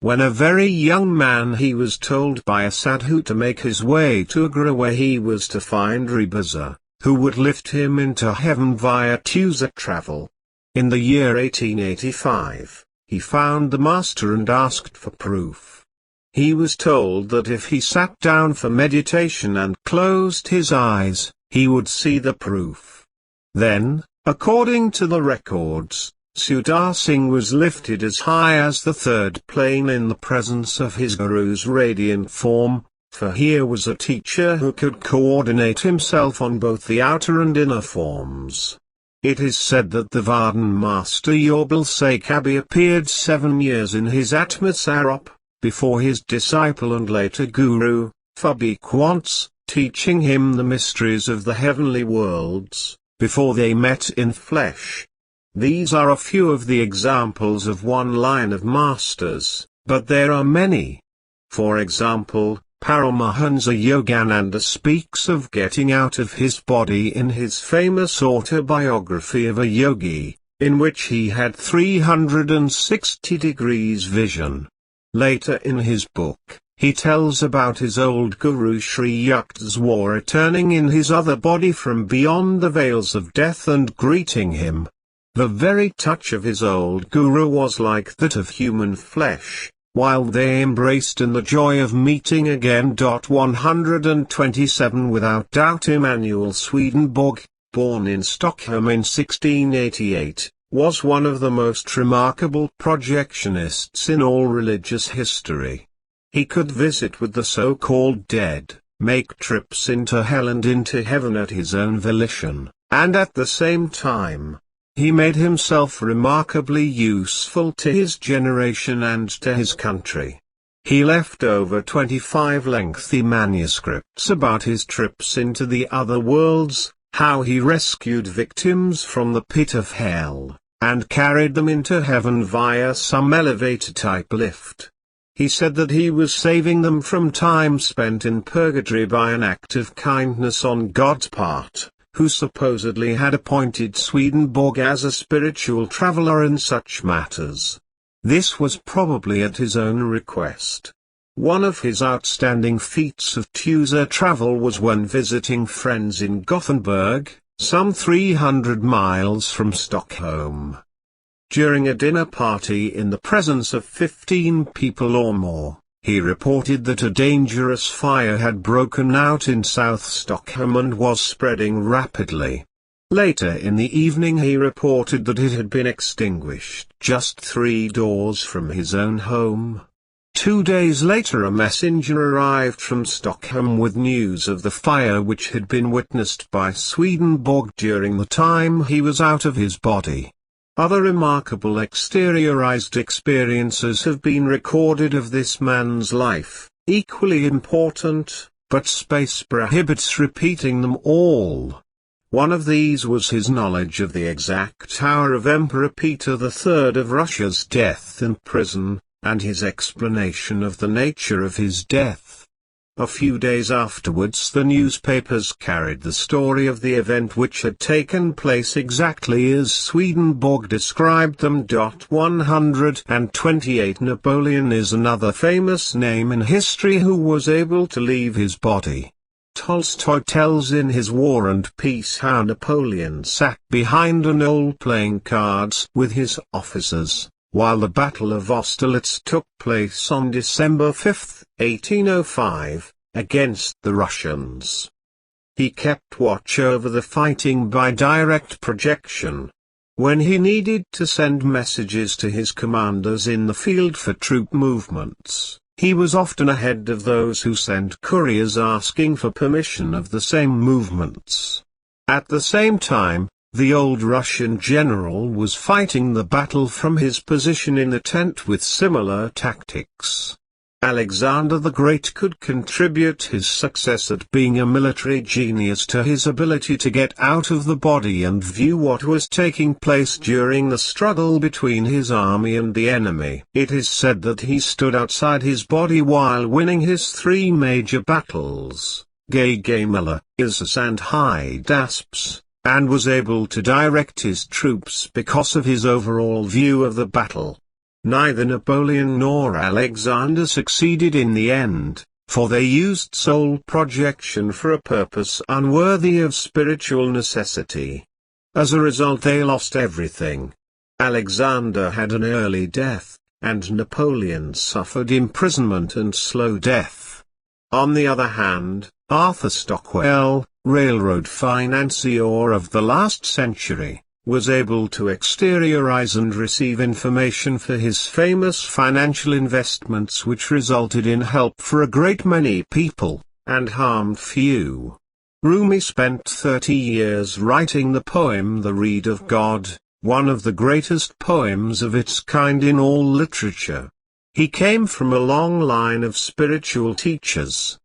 When a very young man he was told by a sadhu to make his way to Agra where he was to find Rebaza, who would lift him into heaven via Tusa travel. In the year 1885, he found the master and asked for proof. He was told that if he sat down for meditation and closed his eyes, he would see the proof. Then, according to the records, Sudar Singh was lifted as high as the third plane in the presence of his guru's radiant form, for here was a teacher who could coordinate himself on both the outer and inner forms. It is said that the Vardhan master Yorbal Se Kabi appeared 7 years in his Atma Sarop, before his disciple and later guru, Fabi Quants, teaching him the mysteries of the heavenly worlds, before they met in flesh. These are a few of the examples of one line of masters, but there are many. For example, Paramahansa Yogananda speaks of getting out of his body in his famous autobiography of a yogi, in which he had 360 degrees vision. Later in his book, he tells about his old guru Sri Yukteswar returning in his other body from beyond the veils of death and greeting him. The very touch of his old guru was like that of human flesh, while they embraced in the joy of meeting again. 127 Without doubt Emanuel Swedenborg, born in Stockholm in 1688, was one of the most remarkable projectionists in all religious history. He could visit with the so-called dead, make trips into hell and into heaven at his own volition, and at the same time, he made himself remarkably useful to his generation and to his country. He left over 25 lengthy manuscripts about his trips into the other worlds, how he rescued victims from the pit of hell, and carried them into heaven via some elevator-type lift. He said that he was saving them from time spent in purgatory by an act of kindness on God's part, who supposedly had appointed Swedenborg as a spiritual traveler in such matters. This was probably at his own request. One of his outstanding feats of Tusa travel was when visiting friends in Gothenburg, some 300 miles from Stockholm. During a dinner party in the presence of 15 people or more, he reported that a dangerous fire had broken out in South Stockholm and was spreading rapidly. Later in the evening he reported that it had been extinguished just 3 doors from his own home. 2 days later a messenger arrived from Stockholm with news of the fire which had been witnessed by Swedenborg during the time he was out of his body. Other remarkable exteriorized experiences have been recorded of this man's life, equally important, but space prohibits repeating them all. One of these was his knowledge of the exact hour of Emperor Peter III of Russia's death in prison, and his explanation of the nature of his death. A few days afterwards the newspapers carried the story of the event which had taken place exactly as Swedenborg described them. 128 Napoleon is another famous name in history who was able to leave his body. Tolstoy tells in his War and Peace how Napoleon sat behind a knoll playing cards with his officers, while the Battle of Austerlitz took place on December 5, 1805, against the Russians. He kept watch over the fighting by direct projection. When he needed to send messages to his commanders in the field for troop movements, he was often ahead of those who sent couriers asking for permission of the same movements. At the same time, the old Russian general was fighting the battle from his position in the tent with similar tactics. Alexander the Great could contribute his success at being a military genius to his ability to get out of the body and view what was taking place during the struggle between his army and the enemy. It is said that he stood outside his body while winning his 3 major battles, Gaugamela, Issus and Hydaspes, and was able to direct his troops because of his overall view of the battle. Neither Napoleon nor Alexander succeeded in the end, for they used soul projection for a purpose unworthy of spiritual necessity. As a result, they lost everything. Alexander had an early death, and Napoleon suffered imprisonment and slow death. On the other hand, Arthur Stockwell, railroad financier of the last century, was able to exteriorize and receive information for his famous financial investments, which resulted in help for a great many people, and harmed few. Rumi spent 30 years writing the poem The Reed of God, one of the greatest poems of its kind in all literature. He came from a long line of spiritual teachers.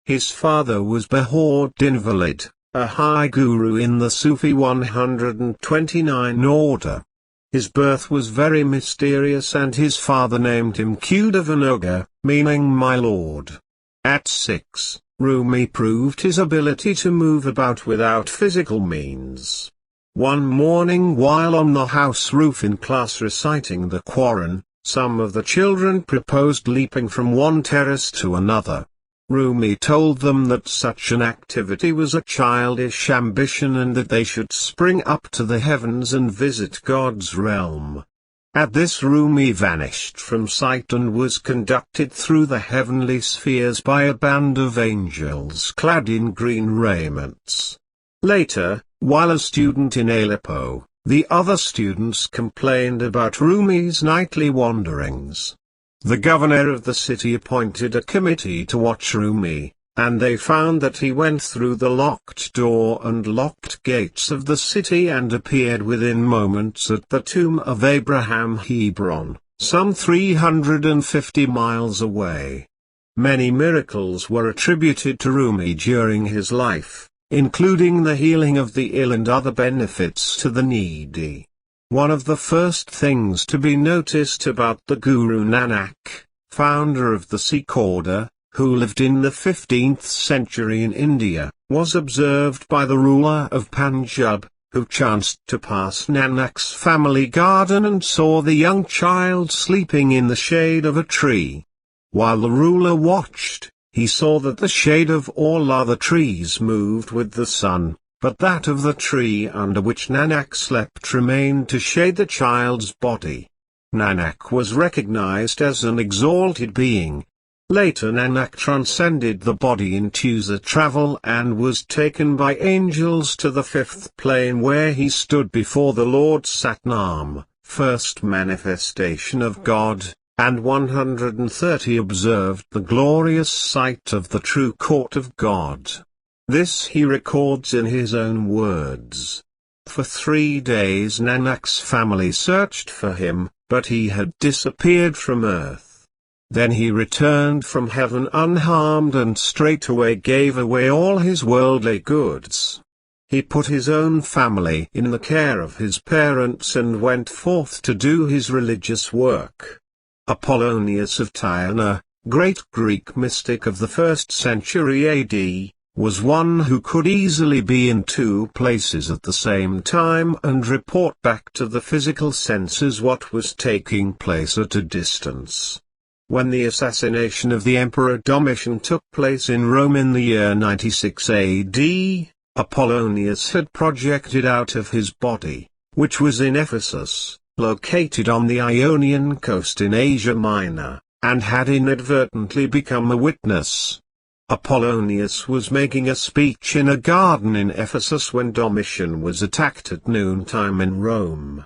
His father was Behoud Invalid, a high guru in the Sufi 129 order. His birth was very mysterious, and his father named him Kudavanoga, meaning my lord. At 6, Rumi proved his ability to move about without physical means. One morning, while on the house roof in class reciting the Quran, some of the children proposed leaping from one terrace to another. Rumi told them that such an activity was a childish ambition and that they should spring up to the heavens and visit God's realm. At this, Rumi vanished from sight and was conducted through the heavenly spheres by a band of angels clad in green raiments. Later, while a student in Aleppo, the other students complained about Rumi's nightly wanderings. The governor of the city appointed a committee to watch Rumi, and they found that he went through the locked door and locked gates of the city and appeared within moments at the tomb of Abraham Hebron, some 350 miles away. Many miracles were attributed to Rumi during his life, including the healing of the ill and other benefits to the needy. One of the first things to be noticed about the Guru Nanak, founder of the Sikh order, who lived in the 15th century in India, was observed by the ruler of Punjab, who chanced to pass Nanak's family garden and saw the young child sleeping in the shade of a tree. While the ruler watched, he saw that the shade of all other trees moved with the sun, but that of the tree under which Nanak slept remained to shade the child's body. Nanak was recognized as an exalted being. Later Nanak transcended the body into the travel and was taken by angels to the 5th plane, where he stood before the Lord Satnam, first manifestation of God, and 130 observed the glorious sight of the true court of God. This he records in his own words. For 3 days Nanak's family searched for him, but he had disappeared from earth. Then he returned from heaven unharmed and straightway gave away all his worldly goods. He put his own family in the care of his parents and went forth to do his religious work. Apollonius of Tyana, great Greek mystic of the 1st century AD, was one who could easily be in 2 places at the same time and report back to the physical senses what was taking place at a distance. When the assassination of the Emperor Domitian took place in Rome in the year 96 AD, Apollonius had projected out of his body, which was in Ephesus, located on the Ionian coast in Asia Minor, and had inadvertently become a witness. Apollonius was making a speech in a garden in Ephesus when Domitian was attacked at noontime in Rome.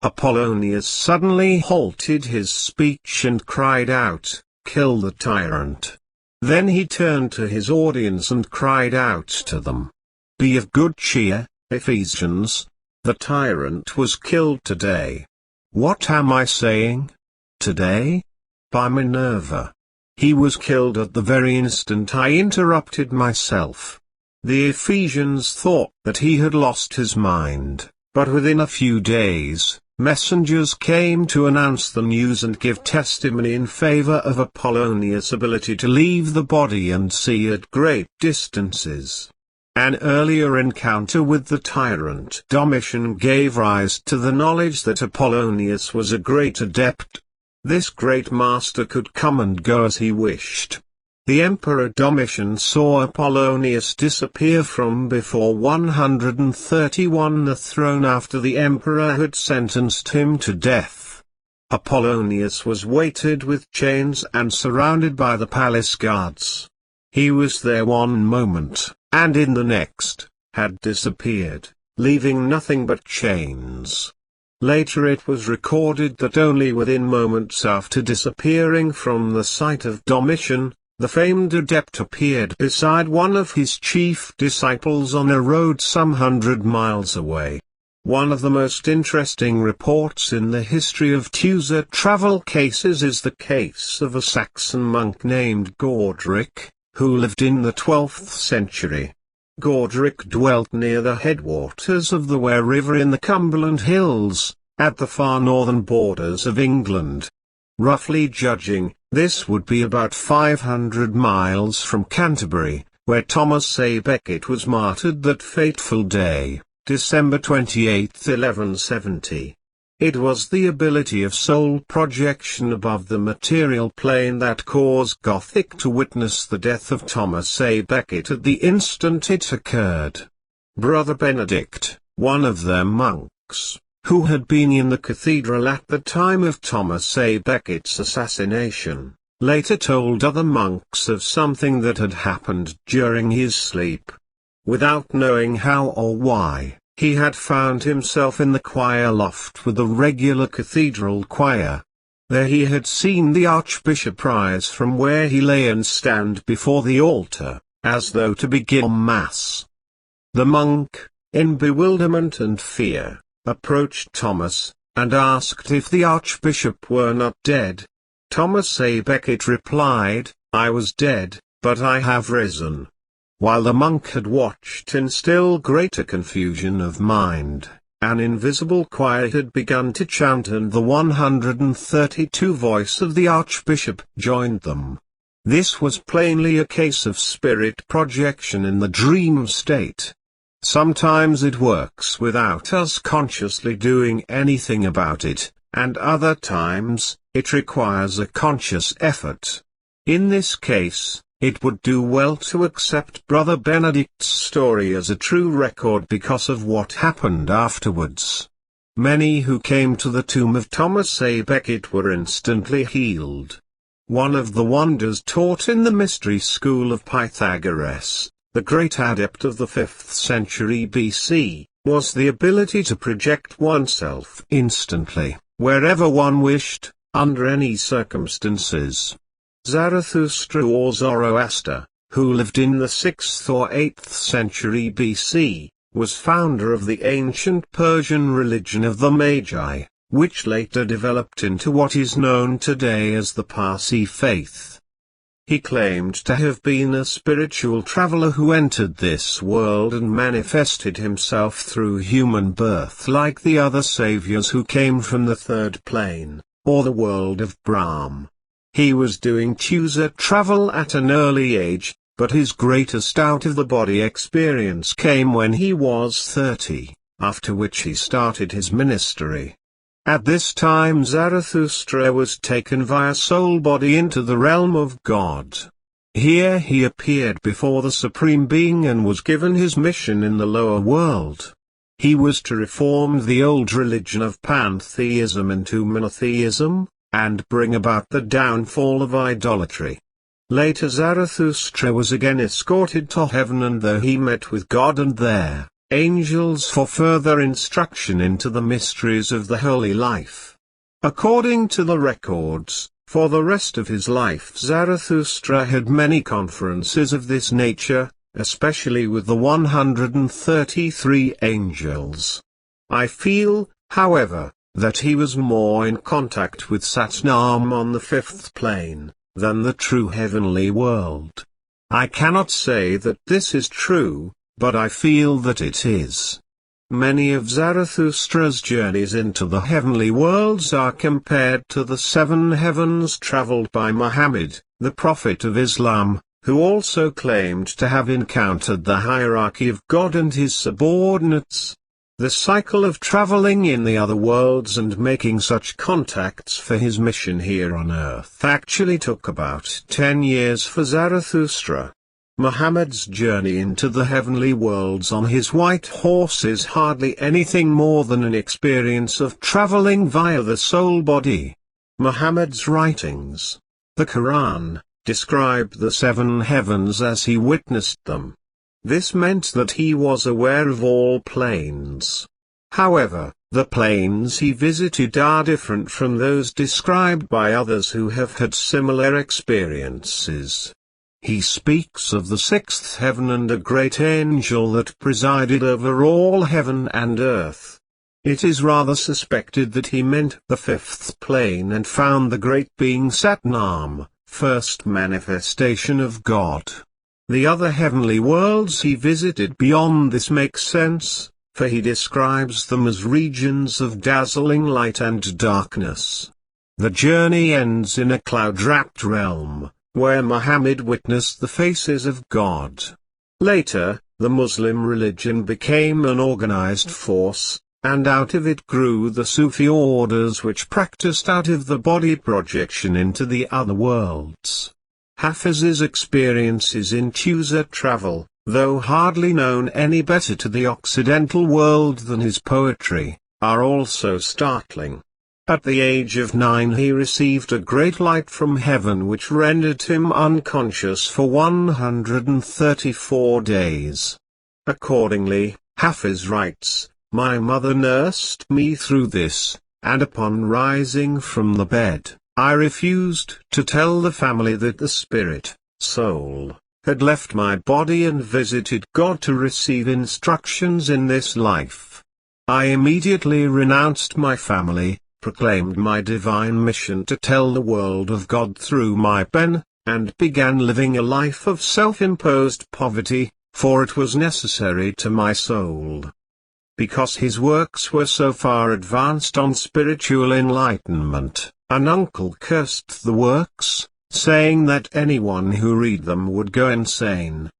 Apollonius suddenly halted his speech and cried out, "Kill the tyrant." Then he turned to his audience and cried out to them, "Be of good cheer, Ephesians, the tyrant was killed today." What am I saying? Today? By Minerva. He was killed at the very instant I interrupted myself. The Ephesians thought that he had lost his mind, but within a few days, messengers came to announce the news and give testimony in favor of Apollonius' ability to leave the body and see at great distances. An earlier encounter with the tyrant Domitian gave rise to the knowledge that Apollonius was a great adept. This great master could come and go as he wished. The Emperor Domitian saw Apollonius disappear from before 131 the throne after the emperor had sentenced him to death. Apollonius was weighted with chains and surrounded by the palace guards. He was there one moment, and in the next, had disappeared, leaving nothing but chains. Later it was recorded that only within moments after disappearing from the sight of Domitian, the famed adept appeared beside one of his chief disciples on a road some 100 miles away. One of the most interesting reports in the history of ushered travel cases is the case of a Saxon monk named Gordric, who lived in the 12th century. Gordric dwelt near the headwaters of the Ware River in the Cumberland Hills, at the far northern borders of England. Roughly judging, this would be about 500 miles from Canterbury, where Thomas A. Becket was martyred that fateful day, December 28, 1170. It was the ability of soul projection above the material plane that caused Gothic to witness the death of Thomas A. Becket at the instant it occurred. Brother Benedict, one of their monks, who had been in the cathedral at the time of Thomas A. Becket's assassination, later told other monks of something that had happened during his sleep. Without knowing how or why, he had found himself in the choir loft with the regular cathedral choir. There he had seen the archbishop rise from where he lay and stand before the altar, as though to begin mass. The monk, in bewilderment and fear, approached Thomas, and asked if the archbishop were not dead. Thomas A. Becket replied, "I was dead, but I have risen." While the monk had watched in still greater confusion of mind, an invisible choir had begun to chant and the 132 voice of the archbishop joined them. This was plainly a case of spirit projection in the dream state. Sometimes it works without us consciously doing anything about it, and other times, it requires a conscious effort. In this case, it would do well to accept Brother Benedict's story as a true record because of what happened afterwards. Many who came to the tomb of Thomas A. Becket were instantly healed. One of the wonders taught in the mystery school of Pythagoras, the great adept of the 5th century BC, was the ability to project oneself instantly, wherever one wished, under any circumstances. Zarathustra or Zoroaster, who lived in the 6th or 8th century BC, was founder of the ancient Persian religion of the Magi, which later developed into what is known today as the Parsi faith. He claimed to have been a spiritual traveler who entered this world and manifested himself through human birth like the other saviors who came from the third plane, or the world of Brahm. He was doing ushered travel at an early age, but his greatest out-of-the-body experience came when he was 30, after which he started his ministry. At this time Zarathustra was taken via soul body into the realm of God. Here he appeared before the Supreme Being and was given his mission in the lower world. He was to reform the old religion of pantheism into monotheism, and bring about the downfall of idolatry. Later Zarathustra was again escorted to heaven, and there he met with God and there, angels for further instruction into the mysteries of the holy life. According to the records, for the rest of his life Zarathustra had many conferences of this nature, especially with the 133 angels. I feel, however, that he was more in contact with Satnam on the 5th plane, than the true heavenly world. I cannot say that this is true, but I feel that it is. Many of Zarathustra's journeys into the heavenly worlds are compared to the 7 heavens traveled by Muhammad, the Prophet of Islam, who also claimed to have encountered the hierarchy of God and his subordinates. The cycle of traveling in the other worlds and making such contacts for his mission here on earth actually took about 10 years for Zarathustra. Muhammad's journey into the heavenly worlds on his white horse is hardly anything more than an experience of traveling via the soul body. Muhammad's writings, the Quran, describe the 7 heavens as he witnessed them. This meant that he was aware of all planes. However, the planes he visited are different from those described by others who have had similar experiences. He speaks of the 6th heaven and a great angel that presided over all heaven and earth. It is rather suspected that he meant the 5th plane and found the great being Satnam, first manifestation of God. The other heavenly worlds he visited beyond this make sense, for he describes them as regions of dazzling light and darkness. The journey ends in a cloud-wrapped realm, where Muhammad witnessed the faces of God. Later, the Muslim religion became an organized force, and out of it grew the Sufi orders which practiced out-of-the-body projection into the other worlds. Hafiz's experiences in ushered travel, though hardly known any better to the Occidental world than his poetry, are also startling. At the age of 9 he received a great light from heaven which rendered him unconscious for 134 days. Accordingly, Hafiz writes, "My mother nursed me through this, and upon rising from the bed, I refused to tell the family that the spirit, soul, had left my body and visited God to receive instructions in this life. I immediately renounced my family, proclaimed my divine mission to tell the world of God through my pen, and began living a life of self-imposed poverty, for it was necessary to my soul." Because his works were so far advanced on spiritual enlightenment, an uncle cursed the works, saying that anyone who read them would go insane.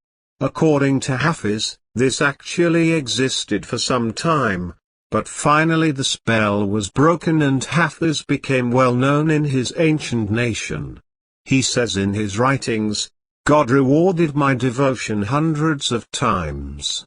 According to Hafiz, this actually existed for some time, but finally the spell was broken and Hafiz became well known in his ancient nation. He says in his writings, "God rewarded my devotion hundreds of times.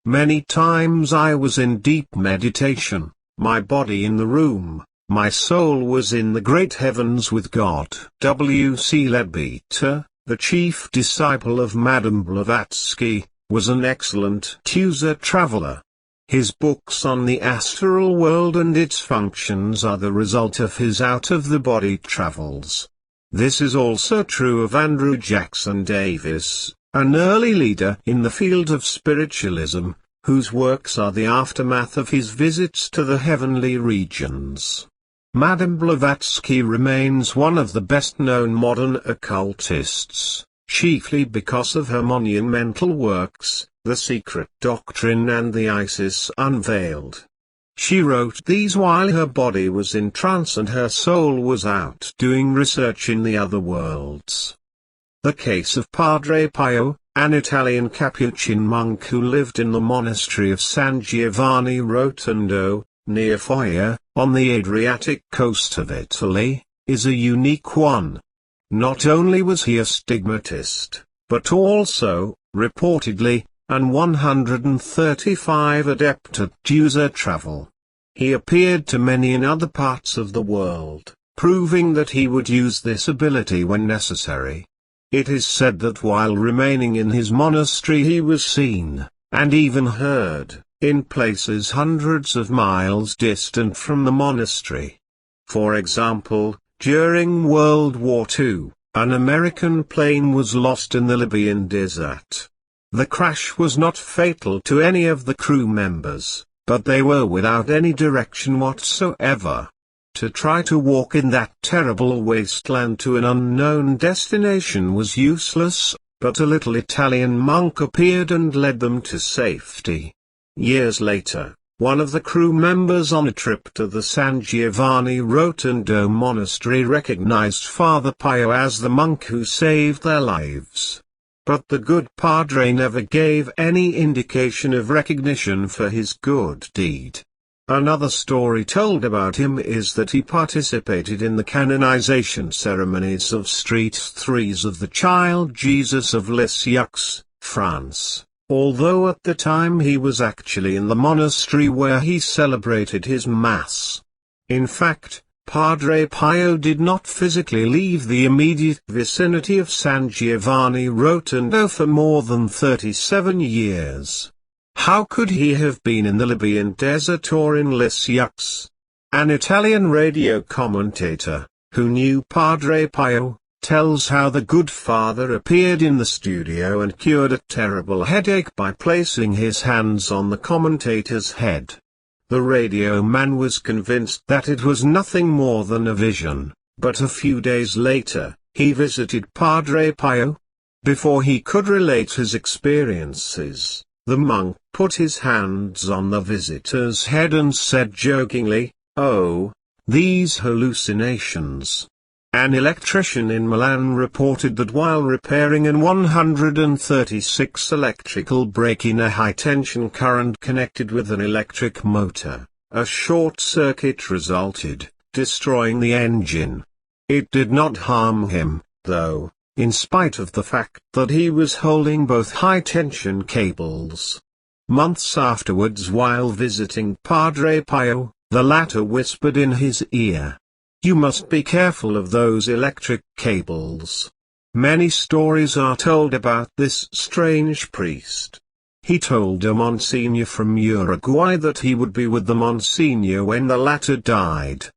Many times I was in deep meditation, my body in the room, my soul was in the great heavens with God." W.C. Leadbeater, the chief disciple of Madame Blavatsky, was an excellent ushered traveler. His books on the astral world and its functions are the result of his out-of-the-body travels. This is also true of Andrew Jackson Davis, an early leader in the field of spiritualism, whose works are the aftermath of his visits to the heavenly regions. Madame Blavatsky remains one of the best-known modern occultists, chiefly because of her monumental works, The Secret Doctrine and the Isis Unveiled. She wrote these while her body was in trance and her soul was out doing research in the other worlds. The case of Padre Pio, an Italian Capuchin monk who lived in the monastery of San Giovanni Rotondo, near Foggia, on the Adriatic coast of Italy, is a unique one. Not only was he a stigmatist, but also, reportedly, an 135 adept at ushered travel. He appeared to many in other parts of the world, proving that he would use this ability when necessary. It is said that while remaining in his monastery he was seen, and even heard, in places hundreds of miles distant from the monastery. For example, during World War II, an American plane was lost in the Libyan desert. The crash was not fatal to any of the crew members, but they were without any direction whatsoever. To try to walk in that terrible wasteland to an unknown destination was useless, but a little Italian monk appeared and led them to safety. Years later, one of the crew members on a trip to the San Giovanni Rotondo monastery recognized Father Pio as the monk who saved their lives. But the good padre never gave any indication of recognition for his good deed. Another story told about him is that he participated in the canonization ceremonies of Street 3s of the Child Jesus of Lisieux, France, although at the time he was actually in the monastery where he celebrated his Mass. In fact, Padre Pio did not physically leave the immediate vicinity of San Giovanni Rotondo for more than 37 years. How could he have been in the Libyan desert or in Lisieux? An Italian radio commentator, who knew Padre Pio, tells how the good father appeared in the studio and cured a terrible headache by placing his hands on the commentator's head. The radio man was convinced that it was nothing more than a vision, but a few days later, he visited Padre Pio. Before he could relate his experiences, the monk put his hands on the visitor's head and said jokingly, "Oh, these hallucinations." An electrician in Milan reported that while repairing an 136 electrical break in a high-tension current connected with an electric motor, a short circuit resulted, destroying the engine. It did not harm him, though, in spite of the fact that he was holding both high-tension cables. Months afterwards, while visiting Padre Pio, the latter whispered in his ear, "You must be careful of those electric cables." Many stories are told about this strange priest. He told a Monsignor from Uruguay that he would be with the Monsignor when the latter died.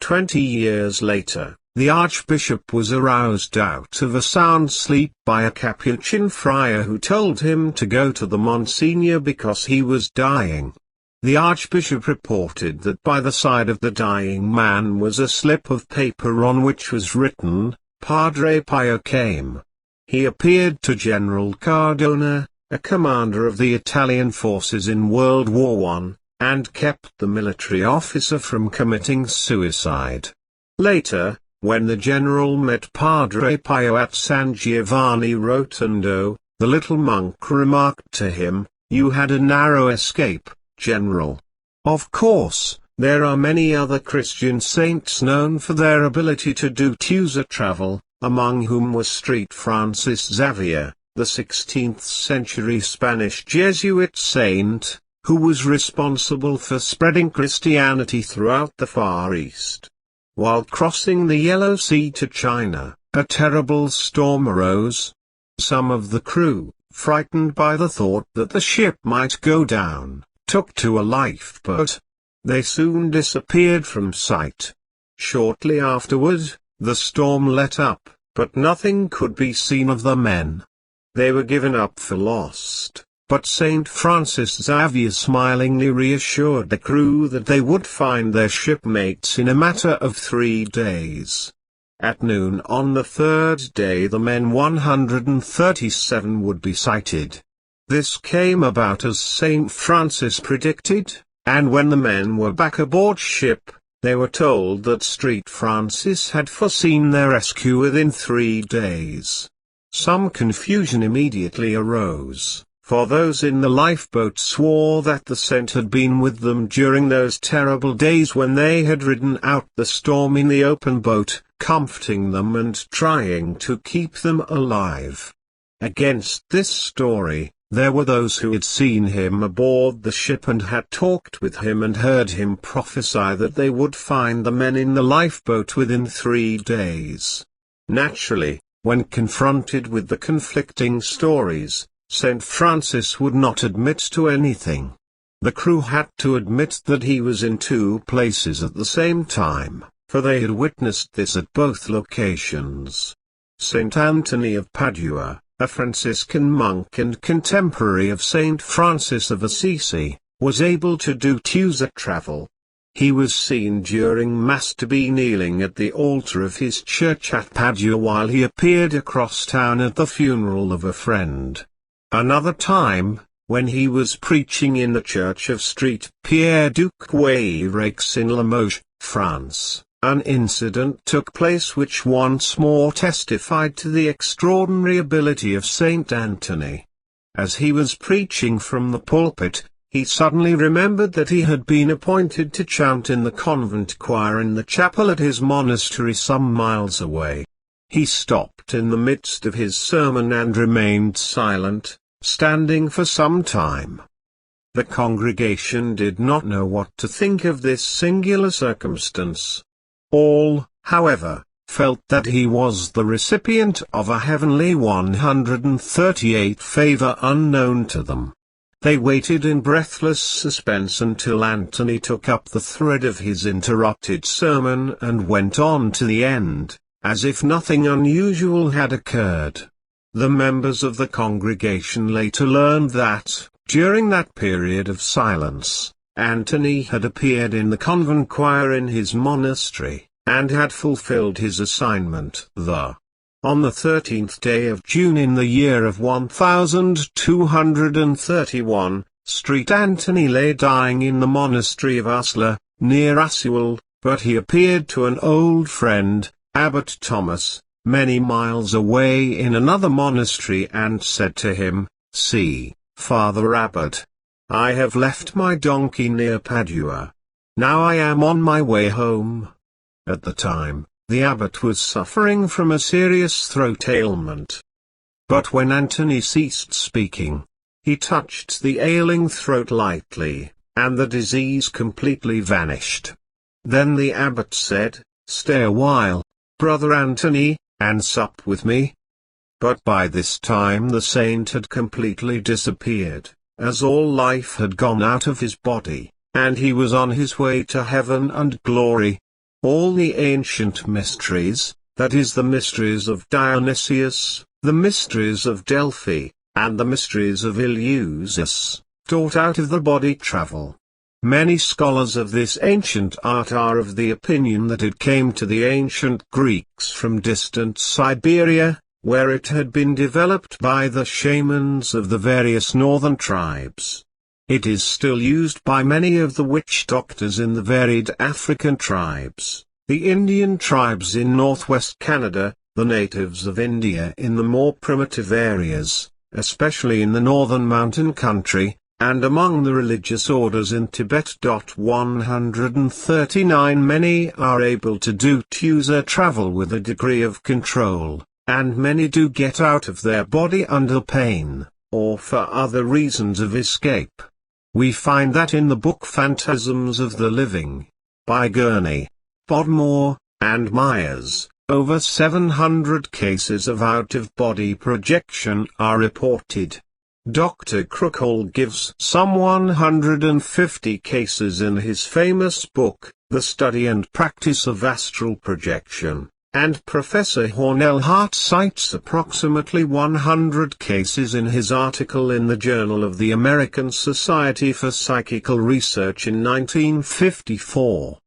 20 years later, the Archbishop was aroused out of a sound sleep by a Capuchin friar who told him to go to the Monsignor because he was dying. The Archbishop reported that by the side of the dying man was a slip of paper on which was written, "Padre Pio came." He appeared to General Cardona, a commander of the Italian forces in World War I, and kept the military officer from committing suicide. Later, when the general met Padre Pio at San Giovanni Rotondo, the little monk remarked to him, "You had a narrow escape, General." Of course, there are many other Christian saints known for their ability to do Tuesday travel, among whom was St. Francis Xavier, the 16th-century Spanish Jesuit saint, who was responsible for spreading Christianity throughout the Far East. While crossing the Yellow Sea to China, a terrible storm arose. Some of the crew, frightened by the thought that the ship might go down, took to a lifeboat. They soon disappeared from sight. Shortly afterward, the storm let up, but nothing could be seen of the men. They were given up for lost, but St. Francis Xavier smilingly reassured the crew that they would find their shipmates in a matter of 3 days. At noon on the third day the men 137 would be sighted. This came about as St. Francis predicted, and when the men were back aboard ship, they were told that St. Francis had foreseen their rescue within 3 days. Some confusion immediately arose, for those in the lifeboat swore that the saint had been with them during those terrible days when they had ridden out the storm in the open boat, comforting them and trying to keep them alive. Against this story, there were those who had seen him aboard the ship and had talked with him and heard him prophesy that they would find the men in the lifeboat within 3 days. Naturally, when confronted with the conflicting stories, St. Francis would not admit to anything. The crew had to admit that he was in 2 places at the same time, for they had witnessed this at both locations. St. Anthony of Padua, a Franciscan monk and contemporary of St. Francis of Assisi, was able to do Tuesday travel. He was seen during Mass to be kneeling at the altar of his church at Padua while he appeared across town at the funeral of a friend. Another time, when he was preaching in the church of Street Pierre Duc Wayrax in Limoges, France, an incident took place which once more testified to the extraordinary ability of Saint Anthony. As he was preaching from the pulpit, he suddenly remembered that he had been appointed to chant in the convent choir in the chapel at his monastery some miles away. He stopped in the midst of his sermon and remained silent, standing for some time. The congregation did not know what to think of this singular circumstance. All, however, felt that he was the recipient of a heavenly 138 favor unknown to them. They waited in breathless suspense until Anthony took up the thread of his interrupted sermon and went on to the end, as if nothing unusual had occurred. The members of the congregation later learned that, during that period of silence, Anthony had appeared in the convent choir in his monastery, and had fulfilled his assignment there. On the 13th day of June in the year of 1231, St. Anthony lay dying in the monastery of Usler, near Assuel, but he appeared to an old friend, Abbot Thomas, many miles away in another monastery and said to him, "See, Father Abbot, I have left my donkey near Padua. Now I am on my way home." At the time, the abbot was suffering from a serious throat ailment. But when Anthony ceased speaking, he touched the ailing throat lightly, and the disease completely vanished. Then the abbot said, "Stay a while, Brother Anthony, and sup with me." But by this time the saint had completely disappeared, as all life had gone out of his body, and he was on his way to heaven and glory. All the ancient mysteries, that is the mysteries of Dionysius, the mysteries of Delphi, and the mysteries of Eleusis, taught out of the body travel. Many scholars of this ancient art are of the opinion that it came to the ancient Greeks from distant Siberia, where it had been developed by the shamans of the various northern tribes. It is still used by many of the witch doctors in the varied African tribes, the Indian tribes in northwest Canada, the natives of India in the more primitive areas, especially in the northern mountain country, and among the religious orders in Tibet. 139 Many are able to do user travel with a degree of control, and many do get out of their body under pain, or for other reasons of escape. We find that in the book Phantasms of the Living, by Gurney, Bodmore, and Myers, over 700 cases of out-of-body projection are reported. Dr. Kruckle gives some 150 cases in his famous book, The Study and Practice of Astral Projection, and Professor Hornell-Hart cites approximately 100 cases in his article in the Journal of the American Society for Psychical Research in 1954.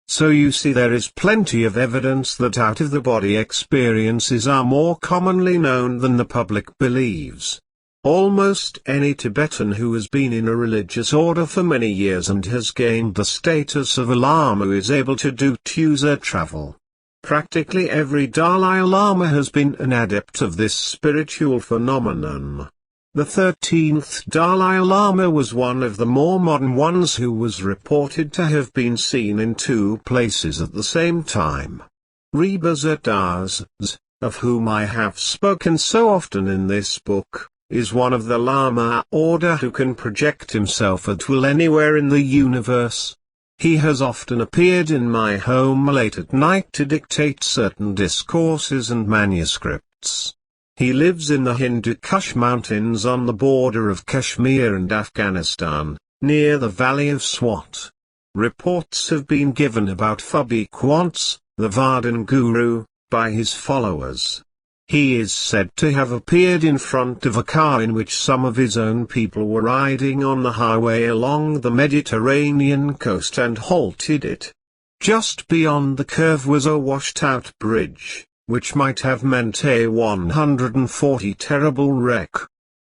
So you see there is plenty of evidence that out-of-the-body experiences are more commonly known than the public believes. Almost any Tibetan who has been in a religious order for many years and has gained the status of a Lama is able to do user travel. Practically every Dalai Lama has been an adept of this spiritual phenomenon. The 13th Dalai Lama was one of the more modern ones who was reported to have been seen in two places at the same time. Rebbe Das, of whom I have spoken so often in this book, is one of the Lama order who can project himself at will anywhere in the universe. He has often appeared in my home late at night to dictate certain discourses and manuscripts. He lives in the Hindu Kush Mountains on the border of Kashmir and Afghanistan, near the Valley of Swat. Reports have been given about Fubi Quants, the Vardhan Guru, by his followers. He is said to have appeared in front of a car in which some of his own people were riding on the highway along the Mediterranean coast and halted it. Just beyond the curve was a washed-out bridge, which might have meant a 140 terrible wreck.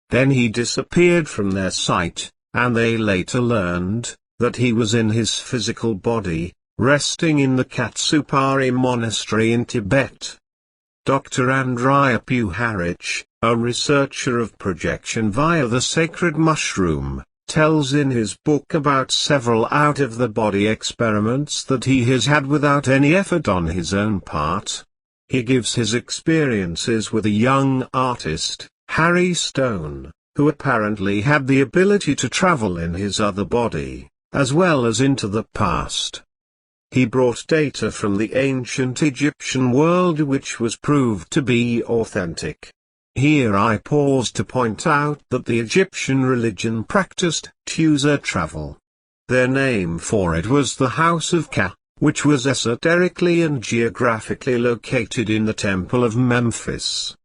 Then he disappeared from their sight, and they later learned that he was in his physical body, resting in the Katsupari monastery in Tibet. Dr. Andrea Puharich, a researcher of projection via the sacred mushroom, tells in his book about several out-of-the-body experiments that he has had without any effort on his own part. He gives his experiences with a young artist, Harry Stone, who apparently had the ability to travel in his other body, as well as into the past. He brought data from the ancient Egyptian world which was proved to be authentic. Here I pause to point out that the Egyptian religion practiced ushered travel. Their name for it was the House of Ka, which was esoterically and geographically located in the Temple of Memphis.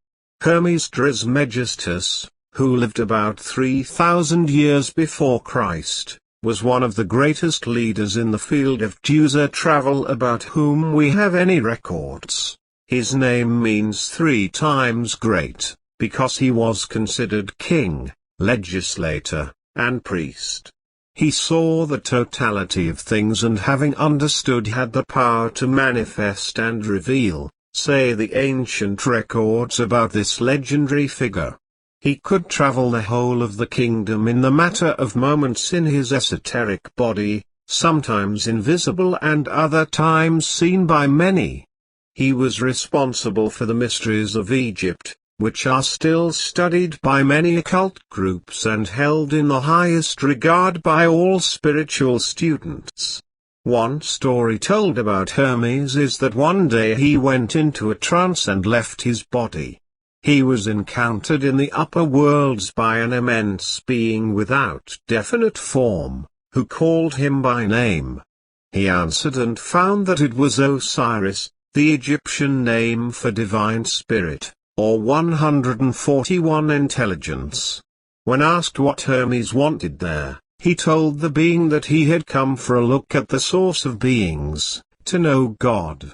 Hermes Trismegistus, who lived about 3,000 years before Christ, was one of the greatest leaders in the field of ushered travel about whom we have any records. His name means 3 times great, because he was considered king, legislator, and priest. He saw the totality of things and having understood had the power to manifest and reveal, say the ancient records about this legendary figure. He could travel the whole of the kingdom in the matter of moments in his esoteric body, sometimes invisible and other times seen by many. He was responsible for the mysteries of Egypt, which are still studied by many occult groups and held in the highest regard by all spiritual students. One story told about Hermes is that one day he went into a trance and left his body. He was encountered in the upper worlds by an immense being without definite form, who called him by name. He answered and found that it was Osiris, the Egyptian name for divine spirit, or 141 intelligence. When asked what Hermes wanted there, he told the being that he had come for a look at the source of beings, to know God.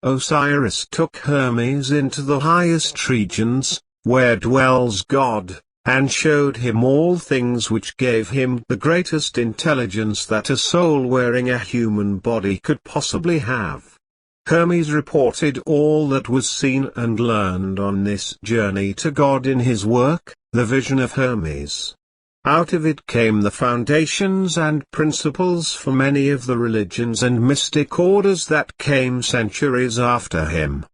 Osiris took Hermes into the highest regions, where dwells God, and showed him all things which gave him the greatest intelligence that a soul wearing a human body could possibly have. Hermes reported all that was seen and learned on this journey to God in his work, The Vision of Hermes. Out of it came the foundations and principles for many of the religions and mystic orders that came centuries after him.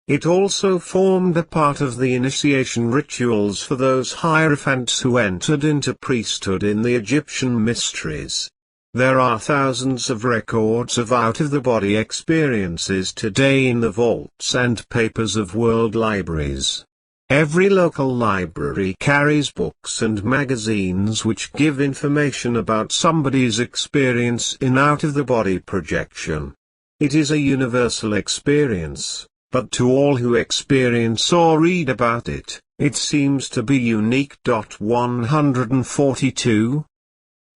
It also formed a part of the initiation rituals for those hierophants who entered into priesthood in the Egyptian mysteries. There are thousands of records of out-of-the-body experiences today in the vaults and papers of world libraries. Every local library carries books and magazines which give information about somebody's experience in out-of-the-body projection. It is a universal experience, but to all who experience or read about it, it seems to be unique. 142.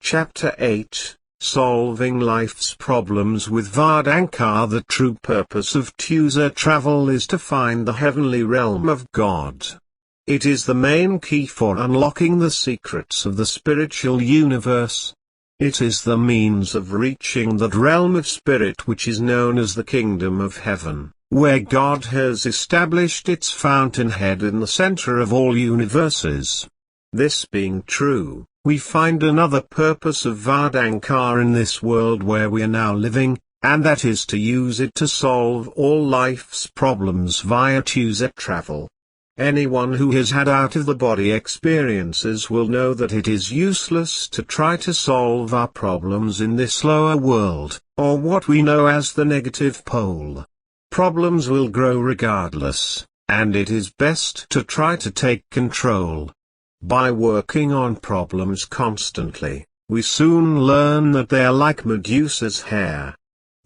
Chapter 8, Solving Life's Problems with Vardankar. The true purpose of ushered travel is to find the heavenly realm of God. It is the main key for unlocking the secrets of the spiritual universe. It is the means of reaching that realm of spirit which is known as the kingdom of heaven, where God has established its fountainhead in the center of all universes. This being true, we find another purpose of Vardankar in this world where we are now living, and that is to use it to solve all life's problems via ushered travel. Anyone who has had out-of-the-body experiences will know that it is useless to try to solve our problems in this lower world, or what we know as the negative pole. Problems will grow regardless, and it is best to try to take control. By working on problems constantly, we soon learn that they are like Medusa's hair.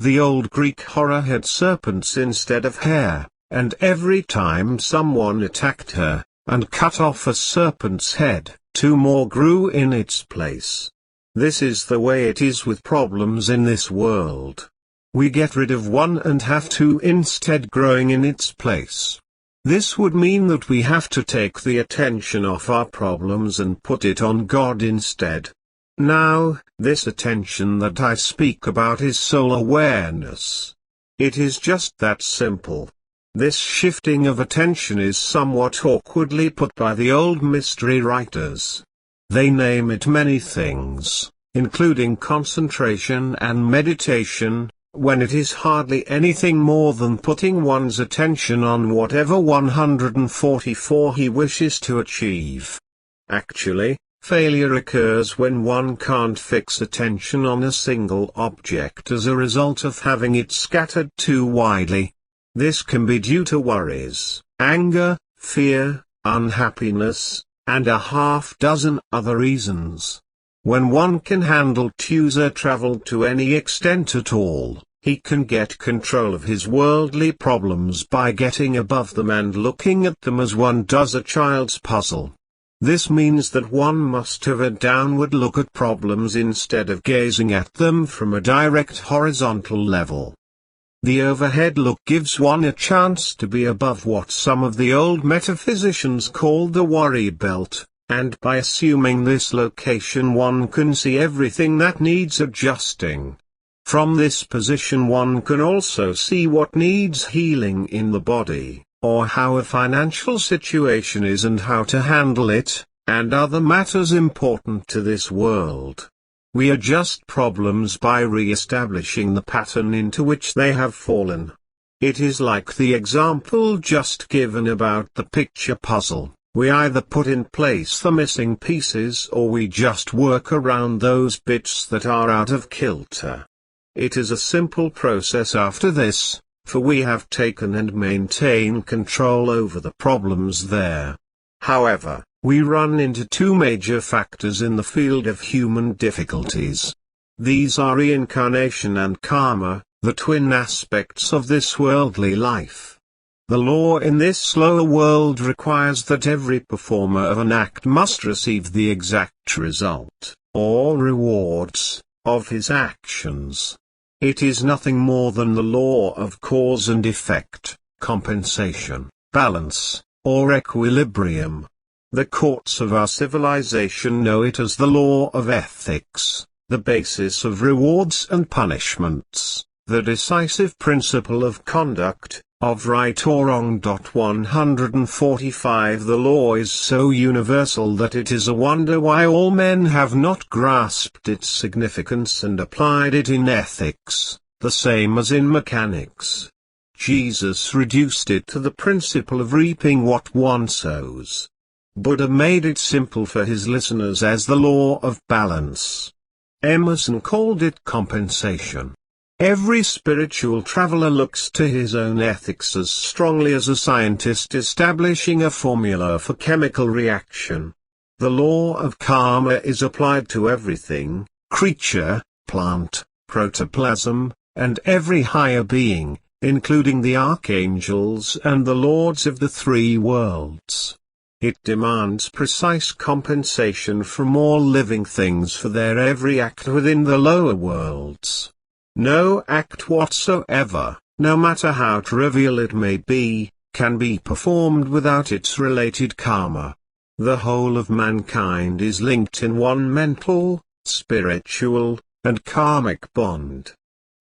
The old Greek horror had serpents instead of hair, and every time someone attacked her, and cut off a serpent's head, 2 more grew in its place. This is the way it is with problems in this world. We get rid of one and have 2 instead growing in its place. This would mean that we have to take the attention off our problems and put it on God instead. Now, this attention that I speak about is soul awareness. It is just that simple. This shifting of attention is somewhat awkwardly put by the old mystery writers. They name it many things, including concentration and meditation, when it is hardly anything more than putting one's attention on whatever 144 he wishes to achieve. Actually, failure occurs when one can't fix attention on a single object as a result of having it scattered too widely. This can be due to worries, anger, fear, unhappiness, and a half-dozen other reasons. When one can handle user travel to any extent at all, he can get control of his worldly problems by getting above them and looking at them as one does a child's puzzle. This means that one must have a downward look at problems instead of gazing at them from a direct horizontal level. The overhead look gives one a chance to be above what some of the old metaphysicians called the worry belt, and by assuming this location one can see everything that needs adjusting. From this position one can also see what needs healing in the body, or how a financial situation is and how to handle it, and other matters important to this world. We adjust problems by re-establishing the pattern into which they have fallen. It is like the example just given about the picture puzzle. We either put in place the missing pieces or we just work around those bits that are out of kilter. It is a simple process after this, for we have taken and maintain control over the problems there. However, we run into 2 major factors in the field of human difficulties. These are reincarnation and karma, the twin aspects of this worldly life. The law in this lower world requires that every performer of an act must receive the exact result, or rewards, of his actions. It is nothing more than the law of cause and effect, compensation, balance, or equilibrium. The courts of our civilization know it as the law of ethics, the basis of rewards and punishments, the decisive principle of conduct, of right or wrong. 145 The law is so universal that it is a wonder why all men have not grasped its significance and applied it in ethics, the same as in mechanics. Jesus reduced it to the principle of reaping what one sows. Buddha made it simple for his listeners as the law of balance. Emerson called it compensation. Every spiritual traveler looks to his own ethics as strongly as a scientist establishing a formula for chemical reaction. The law of karma is applied to everything, creature, plant, protoplasm, and every higher being, including the archangels and the lords of the 3 worlds. It demands precise compensation from all living things for their every act within the lower worlds. No act whatsoever, no matter how trivial it may be, can be performed without its related karma. The whole of mankind is linked in one mental, spiritual, and karmic bond.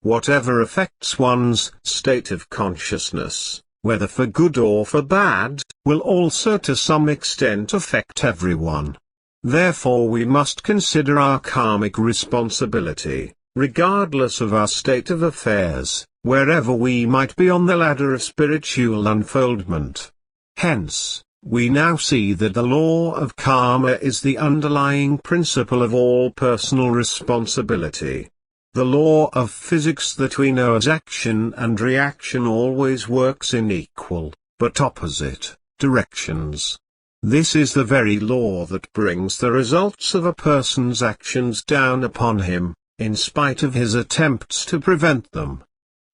Whatever affects one's state of consciousness, whether for good or for bad, will also to some extent affect everyone. Therefore we must consider our karmic responsibility, regardless of our state of affairs, wherever we might be on the ladder of spiritual unfoldment. Hence, we now see that the law of karma is the underlying principle of all personal responsibility. The law of physics that we know as action and reaction always works in equal, but opposite, directions. This is the very law that brings the results of a person's actions down upon him, in spite of his attempts to prevent them.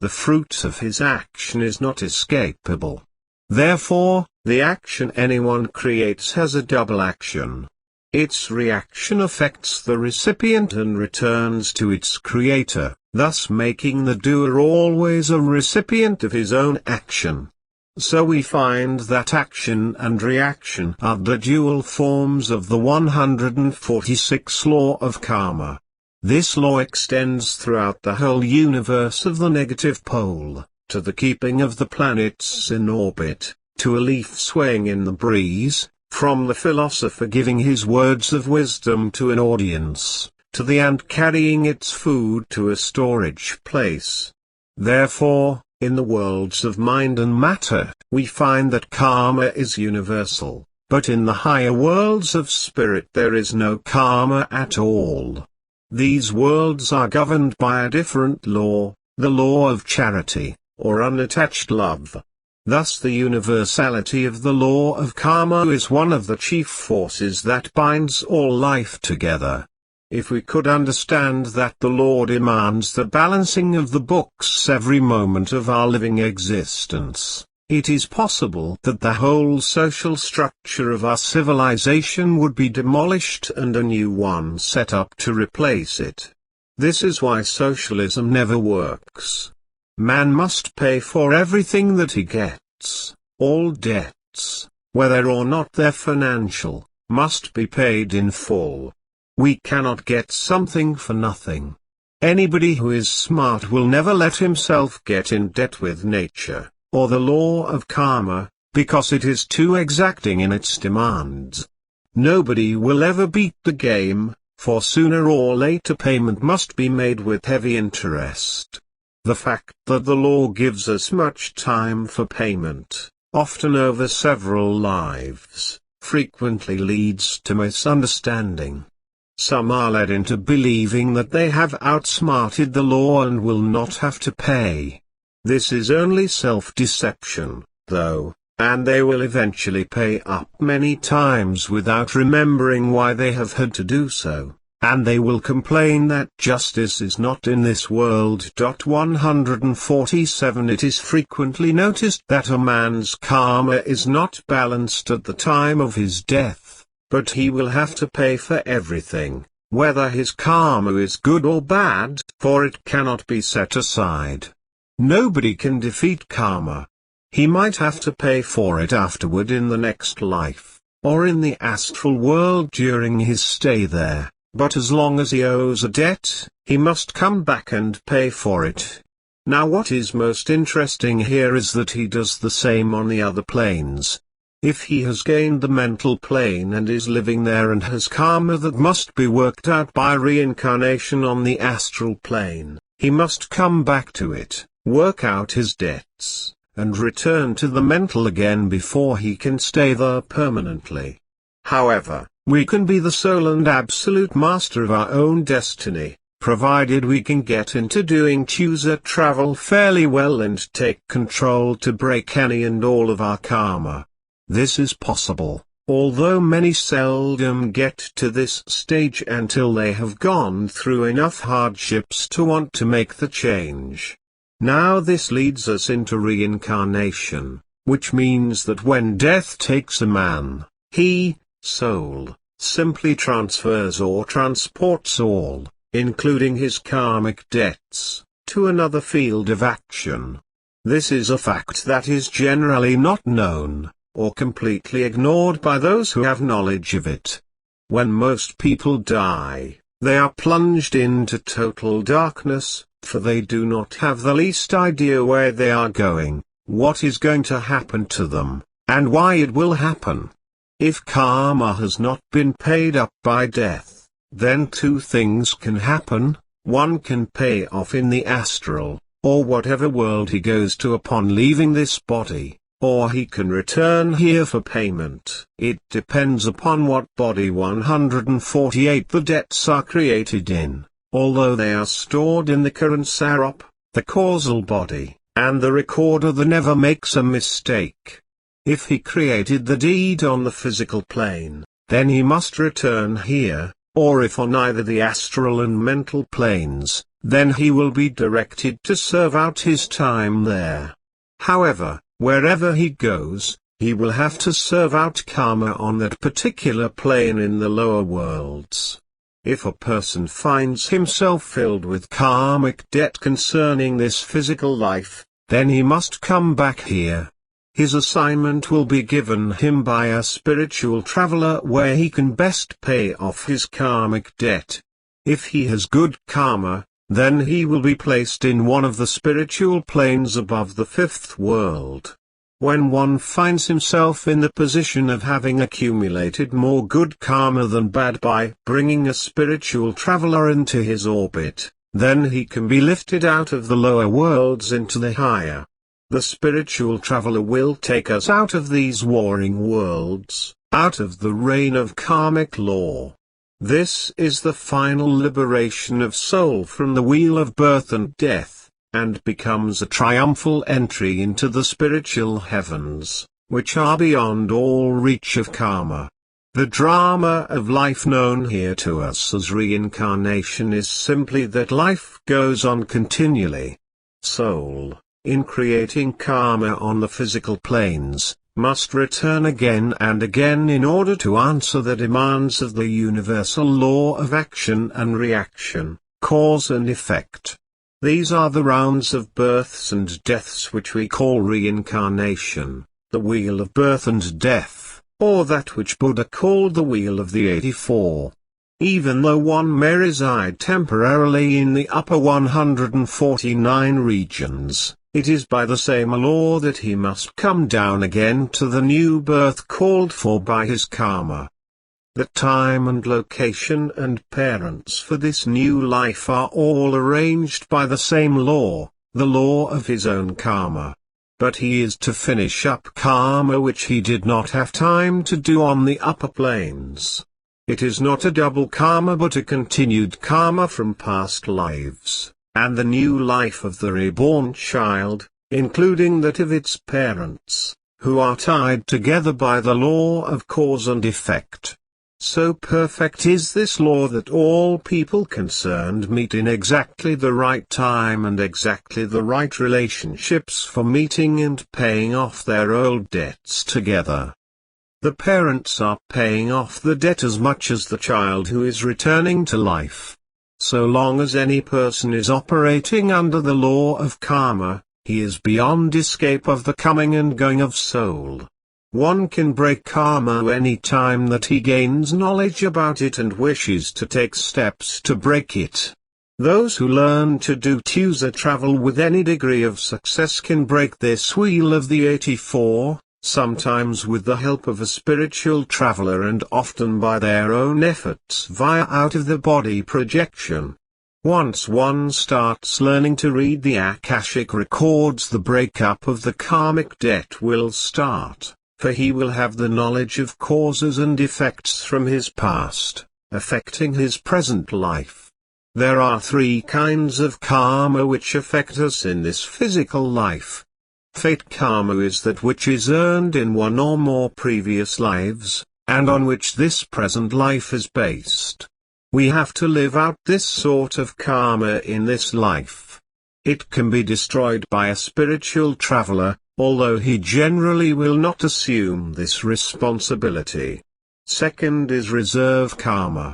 The fruit of his action is not escapable, Therefore, the action anyone creates has a double action. Its reaction affects the recipient and returns to its creator, thus making the doer always a recipient of his own action. So we find that action and reaction are the dual forms of the 146th law of karma. This law extends throughout the whole universe of the negative pole, to the keeping of the planets in orbit, to a leaf swaying in the breeze, from the philosopher giving his words of wisdom to an audience, to the ant carrying its food to a storage place. Therefore, in the worlds of mind and matter, we find that karma is universal, but in the higher worlds of spirit there is no karma at all. These worlds are governed by a different law, the law of charity, or unattached love. Thus the universality of the law of karma is one of the chief forces that binds all life together. If we could understand that the law demands the balancing of the books every moment of our living existence, it is possible that the whole social structure of our civilization would be demolished and a new one set up to replace it. This is why socialism never works. Man must pay for everything that he gets. All debts, whether or not they're financial, must be paid in full. We cannot get something for nothing. Anybody who is smart will never let himself get in debt with nature, or the law of karma, because it is too exacting in its demands. Nobody will ever beat the game, for sooner or later payment must be made with heavy interest. The fact that the law gives us much time for payment, often over several lives, frequently leads to misunderstanding. Some are led into believing that they have outsmarted the law and will not have to pay. This is only self-deception, though, and they will eventually pay up many times without remembering why they have had to do so, and they will complain that justice is not in this world. 147 It is frequently noticed that a man's karma is not balanced at the time of his death. But he will have to pay for everything, whether his karma is good or bad, for it cannot be set aside. Nobody can defeat karma. He might have to pay for it afterward in the next life, or in the astral world during his stay there, but as long as he owes a debt, he must come back and pay for it. Now what is most interesting here is that he does the same on the other planes. If he has gained the mental plane and is living there and has karma that must be worked out by reincarnation on the astral plane, he must come back to it, work out his debts, and return to the mental again before he can stay there permanently. However, we can be the sole and absolute master of our own destiny, provided we can get into doing chooser travel fairly well and take control to break any and all of our karma. This is possible, although many seldom get to this stage until they have gone through enough hardships to want to make the change. Now this leads us into reincarnation, which means that when death takes a man, he, soul, simply transfers or transports all, including his karmic debts, to another field of action. This is a fact that is generally not known, or completely ignored by those who have knowledge of it. When most people die, they are plunged into total darkness, for they do not have the least idea where they are going, what is going to happen to them, and why it will happen. If karma has not been paid up by death, then two things can happen: one can pay off in the astral, or whatever world he goes to upon leaving this body, or he can return here for payment. It depends upon what body 148 the debts are created in, although they are stored in the current sarop, the causal body, and the recorder that never makes a mistake. If he created the deed on the physical plane, then he must return here, or if on either the astral and mental planes, then he will be directed to serve out his time there. However, Wherever he goes, he will have to serve out karma on that particular plane in the lower worlds. If a person finds himself filled with karmic debt concerning this physical life, then he must come back here. His assignment will be given him by a spiritual traveler where he can best pay off his karmic debt. If he has good karma, then he will be placed in one of the spiritual planes above the fifth world. When one finds himself in the position of having accumulated more good karma than bad by bringing a spiritual traveler into his orbit, then he can be lifted out of the lower worlds into the higher. The spiritual traveler will take us out of these warring worlds, out of the reign of karmic law. This is the final liberation of soul from the wheel of birth and death, and becomes a triumphal entry into the spiritual heavens, which are beyond all reach of karma. The drama of life known here to us as reincarnation is simply that life goes on continually. Soul, in creating karma on the physical planes, must return again and again in order to answer the demands of the universal law of action and reaction, cause and effect. These are the rounds of births and deaths which we call reincarnation, the wheel of birth and death, or that which Buddha called the wheel of the 84. Even though one may reside temporarily in the upper 149 regions, it is by the same law that he must come down again to the new birth called for by his karma. The time and location and parents for this new life are all arranged by the same law, the law of his own karma. But he is to finish up karma which he did not have time to do on the upper planes. It is not a double karma but a continued karma from past lives, and the new life of the reborn child, including that of its parents, who are tied together by the law of cause and effect. So perfect is this law that all people concerned meet in exactly the right time and exactly the right relationships for meeting and paying off their old debts together. The parents are paying off the debt as much as the child who is returning to life. So long as any person is operating under the law of karma, he is beyond escape of the coming and going of soul. One can break karma any time that he gains knowledge about it and wishes to take steps to break it. Those who learn to do Tusa travel with any degree of success can break this wheel of the 84, sometimes with the help of a spiritual traveler and often by their own efforts via out-of-the-body projection. Once one starts learning to read the Akashic records, the breakup of the karmic debt will start. For he will have the knowledge of causes and effects from his past, affecting his present life. There are three kinds of karma which affect us in this physical life. Fate karma is that which is earned in one or more previous lives, and on which this present life is based. We have to live out this sort of karma in this life. It can be destroyed by a spiritual traveler, although he generally will not assume this responsibility. Second is reserve karma.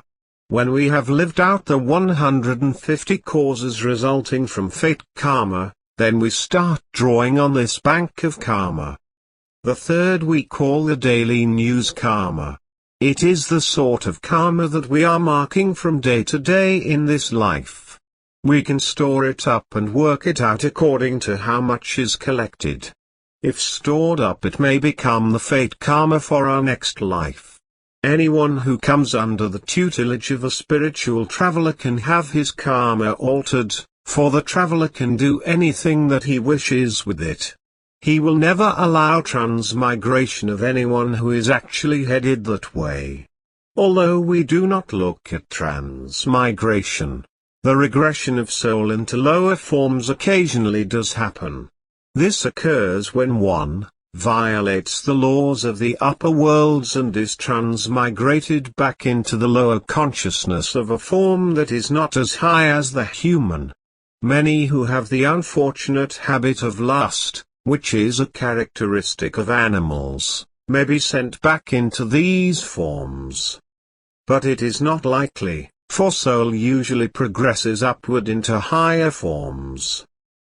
When we have lived out the 150 causes resulting from fate karma, then we start drawing on this bank of karma. The third we call the daily news karma. It is the sort of karma that we are marking from day to day in this life. We can store it up and work it out according to how much is collected. If stored up, it may become the fate karma for our next life. Anyone who comes under the tutelage of a spiritual traveler can have his karma altered, for the traveler can do anything that he wishes with it. He will never allow transmigration of anyone who is actually headed that way. Although we do not look at transmigration, the regression of soul into lower forms occasionally does happen. This occurs when one violates the laws of the upper worlds and is transmigrated back into the lower consciousness of a form that is not as high as the human. Many who have the unfortunate habit of lust, which is a characteristic of animals, may be sent back into these forms. But it is not likely, for soul usually progresses upward into higher forms.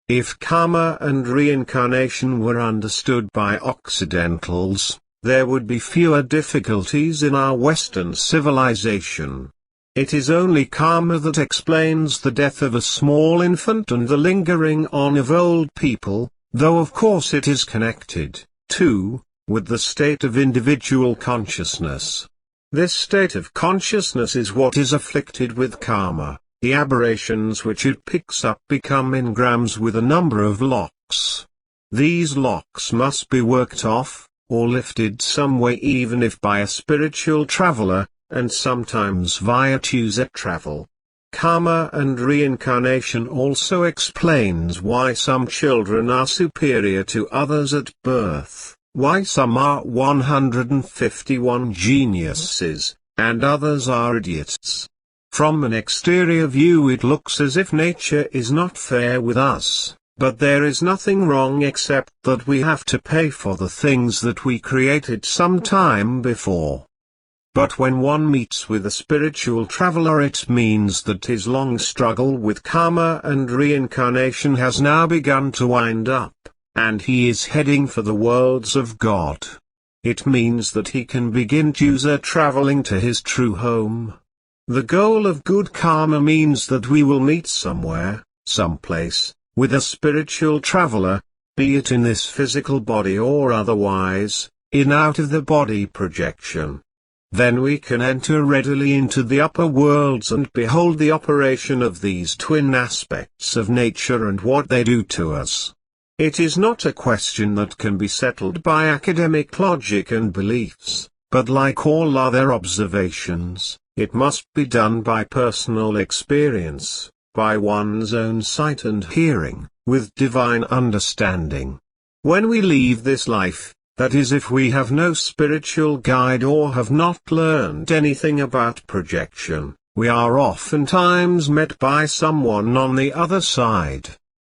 If karma and reincarnation were understood by Occidentals, there would be fewer difficulties in our Western civilization. It is only karma that explains the death of a small infant and the lingering on of old people, though of course it is connected, too, with the state of individual consciousness. This state of consciousness is what is afflicted with karma. The aberrations which it picks up become engrams with a number of locks. These locks must be worked off, or lifted some way, even if by a spiritual traveler, and sometimes via twentieth travel. Karma and reincarnation also explains why some children are superior to others at birth, why some are 151 geniuses, and others are idiots. From an exterior view it looks as if nature is not fair with us, but there is nothing wrong except that we have to pay for the things that we created some time before. But when one meets with a spiritual traveler, it means that his long struggle with karma and reincarnation has now begun to wind up, and he is heading for the worlds of God. It means that he can begin traveling to his true home. The goal of good karma means that we will meet somewhere, someplace, with a spiritual traveler, be it in this physical body or otherwise, in out-of-the-body projection. Then we can enter readily into the upper worlds and behold the operation of these twin aspects of nature and what they do to us. It is not a question that can be settled by academic logic and beliefs, but like all other observations, it must be done by personal experience, by one's own sight and hearing, with divine understanding. When we leave this life, that is, if we have no spiritual guide or have not learned anything about projection, we are oftentimes met by someone on the other side.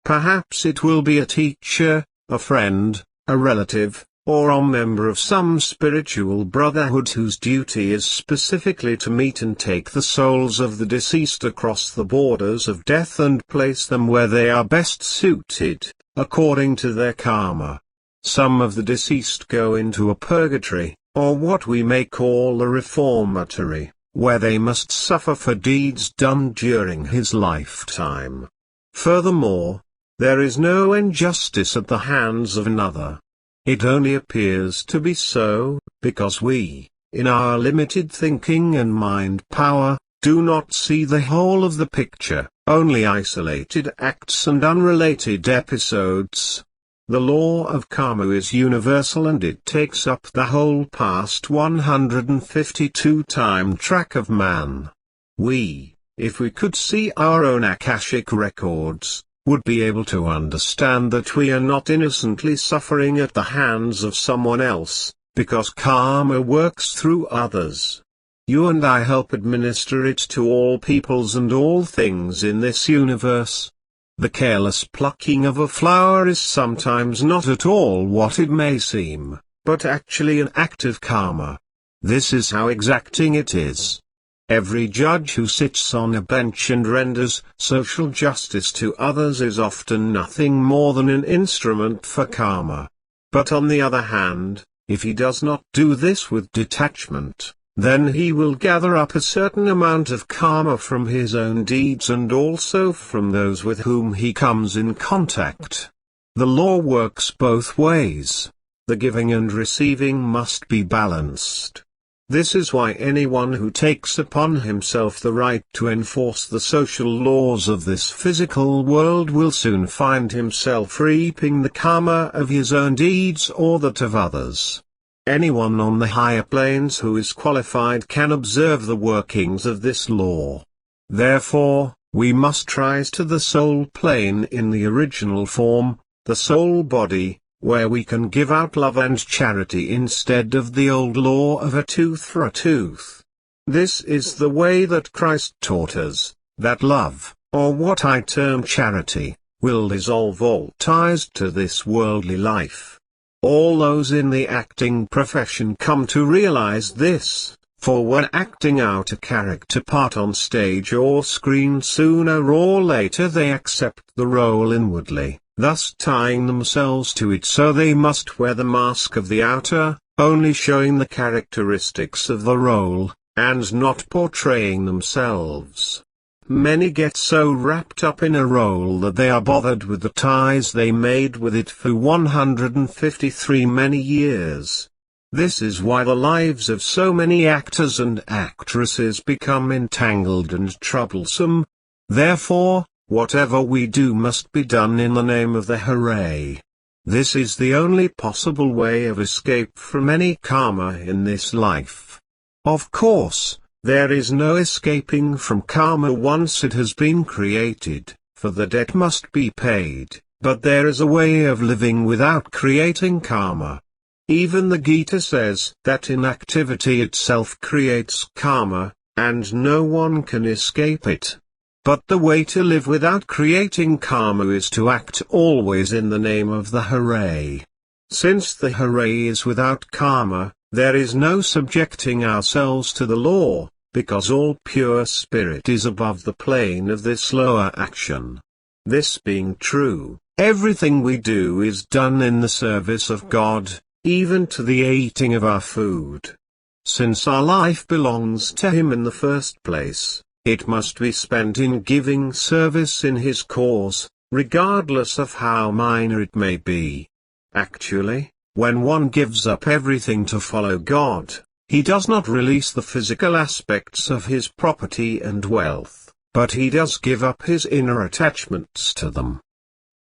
Perhaps it will be a teacher, a friend, a relative, or a member of some spiritual brotherhood whose duty is specifically to meet and take the souls of the deceased across the borders of death and place them where they are best suited, according to their karma. Some of the deceased go into a purgatory, or what we may call a reformatory, where they must suffer for deeds done during his lifetime. Furthermore, there is no injustice at the hands of another. It only appears to be so, because we, in our limited thinking and mind power, do not see the whole of the picture, only isolated acts and unrelated episodes. The law of karma is universal and it takes up the whole past 152 time track of man. We, if we could see our own Akashic records, would be able to understand that we are not innocently suffering at the hands of someone else, because karma works through others. You and I help administer it to all peoples and all things in this universe. The careless plucking of a flower is sometimes not at all what it may seem, but actually an act of karma. This is how exacting it is. Every judge who sits on a bench and renders social justice to others is often nothing more than an instrument for karma. But on the other hand, if he does not do this with detachment, then he will gather up a certain amount of karma from his own deeds and also from those with whom he comes in contact. The law works both ways. The giving and receiving must be balanced. This is why anyone who takes upon himself the right to enforce the social laws of this physical world will soon find himself reaping the karma of his own deeds or that of others. Anyone on the higher planes who is qualified can observe the workings of this law. Therefore, we must rise to the soul plane in the original form, the soul body, where we can give out love and charity instead of the old law of a tooth for a tooth. This is the way that Christ taught us, that love, or what I term charity, will dissolve all ties to this worldly life. All those in the acting profession come to realize this, for when acting out a character part on stage or screen, sooner or later they accept the role inwardly, thus tying themselves to it, so they must wear the mask of the outer, only showing the characteristics of the role, and not portraying themselves. Many get so wrapped up in a role that they are bothered with the ties they made with it for 153 many years. This is why the lives of so many actors and actresses become entangled and troublesome. Therefore, whatever we do must be done in the name of the hooray. This is the only possible way of escape from any karma in this life. Of course, there is no escaping from karma once it has been created, for the debt must be paid, but there is a way of living without creating karma. Even the Gita says that inactivity itself creates karma, and no one can escape it. But the way to live without creating karma is to act always in the name of the hooray. Since the hooray is without karma, there is no subjecting ourselves to the law, because all pure spirit is above the plane of this lower action. This being true, everything we do is done in the service of God, even to the eating of our food. Since our life belongs to Him in the first place, it must be spent in giving service in His cause, regardless of how minor it may be. Actually, when one gives up everything to follow God, he does not release the physical aspects of his property and wealth, but he does give up his inner attachments to them.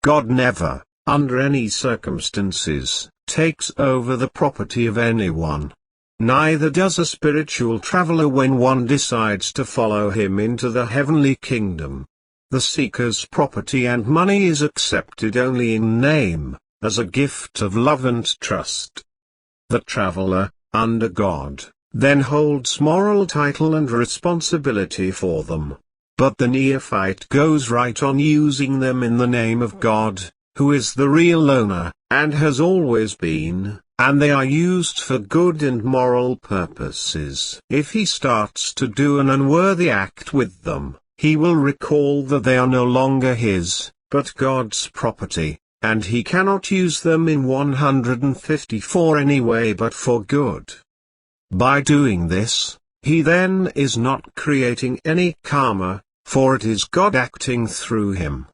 God never, under any circumstances, takes over the property of anyone. Neither does a spiritual traveler when one decides to follow him into the heavenly kingdom. The seeker's property and money is accepted only in name, as a gift of love and trust. The traveler, under God, then holds moral title and responsibility for them. But the neophyte goes right on using them in the name of God, who is the real owner, and has always been, and they are used for good and moral purposes. If he starts to do an unworthy act with them, he will recall that they are no longer his, but God's property, and he cannot use them in 154 anyway but for good. By doing this, he then is not creating any karma, for it is God acting through him.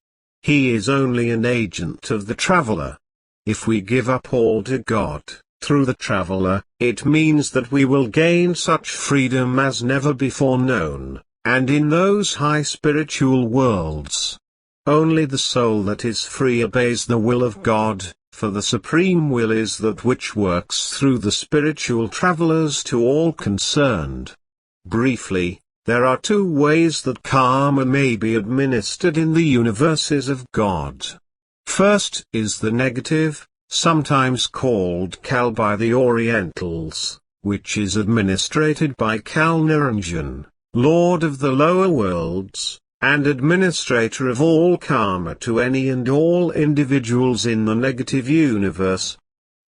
He is only an agent of the traveler. If we give up all to God, through the traveler, it means that we will gain such freedom as never before known, and in those high spiritual worlds. Only the soul that is free obeys the will of God, for the supreme will is that which works through the spiritual travelers to all concerned. Briefly, there are two ways that karma may be administered in the universes of God. First is the negative, sometimes called Kal by the Orientals, which is administrated by Kal Niranjan, Lord of the lower worlds, and administrator of all karma to any and all individuals in the negative universe.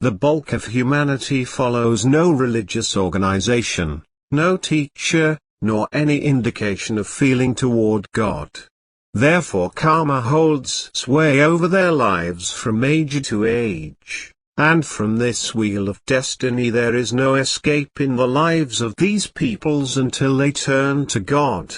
The bulk of humanity follows no religious organization, no teacher, nor any indication of feeling toward God. Therefore karma holds sway over their lives from age to age, and from this wheel of destiny there is no escape in the lives of these peoples until they turn to God.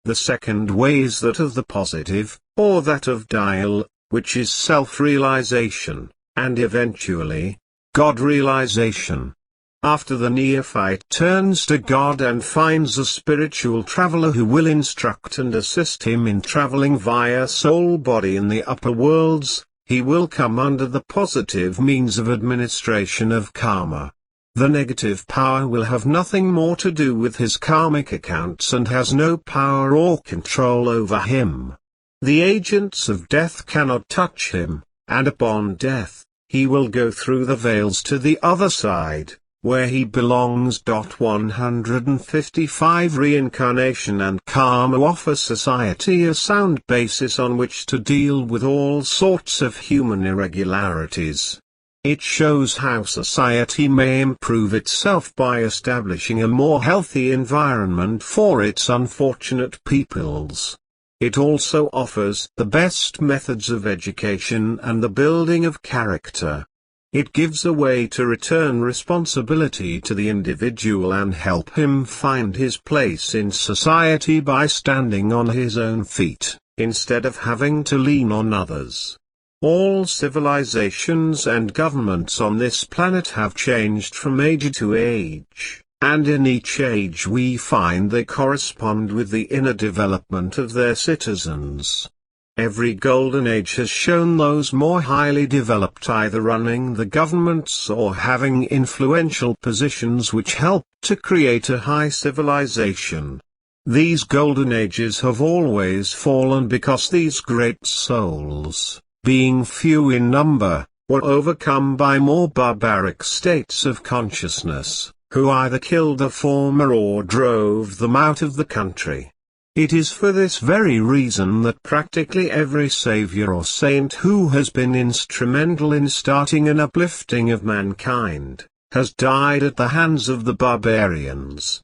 The second way is that of the positive, or that of Dhyal, which is self-realization, and eventually, God-realization. After the neophyte turns to God and finds a spiritual traveler who will instruct and assist him in traveling via soul-body in the upper worlds, he will come under the positive means of administration of karma. The negative power will have nothing more to do with his karmic accounts and has no power or control over him. The agents of death cannot touch him, and upon death, he will go through the veils to the other side, where he belongs. 155 Reincarnation and karma offer society a sound basis on which to deal with all sorts of human irregularities. It shows how society may improve itself by establishing a more healthy environment for its unfortunate peoples. It also offers the best methods of education and the building of character. It gives a way to return responsibility to the individual and help him find his place in society by standing on his own feet, instead of having to lean on others. All civilizations and governments on this planet have changed from age to age, and in each age we find they correspond with the inner development of their citizens. Every golden age has shown those more highly developed either running the governments or having influential positions which help to create a high civilization. These golden ages have always fallen because these great souls, being few in number, were overcome by more barbaric states of consciousness, who either killed the former or drove them out of the country. It is for this very reason that practically every savior or saint who has been instrumental in starting an uplifting of mankind, has died at the hands of the barbarians.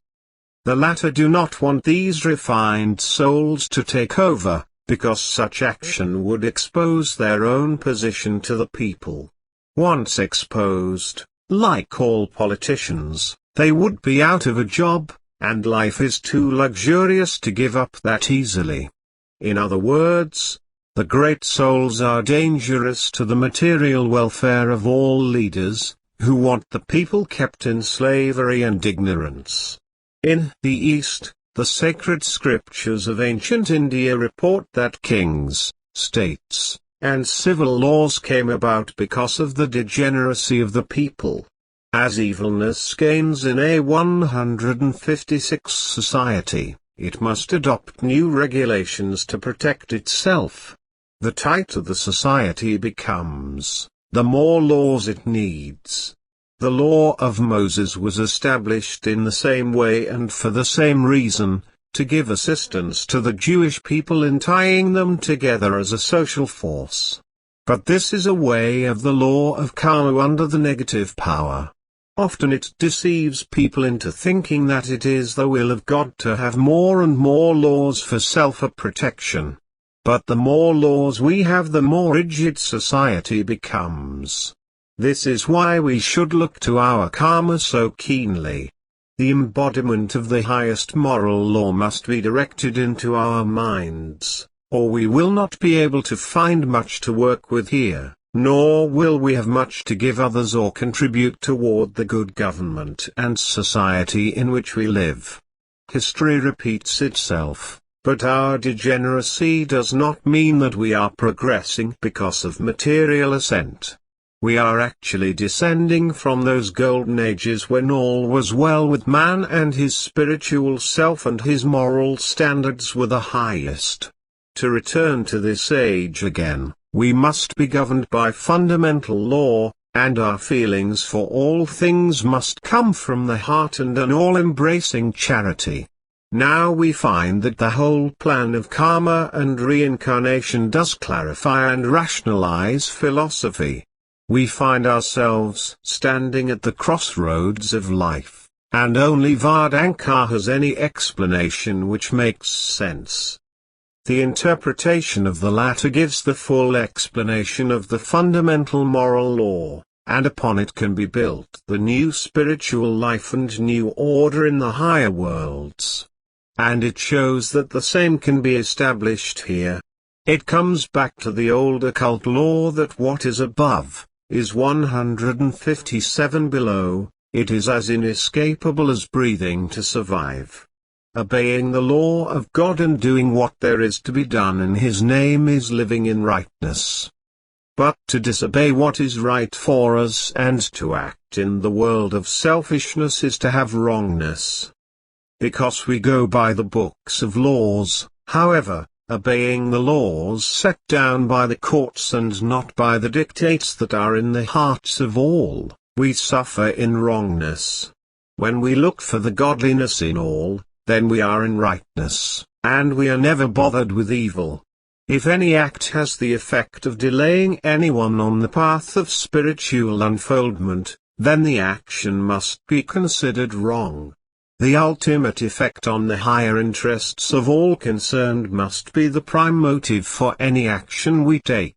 The latter do not want these refined souls to take over, because such action would expose their own position to the people. Once exposed, like all politicians, they would be out of a job, and life is too luxurious to give up that easily. In other words, the great souls are dangerous to the material welfare of all leaders, who want the people kept in slavery and ignorance. In the East, the sacred scriptures of ancient India report that kings, states, and civil laws came about because of the degeneracy of the people. As evilness gains in a 156 society, it must adopt new regulations to protect itself. The tighter the society becomes, the more laws it needs. The law of Moses was established in the same way and for the same reason, to give assistance to the Jewish people in tying them together as a social force. But this is a way of the law of karma under the negative power. Often it deceives people into thinking that it is the will of God to have more and more laws for self-protection. But the more laws we have, the more rigid society becomes. This is why we should look to our karma so keenly. The embodiment of the highest moral law must be directed into our minds, or we will not be able to find much to work with here. Nor will we have much to give others or contribute toward the good government and society in which we live. History repeats itself, but our degeneracy does not mean that we are progressing because of material ascent. We are actually descending from those golden ages when all was well with man and his spiritual self and his moral standards were the highest. To return to this age again, we must be governed by fundamental law, and our feelings for all things must come from the heart and an all-embracing charity. Now we find that the whole plan of karma and reincarnation does clarify and rationalize philosophy. We find ourselves standing at the crossroads of life, and only Vedanta has any explanation which makes sense. The interpretation of the latter gives the full explanation of the fundamental moral law, and upon it can be built the new spiritual life and new order in the higher worlds. And it shows that the same can be established here. It comes back to the old occult law that what is above, is 157 below, it is as inescapable as breathing to survive. Obeying the law of God and doing what there is to be done in His name is living in rightness. But to disobey what is right for us and to act in the world of selfishness is to have wrongness. Because we go by the books of laws, however, obeying the laws set down by the courts and not by the dictates that are in the hearts of all, we suffer in wrongness. When we look for the godliness in all, then we are in rightness, and we are never bothered with evil. If any act has the effect of delaying anyone on the path of spiritual unfoldment, then the action must be considered wrong. The ultimate effect on the higher interests of all concerned must be the prime motive for any action we take.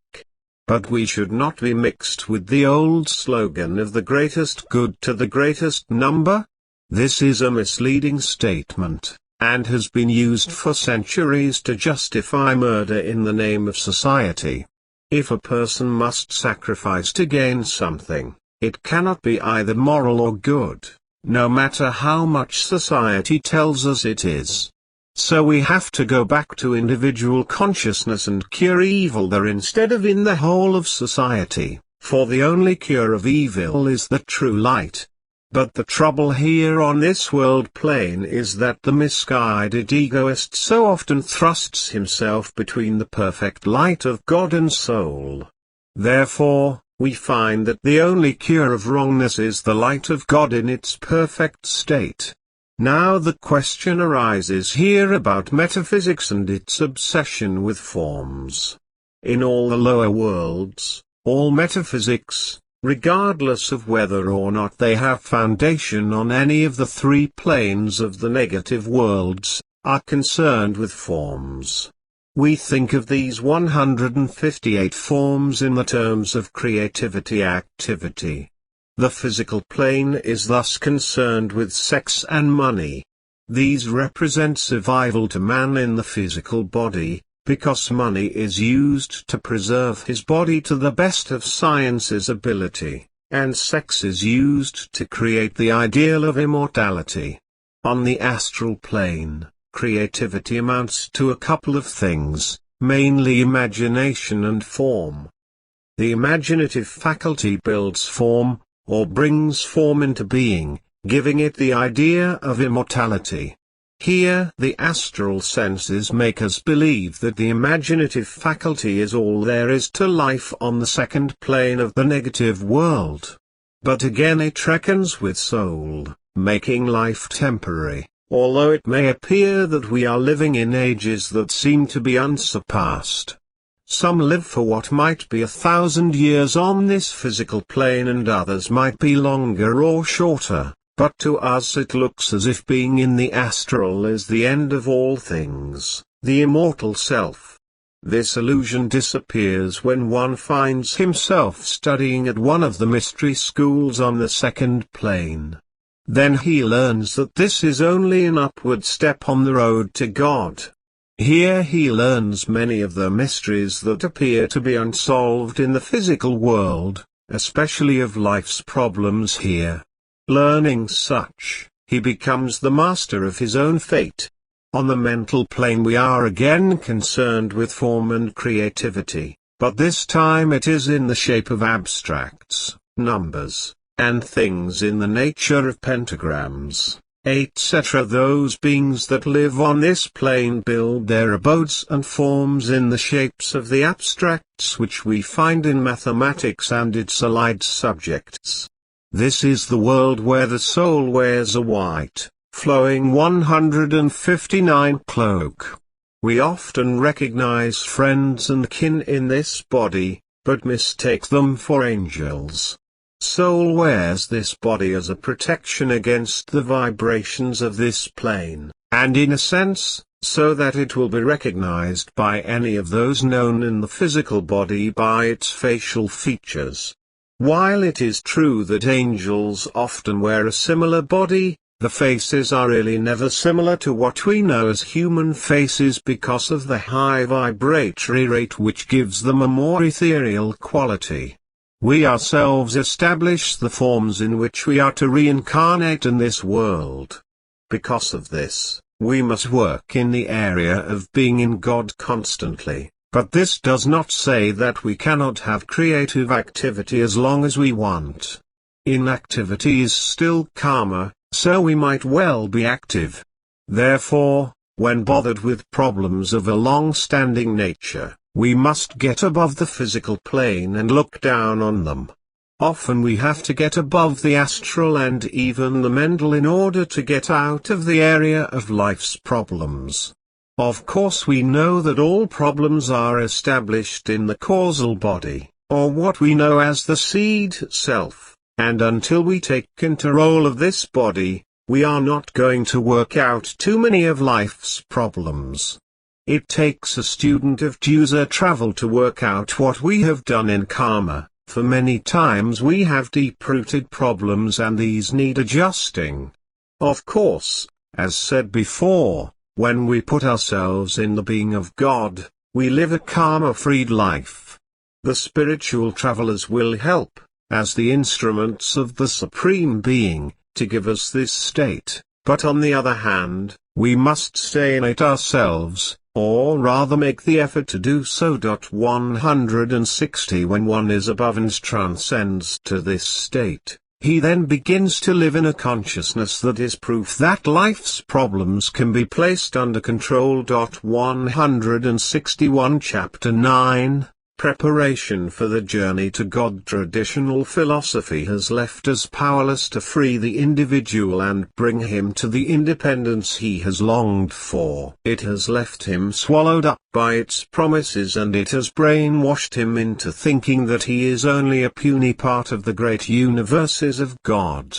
But we should not be mixed with the old slogan of the greatest good to the greatest number. This is a misleading statement, and has been used for centuries to justify murder in the name of society. If a person must sacrifice to gain something, it cannot be either moral or good, no matter how much society tells us it is. So we have to go back to individual consciousness and cure evil there instead of in the whole of society, for the only cure of evil is the true light. But the trouble here on this world plane is that the misguided egoist so often thrusts himself between the perfect light of God and soul. Therefore, we find that the only cure of wrongness is the light of God in its perfect state. Now the question arises here about metaphysics and its obsession with forms. In all the lower worlds, all metaphysics, regardless of whether or not they have foundation on any of the three planes of the negative worlds, are concerned with forms. We think of these 158 forms in the terms of creativity-activity. The physical plane is thus concerned with sex and money. These represent survival to man in the physical body, because money is used to preserve his body to the best of science's ability, and sex is used to create the ideal of immortality. On the astral plane, creativity amounts to a couple of things, mainly imagination and form. The imaginative faculty builds form, or brings form into being, giving it the idea of immortality. Here the astral senses make us believe that the imaginative faculty is all there is to life on the second plane of the negative world. But again it reckons with soul, making life temporary, although it may appear that we are living in ages that seem to be unsurpassed. Some live for what might be 1,000 years on this physical plane and others might be longer or shorter. But to us it looks as if being in the astral is the end of all things, the immortal self. This illusion disappears when one finds himself studying at one of the mystery schools on the second plane. Then he learns that this is only an upward step on the road to God. Here he learns many of the mysteries that appear to be unsolved in the physical world, especially of life's problems here. Learning such, he becomes the master of his own fate. On the mental plane we are again concerned with form and creativity, but this time it is in the shape of abstracts, numbers, and things in the nature of pentagrams, etc. Those beings that live on this plane build their abodes and forms in the shapes of the abstracts which we find in mathematics and its allied subjects. This is the world where the soul wears a white, flowing 159 cloak. We often recognize friends and kin in this body, but mistake them for angels. Soul wears this body as a protection against the vibrations of this plane, and in a sense, so that it will be recognized by any of those known in the physical body by its facial features. While it is true that angels often wear a similar body, the faces are really never similar to what we know as human faces because of the high vibratory rate which gives them a more ethereal quality. We ourselves establish the forms in which we are to reincarnate in this world. Because of this, we must work in the area of being in God constantly. But this does not say that we cannot have creative activity as long as we want. Inactivity is still karma, so we might well be active. Therefore, when bothered with problems of a long-standing nature, we must get above the physical plane and look down on them. Often we have to get above the astral and even the mental in order to get out of the area of life's problems. Of course we know that all problems are established in the causal body, or what we know as the seed self, and until we take control of this body, we are not going to work out too many of life's problems. It takes a student of user travel to work out what we have done in karma, for many times we have deep-rooted problems and these need adjusting. Of course, as said before, when we put ourselves in the being of God, we live a karma-freed life. The spiritual travelers will help, as the instruments of the Supreme Being, to give us this state, but on the other hand, we must stay in it ourselves, or rather make the effort to do so. 160 When one is above and transcends to this state, he then begins to live in a consciousness that is proof that life's problems can be placed under control. 161 Chapter 9 Preparation for the Journey to God. Traditional philosophy has left us powerless to free the individual and bring him to the independence he has longed for. It has left him swallowed up by its promises, and it has brainwashed him into thinking that he is only a puny part of the great universes of God.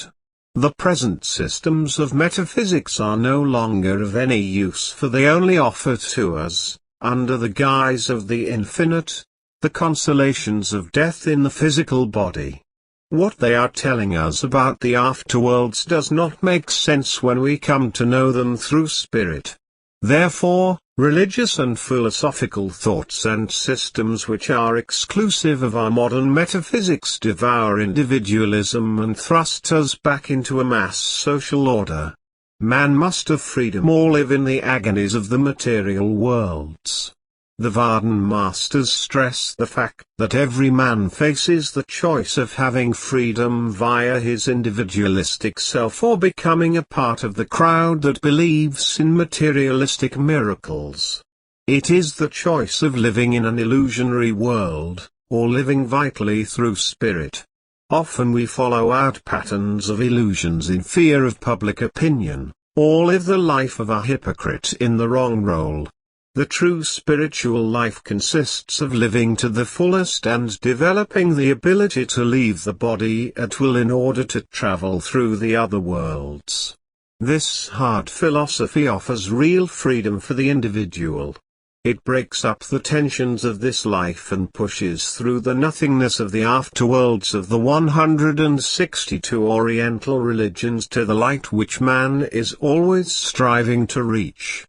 The present systems of metaphysics are no longer of any use, for they only offer to us, under the guise of the infinite, the consolations of death in the physical body. What they are telling us about the afterworlds does not make sense when we come to know them through spirit. Therefore, religious and philosophical thoughts and systems which are exclusive of our modern metaphysics devour individualism and thrust us back into a mass social order. Man must have freedom or live in the agonies of the material worlds. The Varden masters stress the fact that every man faces the choice of having freedom via his individualistic self or becoming a part of the crowd that believes in materialistic miracles. It is the choice of living in an illusionary world, or living vitally through spirit. Often we follow out patterns of illusions in fear of public opinion, or live the life of a hypocrite in the wrong role. The true spiritual life consists of living to the fullest and developing the ability to leave the body at will in order to travel through the other worlds. This hard philosophy offers real freedom for the individual. It breaks up the tensions of this life and pushes through the nothingness of the afterworlds of the 162 Oriental religions to the light which man is always striving to reach.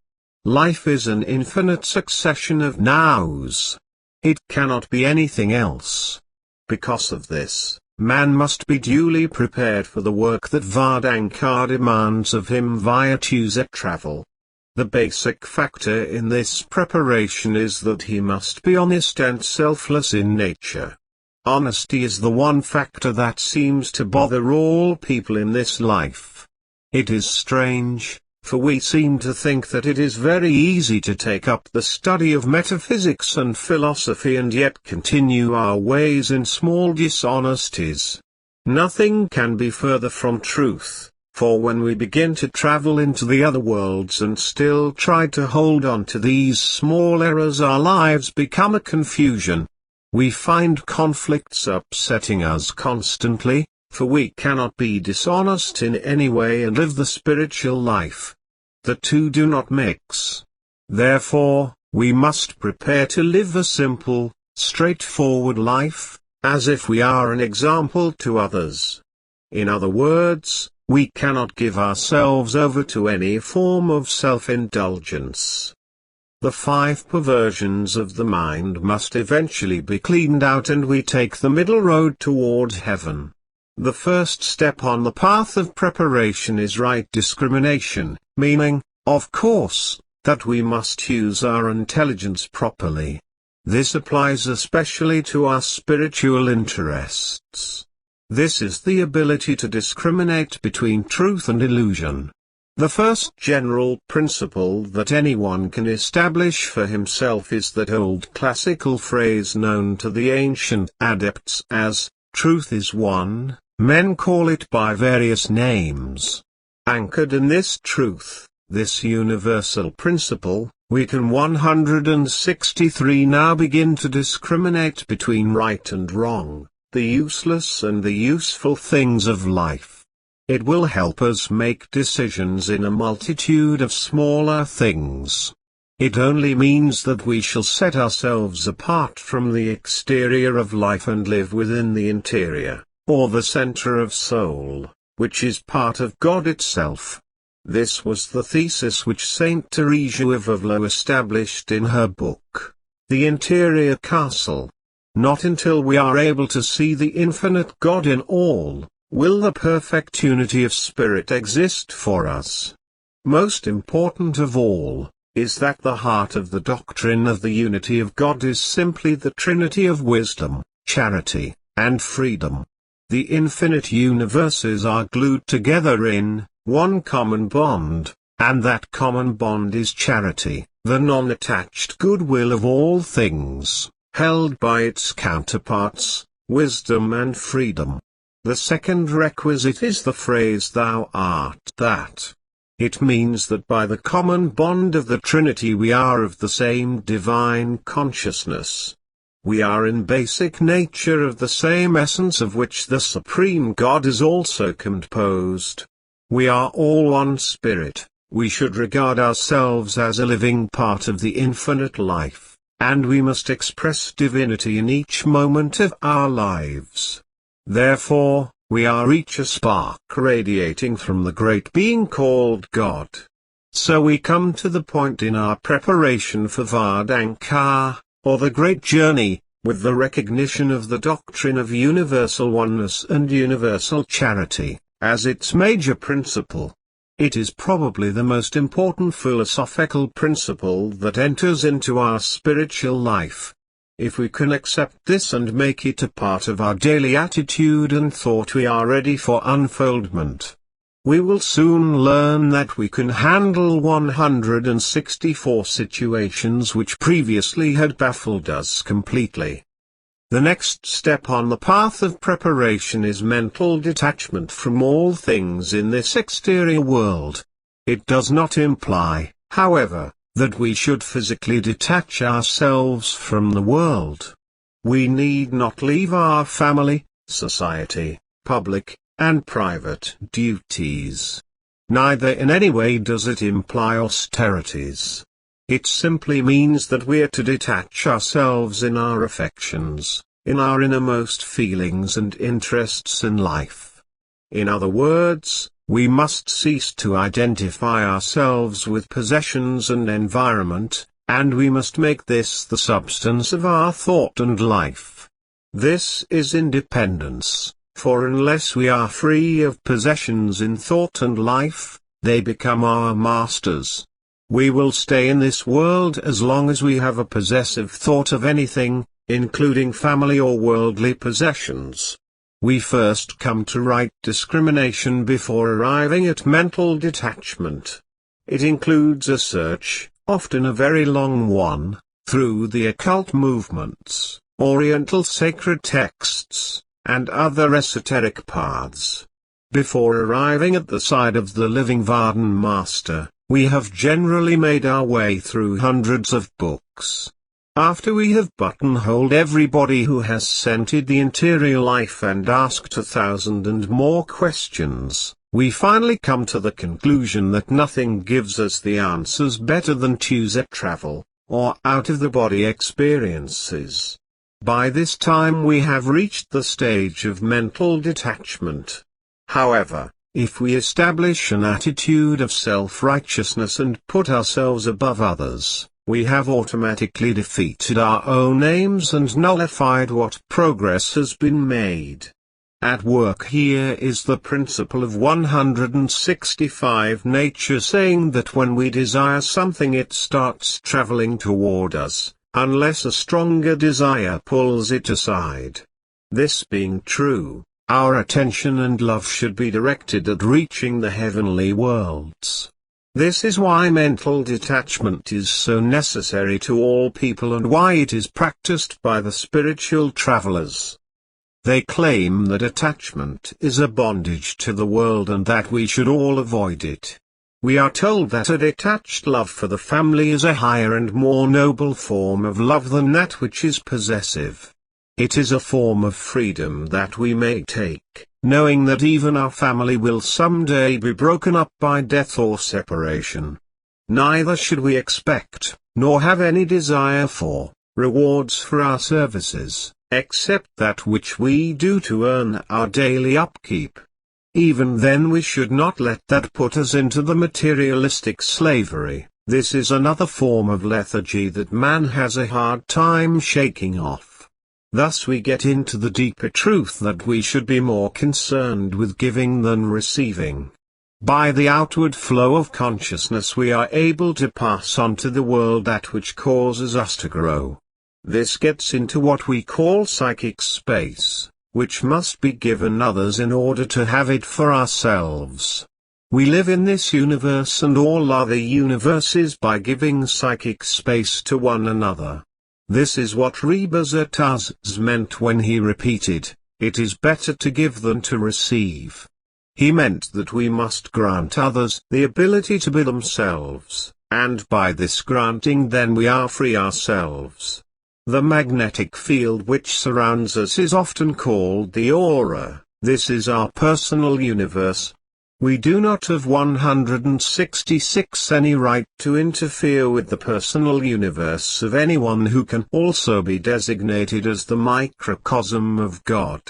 Life is an infinite succession of nows. It cannot be anything else. Because of this, man must be duly prepared for the work that Vardankar demands of him via user travel. The basic factor in this preparation is that he must be honest and selfless in nature. Honesty is the one factor that seems to bother all people in this life. It is strange, for we seem to think that it is very easy to take up the study of metaphysics and philosophy and yet continue our ways in small dishonesties. Nothing can be further from truth, for when we begin to travel into the other worlds and still try to hold on to these small errors, our lives become a confusion. We find conflicts upsetting us constantly, for we cannot be dishonest in any way and live the spiritual life. The two do not mix. Therefore, we must prepare to live a simple, straightforward life, as if we are an example to others. In other words, we cannot give ourselves over to any form of self-indulgence. The 5 perversions of the mind must eventually be cleaned out and we take the middle road toward heaven. The first step on the path of preparation is right discrimination, meaning, of course, that we must use our intelligence properly. This applies especially to our spiritual interests. This is the ability to discriminate between truth and illusion. The first general principle that anyone can establish for himself is that old classical phrase known to the ancient adepts as, Truth is one, men call it by various names. Anchored in this truth, this universal principle, we can 163 now begin to discriminate between right and wrong, the useless and the useful things of life. It will help us make decisions in a multitude of smaller things. It only means that we shall set ourselves apart from the exterior of life and live within the interior, or the center of soul, which is part of God itself. This was the thesis which Saint Teresa of Avila established in her book, The Interior Castle. Not until we are able to see the infinite God in all, will the perfect unity of spirit exist for us. Most important of all, is that the heart of the doctrine of the unity of God is simply the Trinity of wisdom, charity, and freedom. The infinite universes are glued together in one common bond, and that common bond is charity, the non-attached goodwill of all things, held by its counterparts, wisdom and freedom. The second requisite is the phrase "Thou art that." It means that by the common bond of the Trinity we are of the same divine consciousness. We are in basic nature of the same essence of which the Supreme God is also composed. We are all one spirit. We should regard ourselves as a living part of the infinite life, and we must express divinity in each moment of our lives. Therefore, we are each a spark radiating from the great being called God. So we come to the point in our preparation for Vardankar, or the great journey, with the recognition of the doctrine of universal oneness and universal charity, as its major principle. It is probably the most important philosophical principle that enters into our spiritual life. If we can accept this and make it a part of our daily attitude and thought, we are ready for unfoldment. We will soon learn that we can handle 164 situations which previously had baffled us completely. The next step on the path of preparation is mental detachment from all things in this exterior world. It does not imply, however, that we should physically detach ourselves from the world. We need not leave our family, society, public, and private duties. Neither in any way does it imply austerities. It simply means that we are to detach ourselves in our affections, in our innermost feelings and interests in life. In other words, we must cease to identify ourselves with possessions and environment, and we must make this the substance of our thought and life. This is independence, for unless we are free of possessions in thought and life, they become our masters. We will stay in this world as long as we have a possessive thought of anything, including family or worldly possessions. We first come to right discrimination before arriving at mental detachment. It includes a search, often a very long one, through the occult movements, Oriental sacred texts, and other esoteric paths. Before arriving at the side of the living Vardan Master, we have generally made our way through hundreds of books. After we have buttonholed everybody who has scented the interior life and asked 1,000 and more questions, we finally come to the conclusion that nothing gives us the answers better than choose travel, or out-of-the-body experiences. By this time we have reached the stage of mental detachment. However, if we establish an attitude of self-righteousness and put ourselves above others, we have automatically defeated our own aims and nullified what progress has been made. At work here is the principle of 165 nature, saying that when we desire something it starts traveling toward us, unless a stronger desire pulls it aside. This being true, our attention and love should be directed at reaching the heavenly worlds. This is why mental detachment is so necessary to all people and why it is practiced by the spiritual travelers. They claim that attachment is a bondage to the world and that we should all avoid it. We are told that a detached love for the family is a higher and more noble form of love than that which is possessive. It is a form of freedom that we may take, knowing that even our family will someday be broken up by death or separation. Neither should we expect, nor have any desire for, rewards for our services, except that which we do to earn our daily upkeep. Even then we should not let that put us into the materialistic slavery. This is another form of lethargy that man has a hard time shaking off. Thus we get into the deeper truth that we should be more concerned with giving than receiving. By the outward flow of consciousness we are able to pass on to the world that which causes us to grow. This gets into what we call psychic space, which must be given others in order to have it for ourselves. We live in this universe and all other universes by giving psychic space to one another. This is what Rebazataz meant when he repeated, "It is better to give than to receive." He meant that we must grant others the ability to be themselves, and by this granting then we are free ourselves. The magnetic field which surrounds us is often called the aura. This is our personal universe. We do not of 166 any right to interfere with the personal universe of anyone who can also be designated as the microcosm of God.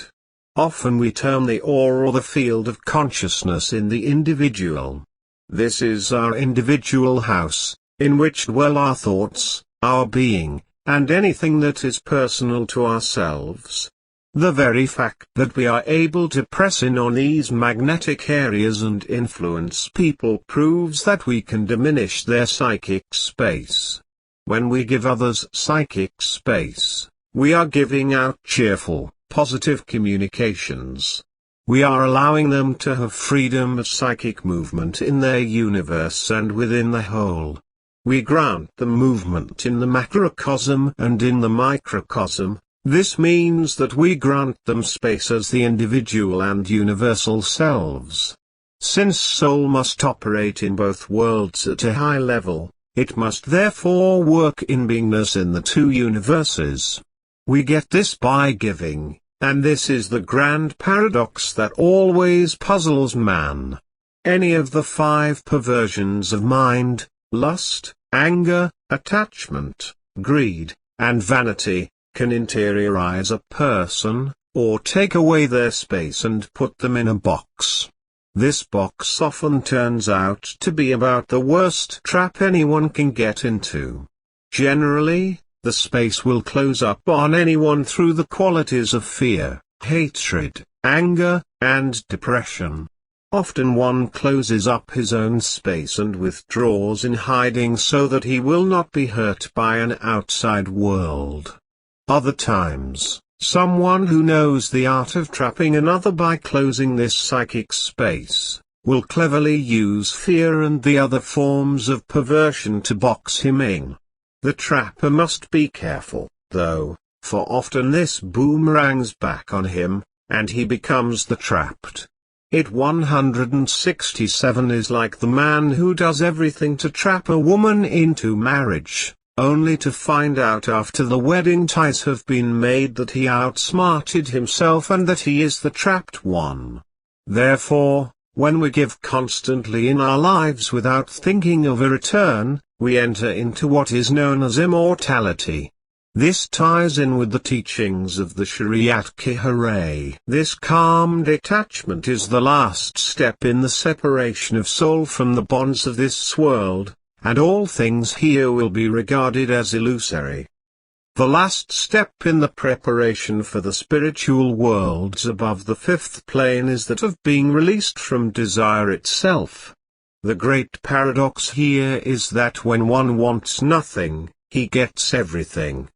Often we term the aura the field of consciousness in the individual. This is our individual house, in which dwell our thoughts, our being, and anything that is personal to ourselves. The very fact that we are able to press in on these magnetic areas and influence people proves that we can diminish their psychic space. When we give others psychic space, we are giving out cheerful, positive communications. We are allowing them to have freedom of psychic movement in their universe and within the whole. We grant them movement in the macrocosm and in the microcosm. This means that we grant them space as the individual and universal selves. Since soul must operate in both worlds at a high level, it must therefore work in beingness in the two universes. We get this by giving, and this is the grand paradox that always puzzles man. Any of the 5 perversions of mind, lust, anger, attachment, greed, and vanity, can interiorize a person, or take away their space and put them in a box. This box often turns out to be about the worst trap anyone can get into. Generally, the space will close up on anyone through the qualities of fear, hatred, anger, and depression. Often one closes up his own space and withdraws in hiding so that he will not be hurt by an outside world. Other times, someone who knows the art of trapping another by closing this psychic space, will cleverly use fear and the other forms of perversion to box him in. The trapper must be careful, though, for often this boomerangs back on him, and he becomes the trapped. It 167 is like the man who does everything to trap a woman into marriage, only to find out after the wedding ties have been made that he outsmarted himself and that he is the trapped one. Therefore, when we give constantly in our lives without thinking of a return, we enter into what is known as immortality. This ties in with the teachings of the Shariat Kiharay. This calm detachment is the last step in the separation of soul from the bonds of this world, and all things here will be regarded as illusory. The last step in the preparation for the spiritual worlds above the 5th plane is that of being released from desire itself. The great paradox here is that when one wants nothing, he gets everything.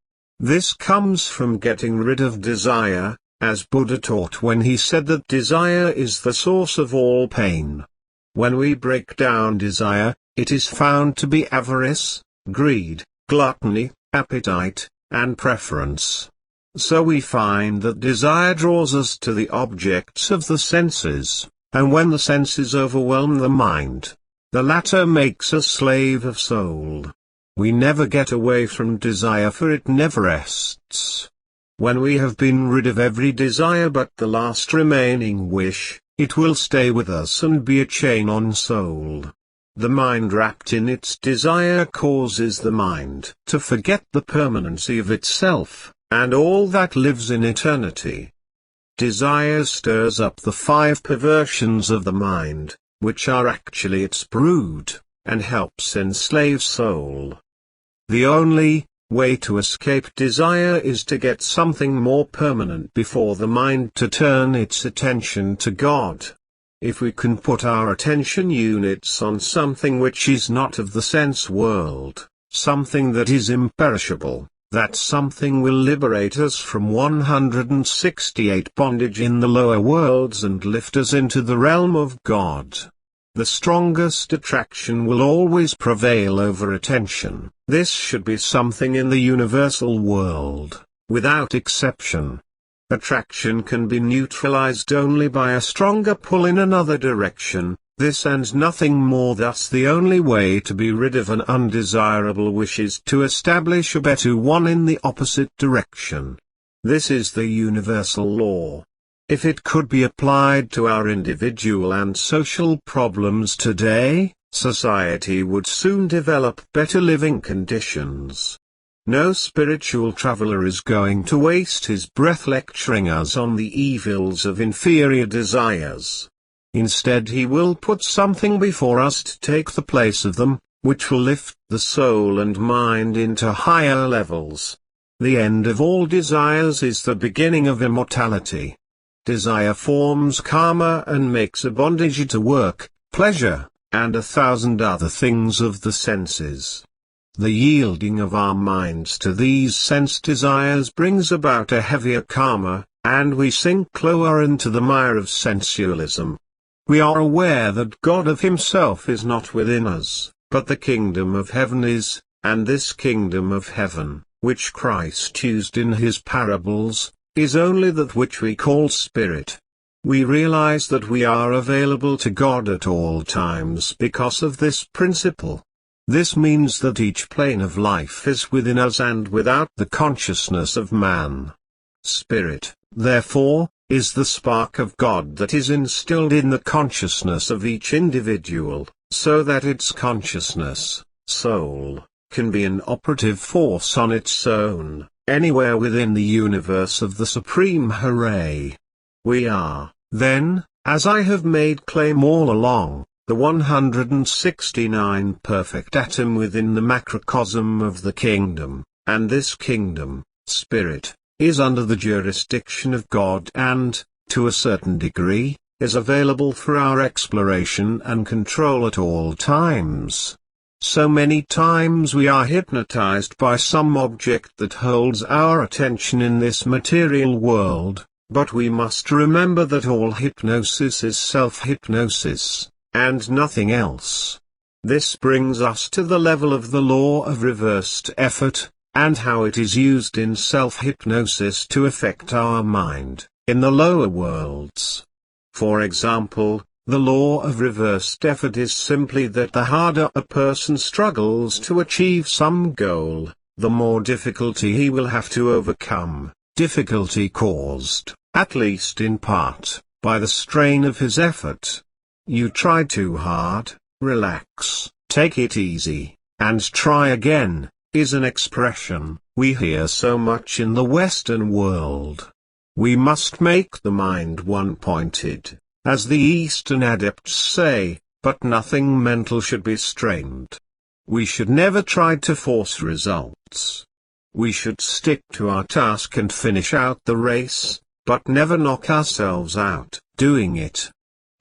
This comes from getting rid of desire, as Buddha taught when he said that desire is the source of all pain. When we break down desire, it is found to be avarice, greed, gluttony, appetite, and preference. So we find that desire draws us to the objects of the senses, and when the senses overwhelm the mind, the latter makes us slave of soul. We never get away from desire, for it never rests. When we have been rid of every desire but the last remaining wish, it will stay with us and be a chain on soul. The mind wrapped in its desire causes the mind to forget the permanency of itself, and all that lives in eternity. Desire stirs up the 5 perversions of the mind, which are actually its brood, and helps enslave soul. The only way to escape desire is to get something more permanent before the mind to turn its attention to God. If we can put our attention units on something which is not of the sense world, something that is imperishable, that something will liberate us from 168 bondage in the lower worlds and lift us into the realm of God. The strongest attraction will always prevail over attention. This should be something in the universal world, without exception. Attraction can be neutralized only by a stronger pull in another direction, this and nothing more. Thus the only way to be rid of an undesirable wish is to establish a better one in the opposite direction. This is the universal law. If it could be applied to our individual and social problems today, society would soon develop better living conditions. No spiritual traveler is going to waste his breath lecturing us on the evils of inferior desires. Instead, he will put something before us to take the place of them, which will lift the soul and mind into higher levels. The end of all desires is the beginning of immortality. Desire forms karma and makes a bondage to work, pleasure, and 1,000 other things of the senses. The yielding of our minds to these sense desires brings about a heavier karma, and we sink lower into the mire of sensualism. We are aware that God of Himself is not within us, but the kingdom of heaven is, and this kingdom of heaven, which Christ used in His parables, is only that which we call spirit. We realize that we are available to God at all times because of this principle. This means that each plane of life is within us and without the consciousness of man. Spirit, therefore, is the spark of God that is instilled in the consciousness of each individual, so that its consciousness, soul, can be an operative force on its own, anywhere within the universe of the Supreme Hooray. We are, then, as I have made claim all along, the 169 perfect atom within the macrocosm of the kingdom, and this kingdom, spirit, is under the jurisdiction of God and, to a certain degree, is available for our exploration and control at all times. So many times we are hypnotized by some object that holds our attention in this material world, but we must remember that all hypnosis is self-hypnosis, and nothing else. This brings us to the level of the law of reversed effort, and how it is used in self-hypnosis to affect our mind, in the lower worlds. For example, the law of reversed effort is simply that the harder a person struggles to achieve some goal, the more difficulty he will have to overcome, difficulty caused, at least in part, by the strain of his effort. You try too hard, relax, take it easy, and try again, is an expression we hear so much in the Western world. We must make the mind one-pointed, as the Eastern adepts say, but nothing mental should be strained. We should never try to force results. We should stick to our task and finish out the race, but never knock ourselves out doing it.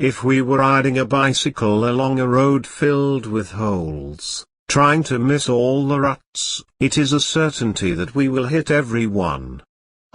If we were riding a bicycle along a road filled with holes, trying to miss all the ruts, it is a certainty that we will hit every one.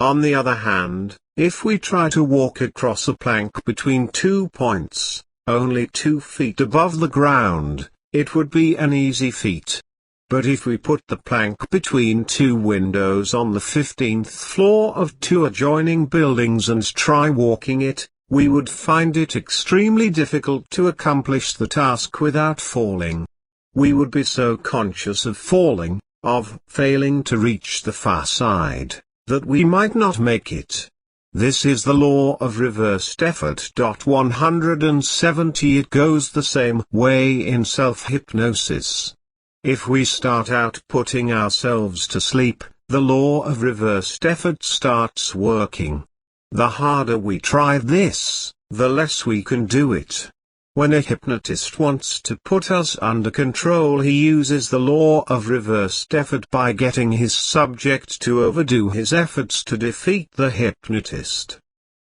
On the other hand, if we try to walk across a plank between 2 points, only 2 feet above the ground, it would be an easy feat. But if we put the plank between two windows on the 15th floor of two adjoining buildings and try walking it, we would find it extremely difficult to accomplish the task without falling. We would be so conscious of falling, of failing to reach the far side, that we might not make it. This is the law of reversed effort. 170 It goes the same way in self-hypnosis. If we start out putting ourselves to sleep, the law of reversed effort starts working. The harder we try this, the less we can do it. When a hypnotist wants to put us under control, he uses the law of reversed effort by getting his subject to overdo his efforts to defeat the hypnotist.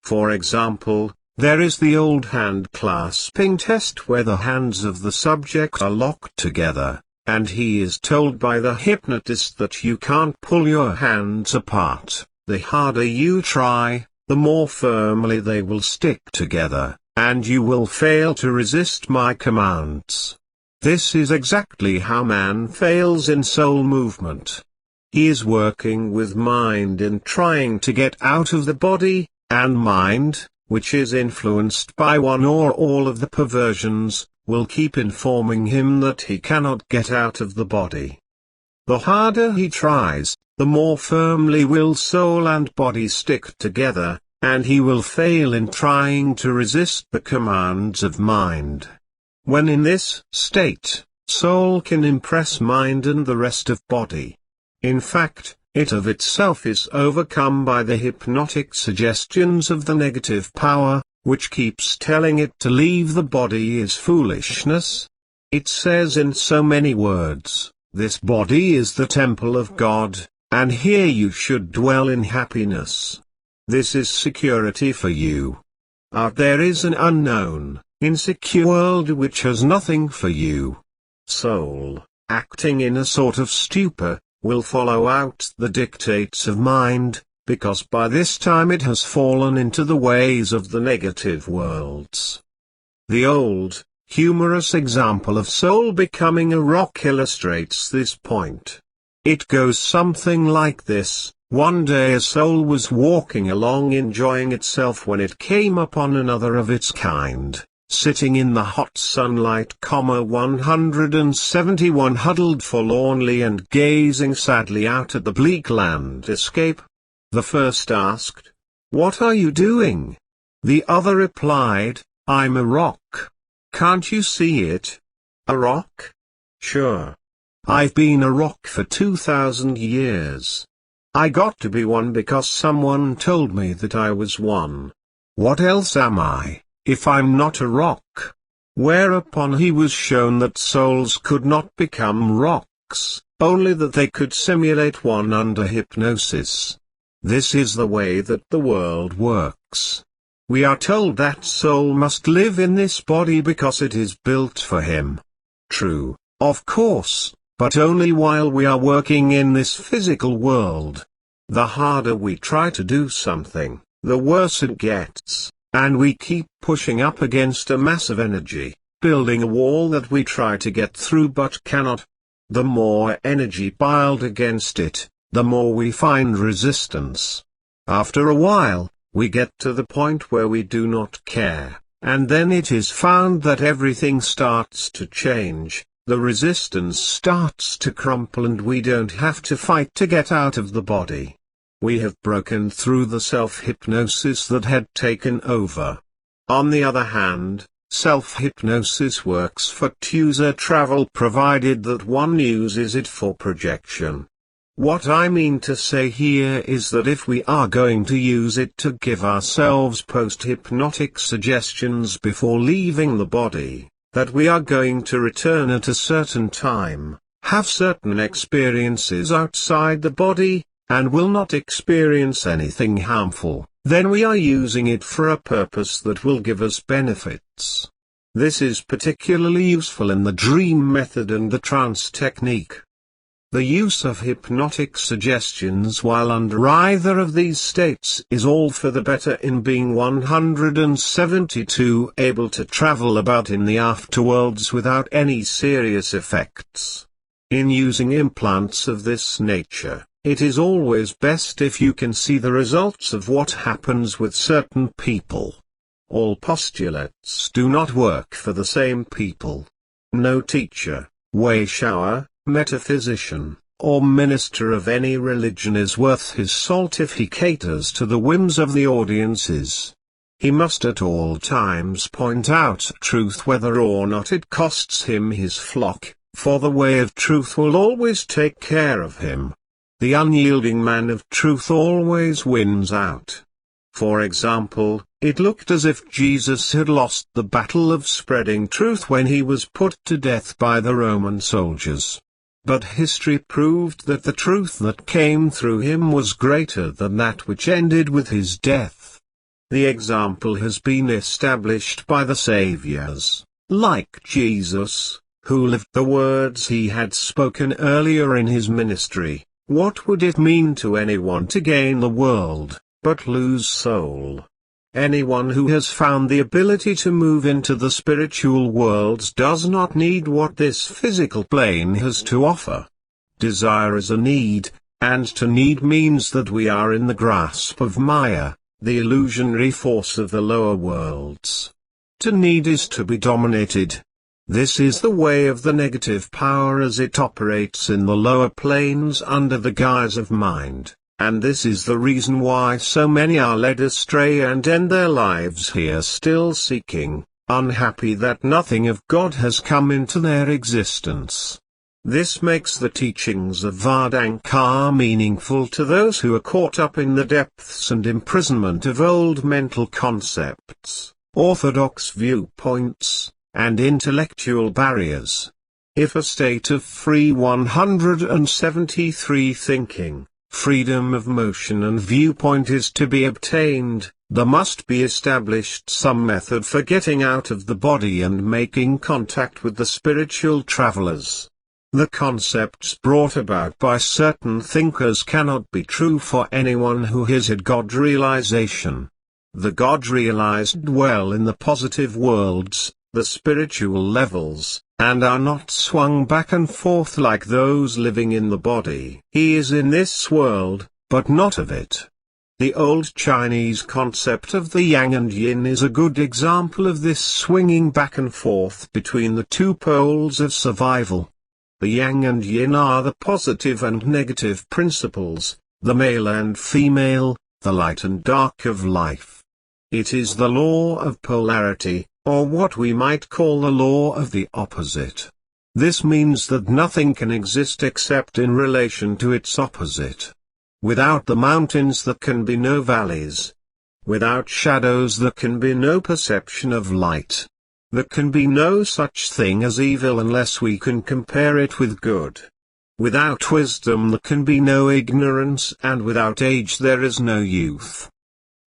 For example, there is the old hand clasping test where the hands of the subject are locked together, and he is told by the hypnotist that you can't pull your hands apart. The harder you try, the more firmly they will stick together, and you will fail to resist my commands. This is exactly how man fails in soul movement. He is working with mind in trying to get out of the body, and mind, which is influenced by one or all of the perversions, will keep informing him that he cannot get out of the body. The harder he tries, the more firmly will soul and body stick together, and he will fail in trying to resist the commands of mind. When in this state, soul can impress mind and the rest of body. In fact, it of itself is overcome by the hypnotic suggestions of the negative power, which keeps telling it to leave the body is foolishness. It says in so many words, this body is the temple of God, and here you should dwell in happiness. This is security for you. Out there is an unknown, insecure world which has nothing for you. Soul, acting in a sort of stupor, will follow out the dictates of mind, because by this time it has fallen into the ways of the negative worlds. The old, humorous example of soul becoming a rock illustrates this point. It goes something like this. One day a soul was walking along enjoying itself when it came upon another of its kind, sitting in the hot sunlight, 171 huddled forlornly and gazing sadly out at the bleak landscape. The first asked, "What are you doing?" The other replied, "I'm a rock. Can't you see it?" "A rock? Sure. I've been a rock for 2,000 years. I got to be one because someone told me that I was one. What else am I, if I'm not a rock?" Whereupon he was shown that souls could not become rocks, only that they could simulate one under hypnosis. This is the way that the world works. We are told that soul must live in this body because it is built for him. True, of course, but only while we are working in this physical world. The harder we try to do something, the worse it gets, and we keep pushing up against a mass of energy, building a wall that we try to get through but cannot. The more energy piled against it, the more we find resistance. After a while, we get to the point where we do not care, and then it is found that everything starts to change. The resistance starts to crumple and we don't have to fight to get out of the body. We have broken through the self-hypnosis that had taken over. On the other hand, self-hypnosis works for user travel provided that one uses it for projection. What I mean to say here is that if we are going to use it to give ourselves post-hypnotic suggestions before leaving the body, that we are going to return at a certain time, have certain experiences outside the body, and will not experience anything harmful, then we are using it for a purpose that will give us benefits. This is particularly useful in the dream method and the trance technique. The use of hypnotic suggestions while under either of these states is all for the better in being 172 able to travel about in the afterworlds without any serious effects. In using implants of this nature, it is always best if you can see the results of what happens with certain people. All postulates do not work for the same people. No teacher, way-shower, metaphysician, or minister of any religion is worth his salt if he caters to the whims of the audiences. He must at all times point out truth whether or not it costs him his flock, for the way of truth will always take care of him. The unyielding man of truth always wins out. For example, it looked as if Jesus had lost the battle of spreading truth when he was put to death by the Roman soldiers. But history proved that the truth that came through him was greater than that which ended with his death. The example has been established by the saviors, like Jesus, who lived the words he had spoken earlier in his ministry. What would it mean to anyone to gain the world, but lose soul? Anyone who has found the ability to move into the spiritual worlds does not need what this physical plane has to offer. Desire is a need, and to need means that we are in the grasp of Maya, the illusionary force of the lower worlds. To need is to be dominated. This is the way of the negative power as it operates in the lower planes under the guise of mind, and this is the reason why so many are led astray and end their lives here still seeking, unhappy that nothing of God has come into their existence. This makes the teachings of Vedanta meaningful to those who are caught up in the depths and imprisonment of old mental concepts, orthodox viewpoints, and intellectual barriers. If a state of free 173 thinking, freedom of motion and viewpoint is to be obtained, there must be established some method for getting out of the body and making contact with the spiritual travelers. The concepts brought about by certain thinkers cannot be true for anyone who has had God realization. The God realized dwell in the positive worlds, the spiritual levels, and are not swung back and forth like those living in the body. He is in this world, but not of it. The old Chinese concept of the yang and yin is a good example of this swinging back and forth between the two poles of survival. The yang and yin are the positive and negative principles, the male and female, the light and dark of life. It is the law of polarity, or what we might call the law of the opposite. This means that nothing can exist except in relation to its opposite. Without the mountains there can be no valleys. Without shadows there can be no perception of light. There can be no such thing as evil unless we can compare it with good. Without wisdom there can be no ignorance, and without age there is no youth.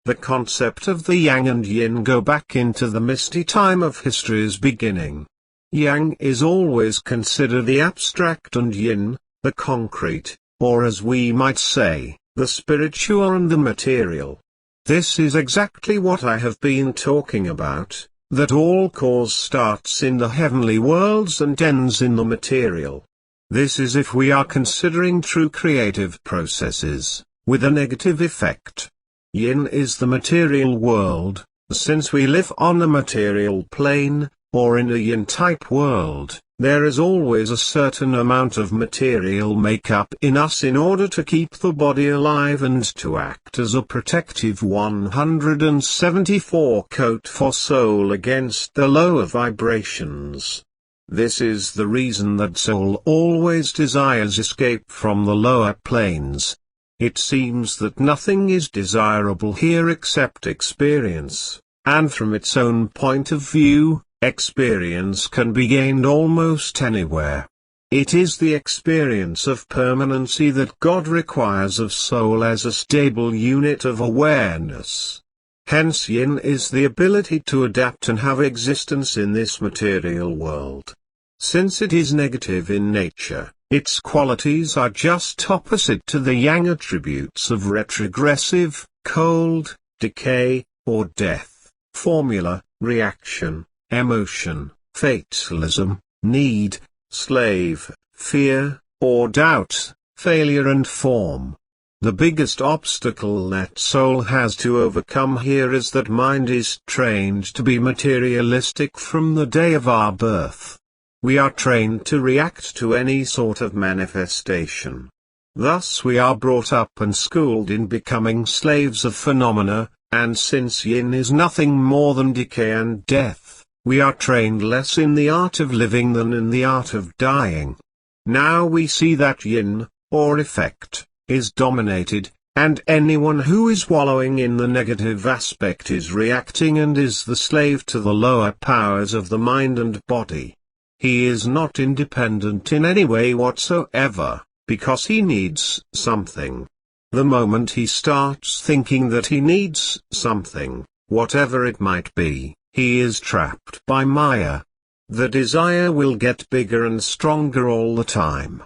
The concept of the yang and yin go back into the misty time of history's beginning. Yang is always considered the abstract and yin, the concrete, or as we might say, the spiritual and the material. This is exactly what I have been talking about, that all cause starts in the heavenly worlds and ends in the material. This is if we are considering true creative processes, with a negative effect. Yin is the material world, since we live on a material plane, or in a yin-type world, there is always a certain amount of material makeup in us in order to keep the body alive and to act as a protective 174 coat for soul against the lower vibrations. This is the reason that soul always desires escape from the lower planes. It seems that nothing is desirable here except experience, and from its own point of view, experience can be gained almost anywhere. It is the experience of permanency that God requires of soul as a stable unit of awareness. Hence yin is the ability to adapt and have existence in this material world. Since it is negative in nature, its qualities are just opposite to the yang attributes of retrogressive, cold, decay, or death, formula, reaction, emotion, fatalism, need, slave, fear, or doubt, failure and form. The biggest obstacle that soul has to overcome here is that mind is trained to be materialistic from the day of our birth. We are trained to react to any sort of manifestation. Thus we are brought up and schooled in becoming slaves of phenomena, and since yin is nothing more than decay and death, we are trained less in the art of living than in the art of dying. Now we see that yin, or effect, is dominated, and anyone who is wallowing in the negative aspect is reacting and is the slave to the lower powers of the mind and body. He is not independent in any way whatsoever, because he needs something. The moment he starts thinking that he needs something, whatever it might be, he is trapped by Maya. The desire will get bigger and stronger all the time.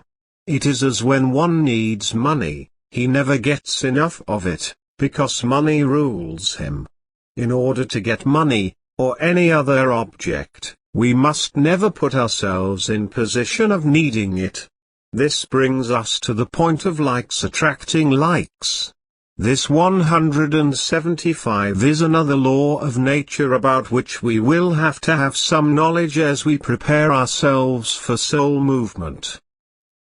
It is as when one needs money, he never gets enough of it, because money rules him. In order to get money, or any other object, we must never put ourselves in position of needing it. This brings us to the point of likes attracting likes. This 175 is another law of nature about which we will have to have some knowledge as we prepare ourselves for soul movement.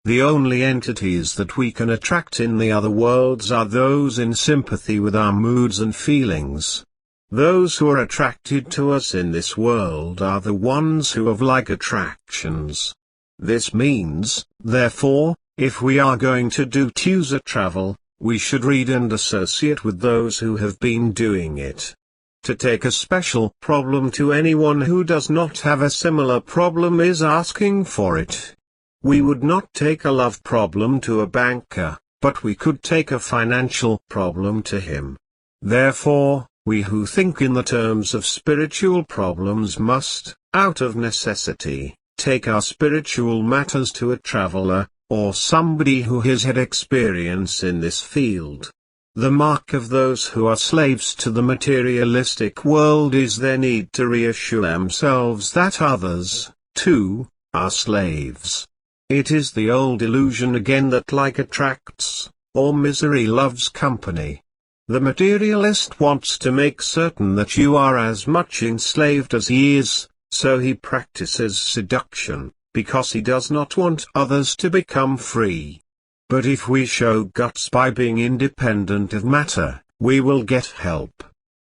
The only entities that we can attract in the other worlds are those in sympathy with our moods and feelings. Those who are attracted to us in this world are the ones who have like attractions. This means, therefore, if we are going to do user travel, we should read and associate with those who have been doing it. To take a special problem to anyone who does not have a similar problem is asking for it. We would not take a love problem to a banker, but we could take a financial problem to him. Therefore, we who think in the terms of spiritual problems must, out of necessity, take our spiritual matters to a traveler, or somebody who has had experience in this field. The mark of those who are slaves to the materialistic world is their need to reassure themselves that others, too, are slaves. It is the old illusion again that like attracts, or misery loves company. The materialist wants to make certain that you are as much enslaved as he is, so he practices seduction, because he does not want others to become free. But if we show guts by being independent of matter, we will get help.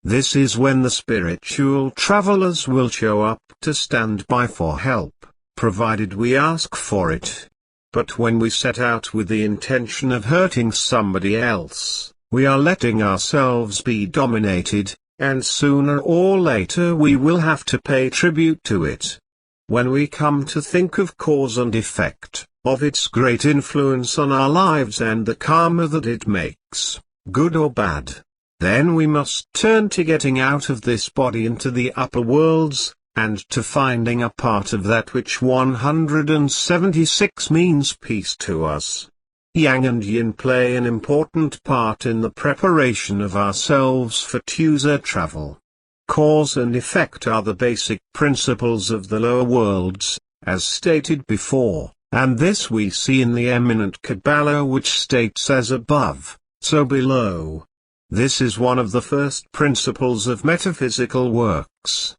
This is when the spiritual travelers will show up to stand by for help, provided we ask for it. But when we set out with the intention of hurting somebody else, we are letting ourselves be dominated, and sooner or later we will have to pay tribute to it. When we come to think of cause and effect, of its great influence on our lives and the karma that it makes, good or bad, then we must turn to getting out of this body into the upper worlds, and to finding a part of that which 176 means peace to us. Yang and yin play an important part in the preparation of ourselves for user travel. Cause and effect are the basic principles of the lower worlds, as stated before, and this we see in the eminent Kabbalah, which states as above, so below. This is one of the first principles of metaphysical works.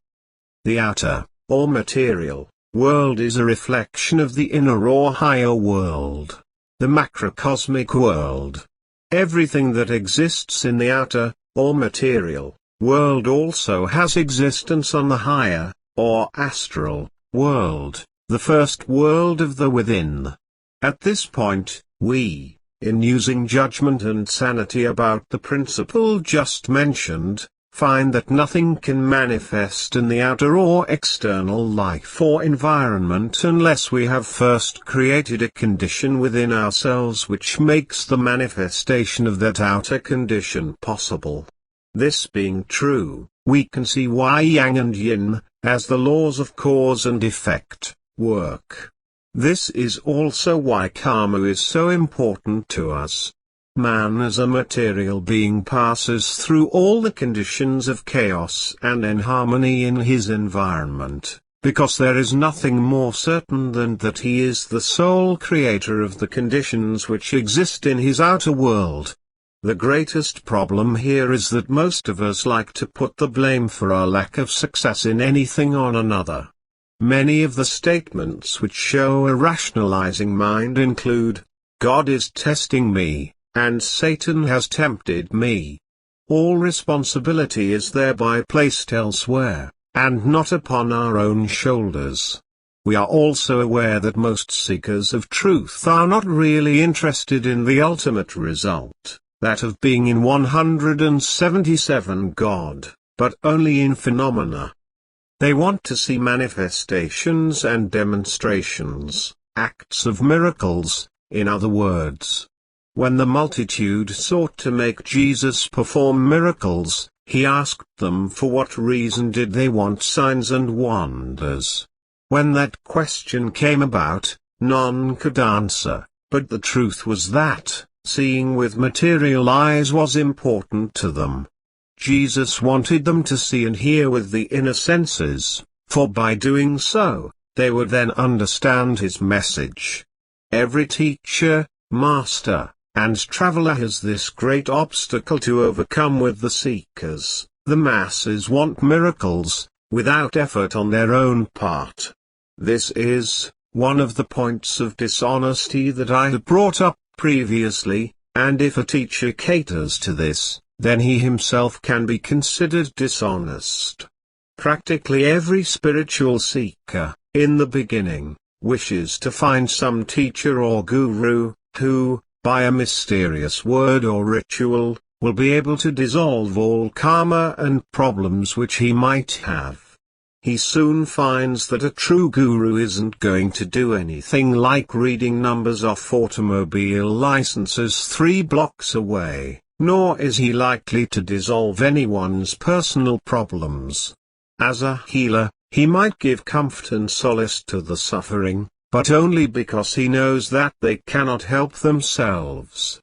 The outer, or material, world is a reflection of the inner or higher world, the macrocosmic world. Everything that exists in the outer, or material, world also has existence on the higher, or astral, world, the first world of the within. At this point, we, in using judgment and sanity about the principle just mentioned, find that nothing can manifest in the outer or external life or environment unless we have first created a condition within ourselves which makes the manifestation of that outer condition possible. This being true, we can see why yang and yin, as the laws of cause and effect, work. This is also why karma is so important to us. Man as a material being passes through all the conditions of chaos and inharmony in his environment, because there is nothing more certain than that he is the sole creator of the conditions which exist in his outer world. The greatest problem here is that most of us like to put the blame for our lack of success in anything on another. Many of the statements which show a rationalizing mind include, "God is testing me," and "Satan has tempted me." All responsibility is thereby placed elsewhere, and not upon our own shoulders. We are also aware that most seekers of truth are not really interested in the ultimate result, that of being in 177 God, but only in phenomena. They want to see manifestations and demonstrations, acts of miracles, in other words. When the multitude sought to make Jesus perform miracles, he asked them for what reason did they want signs and wonders. When that question came about, none could answer, but the truth was that seeing with material eyes was important to them. Jesus wanted them to see and hear with the inner senses, for by doing so, they would then understand his message. Every teacher, master, and traveler has this great obstacle to overcome with the seekers. The masses want miracles, without effort on their own part. This is one of the points of dishonesty that I had brought up previously, and if a teacher caters to this, then he himself can be considered dishonest. Practically every spiritual seeker, in the beginning, wishes to find some teacher or guru, who, by a mysterious word or ritual, will be able to dissolve all karma and problems which he might have. He soon finds that a true guru isn't going to do anything like reading numbers off automobile licenses 3 blocks away, nor is he likely to dissolve anyone's personal problems. As a healer, he might give comfort and solace to the suffering, but only because he knows that they cannot help themselves.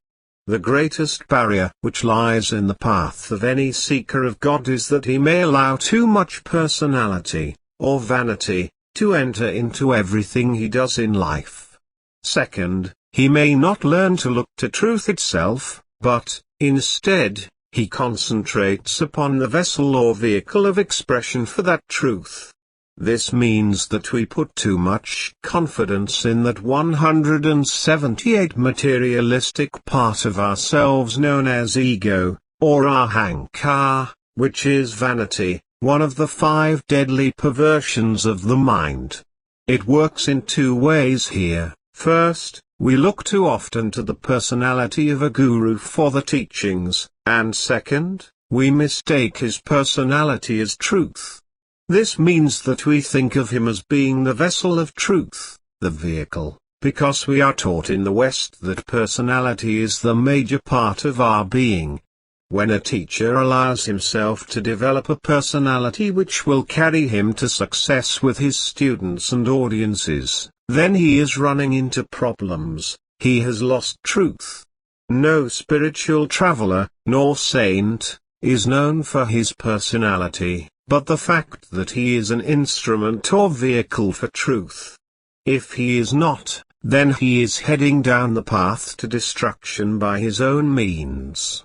The greatest barrier which lies in the path of any seeker of God is that he may allow too much personality, or vanity, to enter into everything he does in life. Second, he may not learn to look to truth itself, but, instead, he concentrates upon the vessel or vehicle of expression for that truth. This means that we put too much confidence in that 178 materialistic part of ourselves known as ego, or ahankar, which is vanity, one of the 5 deadly perversions of the mind. It works in 2 ways here. First, we look too often to the personality of a guru for the teachings, and second, we mistake his personality as truth. This means that we think of him as being the vessel of truth, the vehicle, because we are taught in the West that personality is the major part of our being. When a teacher allows himself to develop a personality which will carry him to success with his students and audiences, then he is running into problems. He has lost truth. No spiritual traveler, nor saint, is known for his personality, but the fact that he is an instrument or vehicle for truth. If he is not, then he is heading down the path to destruction by his own means.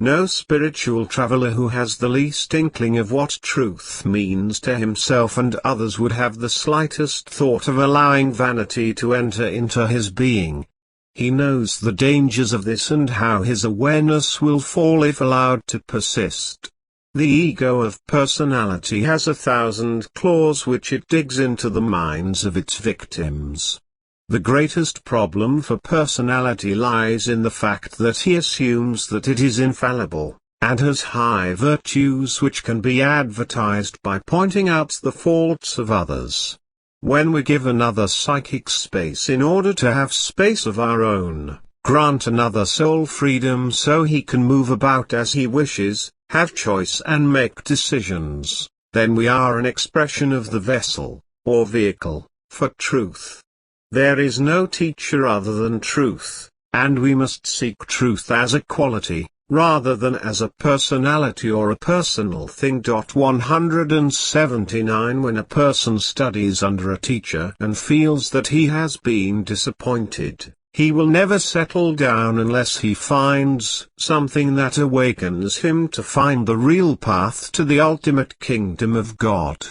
No spiritual traveler who has the least inkling of what truth means to himself and others would have the slightest thought of allowing vanity to enter into his being. He knows the dangers of this and how his awareness will fall if allowed to persist. The ego of personality has 1,000 claws which it digs into the minds of its victims. The greatest problem for personality lies in the fact that he assumes that it is infallible, and has high virtues which can be advertised by pointing out the faults of others. When we give another psychic space in order to have space of our own, grant another soul freedom so he can move about as he wishes, have choice and make decisions, then we are an expression of the vessel, or vehicle, for truth. There is no teacher other than truth, and we must seek truth as a quality, rather than as a personality or a personal thing. 179 When a person studies under a teacher and feels that he has been disappointed, he will never settle down unless he finds something that awakens him to find the real path to the ultimate kingdom of God.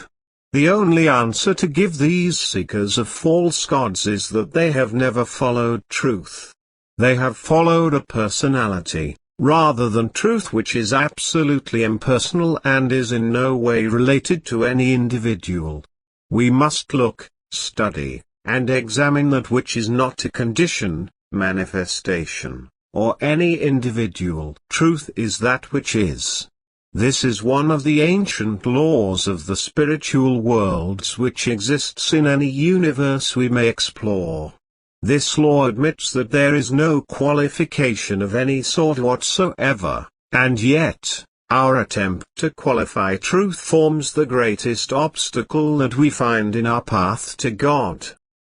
The only answer to give these seekers of false gods is that they have never followed truth. They have followed a personality, rather than truth, which is absolutely impersonal and is in no way related to any individual. We must look, study, and examine that which is not a condition, manifestation, or any individual. Truth is that which is. This is one of the ancient laws of the spiritual worlds which exists in any universe we may explore. This law admits that there is no qualification of any sort whatsoever, and yet, our attempt to qualify truth forms the greatest obstacle that we find in our path to God.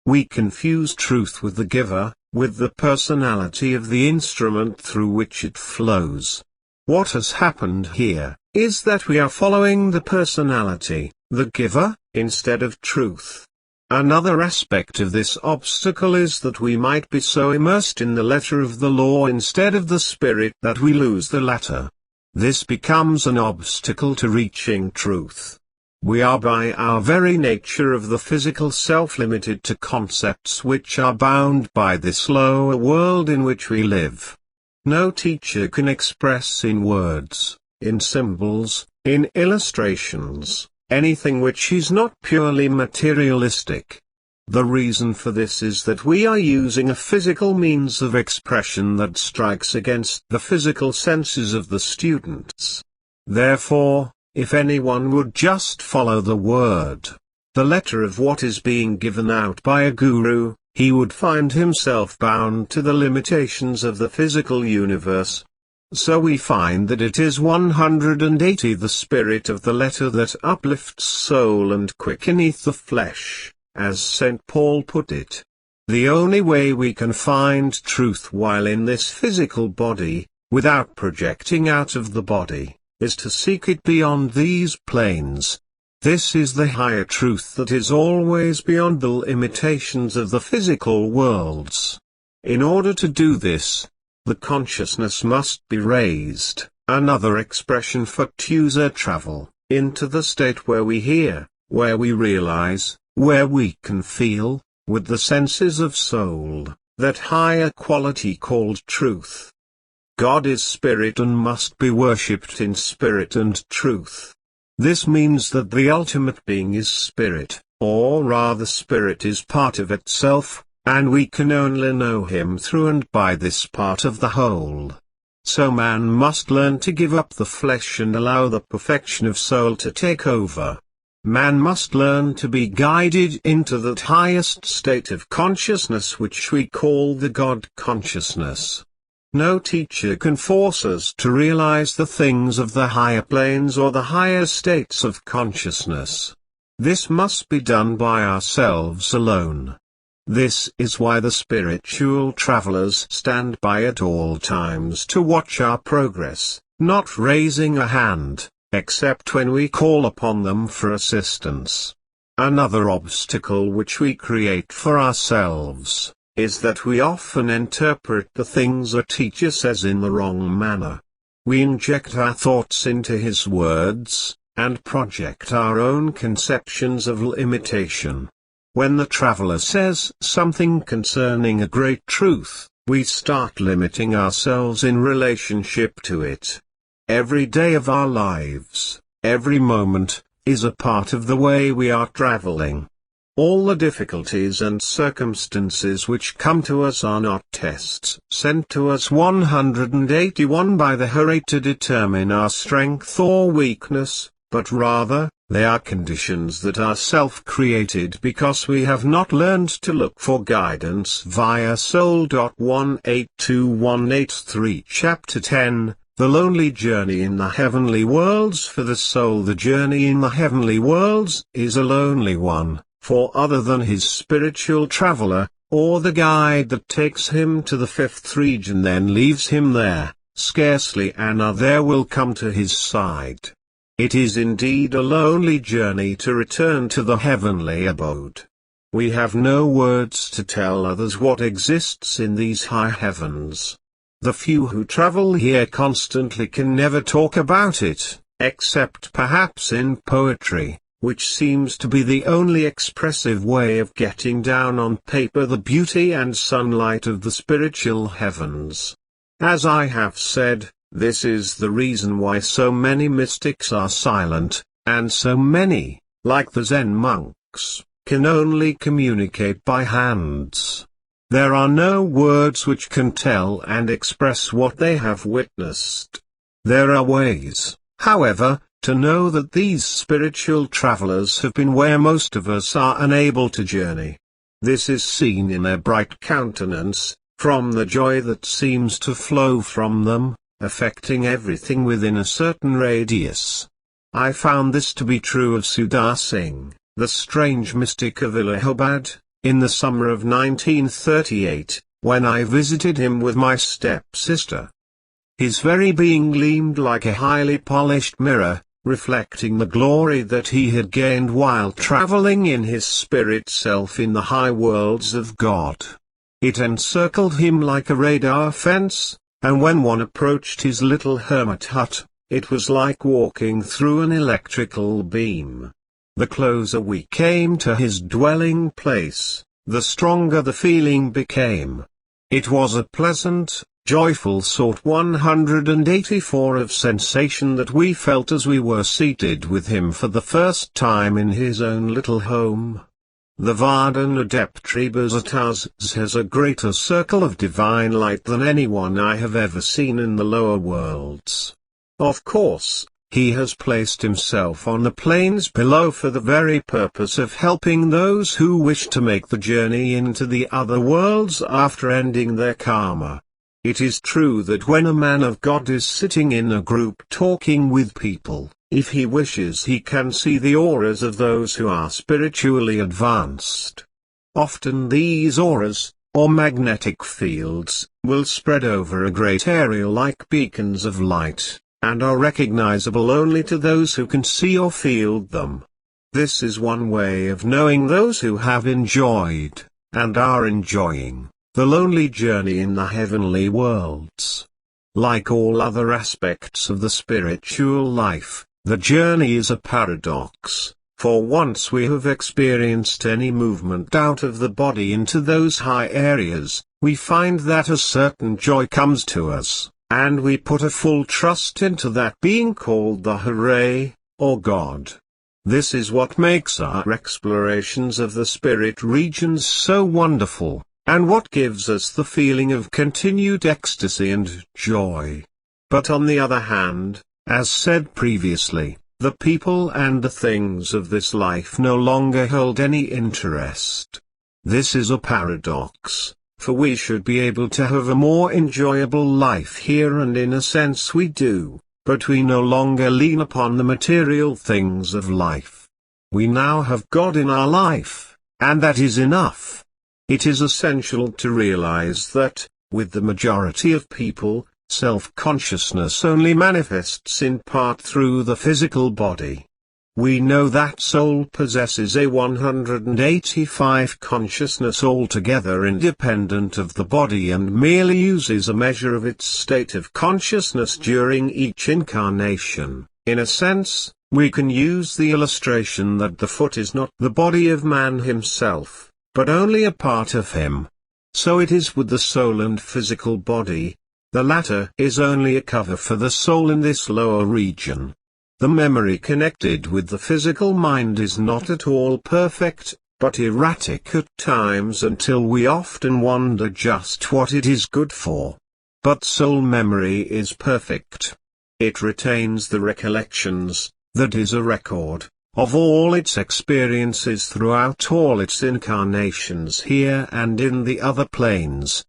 We confuse truth with the giver, with the personality of the instrument through which it flows. What has happened here is that we are following the personality, the giver, instead of truth. Another aspect of this obstacle is that we might be so immersed in the letter of the law instead of the spirit that we lose the latter. This becomes an obstacle to reaching truth. We are by our very nature of the physical self limited to concepts which are bound by this lower world in which we live. No teacher can express in words, in symbols, in illustrations, anything which is not purely materialistic. The reason for this is that we are using a physical means of expression that strikes against the physical senses of the students. Therefore, if anyone would just follow the word, the letter of what is being given out by a guru, he would find himself bound to the limitations of the physical universe. So we find that it is 180 the spirit of the letter that uplifts soul and quickeneth the flesh, as St. Paul put it. The only way we can find truth while in this physical body, without projecting out of the body, is to seek it beyond these planes. This is the higher truth that is always beyond the limitations of the physical worlds. In order to do this, the consciousness must be raised, another expression for user travel, into the state where we hear, where we realize, where we can feel, with the senses of soul, that higher quality called truth. God is spirit and must be worshipped in spirit and truth. This means that the ultimate being is spirit, or rather spirit is part of itself, and we can only know him through and by this part of the whole. So man must learn to give up the flesh and allow the perfection of soul to take over. Man must learn to be guided into that highest state of consciousness which we call the God consciousness. No teacher can force us to realize the things of the higher planes or the higher states of consciousness. This must be done by ourselves alone. This is why the spiritual travelers stand by at all times to watch our progress, not raising a hand, except when we call upon them for assistance. Another obstacle which we create for ourselves is that we often interpret the things a teacher says in the wrong manner. We inject our thoughts into his words, and project our own conceptions of limitation. When the traveler says something concerning a great truth, we start limiting ourselves in relationship to it. Every day of our lives, every moment, is a part of the way we are traveling. All the difficulties and circumstances which come to us are not tests sent to us 181 by the Hare to determine our strength or weakness, but rather, they are conditions that are self-created because we have not learned to look for guidance via soul. 182183 Chapter 10, The Lonely Journey in the Heavenly Worlds. For the soul, the journey in the heavenly worlds is a lonely one. For other than his spiritual traveler, or the guide that takes him to the fifth region then leaves him there, scarcely another will come to his side. It is indeed a lonely journey to return to the heavenly abode. We have no words to tell others what exists in these high heavens. The few who travel here constantly can never talk about it, except perhaps in poetry, which seems to be the only expressive way of getting down on paper the beauty and sunlight of the spiritual heavens. As I have said, this is the reason why so many mystics are silent, and so many, like the Zen monks, can only communicate by hands. There are no words which can tell and express what they have witnessed. There are ways, however, to know that these spiritual travelers have been where most of us are unable to journey. This is seen in their bright countenance, from the joy that seems to flow from them, affecting everything within a certain radius. I found this to be true of Sudar Singh, the strange mystic of Allahabad, in the summer of 1938, when I visited him with my stepsister. His very being gleamed like a highly polished mirror, reflecting the glory that he had gained while traveling in his spirit self in the high worlds of God. It encircled him like a radar fence, and when one approached his little hermit hut, it was like walking through an electrical beam. The closer we came to his dwelling place, the stronger the feeling became. It was a pleasant, joyful sort 184 of sensation that we felt as we were seated with him for the first time in his own little home. The Vardhan Adeptri Bazatas has a greater circle of divine light than anyone I have ever seen in the lower worlds. Of course, he has placed himself on the planes below for the very purpose of helping those who wish to make the journey into the other worlds after ending their karma. It is true that when a man of God is sitting in a group talking with people, if he wishes he can see the auras of those who are spiritually advanced. Often these auras, or magnetic fields, will spread over a great area like beacons of light, and are recognizable only to those who can see or feel them. This is one way of knowing those who have enjoyed, and are enjoying, the lonely journey in the heavenly worlds. Like all other aspects of the spiritual life, the journey is a paradox, for once we have experienced any movement out of the body into those high areas, we find that a certain joy comes to us, and we put a full trust into that being called the Hare, or God. This is what makes our explorations of the spirit regions so wonderful, and what gives us the feeling of continued ecstasy and joy. But on the other hand, as said previously, the people and the things of this life no longer hold any interest. This is a paradox, for we should be able to have a more enjoyable life here, and in a sense we do, but we no longer lean upon the material things of life. We now have God in our life, and that is enough. It is essential to realize that, with the majority of people, self-consciousness only manifests in part through the physical body. We know that soul possesses a 185 consciousness altogether independent of the body and merely uses a measure of its state of consciousness during each incarnation. In a sense, we can use the illustration that the foot is not the body of man himself, but only a part of him. So it is with the soul and physical body. The latter is only a cover for the soul in this lower region. The memory connected with the physical mind is not at all perfect, but erratic at times until we often wonder just what it is good for. But soul memory is perfect. It retains the recollections, that is a record, of all its experiences throughout all its incarnations here and in the other planes.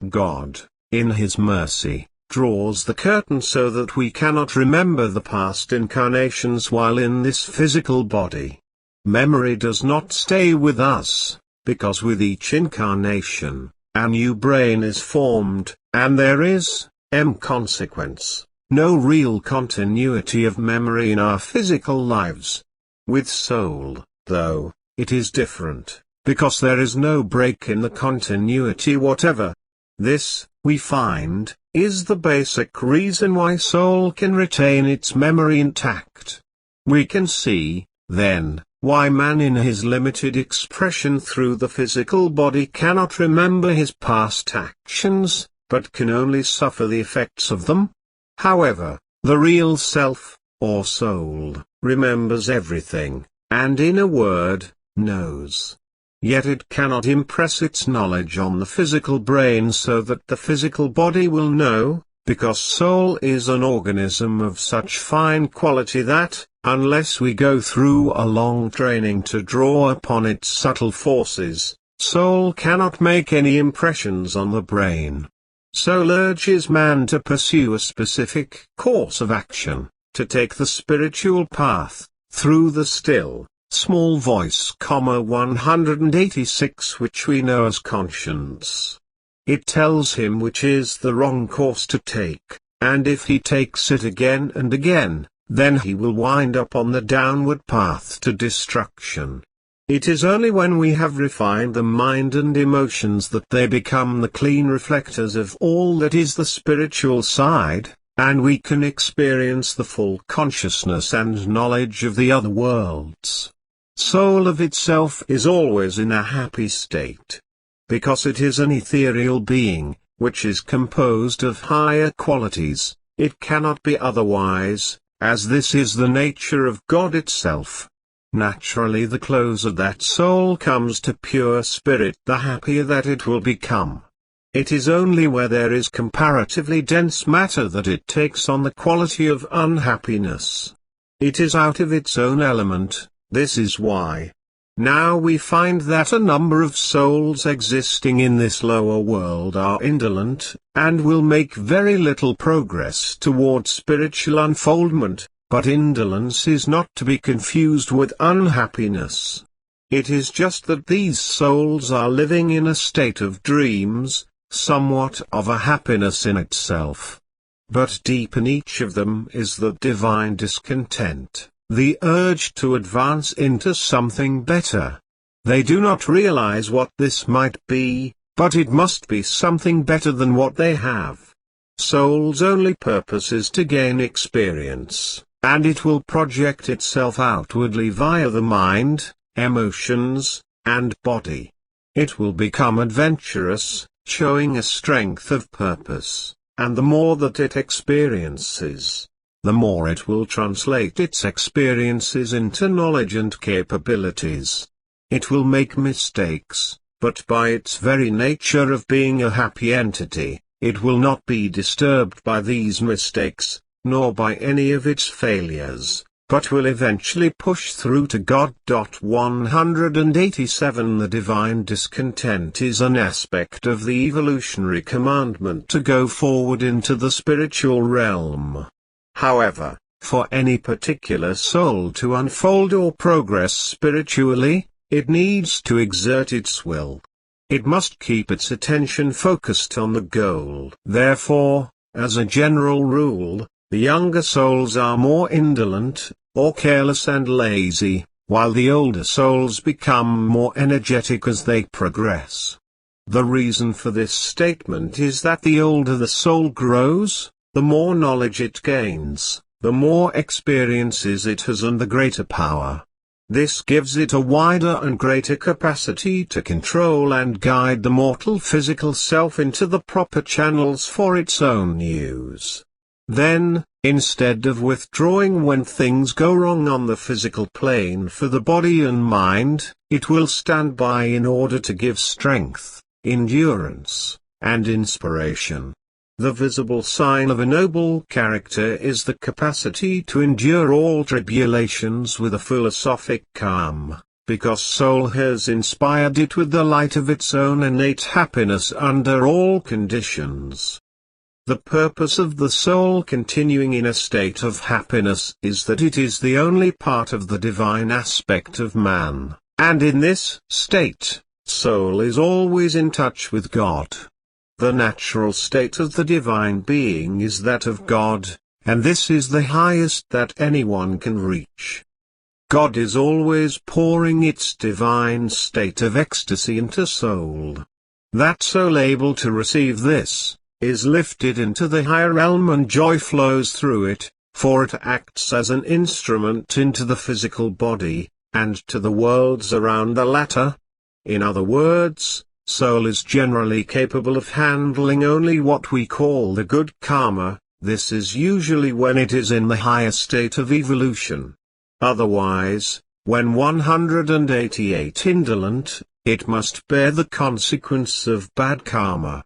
God, in His mercy, draws the curtain so that we cannot remember the past incarnations while in this physical body. Memory does not stay with us, because with each incarnation, a new brain is formed, and there is, Consequence, no real continuity of memory in our physical lives. With soul, though, it is different, because there is no break in the continuity whatever. This, we find, is the basic reason why soul can retain its memory intact. We can see, then, why man in his limited expression through the physical body cannot remember his past actions, but can only suffer the effects of them. However, the real self, or soul, remembers everything, and in a word, knows. Yet it cannot impress its knowledge on the physical brain so that the physical body will know, because soul is an organism of such fine quality that, unless we go through a long training to draw upon its subtle forces, soul cannot make any impressions on the brain. Soul urges man to pursue a specific course of action, to take the spiritual path, through the still, small voice, 186, which we know as conscience. It tells him which is the wrong course to take, and if he takes it again and again, then he will wind up on the downward path to destruction. It is only when we have refined the mind and emotions that they become the clean reflectors of all that is the spiritual side, and we can experience the full consciousness and knowledge of the other worlds. Soul of itself is always in a happy state. Because it is an ethereal being, which is composed of higher qualities, it cannot be otherwise, as this is the nature of God itself. Naturally, the closer that soul comes to pure spirit, the happier that it will become. It is only where there is comparatively dense matter that it takes on the quality of unhappiness. It is out of its own element. This is why. Now we find that a number of souls existing in this lower world are indolent, and will make very little progress toward spiritual unfoldment, but indolence is not to be confused with unhappiness. It is just that these souls are living in a state of dreams, somewhat of a happiness in itself. But deep in each of them is the divine discontent, the urge to advance into something better. They do not realize what this might be, but it must be something better than what they have. Soul's only purpose is to gain experience, and it will project itself outwardly via the mind, emotions, and body. It will become adventurous, showing a strength of purpose, and the more that it experiences, the more it will translate its experiences into knowledge and capabilities. It will make mistakes, but by its very nature of being a happy entity, it will not be disturbed by these mistakes, nor by any of its failures, but will eventually push through to God. 187 The divine discontent is an aspect of the evolutionary commandment to go forward into the spiritual realm. However, for any particular soul to unfold or progress spiritually, it needs to exert its will. It must keep its attention focused on the goal. Therefore, as a general rule, the younger souls are more indolent, or careless and lazy, while the older souls become more energetic as they progress. The reason for this statement is that the older the soul grows, the more knowledge it gains, the more experiences it has and the greater power. This gives it a wider and greater capacity to control and guide the mortal physical self into the proper channels for its own use. Then, instead of withdrawing when things go wrong on the physical plane for the body and mind, it will stand by in order to give strength, endurance, and inspiration. The visible sign of a noble character is the capacity to endure all tribulations with a philosophic calm, because soul has inspired it with the light of its own innate happiness under all conditions. The purpose of the soul continuing in a state of happiness is that it is the only part of the divine aspect of man, and in this state, soul is always in touch with God. The natural state of the divine being is that of God, and this is the highest that anyone can reach. God is always pouring its divine state of ecstasy into soul. That soul able to receive this, is lifted into the higher realm and joy flows through it, for it acts as an instrument into the physical body, and to the worlds around the latter. In other words, soul is generally capable of handling only what we call the good karma. This is usually when it is in the higher state of evolution. Otherwise, when 188 indolent, it must bear the consequence of bad karma.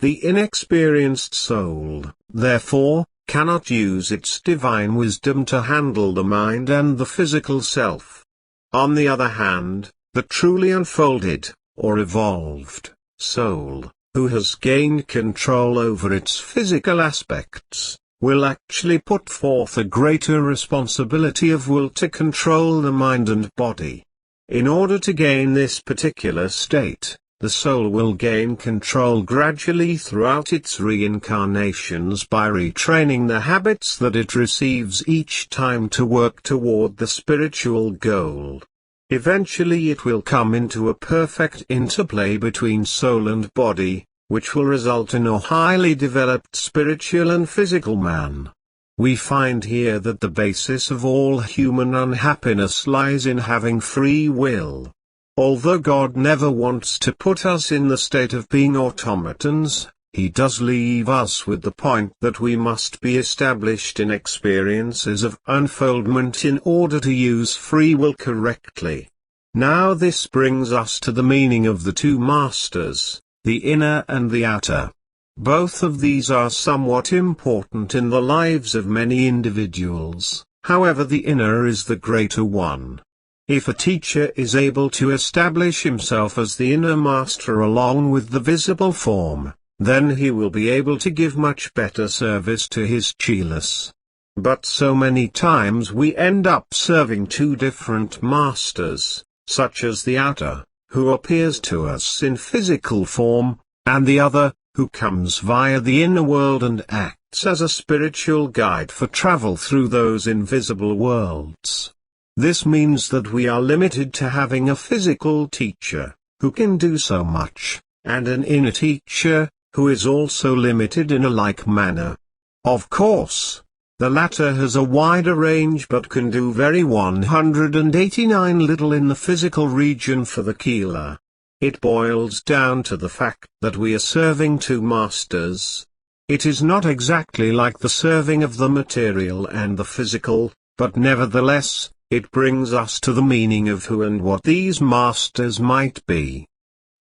The inexperienced soul, therefore, cannot use its divine wisdom to handle the mind and the physical self. On the other hand, the truly unfolded, or evolved, soul, who has gained control over its physical aspects, will actually put forth a greater responsibility of will to control the mind and body. In order to gain this particular state, the soul will gain control gradually throughout its reincarnations by retraining the habits that it receives each time to work toward the spiritual goal. Eventually it will come into a perfect interplay between soul and body, which will result in a highly developed spiritual and physical man. We find here that the basis of all human unhappiness lies in having free will. Although God never wants to put us in the state of being automatons, He does leave us with the point that we must be established in experiences of unfoldment in order to use free will correctly. Now this brings us to the meaning of the two masters, the inner and the outer. Both of these are somewhat important in the lives of many individuals, however the inner is the greater one. If a teacher is able to establish himself as the inner master along with the visible form, then he will be able to give much better service to his chelas. But so many times we end up serving two different masters, such as the outer, who appears to us in physical form, and the other, who comes via the inner world and acts as a spiritual guide for travel through those invisible worlds. This means that we are limited to having a physical teacher, who can do so much, and an inner teacher, who is also limited in a like manner. Of course, the latter has a wider range but can do very 189 little in the physical region for the Keeler. It boils down to the fact that we are serving two masters. It is not exactly like the serving of the material and the physical, but nevertheless, it brings us to the meaning of who and what these masters might be.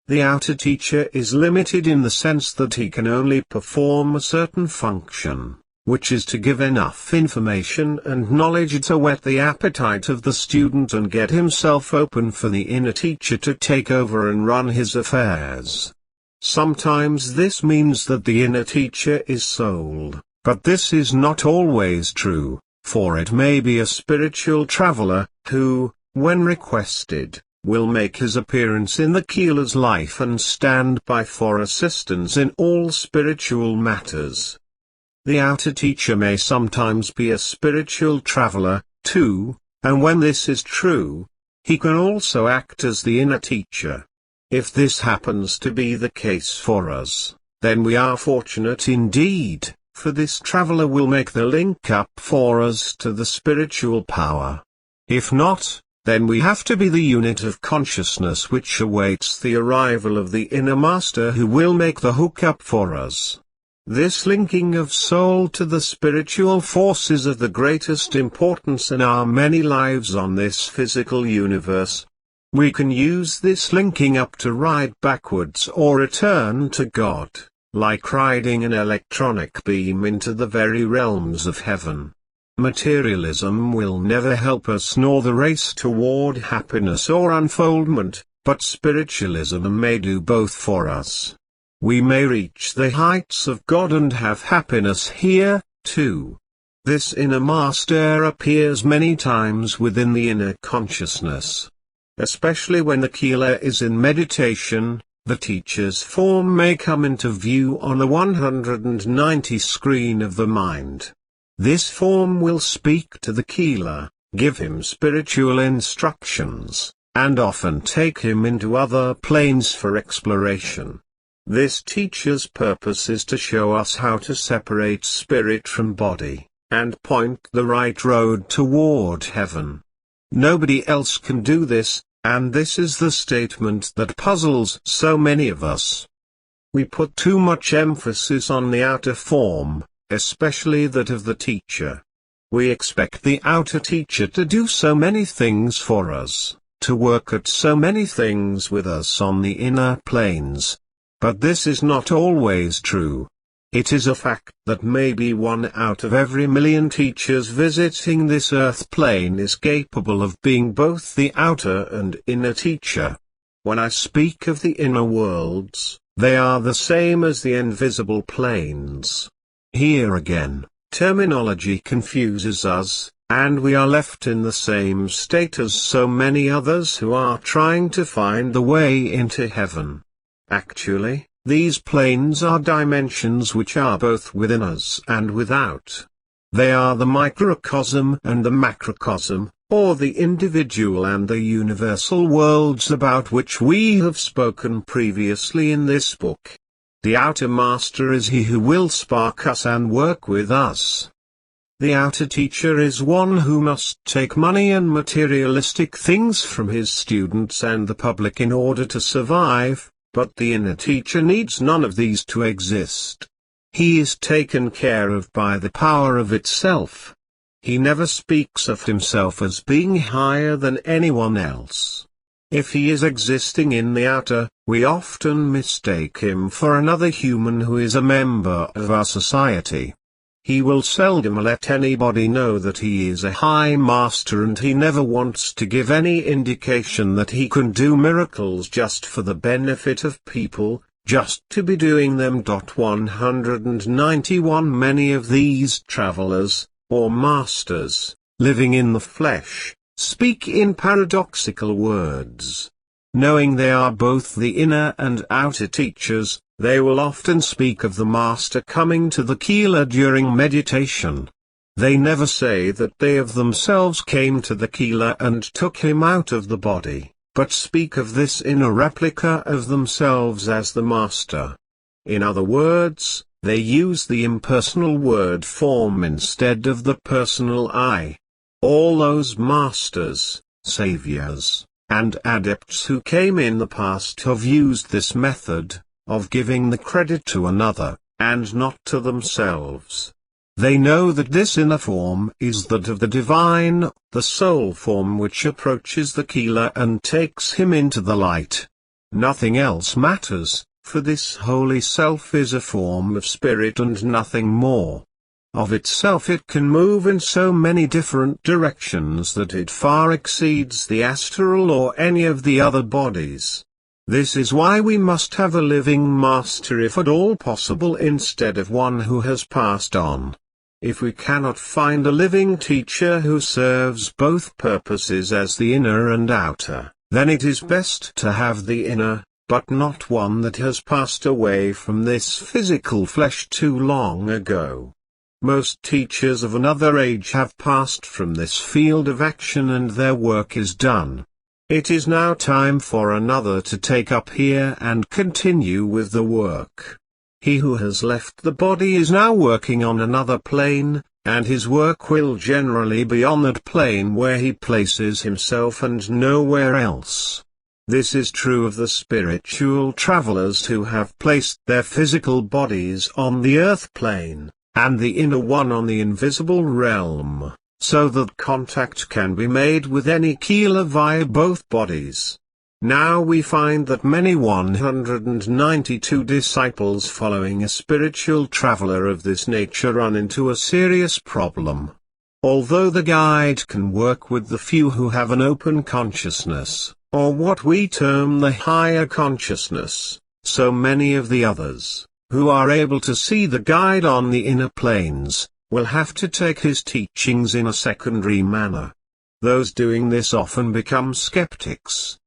The outer teacher is limited in the sense that he can only perform a certain function, which is to give enough information and knowledge to whet the appetite of the student and get himself open for the inner teacher to take over and run his affairs. Sometimes this means that the inner teacher is soul, but this is not always true, for it may be a spiritual traveler, who, when requested, will make his appearance in the Keeler's life and stand by for assistance in all spiritual matters. The outer teacher may sometimes be a spiritual traveler, too, and when this is true, he can also act as the inner teacher. If this happens to be the case for us, then we are fortunate indeed, for this traveler will make the link up for us to the spiritual power. If not, then we have to be the unit of consciousness which awaits the arrival of the inner master who will make the hookup for us. This linking of soul to the spiritual force is of the greatest importance in our many lives on this physical universe. We can use this linking up to ride backwards or return to God, like riding an electronic beam into the very realms of heaven. Materialism will never help us nor the race toward happiness or unfoldment, but spiritualism may do both for us. We may reach the heights of God and have happiness here, too. This inner master appears many times within the inner consciousness. Especially when the Keeler is in meditation, the teacher's form may come into view on the 190 screen of the mind. This form will speak to the Keeler, give him spiritual instructions, and often take him into other planes for exploration. This teacher's purpose is to show us how to separate spirit from body, and point the right road toward heaven. Nobody else can do this, and this is the statement that puzzles so many of us. We put too much emphasis on the outer form, especially that of the teacher. We expect the outer teacher to do so many things for us, to work at so many things with us on the inner planes. But this is not always true. It is a fact that maybe 1 out of every million teachers visiting this earth plane is capable of being both the outer and inner teacher. When I speak of the inner worlds, they are the same as the invisible planes. Here again, terminology confuses us, and we are left in the same state as so many others who are trying to find the way into heaven. Actually, these planes are dimensions which are both within us and without. They are the microcosm and the macrocosm, or the individual and the universal worlds about which we have spoken previously in this book. The outer master is he who will spark us and work with us. The outer teacher is one who must take money and materialistic things from his students and the public in order to survive, but the inner teacher needs none of these to exist. He is taken care of by the power of itself. He never speaks of himself as being higher than anyone else. If he is existing in the outer, we often mistake him for another human who is a member of our society. He will seldom let anybody know that he is a high master, and he never wants to give any indication that he can do miracles just for the benefit of people, just to be doing them. 191 Many of these travelers, or masters, living in the flesh, speak in paradoxical words. Knowing they are both the inner and outer teachers, they will often speak of the master coming to the Keeler during meditation. They never say that they of themselves came to the Keeler and took him out of the body, but speak of this inner replica of themselves as the master. In other words, they use the impersonal word form instead of the personal I. All those masters, saviors, and adepts who came in the past have used this method, of giving the credit to another, and not to themselves. They know that this inner form is that of the divine, the soul form which approaches the Keeler and takes him into the light. Nothing else matters, for this holy self is a form of spirit and nothing more. Of itself it can move in so many different directions that it far exceeds the astral or any of the other bodies. This is why we must have a living master if at all possible instead of one who has passed on. If we cannot find a living teacher who serves both purposes as the inner and outer, then it is best to have the inner, but not one that has passed away from this physical flesh too long ago. Most teachers of another age have passed from this field of action and their work is done. It is now time for another to take up here and continue with the work. He who has left the body is now working on another plane, and his work will generally be on that plane where he places himself and nowhere else. This is true of the spiritual travelers who have placed their physical bodies on the earth plane, and the inner one on the invisible realm, so that contact can be made with any Keeler via both bodies. Now we find that many 192 disciples following a spiritual traveler of this nature run into a serious problem. Although the guide can work with the few who have an open consciousness, or what we term the higher consciousness, so many of the others, who are able to see the guide on the inner planes, will have to take his teachings in a secondary manner. Those doing this often become skeptics.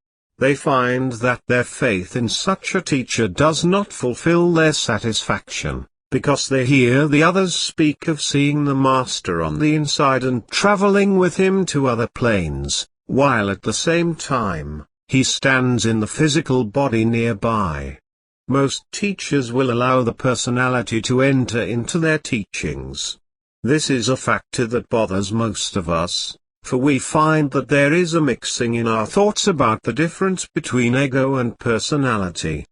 they find that their faith in such a teacher does not fulfill their satisfaction, because they hear the others speak of seeing the master on the inside and traveling with him to other planes, while at the same time, he stands in the physical body nearby. Most teachers will allow the personality to enter into their teachings. This is a factor that bothers most of us, for we find that there is a mixing in our thoughts about the difference between ego and personality.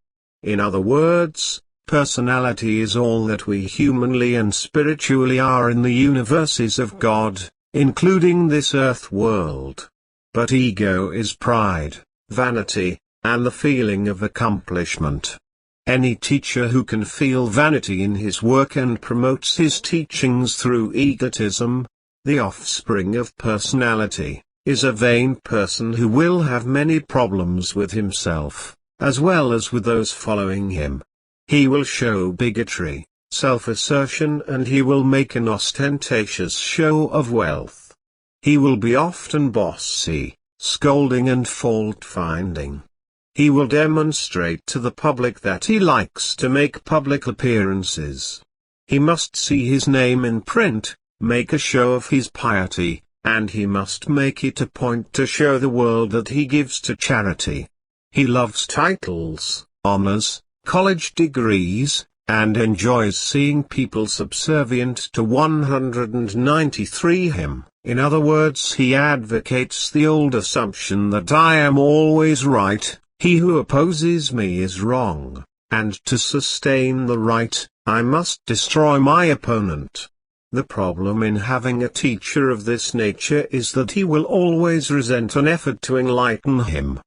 In other words, personality is all that we humanly and spiritually are in the universes of God, including this earth world. But ego is pride, vanity, and the feeling of accomplishment. Any teacher who can feel vanity in his work and promotes his teachings through egotism, the offspring of personality, is a vain person who will have many problems with himself, as well as with those following him. He will show bigotry, self-assertion, and he will make an ostentatious show of wealth. He will be often bossy, scolding and fault-finding. He will demonstrate to the public that he likes to make public appearances. He must see his name in print, make a show of his piety, and he must make it a point to show the world that he gives to charity. He loves titles, honors, college degrees, and enjoys seeing people subservient to 193 him. In other words, he advocates the old assumption that I am always right, he who opposes me is wrong, and to sustain the right, I must destroy my opponent. The problem in having a teacher of this nature is that he will always resent an effort to enlighten him.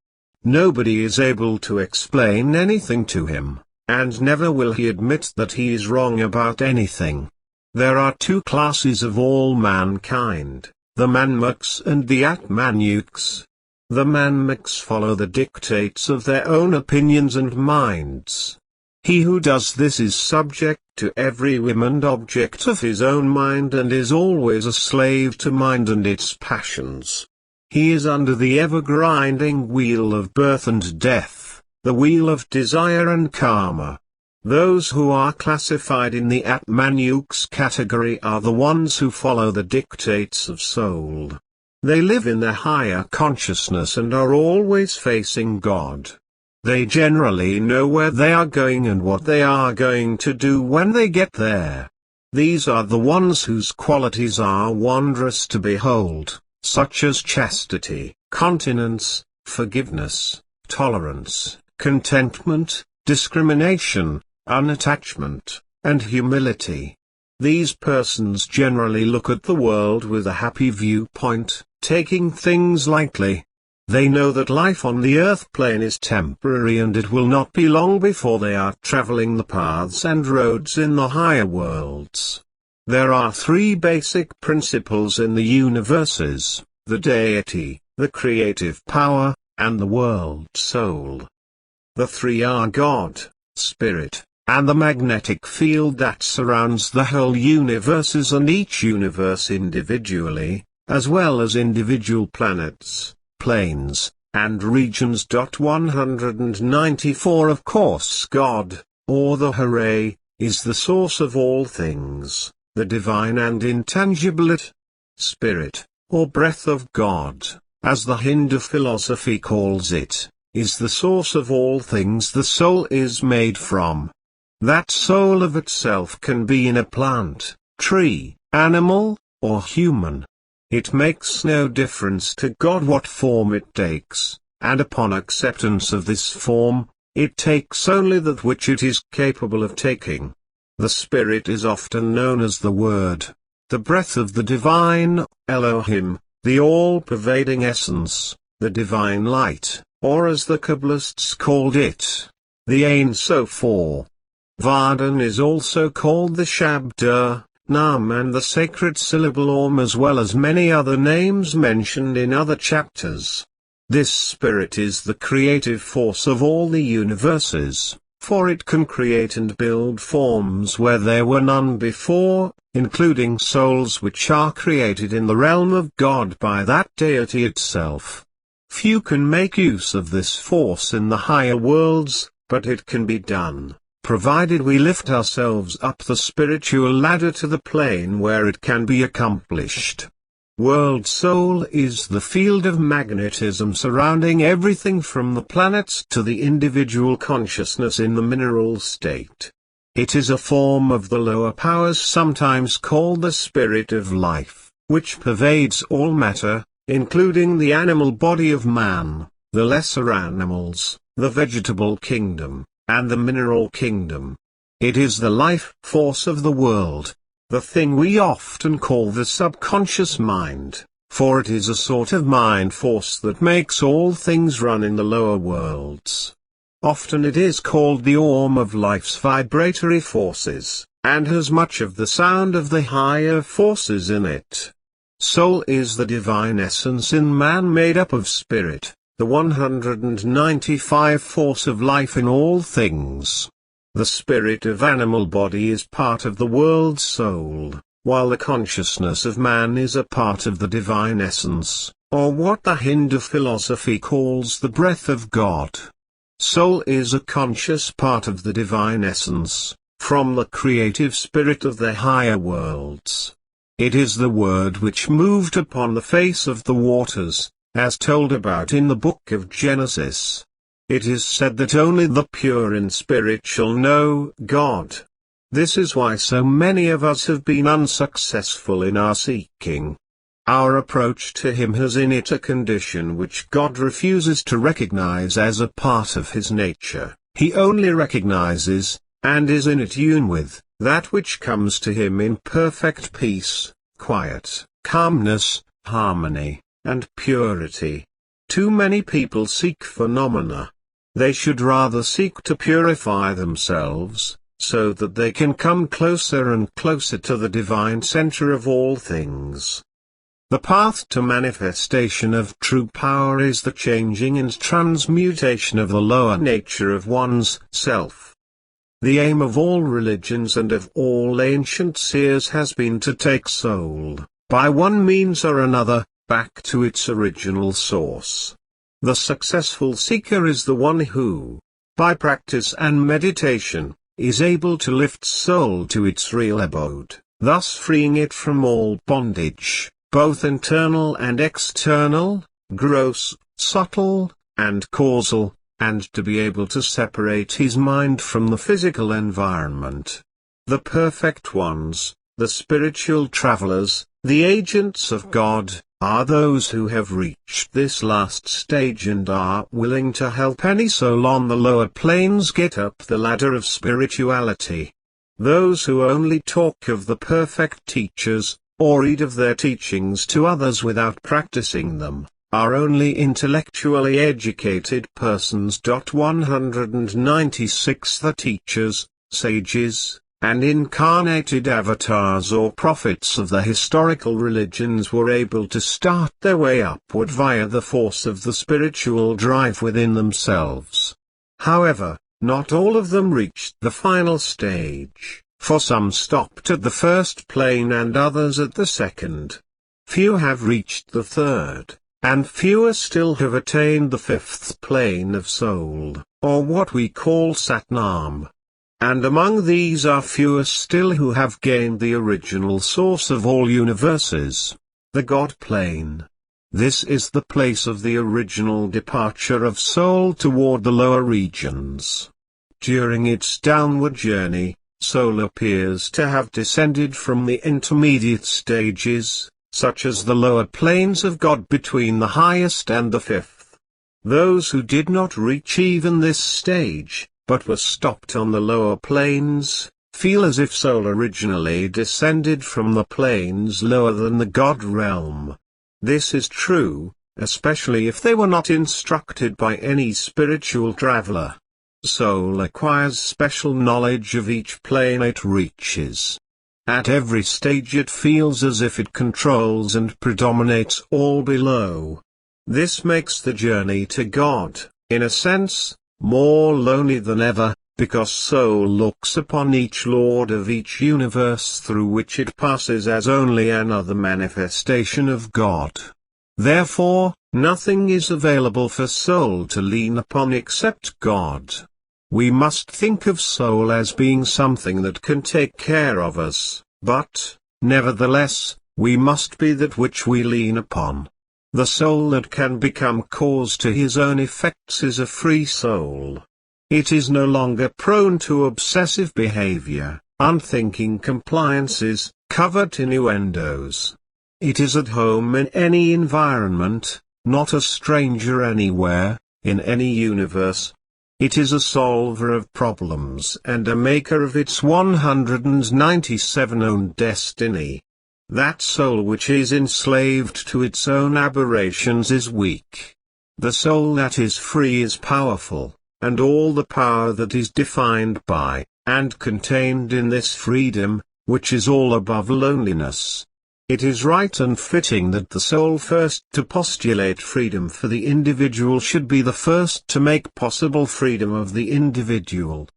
Nobody is able to explain anything to him, and never will he admit that he is wrong about anything. There are two classes of all mankind, the manmuks and the atmanyuks. The manmuks follow the dictates of their own opinions and minds. He who does this is subject to every whim and object of his own mind and is always a slave to mind and its passions. He is under the ever-grinding wheel of birth and death, the wheel of desire and karma. Those who are classified in the Atmanyuks category are the ones who follow the dictates of soul. They live in their higher consciousness and are always facing God. They generally know where they are going and what they are going to do when they get there. These are the ones whose qualities are wondrous to behold, such as chastity, continence, forgiveness, tolerance, contentment, discrimination, unattachment, and humility. These persons generally look at the world with a happy viewpoint, taking things lightly. They know that life on the earth plane is temporary and it will not be long before they are traveling the paths and roads in the higher worlds. There are three basic principles in the universes: the deity, the creative power, and the world soul. The three are God, spirit, and the magnetic field that surrounds the whole universes and each universe individually, as well as individual planets, planes, and regions. 194 Of course God, or the Hooray, is the source of all things, the divine and intangible it. Spirit, or breath of God, as the Hindu philosophy calls it, is the source of all things the soul is made from. That soul of itself can be in a plant, tree, animal, or human. It makes no difference to God what form it takes, and upon acceptance of this form, it takes only that which it is capable of taking. The Spirit is often known as the Word, the breath of the divine, Elohim, the all-pervading essence, the divine light, or as the Kabbalists called it, the Ein Sof. Vardhan is also called the Shabda, Nam, and the sacred syllable Om, as well as many other names mentioned in other chapters. This Spirit is the creative force of all the universes, for it can create and build forms where there were none before, including souls which are created in the realm of God by that deity itself. Few can make use of this force in the higher worlds, but it can be done, provided we lift ourselves up the spiritual ladder to the plane where it can be accomplished. World Soul is the field of magnetism surrounding everything from the planets to the individual consciousness in the mineral state. It is a form of the lower powers sometimes called the spirit of life, which pervades all matter, including the animal body of man, the lesser animals, the vegetable kingdom, and the mineral kingdom. It is the life force of the world, the thing we often call the subconscious mind, for it is a sort of mind force that makes all things run in the lower worlds. Often it is called the arm of life's vibratory forces, and has much of the sound of the higher forces in it. Soul is the divine essence in man made up of spirit, the 195 force of life in all things. The spirit of animal body is part of the world's soul, while the consciousness of man is a part of the divine essence, or what the Hindu philosophy calls the breath of God. Soul is a conscious part of the divine essence, from the creative spirit of the higher worlds. It is the word which moved upon the face of the waters, as told about in the book of Genesis. It is said that only the pure in spirit shall know God. This is why so many of us have been unsuccessful in our seeking. Our approach to Him has in it a condition which God refuses to recognize as a part of His nature. He only recognizes, and is in tune with, that which comes to Him in perfect peace, quiet, calmness, harmony, and purity. Too many people seek phenomena. They should rather seek to purify themselves, so that they can come closer and closer to the divine center of all things. The path to manifestation of true power is the changing and transmutation of the lower nature of one's self. The aim of all religions and of all ancient seers has been to take soul, by one means or another, back to its original source. The successful seeker is the one who, by practice and meditation, is able to lift soul to its real abode, thus freeing it from all bondage, both internal and external, gross, subtle, and causal, and to be able to separate his mind from the physical environment. The perfect ones, the spiritual travelers, the agents of God, are those who have reached this last stage and are willing to help any soul on the lower planes get up the ladder of spirituality. Those who only talk of the perfect teachers, or read of their teachings to others without practicing them, are only intellectually educated persons. 196 The teachers, sages, and incarnated avatars or prophets of the historical religions were able to start their way upward via the force of the spiritual drive within themselves. However, not all of them reached the final stage, for some stopped at the first plane and others at the second. Few have reached the third, and fewer still have attained the fifth plane of soul, or what we call Satnam. And among these are fewer still who have gained the original source of all universes, the God plane. This is the place of the original departure of soul toward the lower regions. During its downward journey, soul appears to have descended from the intermediate stages, such as the lower planes of God between the highest and the fifth. Those who did not reach even this stage, but were stopped on the lower planes, feel as if soul originally descended from the planes lower than the God realm. This is true, especially if they were not instructed by any spiritual traveler. Soul acquires special knowledge of each plane it reaches. At every stage it feels as if it controls and predominates all below. This makes the journey to God, in a sense, more lonely than ever, because soul looks upon each lord of each universe through which it passes as only another manifestation of God. Therefore, Nothing is available for soul to lean upon except God. We must think of soul as being something that can take care of us, but, nevertheless, we must be that which we lean upon. The soul that can become cause to his own effects is a free soul. It is no longer prone to obsessive behavior, unthinking compliances, covert innuendos. It is at home in any environment, not a stranger anywhere, in any universe. It is a solver of problems and a maker of its 197 own destiny. That soul which is enslaved to its own aberrations is weak. The soul that is free is powerful, and all the power that is defined by, and contained in this freedom, which is all above loneliness. It is right and fitting that the soul first to postulate freedom for the individual should be the first to make possible freedom of the individual.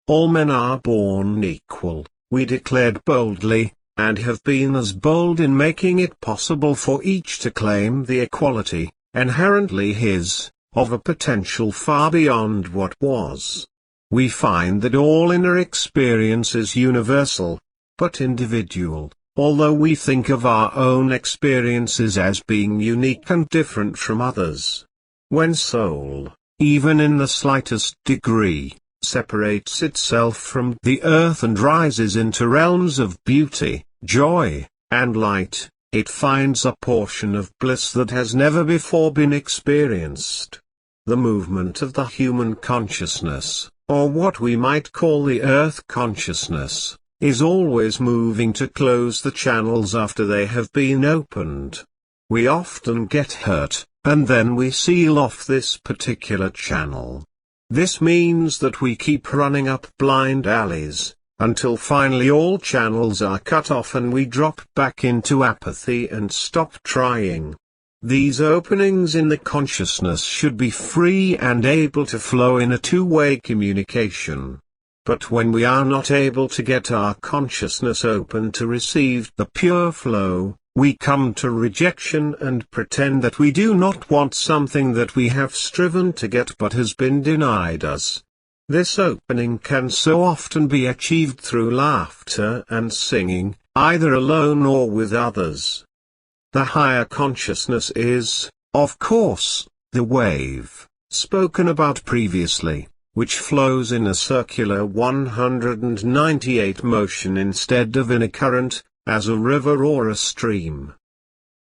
All men are born equal, we declared boldly, and have been as bold in making it possible for each to claim the equality, inherently his, of a potential far beyond what was. We find that all inner experience is universal, but individual. Although we think of our own experiences as being unique and different from others. When soul, even in the slightest degree, separates itself from the earth and rises into realms of beauty, joy, and light, it finds a portion of bliss that has never before been experienced. The movement of the human consciousness, or what we might call the earth consciousness, is always moving to close the channels after they have been opened. We often get hurt, and then we seal off this particular channel. This means that we keep running up blind alleys, until finally all channels are cut off and we drop back into apathy and stop trying. These openings in the consciousness should be free and able to flow in a two-way communication. But when we are not able to get our consciousness open to receive the pure flow, we come to rejection and pretend that we do not want something that we have striven to get but has been denied us. This opening can so often be achieved through laughter and singing, either alone or with others. The higher consciousness is, of course, the wave, spoken about previously, which flows in a circular 198 motion instead of in a current, as a river or a stream.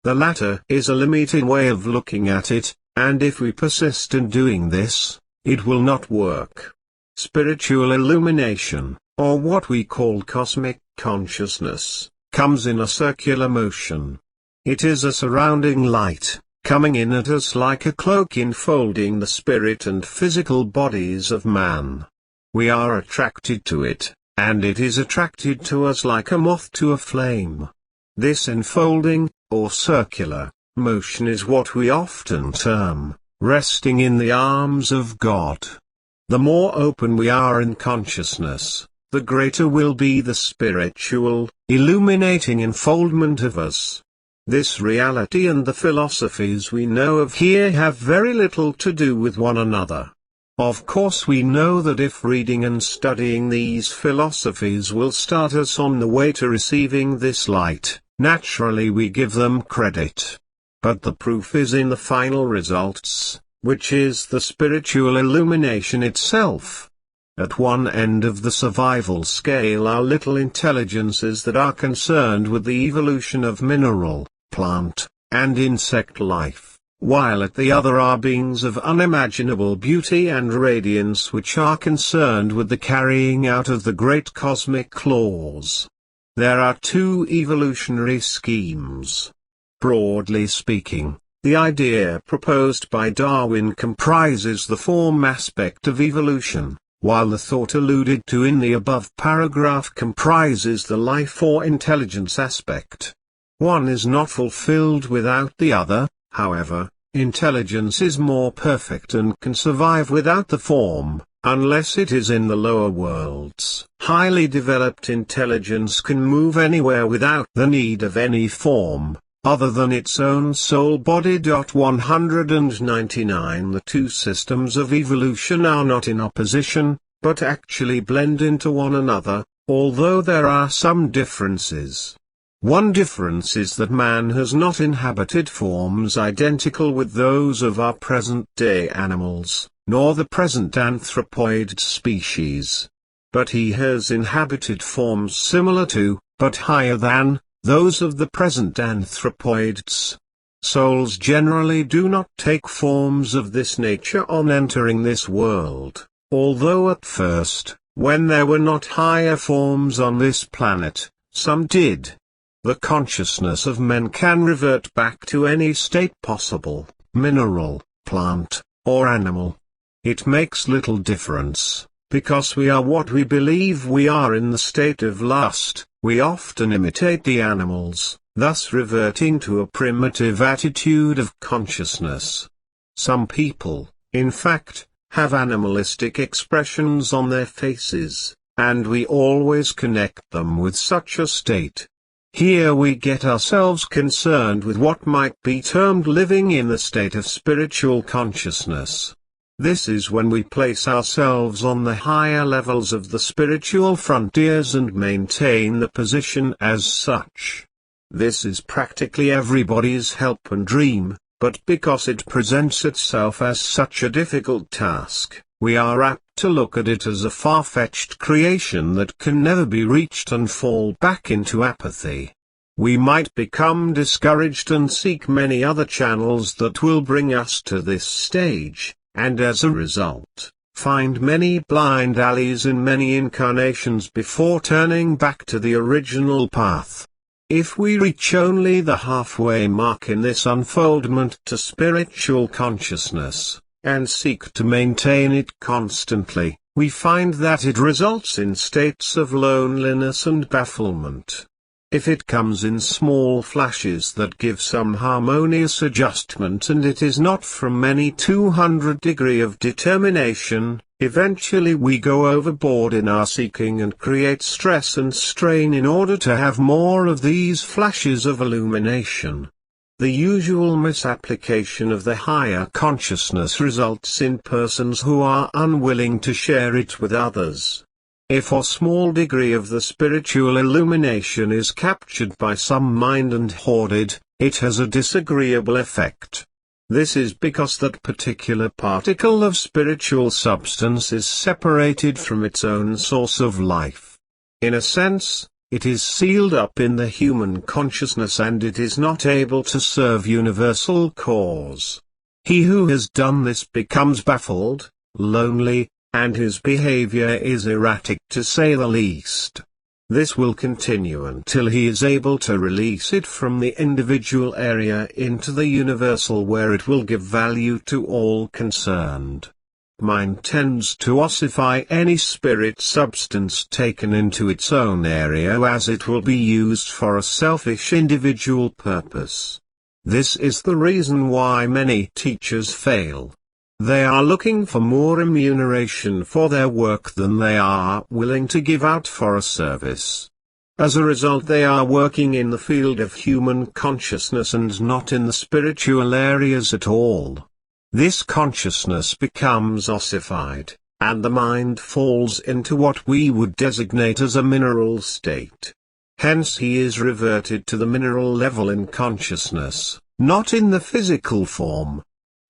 The latter is a limiting way of looking at it, and if we persist in doing this, it will not work. Spiritual illumination, or what we call cosmic consciousness, comes in a circular motion. It is a surrounding light, coming in at us like a cloak enfolding the spirit and physical bodies of man. We are attracted to it, and it is attracted to us like a moth to a flame. This enfolding, or circular, motion is what we often term, resting in the arms of God. The more open we are in consciousness, the greater will be the spiritual, illuminating enfoldment of us. This reality and the philosophies we know of here have very little to do with one another. Of course we know that if reading and studying these philosophies will start us on the way to receiving this light, naturally we give them credit. But the proof is in the final results, which is the spiritual illumination itself. At one end of the survival scale are little intelligences that are concerned with the evolution of mineral, plant, and insect life, while at the other are beings of unimaginable beauty and radiance which are concerned with the carrying out of the great cosmic laws. There are two evolutionary schemes. Broadly speaking, the idea proposed by Darwin comprises the form aspect of evolution, while the thought alluded to in the above paragraph comprises the life or intelligence aspect. One is not fulfilled without the other, however. Intelligence is more perfect and can survive without the form, unless it is in the lower worlds. Highly developed intelligence can move anywhere without the need of any form, other than its own soul body. 199 The two systems of evolution are not in opposition, but actually blend into one another, although there are some differences. One difference is that man has not inhabited forms identical with those of our present-day animals, nor the present anthropoid species. But he has inhabited forms similar to, but higher than, those of the present anthropoids. Souls generally do not take forms of this nature on entering this world, although at first, when there were not higher forms on this planet, some did. The consciousness of men can revert back to any state possible, mineral, plant, or animal. It makes little difference, because we are what we believe we are in the state of lust. We often imitate the animals, thus reverting to a primitive attitude of consciousness. Some people, in fact, have animalistic expressions on their faces, and we always connect them with such a state. Here we get ourselves concerned with what might be termed living in the state of spiritual consciousness. This is when we place ourselves on the higher levels of the spiritual frontiers and maintain the position as such. This is practically everybody's help and dream, but because it presents itself as such a difficult task, we are apt to look at it as a far-fetched creation that can never be reached and fall back into apathy. We might become discouraged and seek many other channels that will bring us to this stage, and as a result, find many blind alleys in many incarnations before turning back to the original path. If we reach only the halfway mark in this unfoldment to spiritual consciousness, and seek to maintain it constantly, we find that it results in states of loneliness and bafflement. If it comes in small flashes that give some harmonious adjustment and it is not from any 200 degree of determination, eventually we go overboard in our seeking and create stress and strain in order to have more of these flashes of illumination. The usual misapplication of the higher consciousness results in persons who are unwilling to share it with others. If a small degree of the spiritual illumination is captured by some mind and hoarded, it has a disagreeable effect. This is because that particular particle of spiritual substance is separated from its own source of life. In a sense, it is sealed up in the human consciousness and it is not able to serve universal cause. He who has done this becomes baffled, lonely, and his behavior is erratic to say the least. This will continue until he is able to release it from the individual area into the universal where it will give value to all concerned. Mind tends to ossify any spirit substance taken into its own area as it will be used for a selfish individual purpose. This is the reason why many teachers fail. They are looking for more remuneration for their work than they are willing to give out for a service. As a result, they are working in the field of human consciousness and not in the spiritual areas at all. This consciousness becomes ossified, and the mind falls into what we would designate as a mineral state. Hence he is reverted to the mineral level in consciousness, not in the physical form.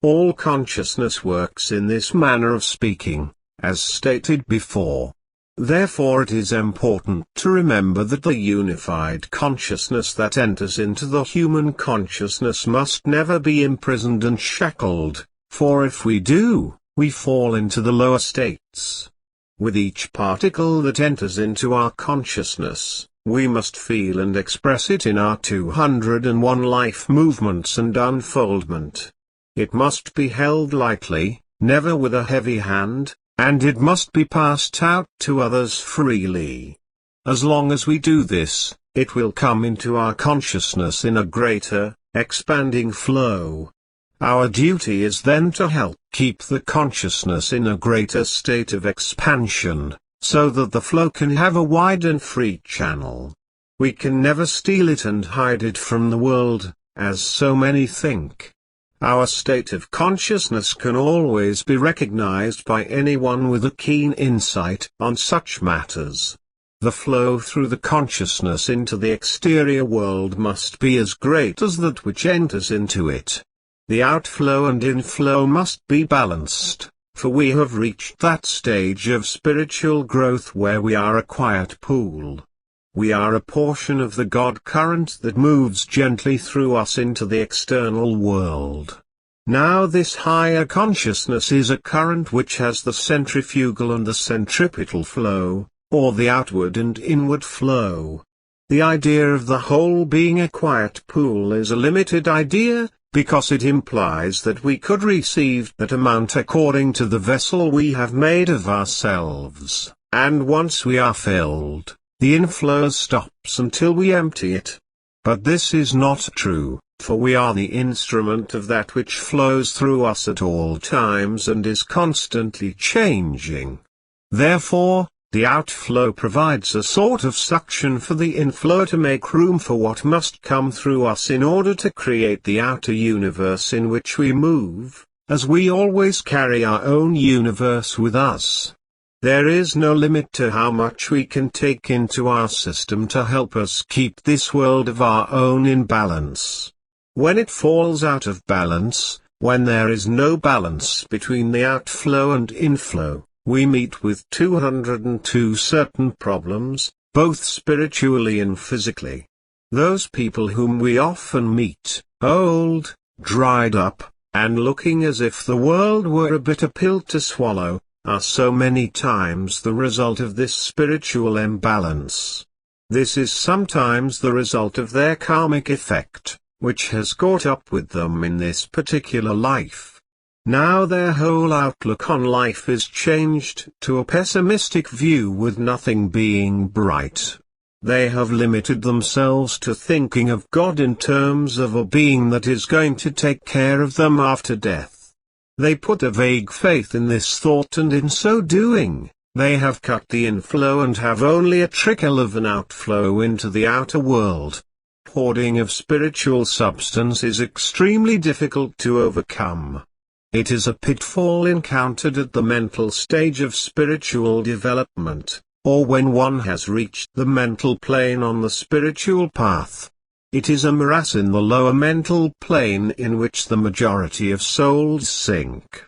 All consciousness works in this manner of speaking, as stated before. Therefore it is important to remember that the unified consciousness that enters into the human consciousness must never be imprisoned and shackled, for if we do, we fall into the lower states. With each particle that enters into our consciousness, we must feel and express it in our 201 life movements and unfoldment. It must be held lightly, never with a heavy hand, and it must be passed out to others freely. As long as we do this, it will come into our consciousness in a greater, expanding flow. Our duty is then to help keep the consciousness in a greater state of expansion, so that the flow can have a wide and free channel. We can never steal it and hide it from the world, as so many think. Our state of consciousness can always be recognized by anyone with a keen insight on such matters. The flow through the consciousness into the exterior world must be as great as that which enters into it. The outflow and inflow must be balanced, for we have reached that stage of spiritual growth where we are a quiet pool. We are a portion of the God current that moves gently through us into the external world. Now this higher consciousness is a current which has the centrifugal and the centripetal flow, or the outward and inward flow. The idea of the whole being a quiet pool is a limited idea, because it implies that we could receive that amount according to the vessel we have made of ourselves, and once we are filled, the inflow stops until we empty it. But this is not true, for we are the instrument of that which flows through us at all times and is constantly changing. Therefore, the outflow provides a sort of suction for the inflow to make room for what must come through us in order to create the outer universe in which we move, as we always carry our own universe with us. There is no limit to how much we can take into our system to help us keep this world of our own in balance. When it falls out of balance, when there is no balance between the outflow and inflow, we meet with 202 certain problems, both spiritually and physically. Those people whom we often meet, old, dried up, and looking as if the world were a bitter pill to swallow, are so many times the result of this spiritual imbalance. This is sometimes the result of their karmic effect, which has caught up with them in this particular life. Now their whole outlook on life is changed to a pessimistic view with nothing being bright. They have limited themselves to thinking of God in terms of a being that is going to take care of them after death. They put a vague faith in this thought, and in so doing, they have cut the inflow and have only a trickle of an outflow into the outer world. Hoarding of spiritual substance is extremely difficult to overcome. It is a pitfall encountered at the mental stage of spiritual development, or when one has reached the mental plane on the spiritual path. It is a morass in the lower mental plane in which the majority of souls sink.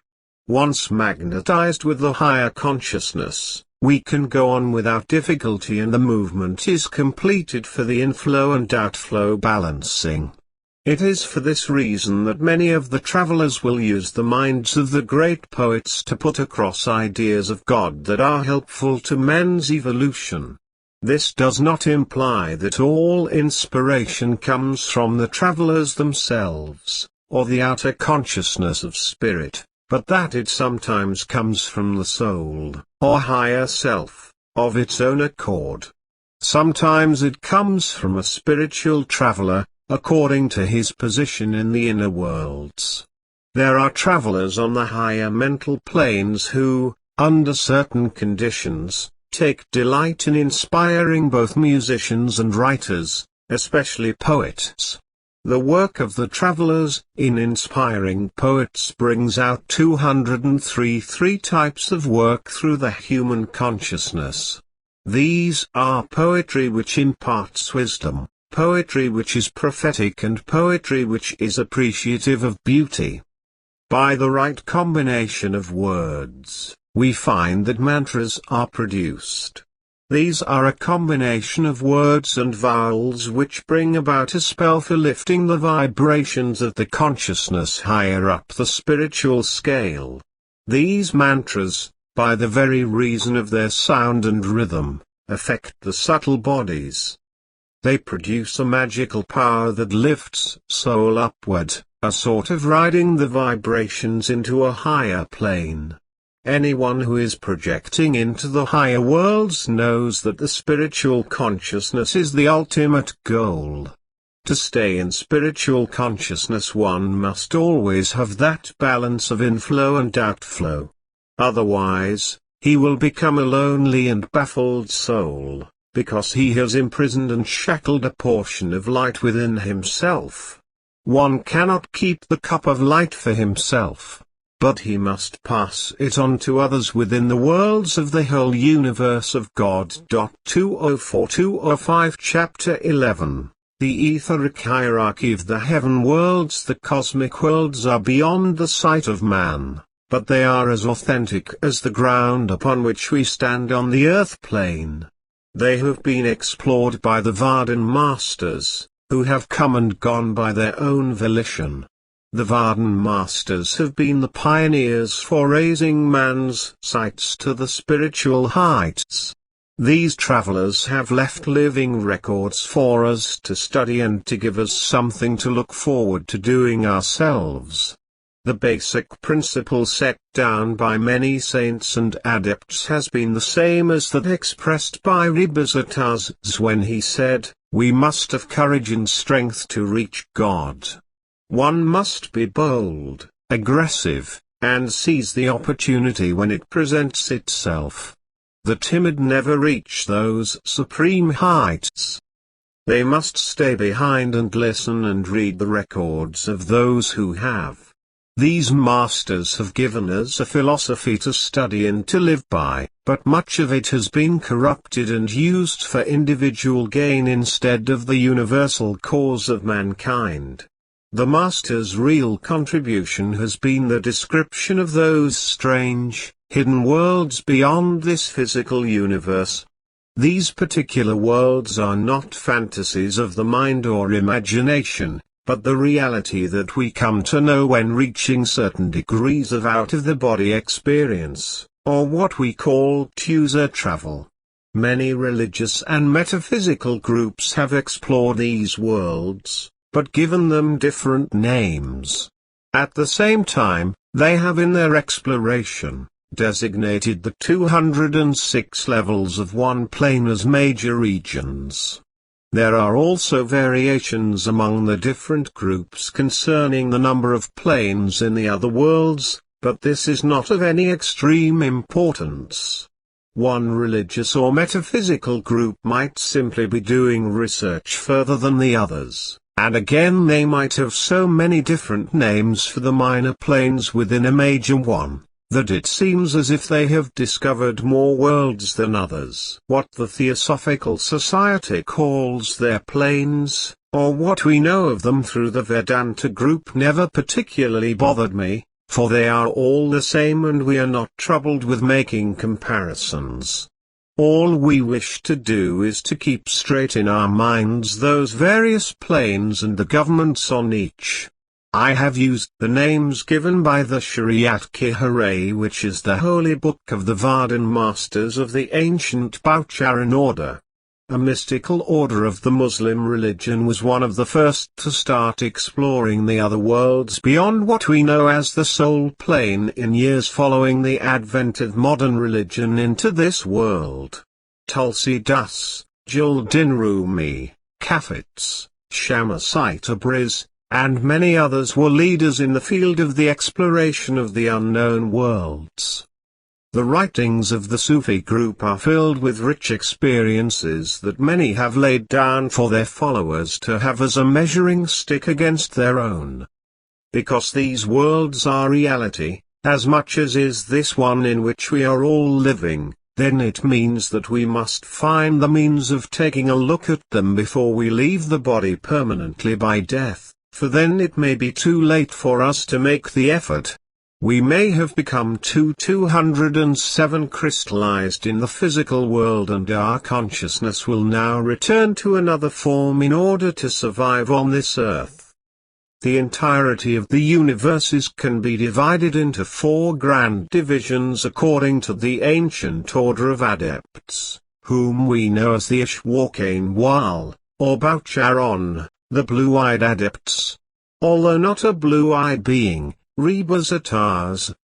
Once magnetized with the higher consciousness, we can go on without difficulty, and the movement is completed for the inflow and outflow balancing. It is for this reason that many of the travelers will use the minds of the great poets to put across ideas of God that are helpful to men's evolution. This does not imply that all inspiration comes from the travelers themselves, or the outer consciousness of spirit, but that it sometimes comes from the soul, or higher self, of its own accord. Sometimes it comes from a spiritual traveler, according to his position in the inner worlds. There are travelers on the higher mental planes who, under certain conditions, take delight in inspiring both musicians and writers, especially poets. The work of the travelers in inspiring poets brings out 203 types of work through the human consciousness. These are poetry which imparts wisdom, poetry which is prophetic, and poetry which is appreciative of beauty. By the right combination of words, we find that mantras are produced. These are a combination of words and vowels which bring about a spell for lifting the vibrations of the consciousness higher up the spiritual scale. These mantras, by the very reason of their sound and rhythm, affect the subtle bodies. They produce a magical power that lifts soul upward, a sort of riding the vibrations into a higher plane. Anyone who is projecting into the higher worlds knows that the spiritual consciousness is the ultimate goal. To stay in spiritual consciousness, one must always have that balance of inflow and outflow. Otherwise, he will become a lonely and baffled soul, because he has imprisoned and shackled a portion of light within himself. One cannot keep the cup of light for himself, but he must pass it on to others within the worlds of the whole universe of God. 204-205 Chapter 11. The etheric hierarchy of the heaven worlds. The cosmic worlds are beyond the sight of man, but they are as authentic as the ground upon which we stand on the earth plane. They have been explored by the Varden masters, who have come and gone by their own volition. The Varden masters have been the pioneers for raising man's sights to the spiritual heights. These travelers have left living records for us to study and to give us something to look forward to doing ourselves. The basic principle set down by many saints and adepts has been the same as that expressed by Rebbe when he said, "We must have courage and strength to reach God. One must be bold, aggressive, and seize the opportunity when it presents itself. The timid never reach those supreme heights. They must stay behind and listen and read the records of those who have. These masters have given us a philosophy to study and to live by, but much of it has been corrupted and used for individual gain instead of the universal cause of mankind. The master's real contribution has been the description of those strange, hidden worlds beyond this physical universe. These particular worlds are not fantasies of the mind or imagination, but the reality that we come to know when reaching certain degrees of out-of-the-body experience, or what we call user travel. Many religious and metaphysical groups have explored these worlds, but given them different names. At the same time, they have in their exploration designated the 206 levels of one plane as major regions. There are also variations among the different groups concerning the number of planes in the other worlds, but this is not of any extreme importance. One religious or metaphysical group might simply be doing research further than the others, and again they might have so many different names for the minor planes within a major one, that it seems as if they have discovered more worlds than others. What the Theosophical Society calls their planes, or what we know of them through the Vedanta group, never particularly bothered me, for they are all the same and we are not troubled with making comparisons. All we wish to do is to keep straight in our minds those various planes and the governments on each. I have used the names given by the Shariat Kihare, which is the holy book of the Varden masters of the ancient Boucharan order. A mystical order of the Muslim religion was one of the first to start exploring the other worlds beyond what we know as the soul plane in years following the advent of modern religion into this world. Tulsi Das, Jul-Din Rumi, Kafits, Shamasai Tabriz, and many others were leaders in the field of the exploration of the unknown worlds. The writings of the Sufi group are filled with rich experiences that many have laid down for their followers to have as a measuring stick against their own. Because these worlds are reality, as much as is this one in which we are all living, then it means that we must find the means of taking a look at them before we leave the body permanently by death, for then it may be too late for us to make the effort. We may have become 207 crystallized in the physical world and our consciousness will now return to another form in order to survive on this earth. The entirety of the universes can be divided into 4 grand divisions according to the ancient order of adepts, whom we know as the Ishwarkain Wal, or Boucharon, the blue-eyed adepts. Although not a blue-eyed being, Rebazatars,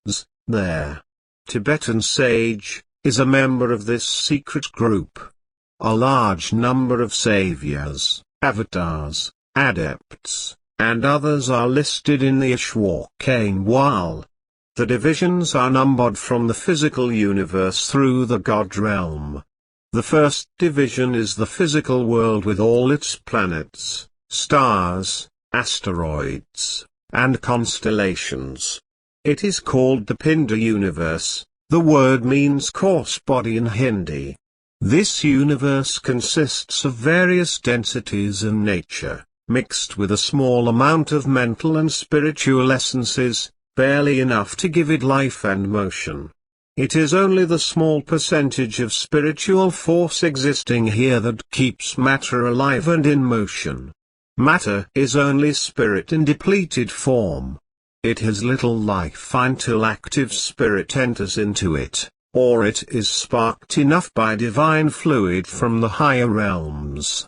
their Tibetan sage, is a member of this secret group. A large number of saviors, avatars, adepts, and others are listed in the Ishwarkain Wal. The divisions are numbered from the physical universe through the God realm. The first division is the physical world with all its planets, stars, asteroids, and constellations. It is called the Pinda universe. The word means coarse body in Hindi. This universe consists of various densities and nature, mixed with a small amount of mental and spiritual essences, barely enough to give it life and motion. It is only the small percentage of spiritual force existing here that keeps matter alive and in motion. Matter is only spirit in depleted form. It has little life until active spirit enters into it, or it is sparked enough by divine fluid from the higher realms.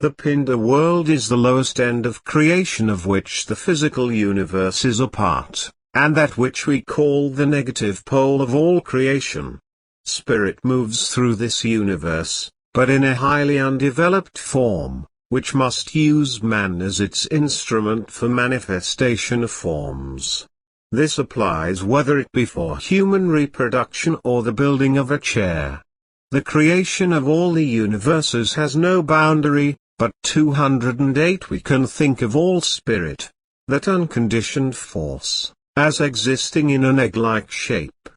The Pinda world is the lowest end of creation, of which the physical universe is a part, and that which we call the negative pole of all creation. Spirit moves through this universe, but in a highly undeveloped form, which must use man as its instrument for manifestation of forms. This applies whether it be for human reproduction or the building of a chair. The creation of all the universes has no boundary, but 208 we can think of all spirit, that unconditioned force, as existing in an egg-like shape.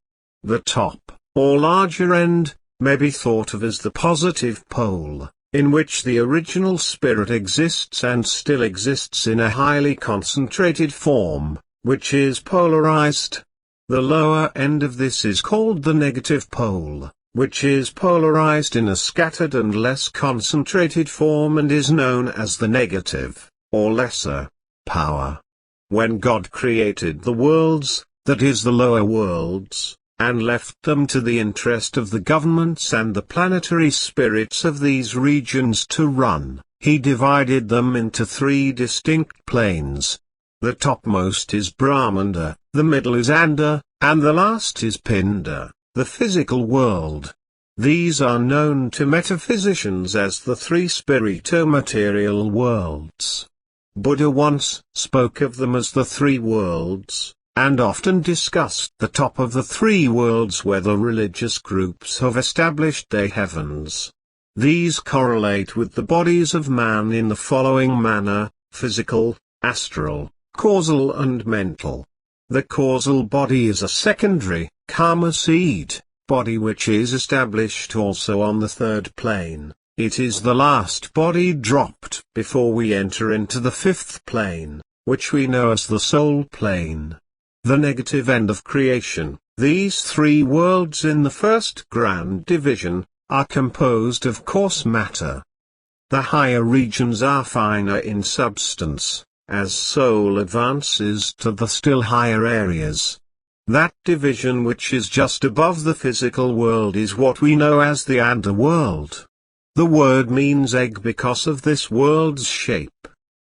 The top, or larger end, may be thought of as the positive pole, in which the original spirit exists and still exists in a highly concentrated form, which is polarized. The lower end of this is called the negative pole, which is polarized in a scattered and less concentrated form and is known as the negative, or lesser, power. When God created the worlds, that is the lower worlds, and left them to the interest of the governments and the planetary spirits of these regions to run, he divided them into three distinct planes. The topmost is Brahmanda, the middle is Anda, and the last is Pinda, the physical world. These are known to metaphysicians as the three spirito-material worlds. Buddha once spoke of them as the three worlds, and often discussed the top of the three worlds where the religious groups have established their heavens. These correlate with the bodies of man in the following manner: physical, astral, causal and mental. The causal body is a secondary, karma seed, body which is established also on the third plane. It is the last body dropped before we enter into the fifth plane, which we know as the soul plane. The negative end of creation, these three worlds in the first grand division, are composed of coarse matter. The higher regions are finer in substance, as soul advances to the still higher areas. That division which is just above the physical world is what we know as the underworld. The word means egg because of this world's shape.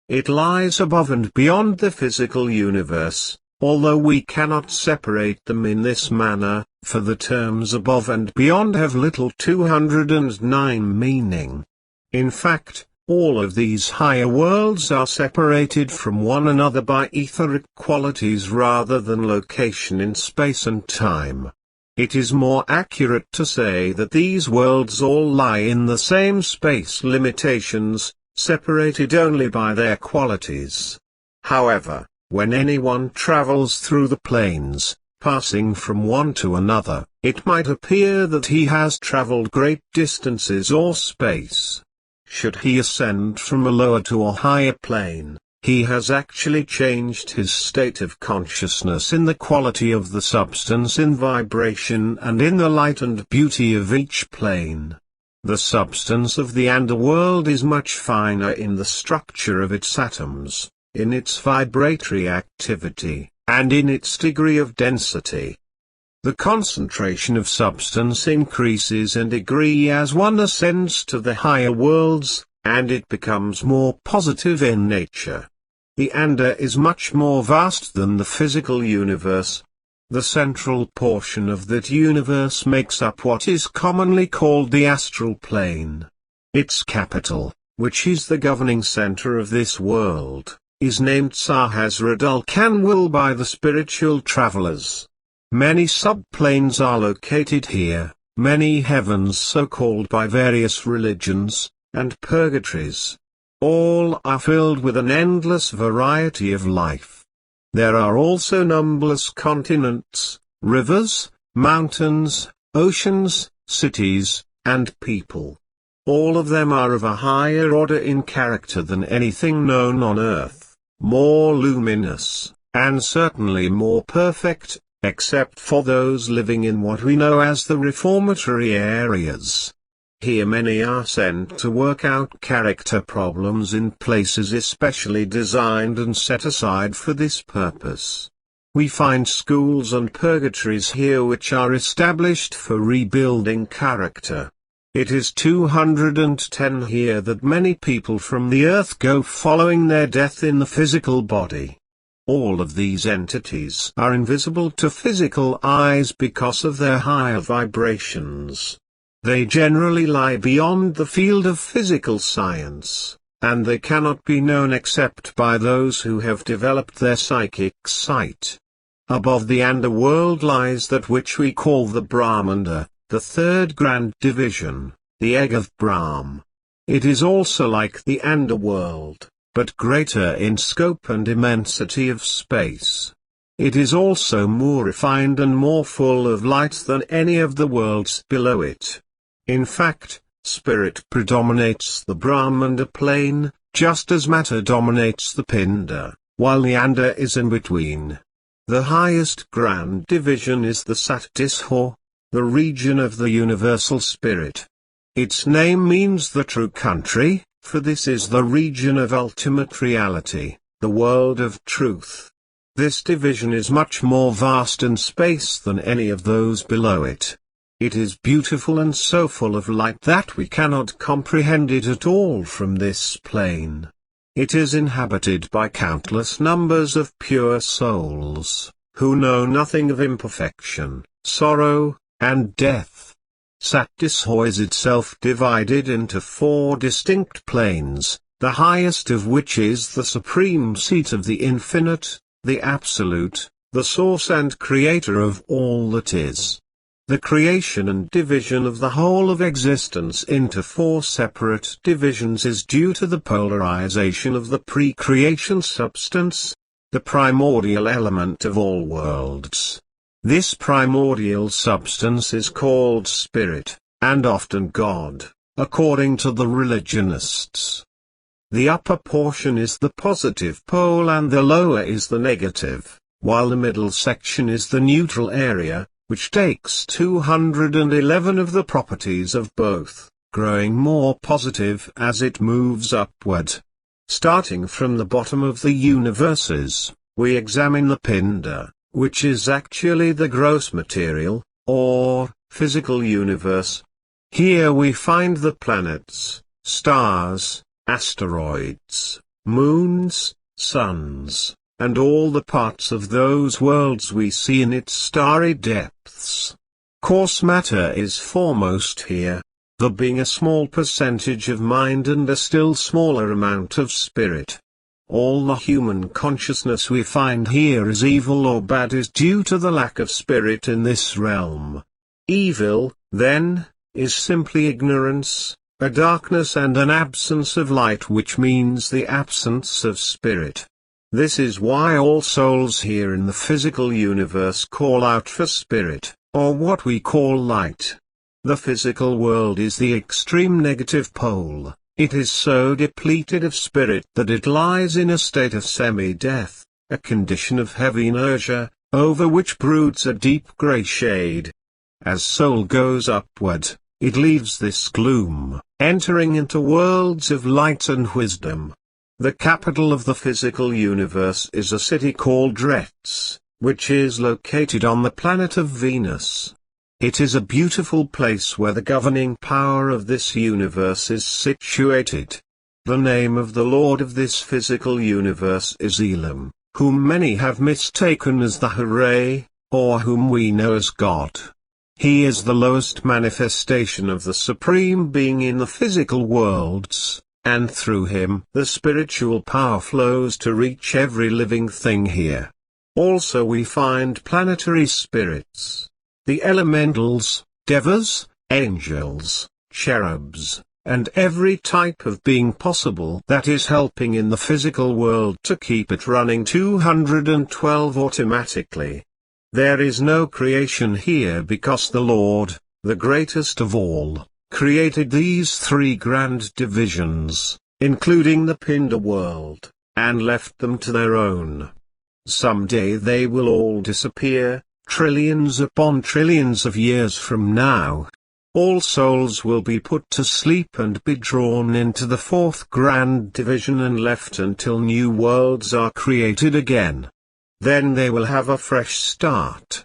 It lies above and beyond the physical universe, although we cannot separate them in this manner, for the terms above and beyond have little 209 meaning. In fact, all of these higher worlds are separated from one another by etheric qualities rather than location in space and time. It is more accurate to say that these worlds all lie in the same space limitations, separated only by their qualities. However, when anyone travels through the planes, passing from one to another, it might appear that he has traveled great distances or space. Should he ascend from a lower to a higher plane, he has actually changed his state of consciousness in the quality of the substance in vibration and in the light and beauty of each plane. The substance of the underworld is much finer in the structure of its atoms, in its vibratory activity, and in its degree of density. The concentration of substance increases in degree as one ascends to the higher worlds, and it becomes more positive in nature. The Anda is much more vast than the physical universe. The central portion of that universe makes up what is commonly called the astral plane. Its capital, which is the governing center of this world, is named Sahasradul Kanwal by the spiritual travelers. Many subplanes are located here, many heavens so called by various religions, and purgatories. All are filled with an endless variety of life. There are also numberless continents, rivers, mountains, oceans, cities, and people. All of them are of a higher order in character than anything known on earth, more luminous, and certainly more perfect, except for those living in what we know as the reformatory areas. Here many are sent to work out character problems in places especially designed and set aside for this purpose. We find schools and purgatories here which are established for rebuilding character. It is 210 here that many people from the earth go following their death in the physical body. All of these entities are invisible to physical eyes because of their higher vibrations. They generally lie beyond the field of physical science, and they cannot be known except by those who have developed their psychic sight. Above the underworld lies that which we call the Brahmanda, the third grand division, the egg of Brahm. It is also like the underworld, but greater in scope and immensity of space. It is also more refined and more full of light than any of the worlds below it. In fact, spirit predominates the Brahmanda plane, just as matter dominates the Pinda, while the Anda is in between. The highest grand division is the Sattishor, the region of the universal spirit. Its name means the true country, for this is the region of ultimate reality, the world of truth. This division is much more vast in space than any of those below it. It is beautiful and so full of light that we cannot comprehend it at all from this plane. It is inhabited by countless numbers of pure souls, who know nothing of imperfection, sorrow, and death. Sattishor is itself divided into 4 distinct planes, the highest of which is the supreme seat of the infinite, the absolute, the source and creator of all that is. The creation and division of the whole of existence into 4 separate divisions is due to the polarization of the pre-creation substance, the primordial element of all worlds. This primordial substance is called spirit, and often God, according to the religionists. The upper portion is the positive pole and the lower is the negative, while the middle section is the neutral area, which takes 211 of the properties of both, growing more positive as it moves upward. Starting from the bottom of the universes, we examine the Pinda, which is actually the gross material, or physical universe. Here we find the planets, stars, asteroids, moons, suns, and all the parts of those worlds we see in its starry depths. Coarse matter is foremost here, there being a small percentage of mind and a still smaller amount of spirit. All the human consciousness we find here is evil or bad is due to the lack of spirit in this realm. Evil, then, is simply ignorance, a darkness and an absence of light, which means the absence of spirit. This is why all souls here in the physical universe call out for spirit, or what we call light. The physical world is the extreme negative pole. It is so depleted of spirit that it lies in a state of semi-death, a condition of heavy inertia, over which broods a deep grey shade. As soul goes upward, it leaves this gloom, entering into worlds of light and wisdom. The capital of the physical universe is a city called Restless, which is located on the planet of Venus. It is a beautiful place where the governing power of this universe is situated. The name of the Lord of this physical universe is Elam, whom many have mistaken as the Hooray, or whom we know as God. He is the lowest manifestation of the Supreme Being in the physical worlds, and through him the spiritual power flows to reach every living thing here. Also we find planetary spirits, the elementals, devas, angels, cherubs, and every type of being possible that is helping in the physical world to keep it running 212 automatically. There is no creation here because the Lord, the greatest of all, created these three grand divisions, including the Pinder world, and left them to their own. Someday they will all disappear, trillions upon trillions of years from now. All souls will be put to sleep and be drawn into the fourth grand division and left until new worlds are created again. Then they will have a fresh start.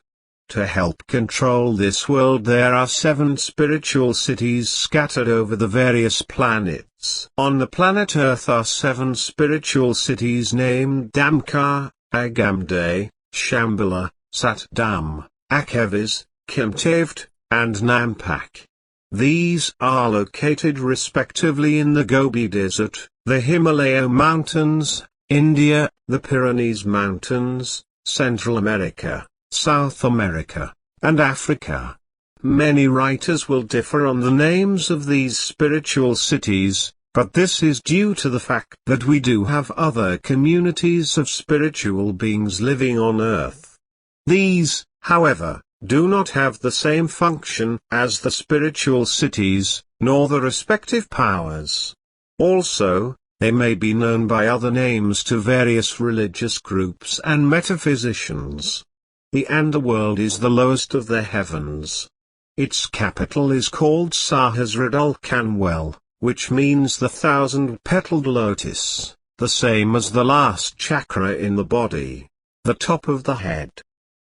To help control this world there are 7 spiritual cities scattered over the various planets. On the planet Earth are 7 spiritual cities named Damkar, Agamday, Shambhala, Satdam, Akhevis, Kimtavt, and Nampak. These are located respectively in the Gobi Desert, the Himalaya Mountains, India, the Pyrenees Mountains, Central America, South America, and Africa. Many writers will differ on the names of these spiritual cities, but this is due to the fact that we do have other communities of spiritual beings living on Earth. These, however, do not have the same function as the spiritual cities, nor the respective powers. Also, they may be known by other names to various religious groups and metaphysicians. The underworld is the lowest of the heavens. Its capital is called Sahasradul-Kanwal, which means the 1,000-petaled lotus, the same as the last chakra in the body, the top of the head.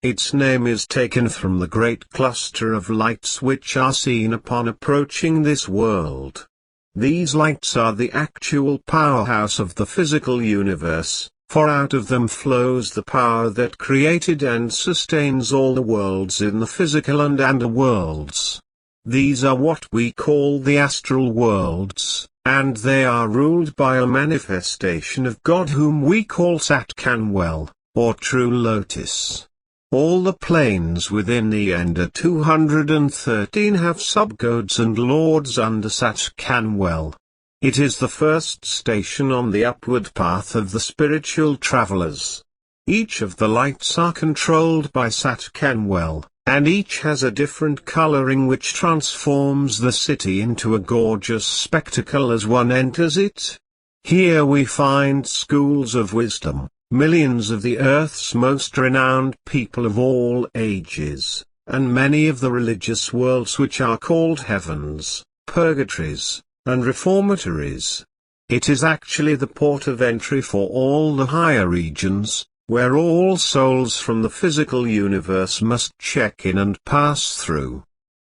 Its name is taken from the great cluster of lights which are seen upon approaching this world. These lights are the actual powerhouse of the physical universe, for out of them flows the power that created and sustains all the worlds in the physical and underworlds. These are what we call the astral worlds, and they are ruled by a manifestation of God whom we call Sat-Kanwal, or True Lotus. All the planes within the Ender 213 have subgods and lords under Sat-Kanwal. It is the first station on the upward path of the spiritual travelers. Each of the lights are controlled by Sat-Kanwal, and each has a different coloring which transforms the city into a gorgeous spectacle as one enters it. Here we find schools of wisdom, millions of the Earth's most renowned people of all ages, and many of the religious worlds which are called heavens, purgatories, and reformatories. It is actually the port of entry for all the higher regions, where all souls from the physical universe must check in and pass through.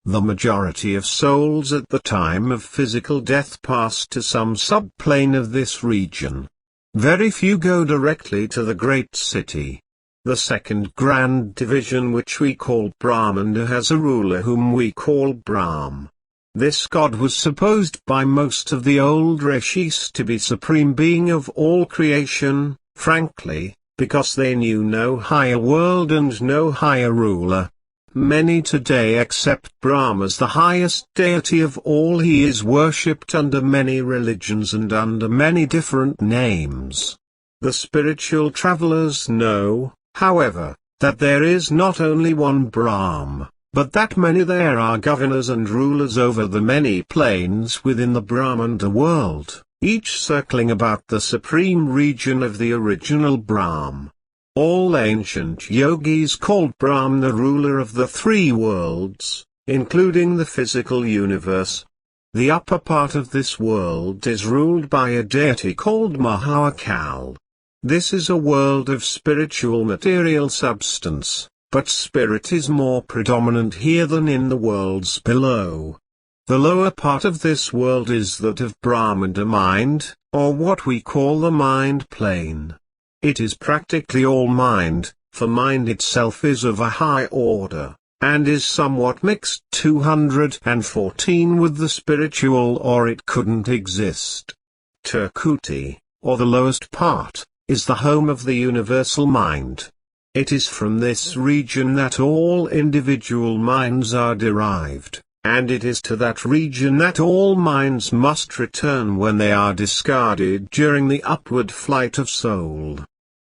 The majority of souls at the time of physical death pass to some subplane of this region. Very few go directly to the great city. The second grand division, which we call Brahmanda, has a ruler whom we call Brahm. This god was supposed by most of the old rishis to be supreme being of all creation, frankly, because they knew no higher world and no higher ruler. Many today accept Brahma as the highest deity of all. He is worshipped under many religions and under many different names. The spiritual travelers know, however, that there is not only one Brahm, but that many there are governors and rulers over the many planes within the Brahmanda world, each circling about the supreme region of the original Brahm. All ancient yogis called Brahm the ruler of the 3 worlds, including the physical universe. The upper part of this world is ruled by a deity called Mahakal. This is a world of spiritual material substance, but spirit is more predominant here than in the worlds below. The lower part of this world is that of Brahmanda mind, or what we call the mind plane. It is practically all mind, for mind itself is of a high order, and is somewhat mixed 214 with the spiritual, or it couldn't exist. Turkuti, or the lowest part, is the home of the universal mind. It is from this region that all individual minds are derived, and it is to that region that all minds must return when they are discarded during the upward flight of soul.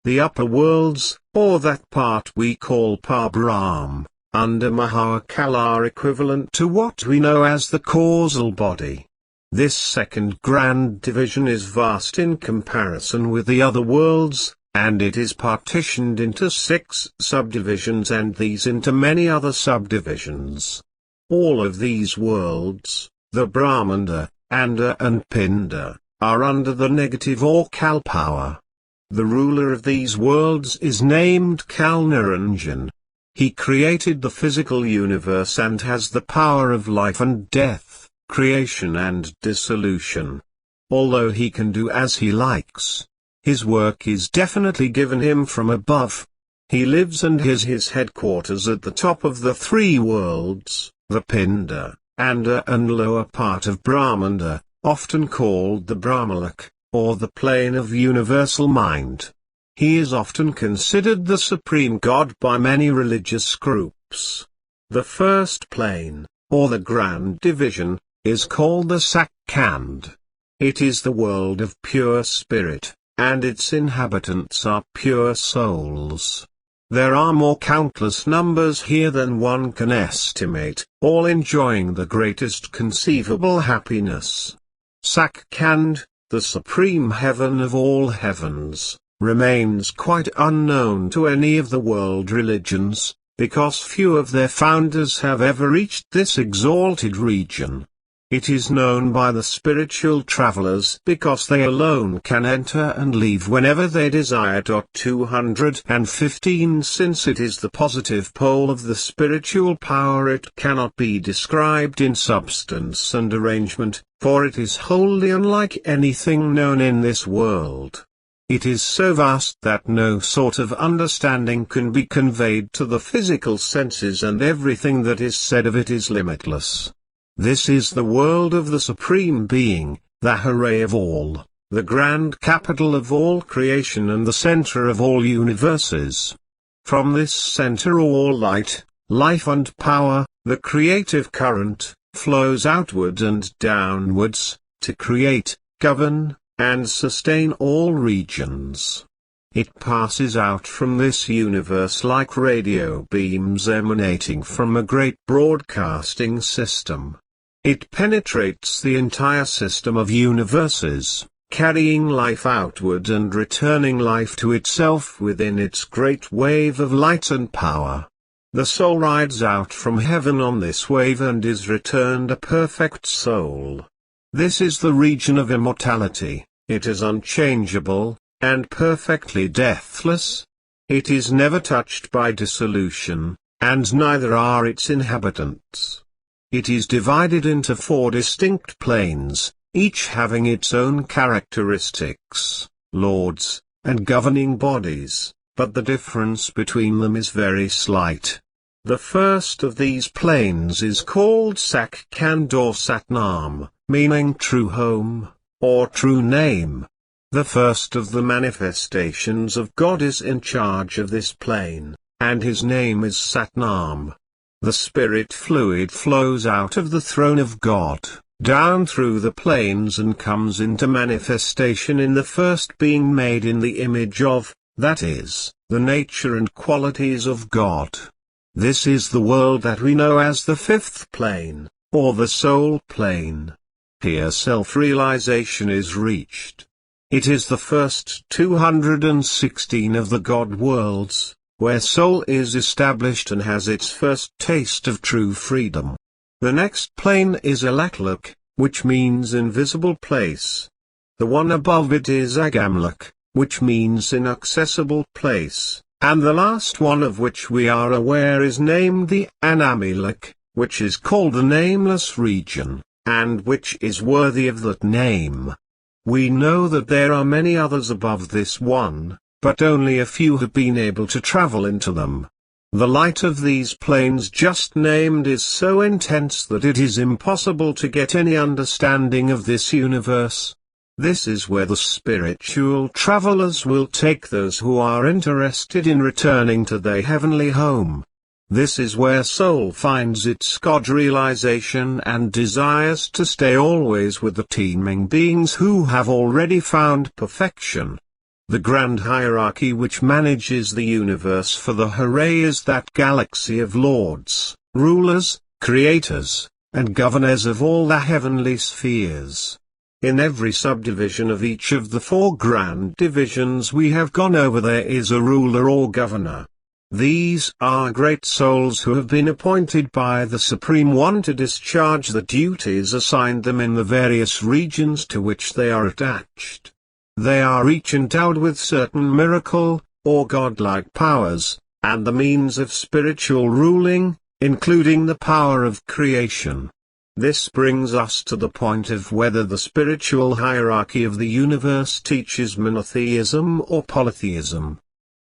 The upper worlds, or that part we call Par-Brahm, under Mahakal are equivalent to what we know as the causal body. This second grand division is vast in comparison with the other worlds, and it is partitioned into 6 subdivisions and these into many other subdivisions. All of these worlds, the Brahmanda, Anda and Pinda, are under the negative or Kal power. The ruler of these worlds is named Kalnaranjan. He created the physical universe and has the power of life and death, creation and dissolution. Although he can do as he likes, his work is definitely given him from above. He lives and has his headquarters at the top of the 3 worlds, the Pinda, Anda and lower part of Brahmanda, often called the Brahmalok, or the plane of universal mind. He is often considered the supreme god by many religious groups. The first plane, or the grand division, is called the Sakkand. It is the world of pure spirit, and its inhabitants are pure souls. There are more countless numbers here than one can estimate, all enjoying the greatest conceivable happiness. Sakkand, the supreme heaven of all heavens, remains quite unknown to any of the world religions, because few of their founders have ever reached this exalted region. It is known by the spiritual travelers because they alone can enter and leave whenever they desire. 215 Since it is the positive pole of the spiritual power, it cannot be described in substance and arrangement, for it is wholly unlike anything known in this world. It is so vast that no sort of understanding can be conveyed to the physical senses, and everything that is said of it is limitless. This is the world of the Supreme Being, the Hooray of all, the grand capital of all creation and the center of all universes. From this center all light, life and power, the creative current, flows outward and downwards, to create, govern, and sustain all regions. It passes out from this universe like radio beams emanating from a great broadcasting system. It penetrates the entire system of universes, carrying life outward and returning life to itself within its great wave of light and power. The soul rides out from heaven on this wave and is returned a perfect soul. This is the region of immortality. It is unchangeable, and perfectly deathless. It is never touched by dissolution, and neither are its inhabitants. It is divided into 4 distinct planes, each having its own characteristics, lords, and governing bodies, but the difference between them is very slight. The first of these planes is called Sakkand or Satnam, meaning true home, or true name. The first of the manifestations of God is in charge of this plane, and his name is Satnam. The spirit fluid flows out of the throne of God, down through the planes and comes into manifestation in the first being made in the image of, that is, the nature and qualities of God. This is the world that we know as the 5th plane, or the soul plane. Here self-realization is reached. It is the first 216 of the God worlds, where soul is established and has its first taste of true freedom. The next plane is Alaklok, which means invisible place. The one above it is Agamlok, which means inaccessible place, and the last one of which we are aware is named the Anamilok, which is called the nameless region, and which is worthy of that name. We know that there are many others above this one, but only a few have been able to travel into them. The light of these planes just named is so intense that it is impossible to get any understanding of this universe. This is where the spiritual travelers will take those who are interested in returning to their heavenly home. This is where soul finds its God realization and desires to stay always with the teeming beings who have already found perfection. The grand hierarchy which manages the universe for the Hooray is that galaxy of lords, rulers, creators, and governors of all the heavenly spheres. In every subdivision of each of the 4 grand divisions we have gone over there is a ruler or governor. These are great souls who have been appointed by the Supreme One to discharge the duties assigned them in the various regions to which they are attached. They are each endowed with certain miracle, or godlike powers, and the means of spiritual ruling, including the power of creation. This brings us to the point of whether the spiritual hierarchy of the universe teaches monotheism or polytheism.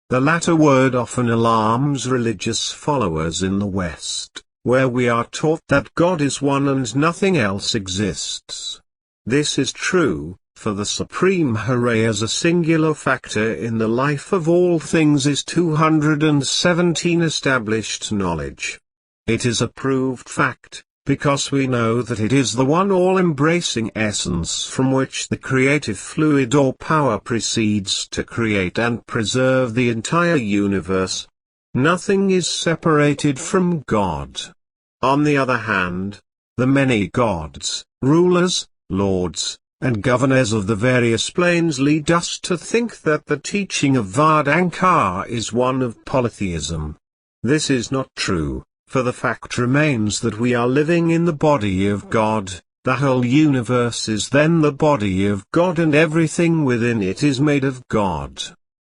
The latter word often alarms religious followers in the West, where we are taught that God is one and nothing else exists. This is true, for the Supreme Hooray as a singular factor in the life of all things is 217 established knowledge. It is a proved fact, because we know that it is the one all-embracing essence from which the creative fluid or power proceeds to create and preserve the entire universe. Nothing is separated from God. On the other hand, the many gods, rulers, lords, and governors of the various planes lead us to think that the teaching of Vedanta is one of polytheism. This is not true, for the fact remains that we are living in the body of God. The whole universe is then the body of God and everything within it is made of God.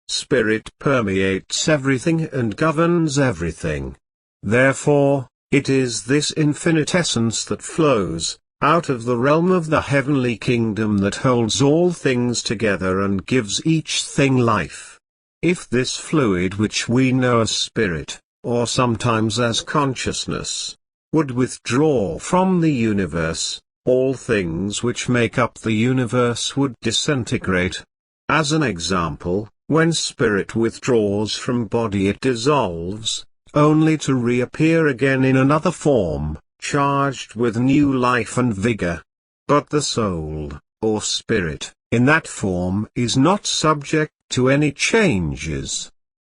Spirit permeates everything and governs everything. Therefore, it is this infinite essence that flows out of the realm of the heavenly kingdom that holds all things together and gives each thing life. If this fluid which we know as spirit, or sometimes as consciousness, would withdraw from the universe, all things which make up the universe would disintegrate. As an example, when spirit withdraws from body it dissolves, only to reappear again in another form, charged with new life and vigor. But the soul, or spirit, in that form is not subject to any changes.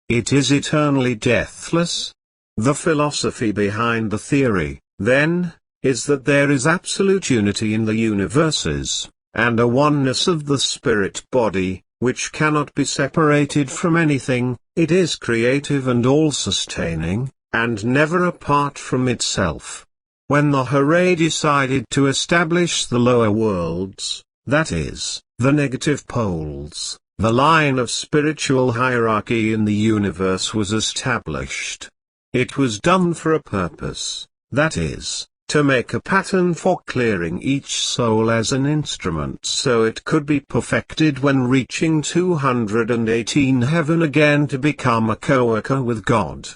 It is eternally deathless. The philosophy behind the theory, then, is that there is absolute unity in the universes, and a oneness of the spirit body, which cannot be separated from anything. It is creative and all-sustaining, and never apart from itself. When the Hooray decided to establish the lower worlds, that is, the negative poles, the line of spiritual hierarchy in the universe was established. It was done for a purpose, that is, to make a pattern for clearing each soul as an instrument so it could be perfected when reaching 218 heaven again to become a co-worker with God.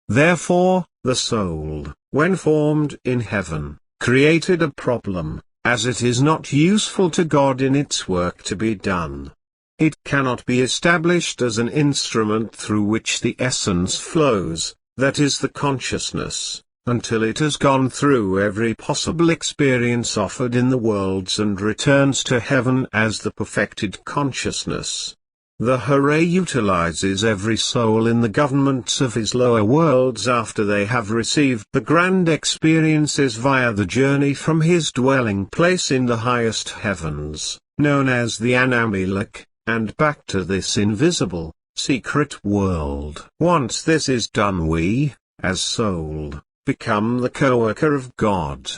Therefore, the soul, when formed in heaven, created a problem, as it is not useful to God in its work to be done. It cannot be established as an instrument through which the essence flows, that is the consciousness, until it has gone through every possible experience offered in the worlds and returns to heaven as the perfected consciousness. The Hooray utilizes every soul in the governments of his lower worlds after they have received the grand experiences via the journey from his dwelling place in the highest heavens, known as the Anamilak, and back to this invisible, secret world. Once this is done we, as soul, become the co-worker of God.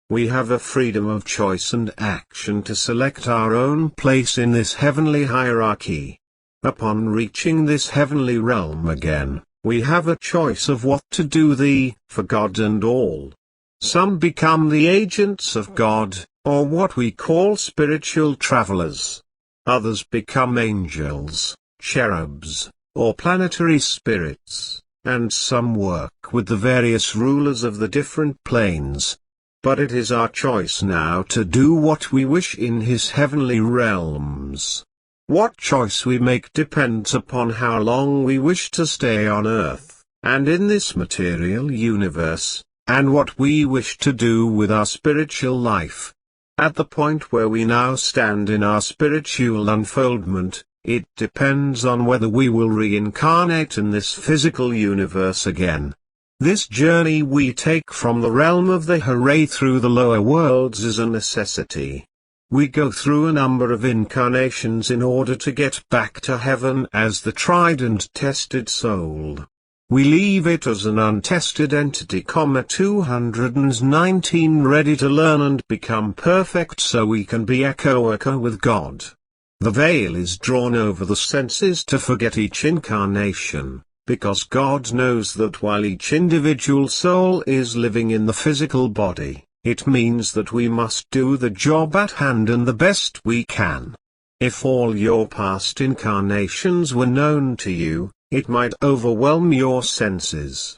We have a freedom of choice and action to select our own place in this heavenly hierarchy. Upon reaching this heavenly realm again, we have a choice of what to do for God and all. Some become the agents of God, or what we call spiritual travelers. Others become angels, cherubs, or planetary spirits, and some work with the various rulers of the different planes. But it is our choice now to do what we wish in his heavenly realms. What choice we make depends upon how long we wish to stay on earth, and in this material universe, and what we wish to do with our spiritual life. At the point where we now stand in our spiritual unfoldment, it depends on whether we will reincarnate in this physical universe again. This journey we take from the realm of the hooray through the lower worlds is a necessity. We go through a number of incarnations in order to get back to heaven as the tried and tested soul. We leave it as an untested entity, 219 ready to learn and become perfect so we can be echo with God. The veil is drawn over the senses to forget each incarnation, because God knows that while each individual soul is living in the physical body, it means that we must do the job at hand and the best we can. If all your past incarnations were known to you, it might overwhelm your senses.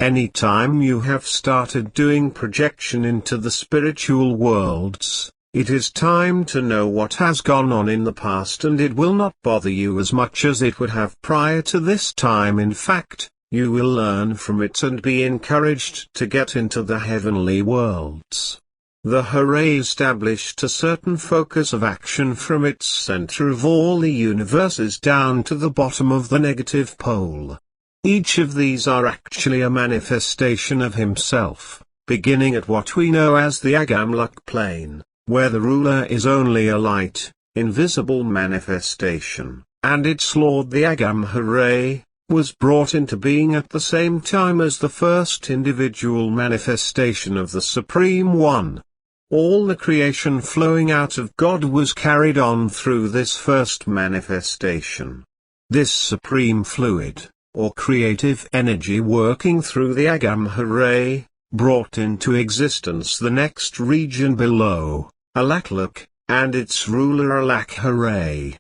Anytime you have started doing projection into the spiritual worlds, it is time to know what has gone on in the past, and it will not bother you as much as it would have prior to this time. In fact, you will learn from it and be encouraged to get into the heavenly worlds. The hooray established a certain focus of action from its center of all the universes down to the bottom of the negative pole. Each of these are actually a manifestation of himself, beginning at what we know as the Agamluk plane, where the ruler is only a light, invisible manifestation, and its lord the Agam Hooray was brought into being at the same time as the first individual manifestation of the Supreme One. All the creation flowing out of God was carried on through this first manifestation. This supreme fluid, or creative energy working through the Agam Hooray, brought into existence the next region below, Alakluk, and its ruler Alak Hooray.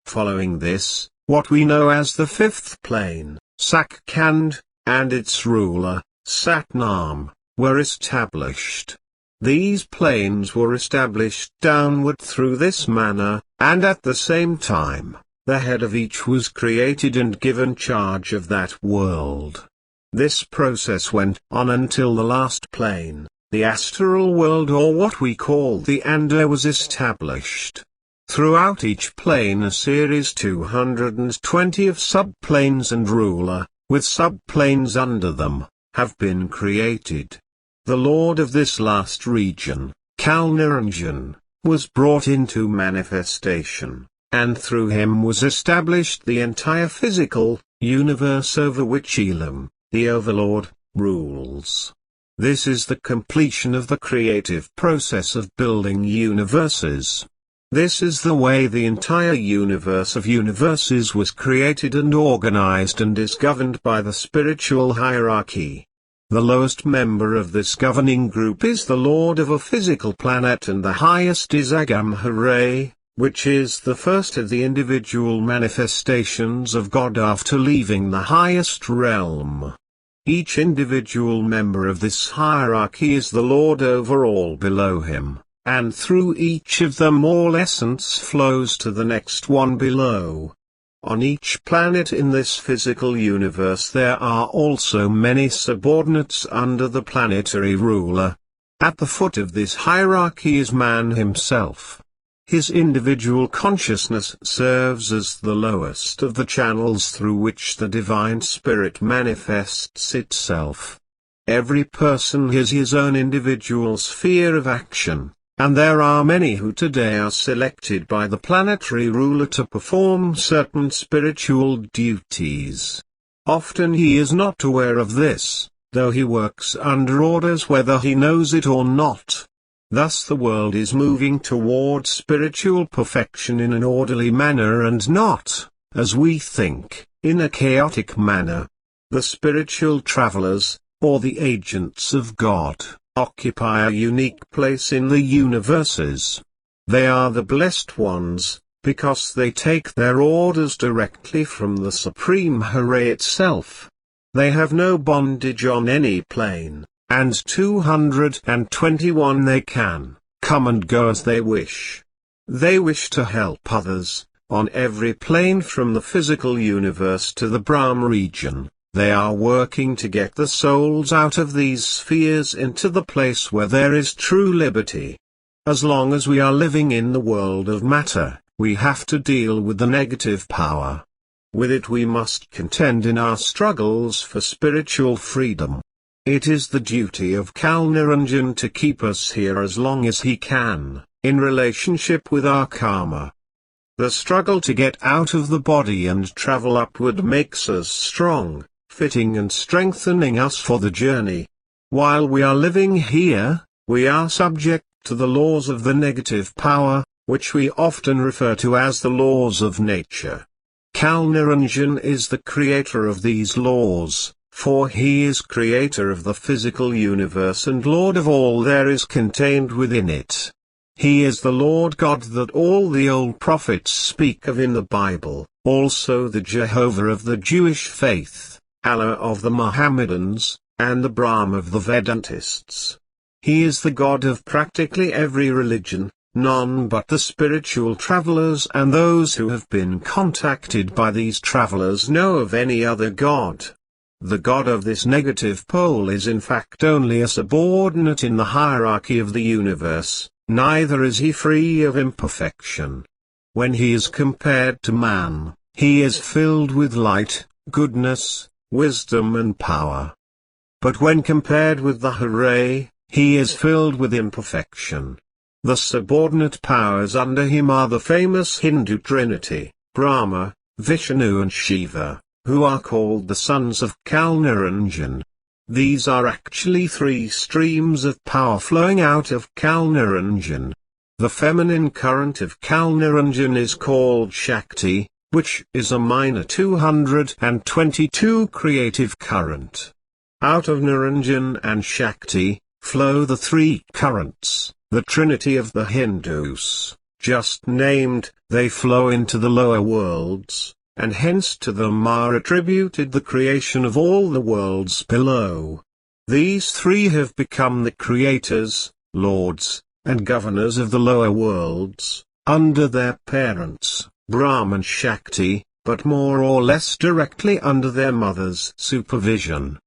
Following this, what we know as the fifth plane, Sakkand, and its ruler, Satnam, were established. These planes were established downward through this manner, and at the same time, the head of each was created and given charge of that world. This process went on until the last plane, the astral world, or what we call the Anda, was established. Throughout each plane a series 220 of subplanes and ruler, with subplanes under them, have been created. The lord of this last region, Kalniranjan, was brought into manifestation, and through him was established the entire physical universe over which Elam, the overlord, rules. This is the completion of the creative process of building universes. This is the way the entire universe of universes was created and organized, and is governed by the spiritual hierarchy. The lowest member of this governing group is the lord of a physical planet, and the highest is Agam Hooray, which is the first of the individual manifestations of God after leaving the highest realm. Each individual member of this hierarchy is the lord over all below him, and through each of them all essence flows to the next one below. On each planet in this physical universe there are also many subordinates under the planetary ruler. At the foot of this hierarchy is man himself. His individual consciousness serves as the lowest of the channels through which the Divine Spirit manifests itself. Every person has his own individual sphere of action, and there are many who today are selected by the planetary ruler to perform certain spiritual duties. Often he is not aware of this, though he works under orders whether he knows it or not. Thus the world is moving toward spiritual perfection in an orderly manner, and not, as we think, in a chaotic manner. The spiritual travelers, or the agents of God, occupy a unique place in the universes. They are the blessed ones, because they take their orders directly from the Supreme Hooray itself. They have no bondage on any plane, and 221 they can come and go as they wish. They wish to help others, on every plane from the physical universe to the Brahm region, They are working to get the souls out of these spheres into the place where there is true liberty. As long as we are living in the world of matter, we have to deal with the negative power. With it we must contend in our struggles for spiritual freedom. It is the duty of Kalniranjan to keep us here as long as he can, in relationship with our karma. The struggle to get out of the body and travel upward makes us strong, fitting and strengthening us for the journey. While we are living here, we are subject to the laws of the negative power, which we often refer to as the laws of nature. Kalniranjan is the creator of these laws, for he is creator of the physical universe and Lord of all there is contained within it. He is the Lord God that all the old prophets speak of in the Bible, also the Jehovah of the Jewish faith, Allah of the Mohammedans, and the Brahm of the Vedantists. He is the God of practically every religion. None but the spiritual travelers and those who have been contacted by these travelers know of any other God. The God of this negative pole is in fact only a subordinate in the hierarchy of the universe, neither is he free of imperfection. When he is compared to man, he is filled with light, goodness, wisdom and power. But when compared with the Hare, he is filled with imperfection. The subordinate powers under him are the famous Hindu trinity, Brahma, Vishnu and Shiva, who are called the sons of Kalniranjan. These are actually three streams of power flowing out of Kalniranjan. The feminine current of Kalniranjan is called Shakti, which is a minor 222 creative current. Out of Niranjan and Shakti, flow the three currents. The Trinity of the Hindus, just named, they flow into the lower worlds, and hence to them are attributed the creation of all the worlds below. These three have become the creators, lords, and governors of the lower worlds, under their parents, Brahm and Shakti, but more or less directly under their mother's supervision.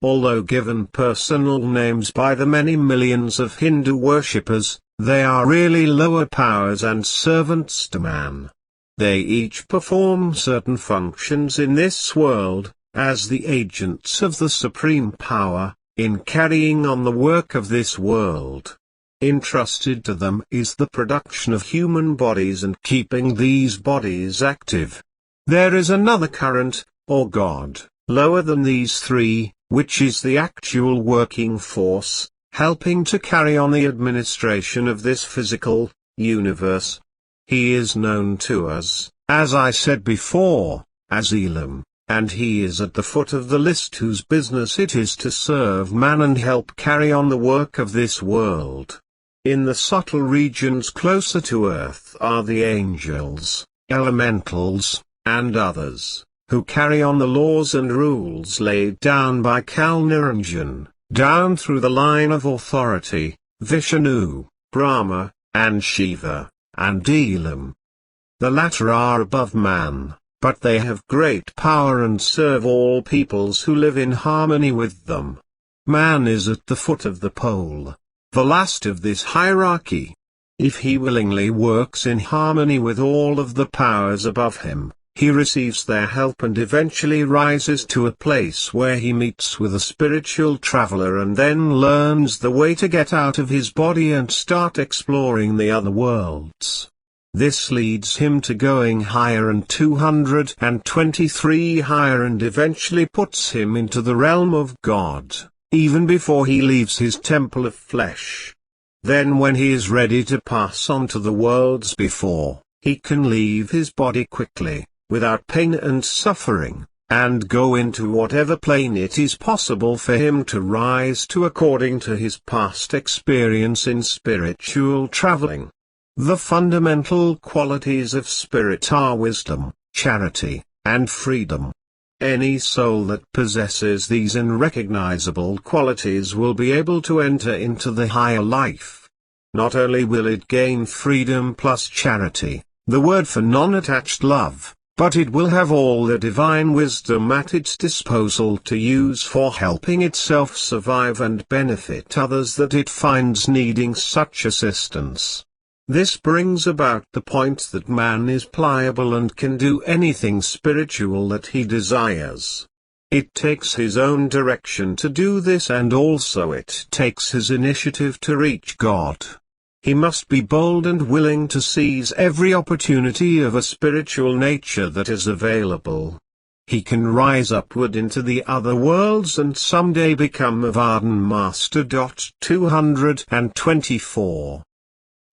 Although given personal names by the many millions of Hindu worshippers, they are really lower powers and servants to man. They each perform certain functions in this world, as the agents of the supreme power, in carrying on the work of this world. Entrusted to them is the production of human bodies and keeping these bodies active. There is another current, or God, lower than these three, which is the actual working force, helping to carry on the administration of this physical universe. He is known to us, as I said before, as Elam, and he is at the foot of the list whose business it is to serve man and help carry on the work of this world. In the subtle regions closer to earth are the angels, elementals, and others, who carry on the laws and rules laid down by Kalniranjan, down through the line of authority, Vishnu, Brahma, and Shiva, and Elam. The latter are above man, but they have great power and serve all peoples who live in harmony with them. Man is at the foot of the pole, the last of this hierarchy. If he willingly works in harmony with all of the powers above him, he receives their help and eventually rises to a place where he meets with a spiritual traveler and then learns the way to get out of his body and start exploring the other worlds. This leads him to going higher and 223 higher and eventually puts him into the realm of God, even before he leaves his temple of flesh. Then when he is ready to pass on to the worlds before, he can leave his body quickly, without pain and suffering, and go into whatever plane it is possible for him to rise to according to his past experience in spiritual traveling. The fundamental qualities of spirit are wisdom, charity, and freedom. Any soul that possesses these unrecognizable qualities will be able to enter into the higher life. Not only will it gain freedom plus charity, the word for non-attached love, but it will have all the divine wisdom at its disposal to use for helping itself survive and benefit others that it finds needing such assistance. This brings about the point that man is pliable and can do anything spiritual that he desires. It takes his own direction to do this, and also it takes his initiative to reach God. He must be bold and willing to seize every opportunity of a spiritual nature that is available. He can rise upward into the other worlds and someday become a Varden Master. 224.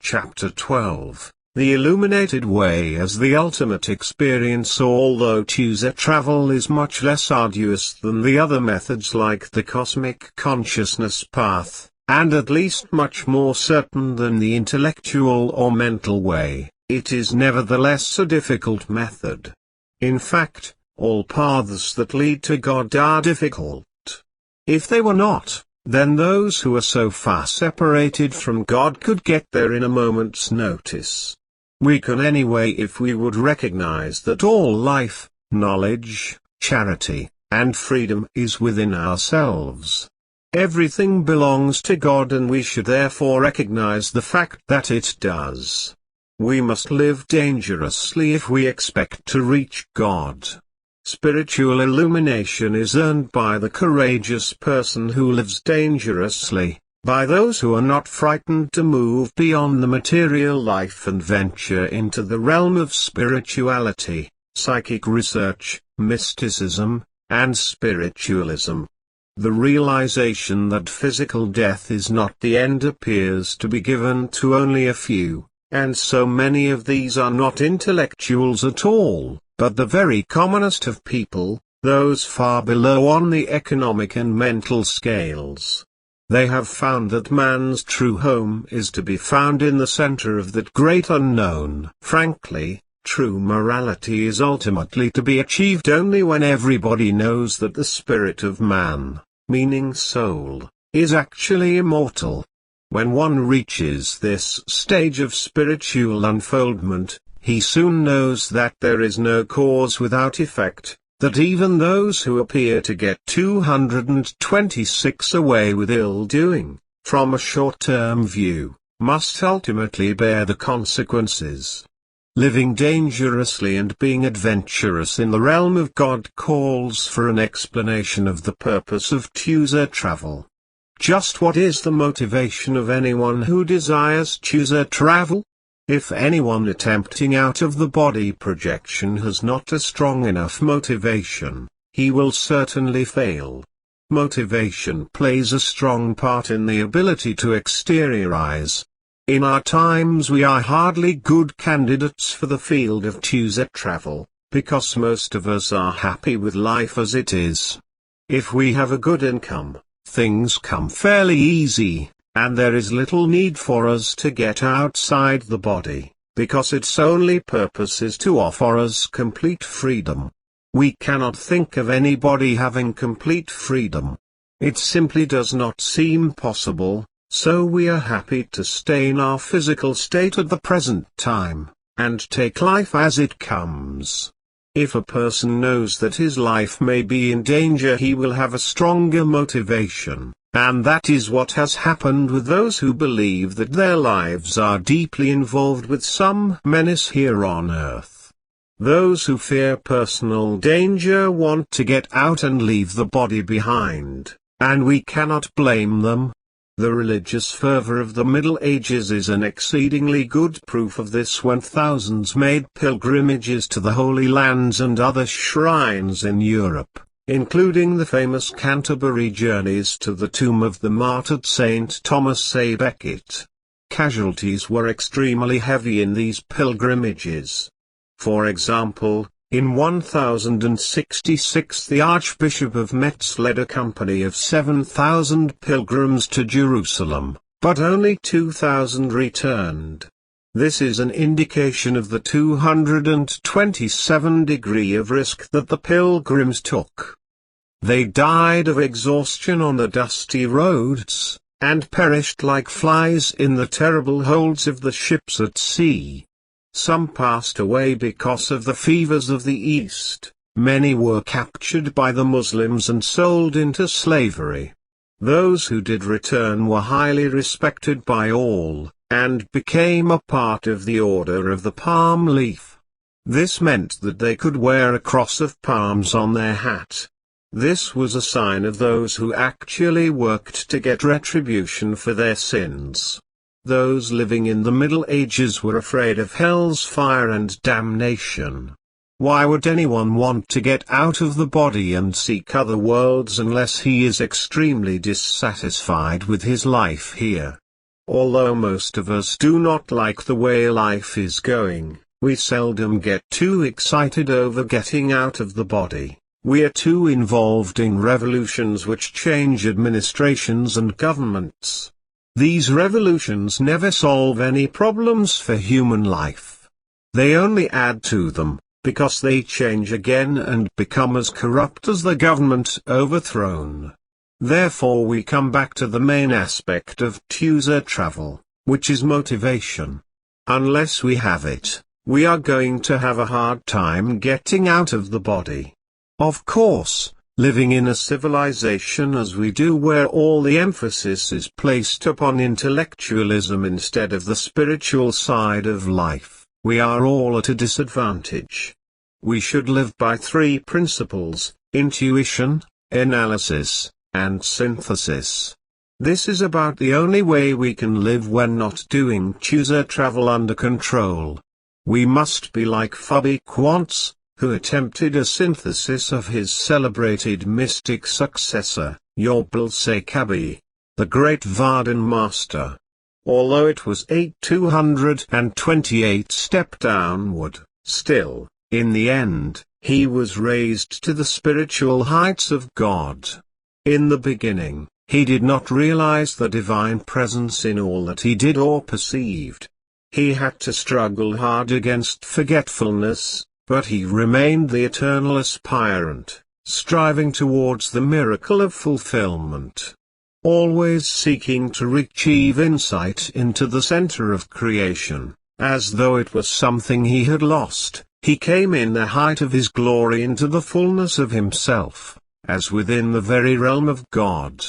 Chapter 12. The Illuminated Way as the Ultimate Experience. Although user travel is much less arduous than the other methods like the Cosmic Consciousness Path, and at least much more certain than the intellectual or mental way, it is nevertheless a difficult method. In fact, all paths that lead to God are difficult. If they were not, then those who are so far separated from God could get there in a moment's notice. We can anyway if we would recognize that all life, knowledge, charity, and freedom is within ourselves. Everything belongs to God, and we should therefore recognize the fact that it does. We must live dangerously if we expect to reach God. Spiritual illumination is earned by the courageous person who lives dangerously, by those who are not frightened to move beyond the material life and venture into the realm of spirituality, psychic research, mysticism, and spiritualism. The realization that physical death is not the end appears to be given to only a few, and so many of these are not intellectuals at all, but the very commonest of people, those far below on the economic and mental scales. They have found that man's true home is to be found in the center of that great unknown. Frankly, true morality is ultimately to be achieved only when everybody knows that the spirit of man, meaning soul, is actually immortal. When one reaches this stage of spiritual unfoldment, he soon knows that there is no cause without effect, that even those who appear to get 226 away with ill-doing, from a short-term view, must ultimately bear the consequences. Living dangerously and being adventurous in the realm of God calls for an explanation of the purpose of user travel. Just what is the motivation of anyone who desires user travel? If anyone attempting out-of-the-body projection has not a strong enough motivation, he will certainly fail. Motivation plays a strong part in the ability to exteriorize. In our times we are hardly good candidates for the field of user travel, because most of us are happy with life as it is. If we have a good income, things come fairly easy, and there is little need for us to get outside the body, because its only purpose is to offer us complete freedom. We cannot think of anybody having complete freedom. It simply does not seem possible, so we are happy to stay in our physical state at the present time, and take life as it comes. If a person knows that his life may be in danger, he will have a stronger motivation. And that is what has happened with those who believe that their lives are deeply involved with some menace here on earth. Those who fear personal danger want to get out and leave the body behind, and we cannot blame them. The religious fervor of the Middle Ages is an exceedingly good proof of this when thousands made pilgrimages to the Holy Lands and other shrines in Europe, including the famous Canterbury journeys to the tomb of the martyred Saint Thomas A. Becket. Casualties were extremely heavy in these pilgrimages. For example, in 1066 the Archbishop of Metz led a company of 7,000 pilgrims to Jerusalem, but only 2,000 returned. This is an indication of the 227 degree of risk that the pilgrims took. They died of exhaustion on the dusty roads, and perished like flies in the terrible holds of the ships at sea. Some passed away because of the fevers of the East, many were captured by the Muslims and sold into slavery. Those who did return were highly respected by all, and became a part of the Order of the Palm Leaf. This meant that they could wear a cross of palms on their hat. This was a sign of those who actually worked to get retribution for their sins. Those living in the Middle Ages were afraid of hell's fire and damnation. Why would anyone want to get out of the body and seek other worlds unless he is extremely dissatisfied with his life here? Although most of us do not like the way life is going, we seldom get too excited over getting out of the body. We are too involved in revolutions which change administrations and governments. These revolutions never solve any problems for human life. They only add to them, because they change again and become as corrupt as the government overthrown. Therefore we come back to the main aspect of user travel, which is motivation. Unless we have it, we are going to have a hard time getting out of the body. Of course, living in a civilization as we do where all the emphasis is placed upon intellectualism instead of the spiritual side of life, we are all at a disadvantage. We should live by three principles: intuition, analysis, and synthesis. This is about the only way we can live when not doing user travel under control. We must be like Fubby Quantz, who attempted a synthesis of his celebrated mystic successor, Yobel Sekabi, the great Vardan master. Although it was 8228 step downward, still, in the end, he was raised to the spiritual heights of God. In the beginning, he did not realize the divine presence in all that he did or perceived. He had to struggle hard against forgetfulness, but he remained the eternal aspirant, striving towards the miracle of fulfillment. Always seeking to achieve insight into the center of creation, as though it was something he had lost, he came in the height of his glory into the fullness of himself, as within the very realm of God.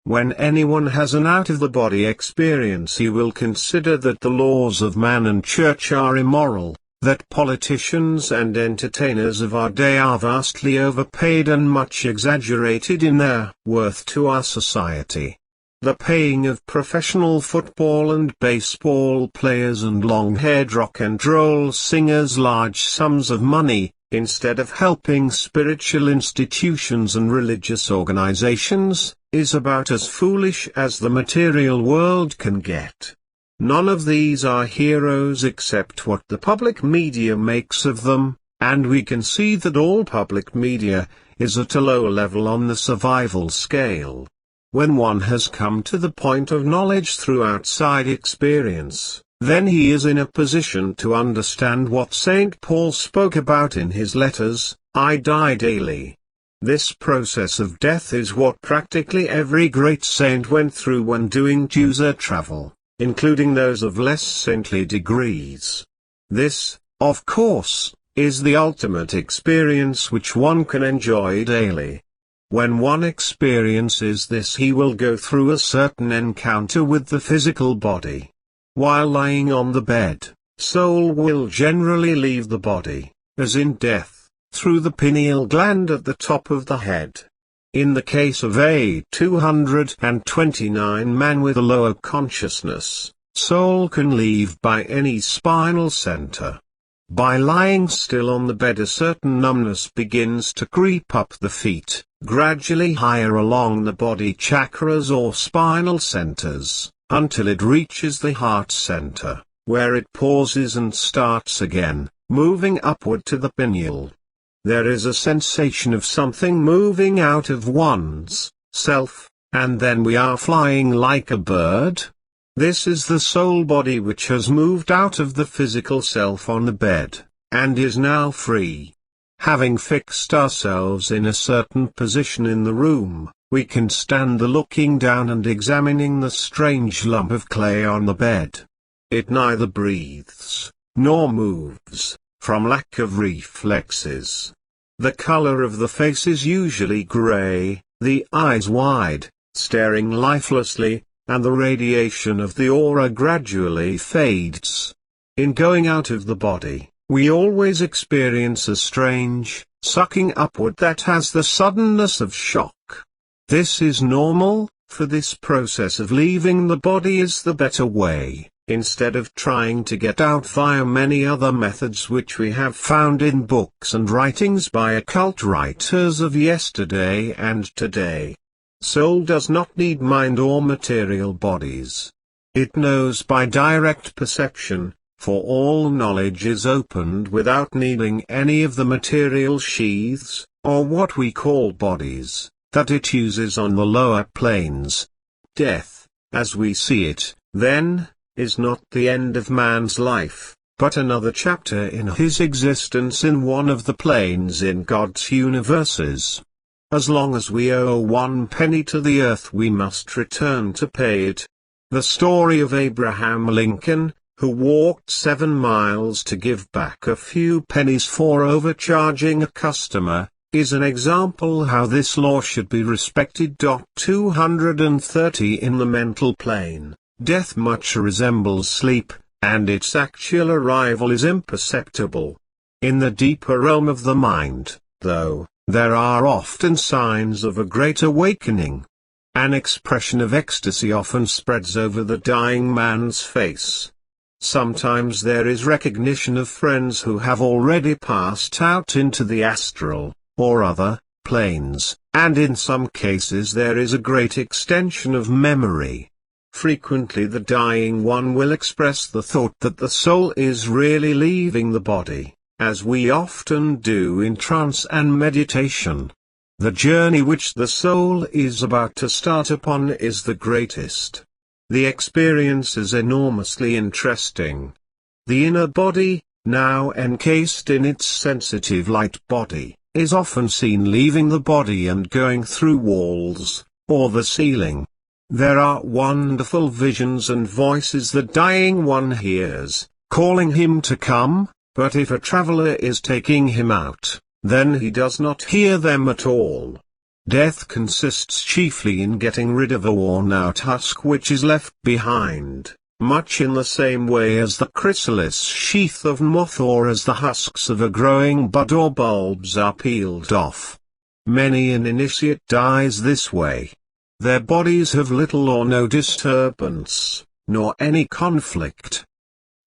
When anyone has an out-of-the-body experience, he will consider that the laws of man and church are immoral, that politicians and entertainers of our day are vastly overpaid and much exaggerated in their worth to our society. The paying of professional football and baseball players and long-haired rock and roll singers large sums of money, instead of helping spiritual institutions and religious organizations, is about as foolish as the material world can get. None of these are heroes except what the public media makes of them, and we can see that all public media is at a low level on the survival scale. When one has come to the point of knowledge through outside experience, then he is in a position to understand what St. Paul spoke about in his letters, "I die daily." This process of death is what practically every great saint went through when doing user travel, including those of less saintly degrees. This, of course, is the ultimate experience which one can enjoy daily. When one experiences this, he will go through a certain encounter with the physical body. While lying on the bed, soul will generally leave the body, as in death, through the pineal gland at the top of the head. In the case of a 229 man with a lower consciousness, soul can leave by any spinal center. By lying still on the bed, a certain numbness begins to creep up the feet, gradually higher along the body chakras or spinal centers, until it reaches the heart center, where it pauses and starts again, moving upward to the pineal. There is a sensation of something moving out of one's self, and then we are flying like a bird. This is the soul body which has moved out of the physical self on the bed, and is now free. Having fixed ourselves in a certain position in the room, we can stand the looking down and examining the strange lump of clay on the bed. It neither breathes, nor moves, from lack of reflexes. The color of the face is usually gray, the eyes wide, staring lifelessly, and the radiation of the aura gradually fades. In going out of the body, we always experience a strange, sucking upward that has the suddenness of shock. This is normal, for this process of leaving the body is the better way, instead of trying to get out via many other methods which we have found in books and writings by occult writers of yesterday and today. Soul does not need mind or material bodies. It knows by direct perception, for all knowledge is opened without needing any of the material sheaths, or what we call bodies, that it uses on the lower planes. Death, as we see it, then, is not the end of man's life, but another chapter in his existence in one of the planes in God's universes. As long as we owe 1 penny to the earth, we must return to pay it. The story of Abraham Lincoln, who walked 7 miles to give back a few pennies for overcharging a customer, is an example how this law should be respected. 230 In the mental plane, death much resembles sleep, and its actual arrival is imperceptible. In the deeper realm of the mind, though, there are often signs of a great awakening. An expression of ecstasy often spreads over the dying man's face. Sometimes there is recognition of friends who have already passed out into the astral, or other, planes, and in some cases there is a great extension of memory. Frequently the dying one will express the thought that the soul is really leaving the body, as we often do in trance and meditation. The journey which the soul is about to start upon is the greatest. The experience is enormously interesting. The inner body, now encased in its sensitive light body, is often seen leaving the body and going through walls, or the ceiling. There are wonderful visions and voices the dying one hears, calling him to come, but if a traveler is taking him out, then he does not hear them at all. Death consists chiefly in getting rid of a worn-out husk which is left behind, much in the same way as the chrysalis sheath of moth or as the husks of a growing bud or bulbs are peeled off. Many an initiate dies this way. Their bodies have little or no disturbance, nor any conflict.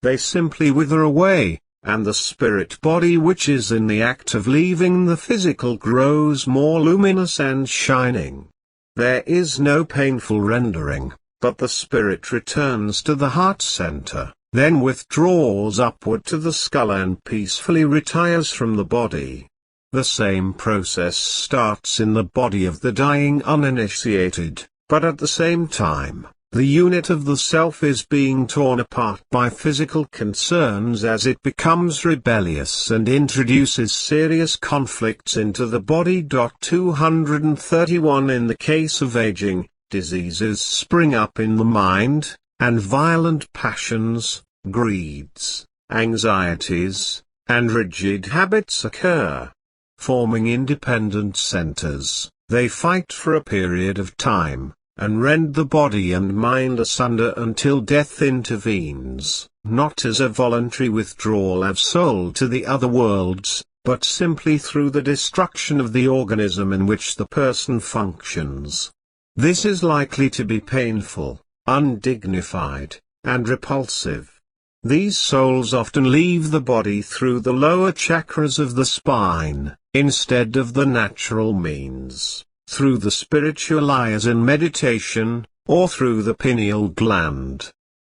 They simply wither away, and the spirit body which is in the act of leaving the physical grows more luminous and shining. There is no painful rendering, but the spirit returns to the heart center, then withdraws upward to the skull and peacefully retires from the body. The same process starts in the body of the dying uninitiated, but at the same time, the unit of the self is being torn apart by physical concerns as it becomes rebellious and introduces serious conflicts into the body. 231 In the case of aging, diseases spring up in the mind, and violent passions, greeds, anxieties, and rigid habits occur. Forming independent centers, they fight for a period of time, and rend the body and mind asunder until death intervenes, not as a voluntary withdrawal of soul to the other worlds, but simply through the destruction of the organism in which the person functions. This is likely to be painful, undignified, and repulsive. These souls often leave the body through the lower chakras of the spine, instead of the natural means, through the spiritual eyes in meditation, or through the pineal gland.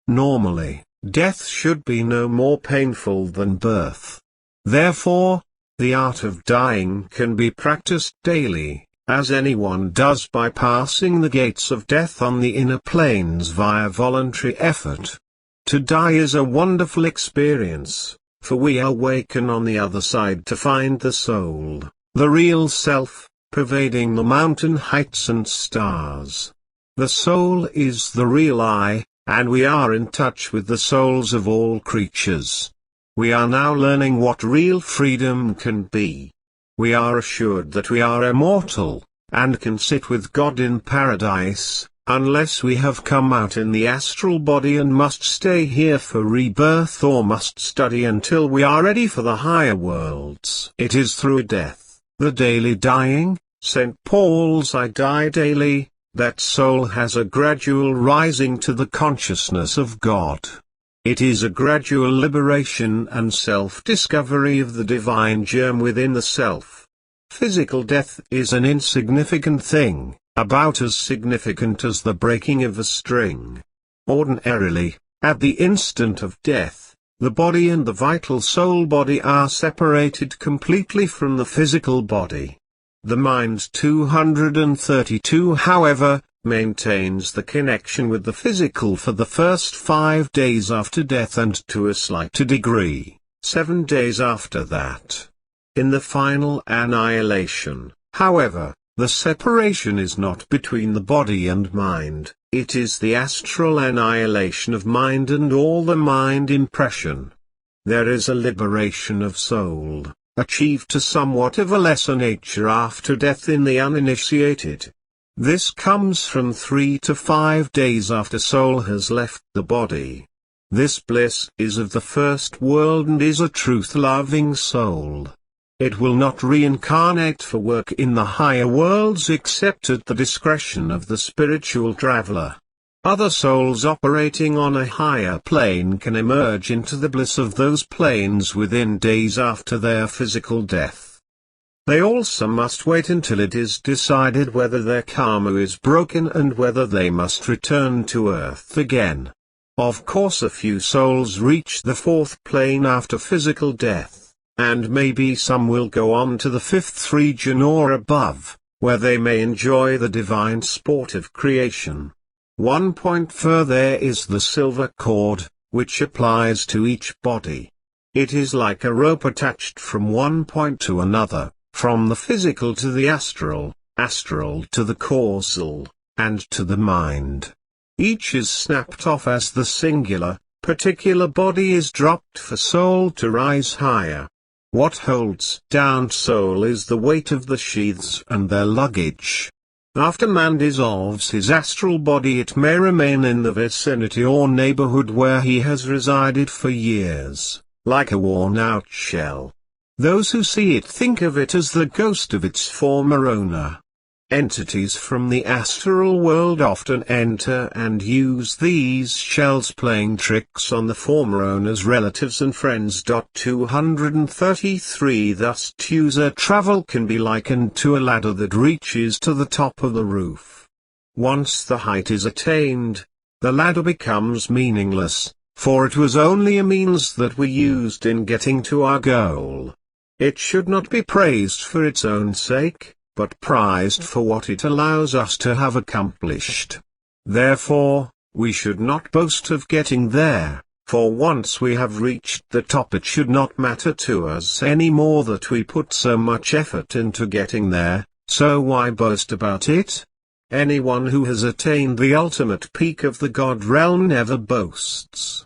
Normally, death should be no more painful than birth. Therefore, the art of dying can be practiced daily, as anyone does by passing the gates of death on the inner planes via voluntary effort. To die is a wonderful experience, for we awaken on the other side to find the soul, the real self, pervading the mountain heights and stars. The soul is the real I, and we are in touch with the souls of all creatures. We are now learning what real freedom can be. We are assured that we are immortal, and can sit with God in paradise, unless we have come out in the astral body and must stay here for rebirth or must study until we are ready for the higher worlds. It is through death, the daily dying, St. Paul's I die daily, that soul has a gradual rising to the consciousness of God. It is a gradual liberation and self-discovery of the divine germ within the self. Physical death is an insignificant thing, about as significant as the breaking of a string. Ordinarily, at the instant of death, the body and the vital soul body are separated completely from the physical body. The mind 232, however, maintains the connection with the physical for the first 5 days after death and to a slighter degree, 7 days after that. In the final annihilation, however, the separation is not between the body and mind, it is the astral annihilation of mind and all the mind impression. There is a liberation of soul, achieved to somewhat of a lesser nature after death in the uninitiated. This comes from 3 to 5 days after soul has left the body. This bliss is of the first world and is a truth-loving soul. It will not reincarnate for work in the higher worlds except at the discretion of the spiritual traveler. Other souls operating on a higher plane can emerge into the bliss of those planes within days after their physical death. They also must wait until it is decided whether their karma is broken and whether they must return to earth again. Of course, a few souls reach the fourth plane after physical death, and maybe some will go on to the fifth region or above, where they may enjoy the divine sport of creation. One point further is the silver cord, which applies to each body. It is like a rope attached from one point to another, from the physical to the astral, astral to the causal, and to the mind. Each is snapped off as the singular, particular body is dropped for soul to rise higher. What holds down soul is the weight of the sheaths and their luggage. After man dissolves his astral body, it may remain in the vicinity or neighborhood where he has resided for years, like a worn-out shell. Those who see it think of it as the ghost of its former owner. Entities from the astral world often enter and use these shells, playing tricks on the former owner's relatives and friends. 233 Thus user travel can be likened to a ladder that reaches to the top of the roof. Once the height is attained, the ladder becomes meaningless, for it was only a means that we used in getting to our goal. It should not be praised for its own sake, but prized for what it allows us to have accomplished. Therefore, we should not boast of getting there, for once we have reached the top, it should not matter to us any more that we put so much effort into getting there, so why boast about it? Anyone who has attained the ultimate peak of the God realm never boasts.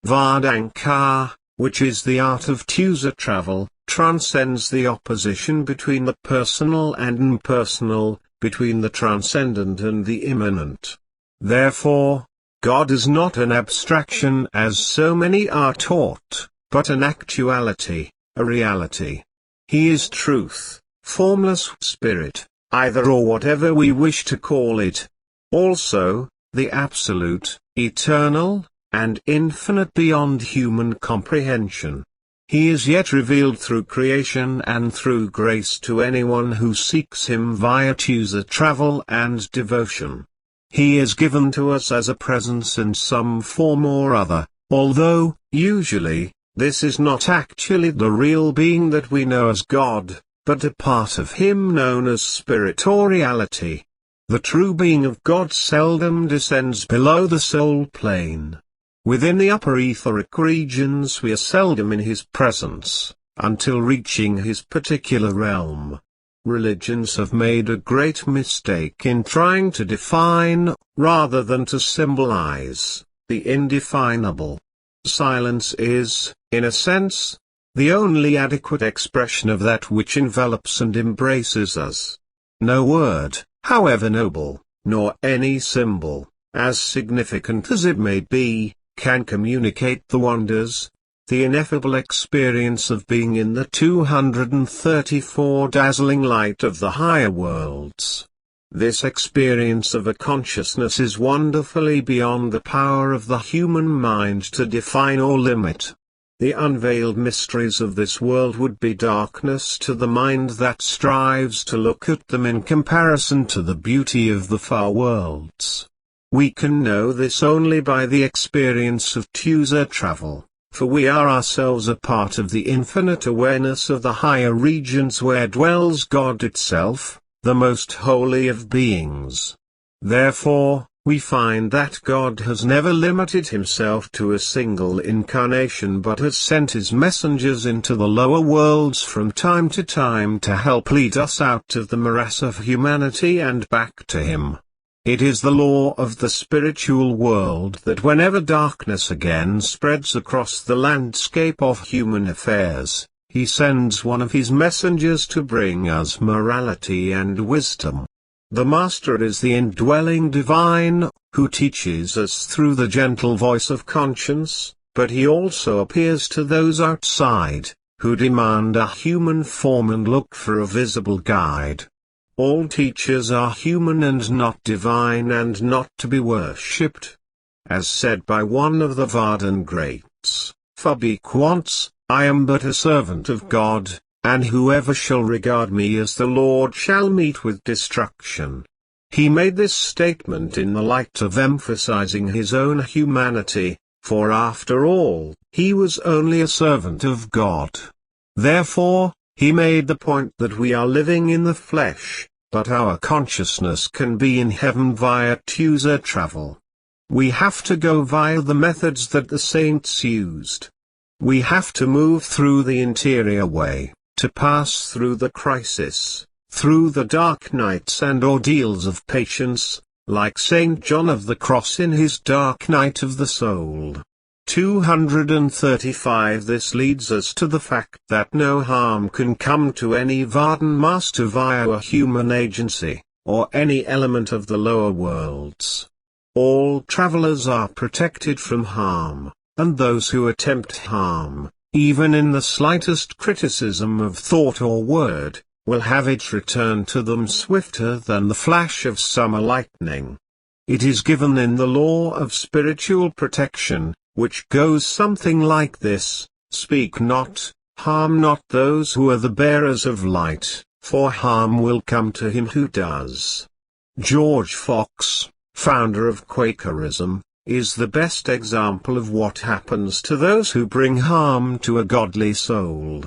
Vardankar, which is the art of user travel, transcends the opposition between the personal and impersonal, between the transcendent and the immanent. Therefore, God is not an abstraction as so many are taught, but an actuality, a reality. He is truth, formless spirit, either or whatever we wish to call it. Also, the absolute, eternal, and infinite beyond human comprehension. He is yet revealed through creation and through grace to anyone who seeks him via user travel and devotion. He is given to us as a presence in some form or other, although, usually, this is not actually the real being that we know as God, but a part of him known as spirit or reality. The true being of God seldom descends below the soul plane. Within the upper etheric regions we are seldom in his presence, until reaching his particular realm. Religions have made a great mistake in trying to define, rather than to symbolize, the indefinable. Silence is, in a sense, the only adequate expression of that which envelops and embraces us. No word, however noble, nor any symbol, as significant as it may be, can communicate the wonders, the ineffable experience of being in the 234 dazzling light of the higher worlds. This experience of a consciousness is wonderfully beyond the power of the human mind to define or limit. The unveiled mysteries of this world would be darkness to the mind that strives to look at them in comparison to the beauty of the far worlds. We can know this only by the experience of ushered travel, for we are ourselves a part of the infinite awareness of the higher regions where dwells God itself, the most holy of beings. Therefore, we find that God has never limited himself to a single incarnation but has sent his messengers into the lower worlds from time to time to help lead us out of the morass of humanity and back to him. It is the law of the spiritual world that whenever darkness again spreads across the landscape of human affairs, he sends one of his messengers to bring us morality and wisdom. The Master is the indwelling divine, who teaches us through the gentle voice of conscience, but he also appears to those outside, who demand a human form and look for a visible guide. All teachers are human and not divine and not to be worshipped. As said by one of the Vardan greats, Fubik once, I am but a servant of God, and whoever shall regard me as the Lord shall meet with destruction. He made this statement in the light of emphasizing his own humanity, for after all, he was only a servant of God. Therefore, he made the point that we are living in the flesh, but our consciousness can be in heaven via ushered travel. We have to go via the methods that the saints used. We have to move through the interior way, to pass through the crisis, through the dark nights and ordeals of patience, like Saint John of the Cross in his dark night of the soul. 235 This leads us to the fact that no harm can come to any Vardan master via a human agency, or any element of the lower worlds. All travelers are protected from harm, and those who attempt harm, even in the slightest criticism of thought or word, will have it returned to them swifter than the flash of summer lightning. It is given in the law of spiritual protection, which goes something like this: speak not, harm not those who are the bearers of light, for harm will come to him who does. George Fox, founder of Quakerism, is the best example of what happens to those who bring harm to a godly soul.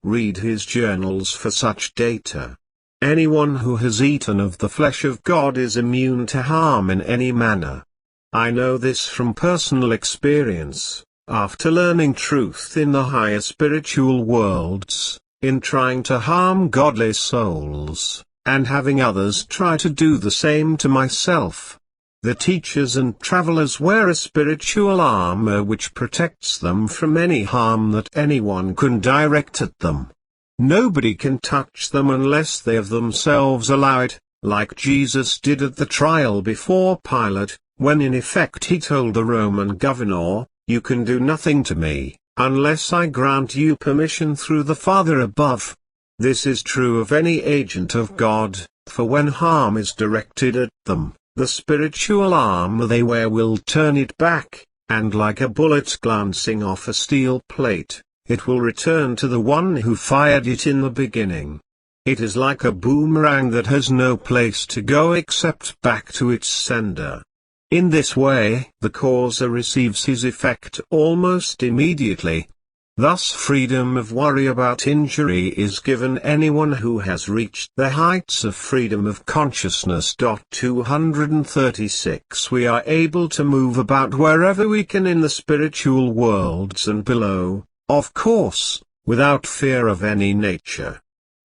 Read his journals for such data. Anyone who has eaten of the flesh of God is immune to harm in any manner. I know this from personal experience, after learning truth in the higher spiritual worlds, in trying to harm godly souls, and having others try to do the same to myself. The teachers and travelers wear a spiritual armor which protects them from any harm that anyone can direct at them. Nobody can touch them unless they of themselves allow it, like Jesus did at the trial before Pilate, when in effect he told the Roman governor, "You can do nothing to me, unless I grant you permission through the Father above." This is true of any agent of God, for when harm is directed at them, the spiritual armor they wear will turn it back, and like a bullet glancing off a steel plate, it will return to the one who fired it in the beginning. It is like a boomerang that has no place to go except back to its sender. In this way, the causer receives his effect almost immediately. Thus freedom of worry about injury is given anyone who has reached the heights of freedom of consciousness. 236 We are able to move about wherever we can in the spiritual worlds and below, of course, without fear of any nature.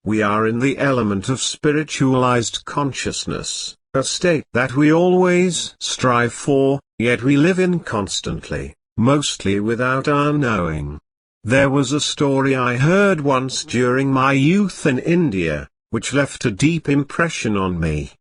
We are in the element of spiritualized consciousness, a state that we always strive for, yet we live in constantly. mostly without our knowing. There was a story I heard once during my youth in India, which left a deep impression on me.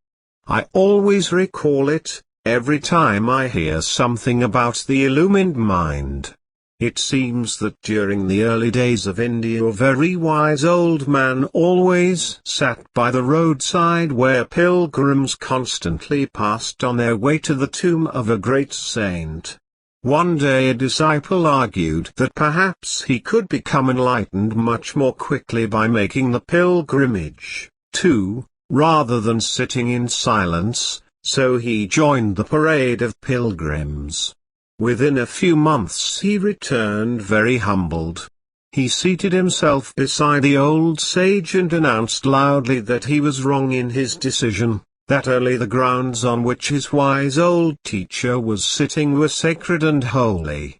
I always recall it, every time I hear something about the illumined mind. It seems that during the early days of India a very wise old man always sat by the roadside where pilgrims constantly passed on their way to the tomb of a great saint. One day a disciple argued that perhaps he could become enlightened much more quickly by making the pilgrimage, too, rather than sitting in silence, so he joined the parade of pilgrims. Within a few months he returned very humbled. He seated himself beside the old sage and announced loudly that he was wrong in his decision, that only the grounds on which his wise old teacher was sitting were sacred and holy.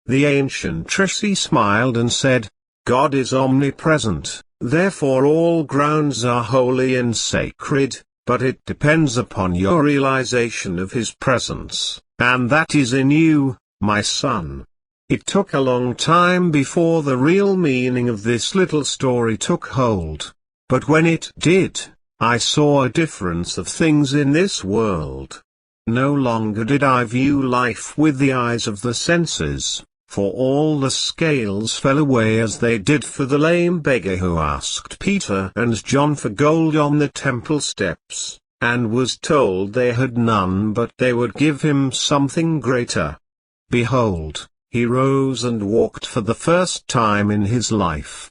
The ancient Rishi smiled and said, "God is omnipresent, therefore all grounds are holy and sacred, but it depends upon your realization of his presence, and that is in you, my son." It took a long time before the real meaning of this little story took hold. But when it did, I saw a difference of things in this world. No longer did I view life with the eyes of the senses, for all the scales fell away as they did for the lame beggar who asked Peter and John for gold on the temple steps, and was told they had none but they would give him something greater. Behold, he rose and walked for the first time in his life.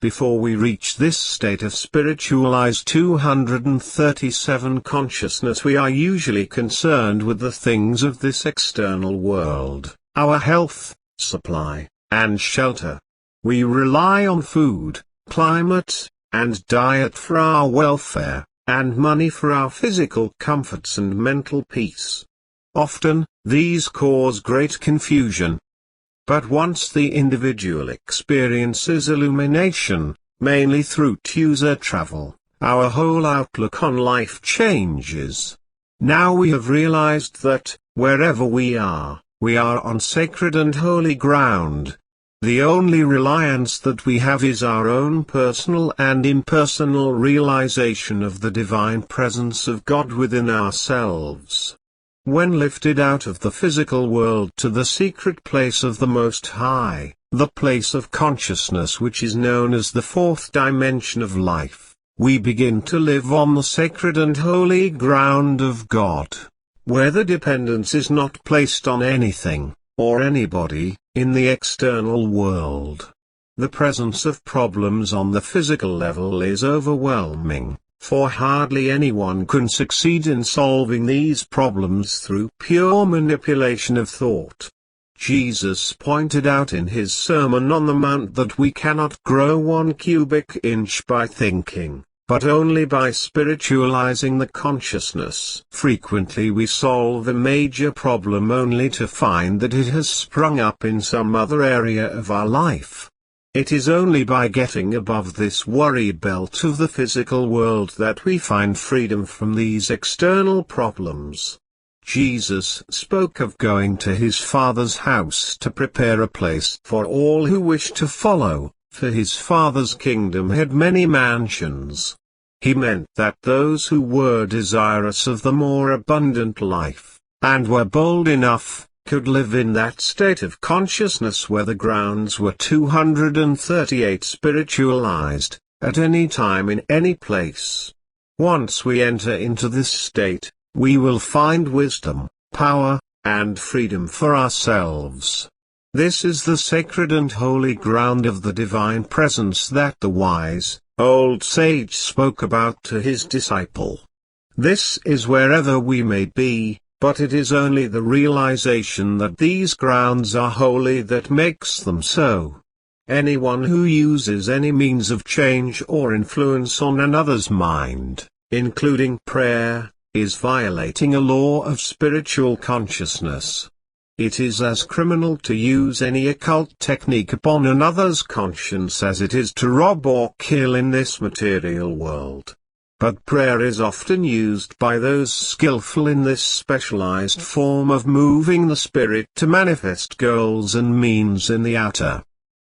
Before we reach this state of spiritualized 237 consciousness, we are usually concerned with the things of this external world, our health, supply, and shelter. We rely on food, climate, and diet for our welfare, and money for our physical comforts and mental peace. Often, these cause great confusion. But once the individual experiences illumination, mainly through user travel, our whole outlook on life changes. Now we have realized that, wherever we are on sacred and holy ground. The only reliance that we have is our own personal and impersonal realization of the divine presence of God within ourselves. When lifted out of the physical world to the secret place of the Most High, the place of consciousness which is known as the fourth dimension of life, we begin to live on the sacred and holy ground of God, where the dependence is not placed on anything, or anybody, in the external world. The presence of problems on the physical level is overwhelming, for hardly anyone can succeed in solving these problems through pure manipulation of thought. Jesus pointed out in his Sermon on the Mount that we cannot grow 1 cubic inch by thinking, but only by spiritualizing the consciousness. Frequently we solve a major problem only to find that it has sprung up in some other area of our life. It is only by getting above this worry belt of the physical world that we find freedom from these external problems. Jesus spoke of going to his Father's house to prepare a place for all who wish to follow, for his Father's kingdom had many mansions. He meant that those who were desirous of the more abundant life, and were bold enough, could live in that state of consciousness where the grounds were 238 spiritualized, at any time in any place. Once we enter into this state, we will find wisdom, power, and freedom for ourselves. This is the sacred and holy ground of the divine presence that the wise, old sage spoke about to his disciple. This is wherever we may be, but it is only the realization that these grounds are holy that makes them so. Anyone who uses any means of change or influence on another's mind, including prayer, is violating a law of spiritual consciousness. It is as criminal to use any occult technique upon another's conscience as it is to rob or kill in this material world. But prayer is often used by those skillful in this specialized form of moving the spirit to manifest goals and means in the outer.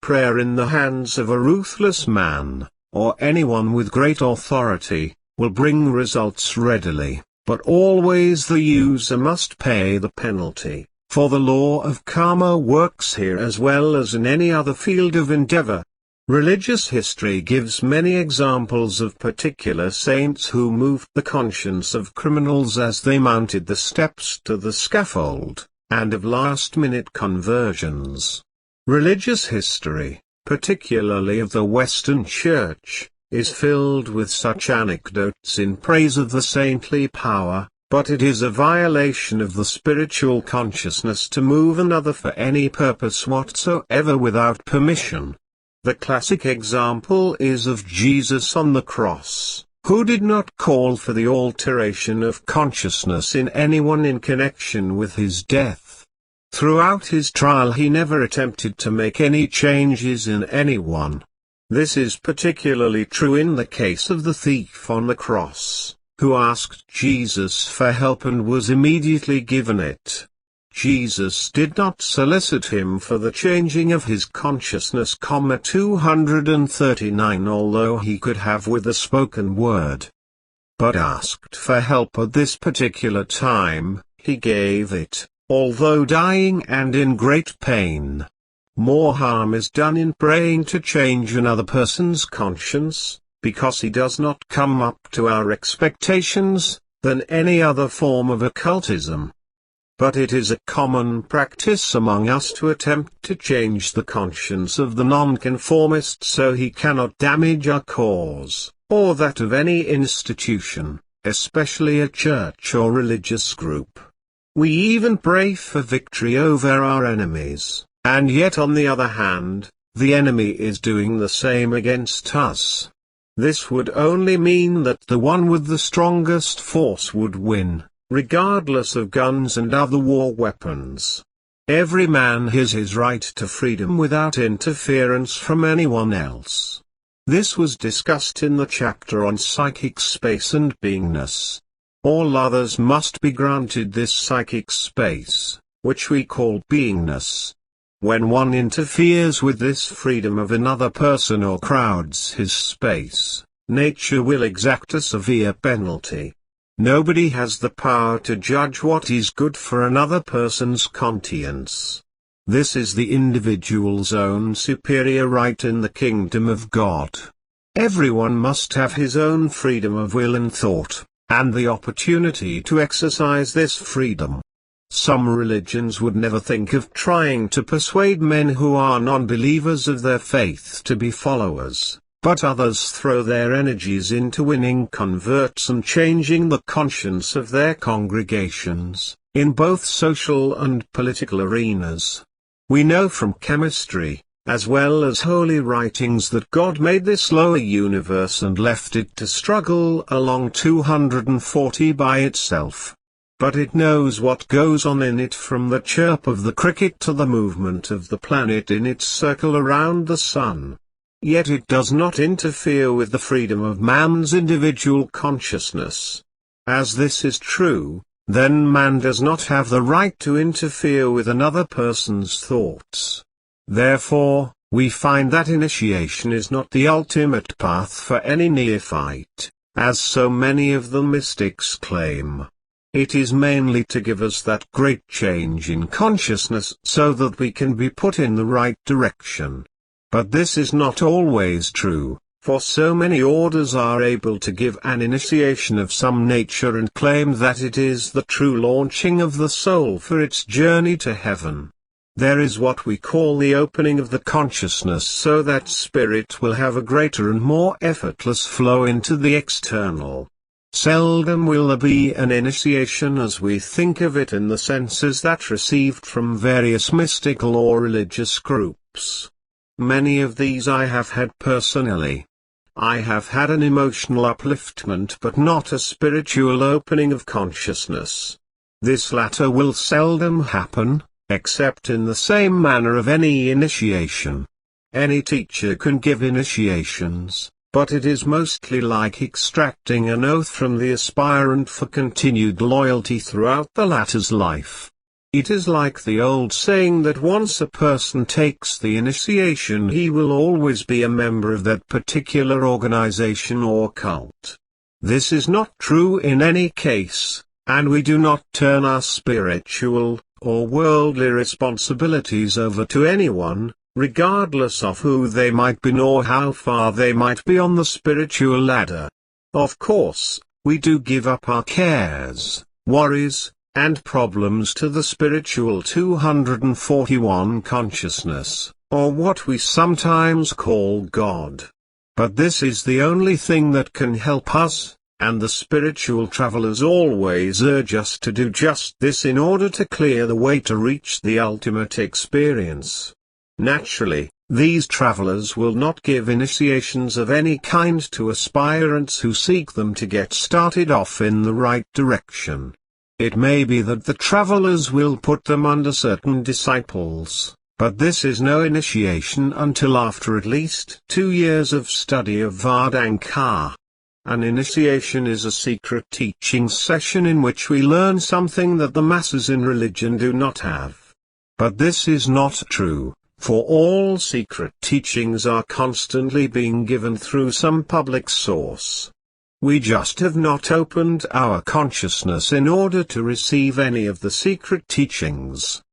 Prayer in the hands of a ruthless man, or anyone with great authority, will bring results readily, but always the user must pay the penalty, for the law of karma works here as well as in any other field of endeavor. Religious history gives many examples of particular saints who moved the conscience of criminals as they mounted the steps to the scaffold, and of last-minute conversions. Religious history, particularly of the Western Church, is filled with such anecdotes in praise of the saintly power, but it is a violation of the spiritual consciousness to move another for any purpose whatsoever without permission. The classic example is of Jesus on the cross, who did not call for the alteration of consciousness in anyone in connection with his death. Throughout his trial he never attempted to make any changes in anyone. This is particularly true in the case of the thief on the cross, who asked Jesus for help and was immediately given it. Jesus did not solicit him for the changing of his consciousness, 239, although he could have with a spoken word, but asked for help at this particular time. He gave it, although dying and in great pain. More harm is done in praying to change another person's conscience, because he does not come up to our expectations, than any other form of occultism. But it is a common practice among us to attempt to change the conscience of the nonconformist so he cannot damage our cause, or that of any institution, especially a church or religious group. We even pray for victory over our enemies, and yet on the other hand, the enemy is doing the same against us. This would only mean that the one with the strongest force would win, regardless of guns and other war weapons. Every man has his right to freedom without interference from anyone else. This was discussed in the chapter on psychic space and beingness. All others must be granted this psychic space, which we call beingness. When one interferes with this freedom of another person or crowds his space, nature will exact a severe penalty. Nobody has the power to judge what is good for another person's conscience. This is the individual's own superior right in the kingdom of God. Everyone must have his own freedom of will and thought, and the opportunity to exercise this freedom. Some religions would never think of trying to persuade men who are non-believers of their faith to be followers. But others throw their energies into winning converts and changing the conscience of their congregations, in both social and political arenas. We know from chemistry, as well as holy writings, that God made this lower universe and left it to struggle along 240 by itself. But it knows what goes on in it, from the chirp of the cricket to the movement of the planet in its circle around the sun. Yet it does not interfere with the freedom of man's individual consciousness. As this is true, then man does not have the right to interfere with another person's thoughts. Therefore, we find that initiation is not the ultimate path for any neophyte, as so many of the mystics claim. It is mainly to give us that great change in consciousness so that we can be put in the right direction. But this is not always true, for so many orders are able to give an initiation of some nature and claim that it is the true launching of the soul for its journey to heaven. There is what we call the opening of the consciousness, so that spirit will have a greater and more effortless flow into the external. Seldom will there be an initiation as we think of it in the senses that received from various mystical or religious groups. Many of these I have had personally. I have had an emotional upliftment but not a spiritual opening of consciousness. This latter will seldom happen, except in the same manner of any initiation. Any teacher can give initiations, but it is mostly like extracting an oath from the aspirant for continued loyalty throughout the latter's life. It is like the old saying that once a person takes the initiation, he will always be a member of that particular organization or cult. This is not true in any case, and we do not turn our spiritual or worldly responsibilities over to anyone, regardless of who they might be nor how far they might be on the spiritual ladder. Of course, we do give up our cares, worries, and problems to the spiritual 241 consciousness, or what we sometimes call God. But this is the only thing that can help us, and the spiritual travelers always urge us to do just this in order to clear the way to reach the ultimate experience. Naturally, these travelers will not give initiations of any kind to aspirants who seek them to get started off in the right direction. It may be that the travelers will put them under certain disciples, but this is no initiation until after at least 2 years of study of Vedanta. An initiation is a secret teaching session in which we learn something that the masses in religion do not have. But this is not true, for all secret teachings are constantly being given through some public source. We just have not opened our consciousness in order to receive any of the secret teachings.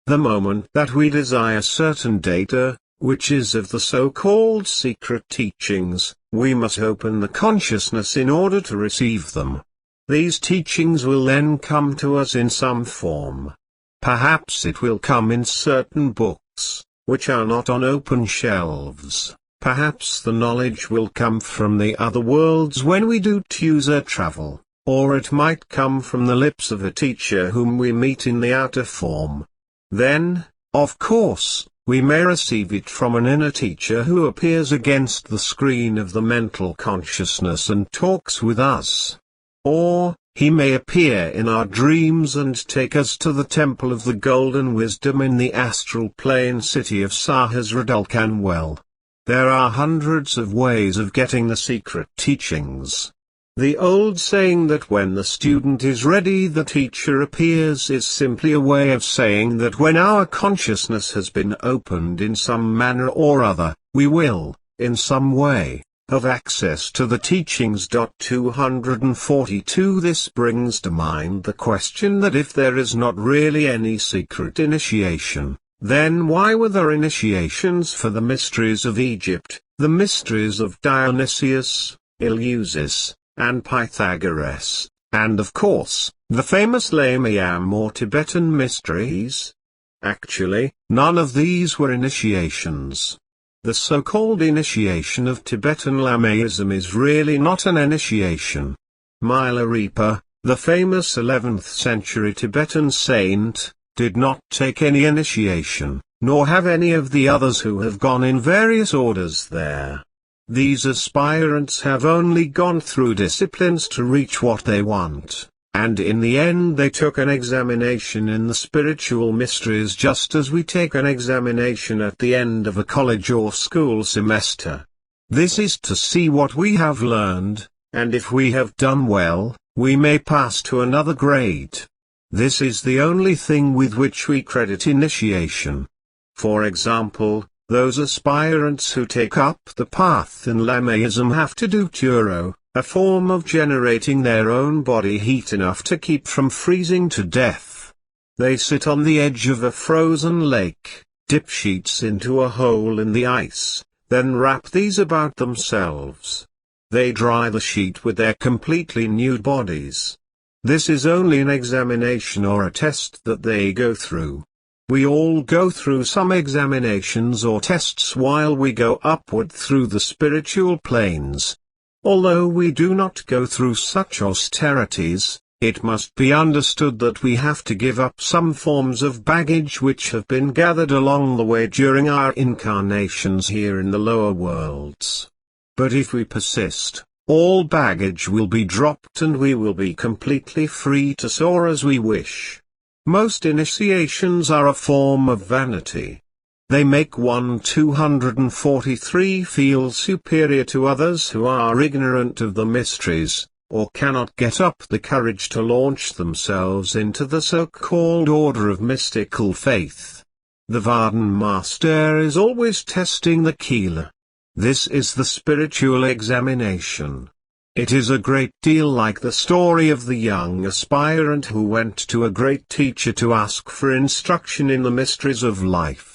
The moment that we desire certain data, which is of the so-called secret teachings, we must open the consciousness in order to receive them. These teachings will then come to us in some form. Perhaps it will come in certain books, which are not on open shelves. Perhaps the knowledge will come from the other worlds when we do user travel, or it might come from the lips of a teacher whom we meet in the outer form. Then, of course, we may receive it from an inner teacher who appears against the screen of the mental consciousness and talks with us. Or, he may appear in our dreams and take us to the Temple of the Golden Wisdom in the astral plane city of Sahasradulkanwell. There are hundreds of ways of getting the secret teachings. The old saying that when the student is ready the teacher appears is simply a way of saying that when our consciousness has been opened in some manner or other, we will, in some way, have access to the teachings. 242 This brings to mind the question that if there is not really any secret initiation, then why were there initiations for the mysteries of Egypt, the mysteries of Dionysius, Eleusis, and Pythagoras, and of course, the famous Lamaism or Tibetan mysteries? Actually, none of these were initiations. The so-called initiation of Tibetan Lamaism is really not an initiation. Milarepa, the famous 11th century Tibetan saint, did not take any initiation, nor have any of the others who have gone in various orders there. These aspirants have only gone through disciplines to reach what they want, and in the end they took an examination in the spiritual mysteries just as we take an examination at the end of a college or school semester. This is to see what we have learned, and if we have done well, we may pass to another grade. This is the only thing with which we credit initiation. For example, those aspirants who take up the path in Lamaism have to do Turo, a form of generating their own body heat enough to keep from freezing to death. They sit on the edge of a frozen lake, dip sheets into a hole in the ice, then wrap these about themselves. They dry the sheet with their completely nude bodies. This is only an examination or a test that they go through. We all go through some examinations or tests while we go upward through the spiritual planes. Although we do not go through such austerities, it must be understood that we have to give up some forms of baggage which have been gathered along the way during our incarnations here in the lower worlds. But if we persist, all baggage will be dropped and we will be completely free to soar as we wish. Most initiations are a form of vanity. They make 243 feel superior to others who are ignorant of the mysteries, or cannot get up the courage to launch themselves into the so-called order of mystical faith. The Varden Master is always testing the Keeler. This is the spiritual examination. It is a great deal like the story of the young aspirant who went to a great teacher to ask for instruction in the mysteries of life.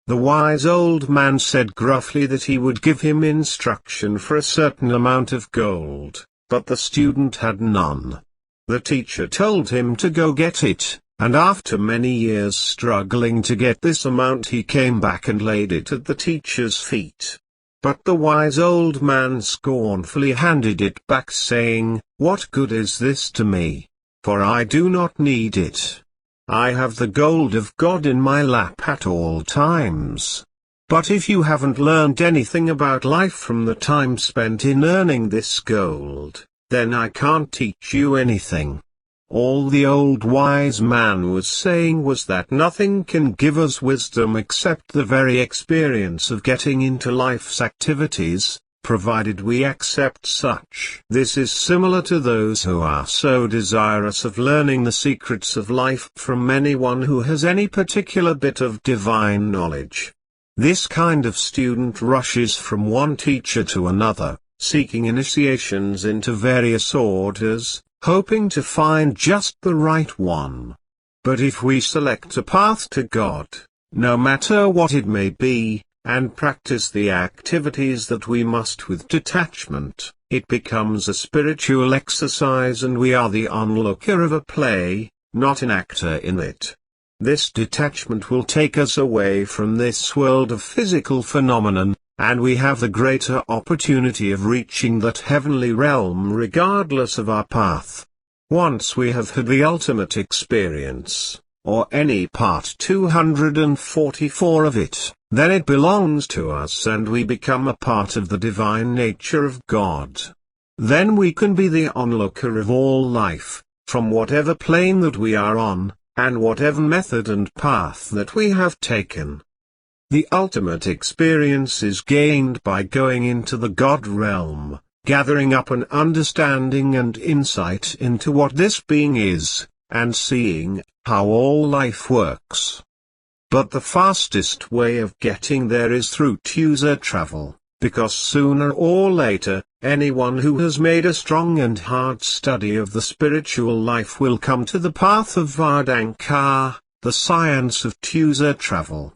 The wise old man said gruffly that he would give him instruction for a certain amount of gold, but the student had none. The teacher told him to go get it, and after many years struggling to get this amount he came back and laid it at the teacher's feet. But the wise old man scornfully handed it back, saying, "What good is this to me? For I do not need it. I have the gold of God in my lap at all times." But if you haven't learned anything about life from the time spent in earning this gold, then I can't teach you anything. All the old wise man was saying was that nothing can give us wisdom except the very experience of getting into life's activities, provided we accept such. This is similar to those who are so desirous of learning the secrets of life from anyone who has any particular bit of divine knowledge. This kind of student rushes from one teacher to another, seeking initiations into various orders, hoping to find just the right one. But if we select a path to God, no matter what it may be, and practice the activities that we must with detachment, it becomes a spiritual exercise and we are the onlooker of a play, not an actor in it. This detachment will take us away from this world of physical phenomenon, and we have the greater opportunity of reaching that heavenly realm regardless of our path. Once we have had the ultimate experience, or any part 244 of it, then it belongs to us and we become a part of the divine nature of God. Then we can be the onlooker of all life, from whatever plane that we are on, and whatever method and path that we have taken. The ultimate experience is gained by going into the God realm, gathering up an understanding and insight into what this being is, and seeing how all life works. But the fastest way of getting there is through user travel, because sooner or later, anyone who has made a strong and hard study of the spiritual life will come to the path of Vardankar, the science of user travel.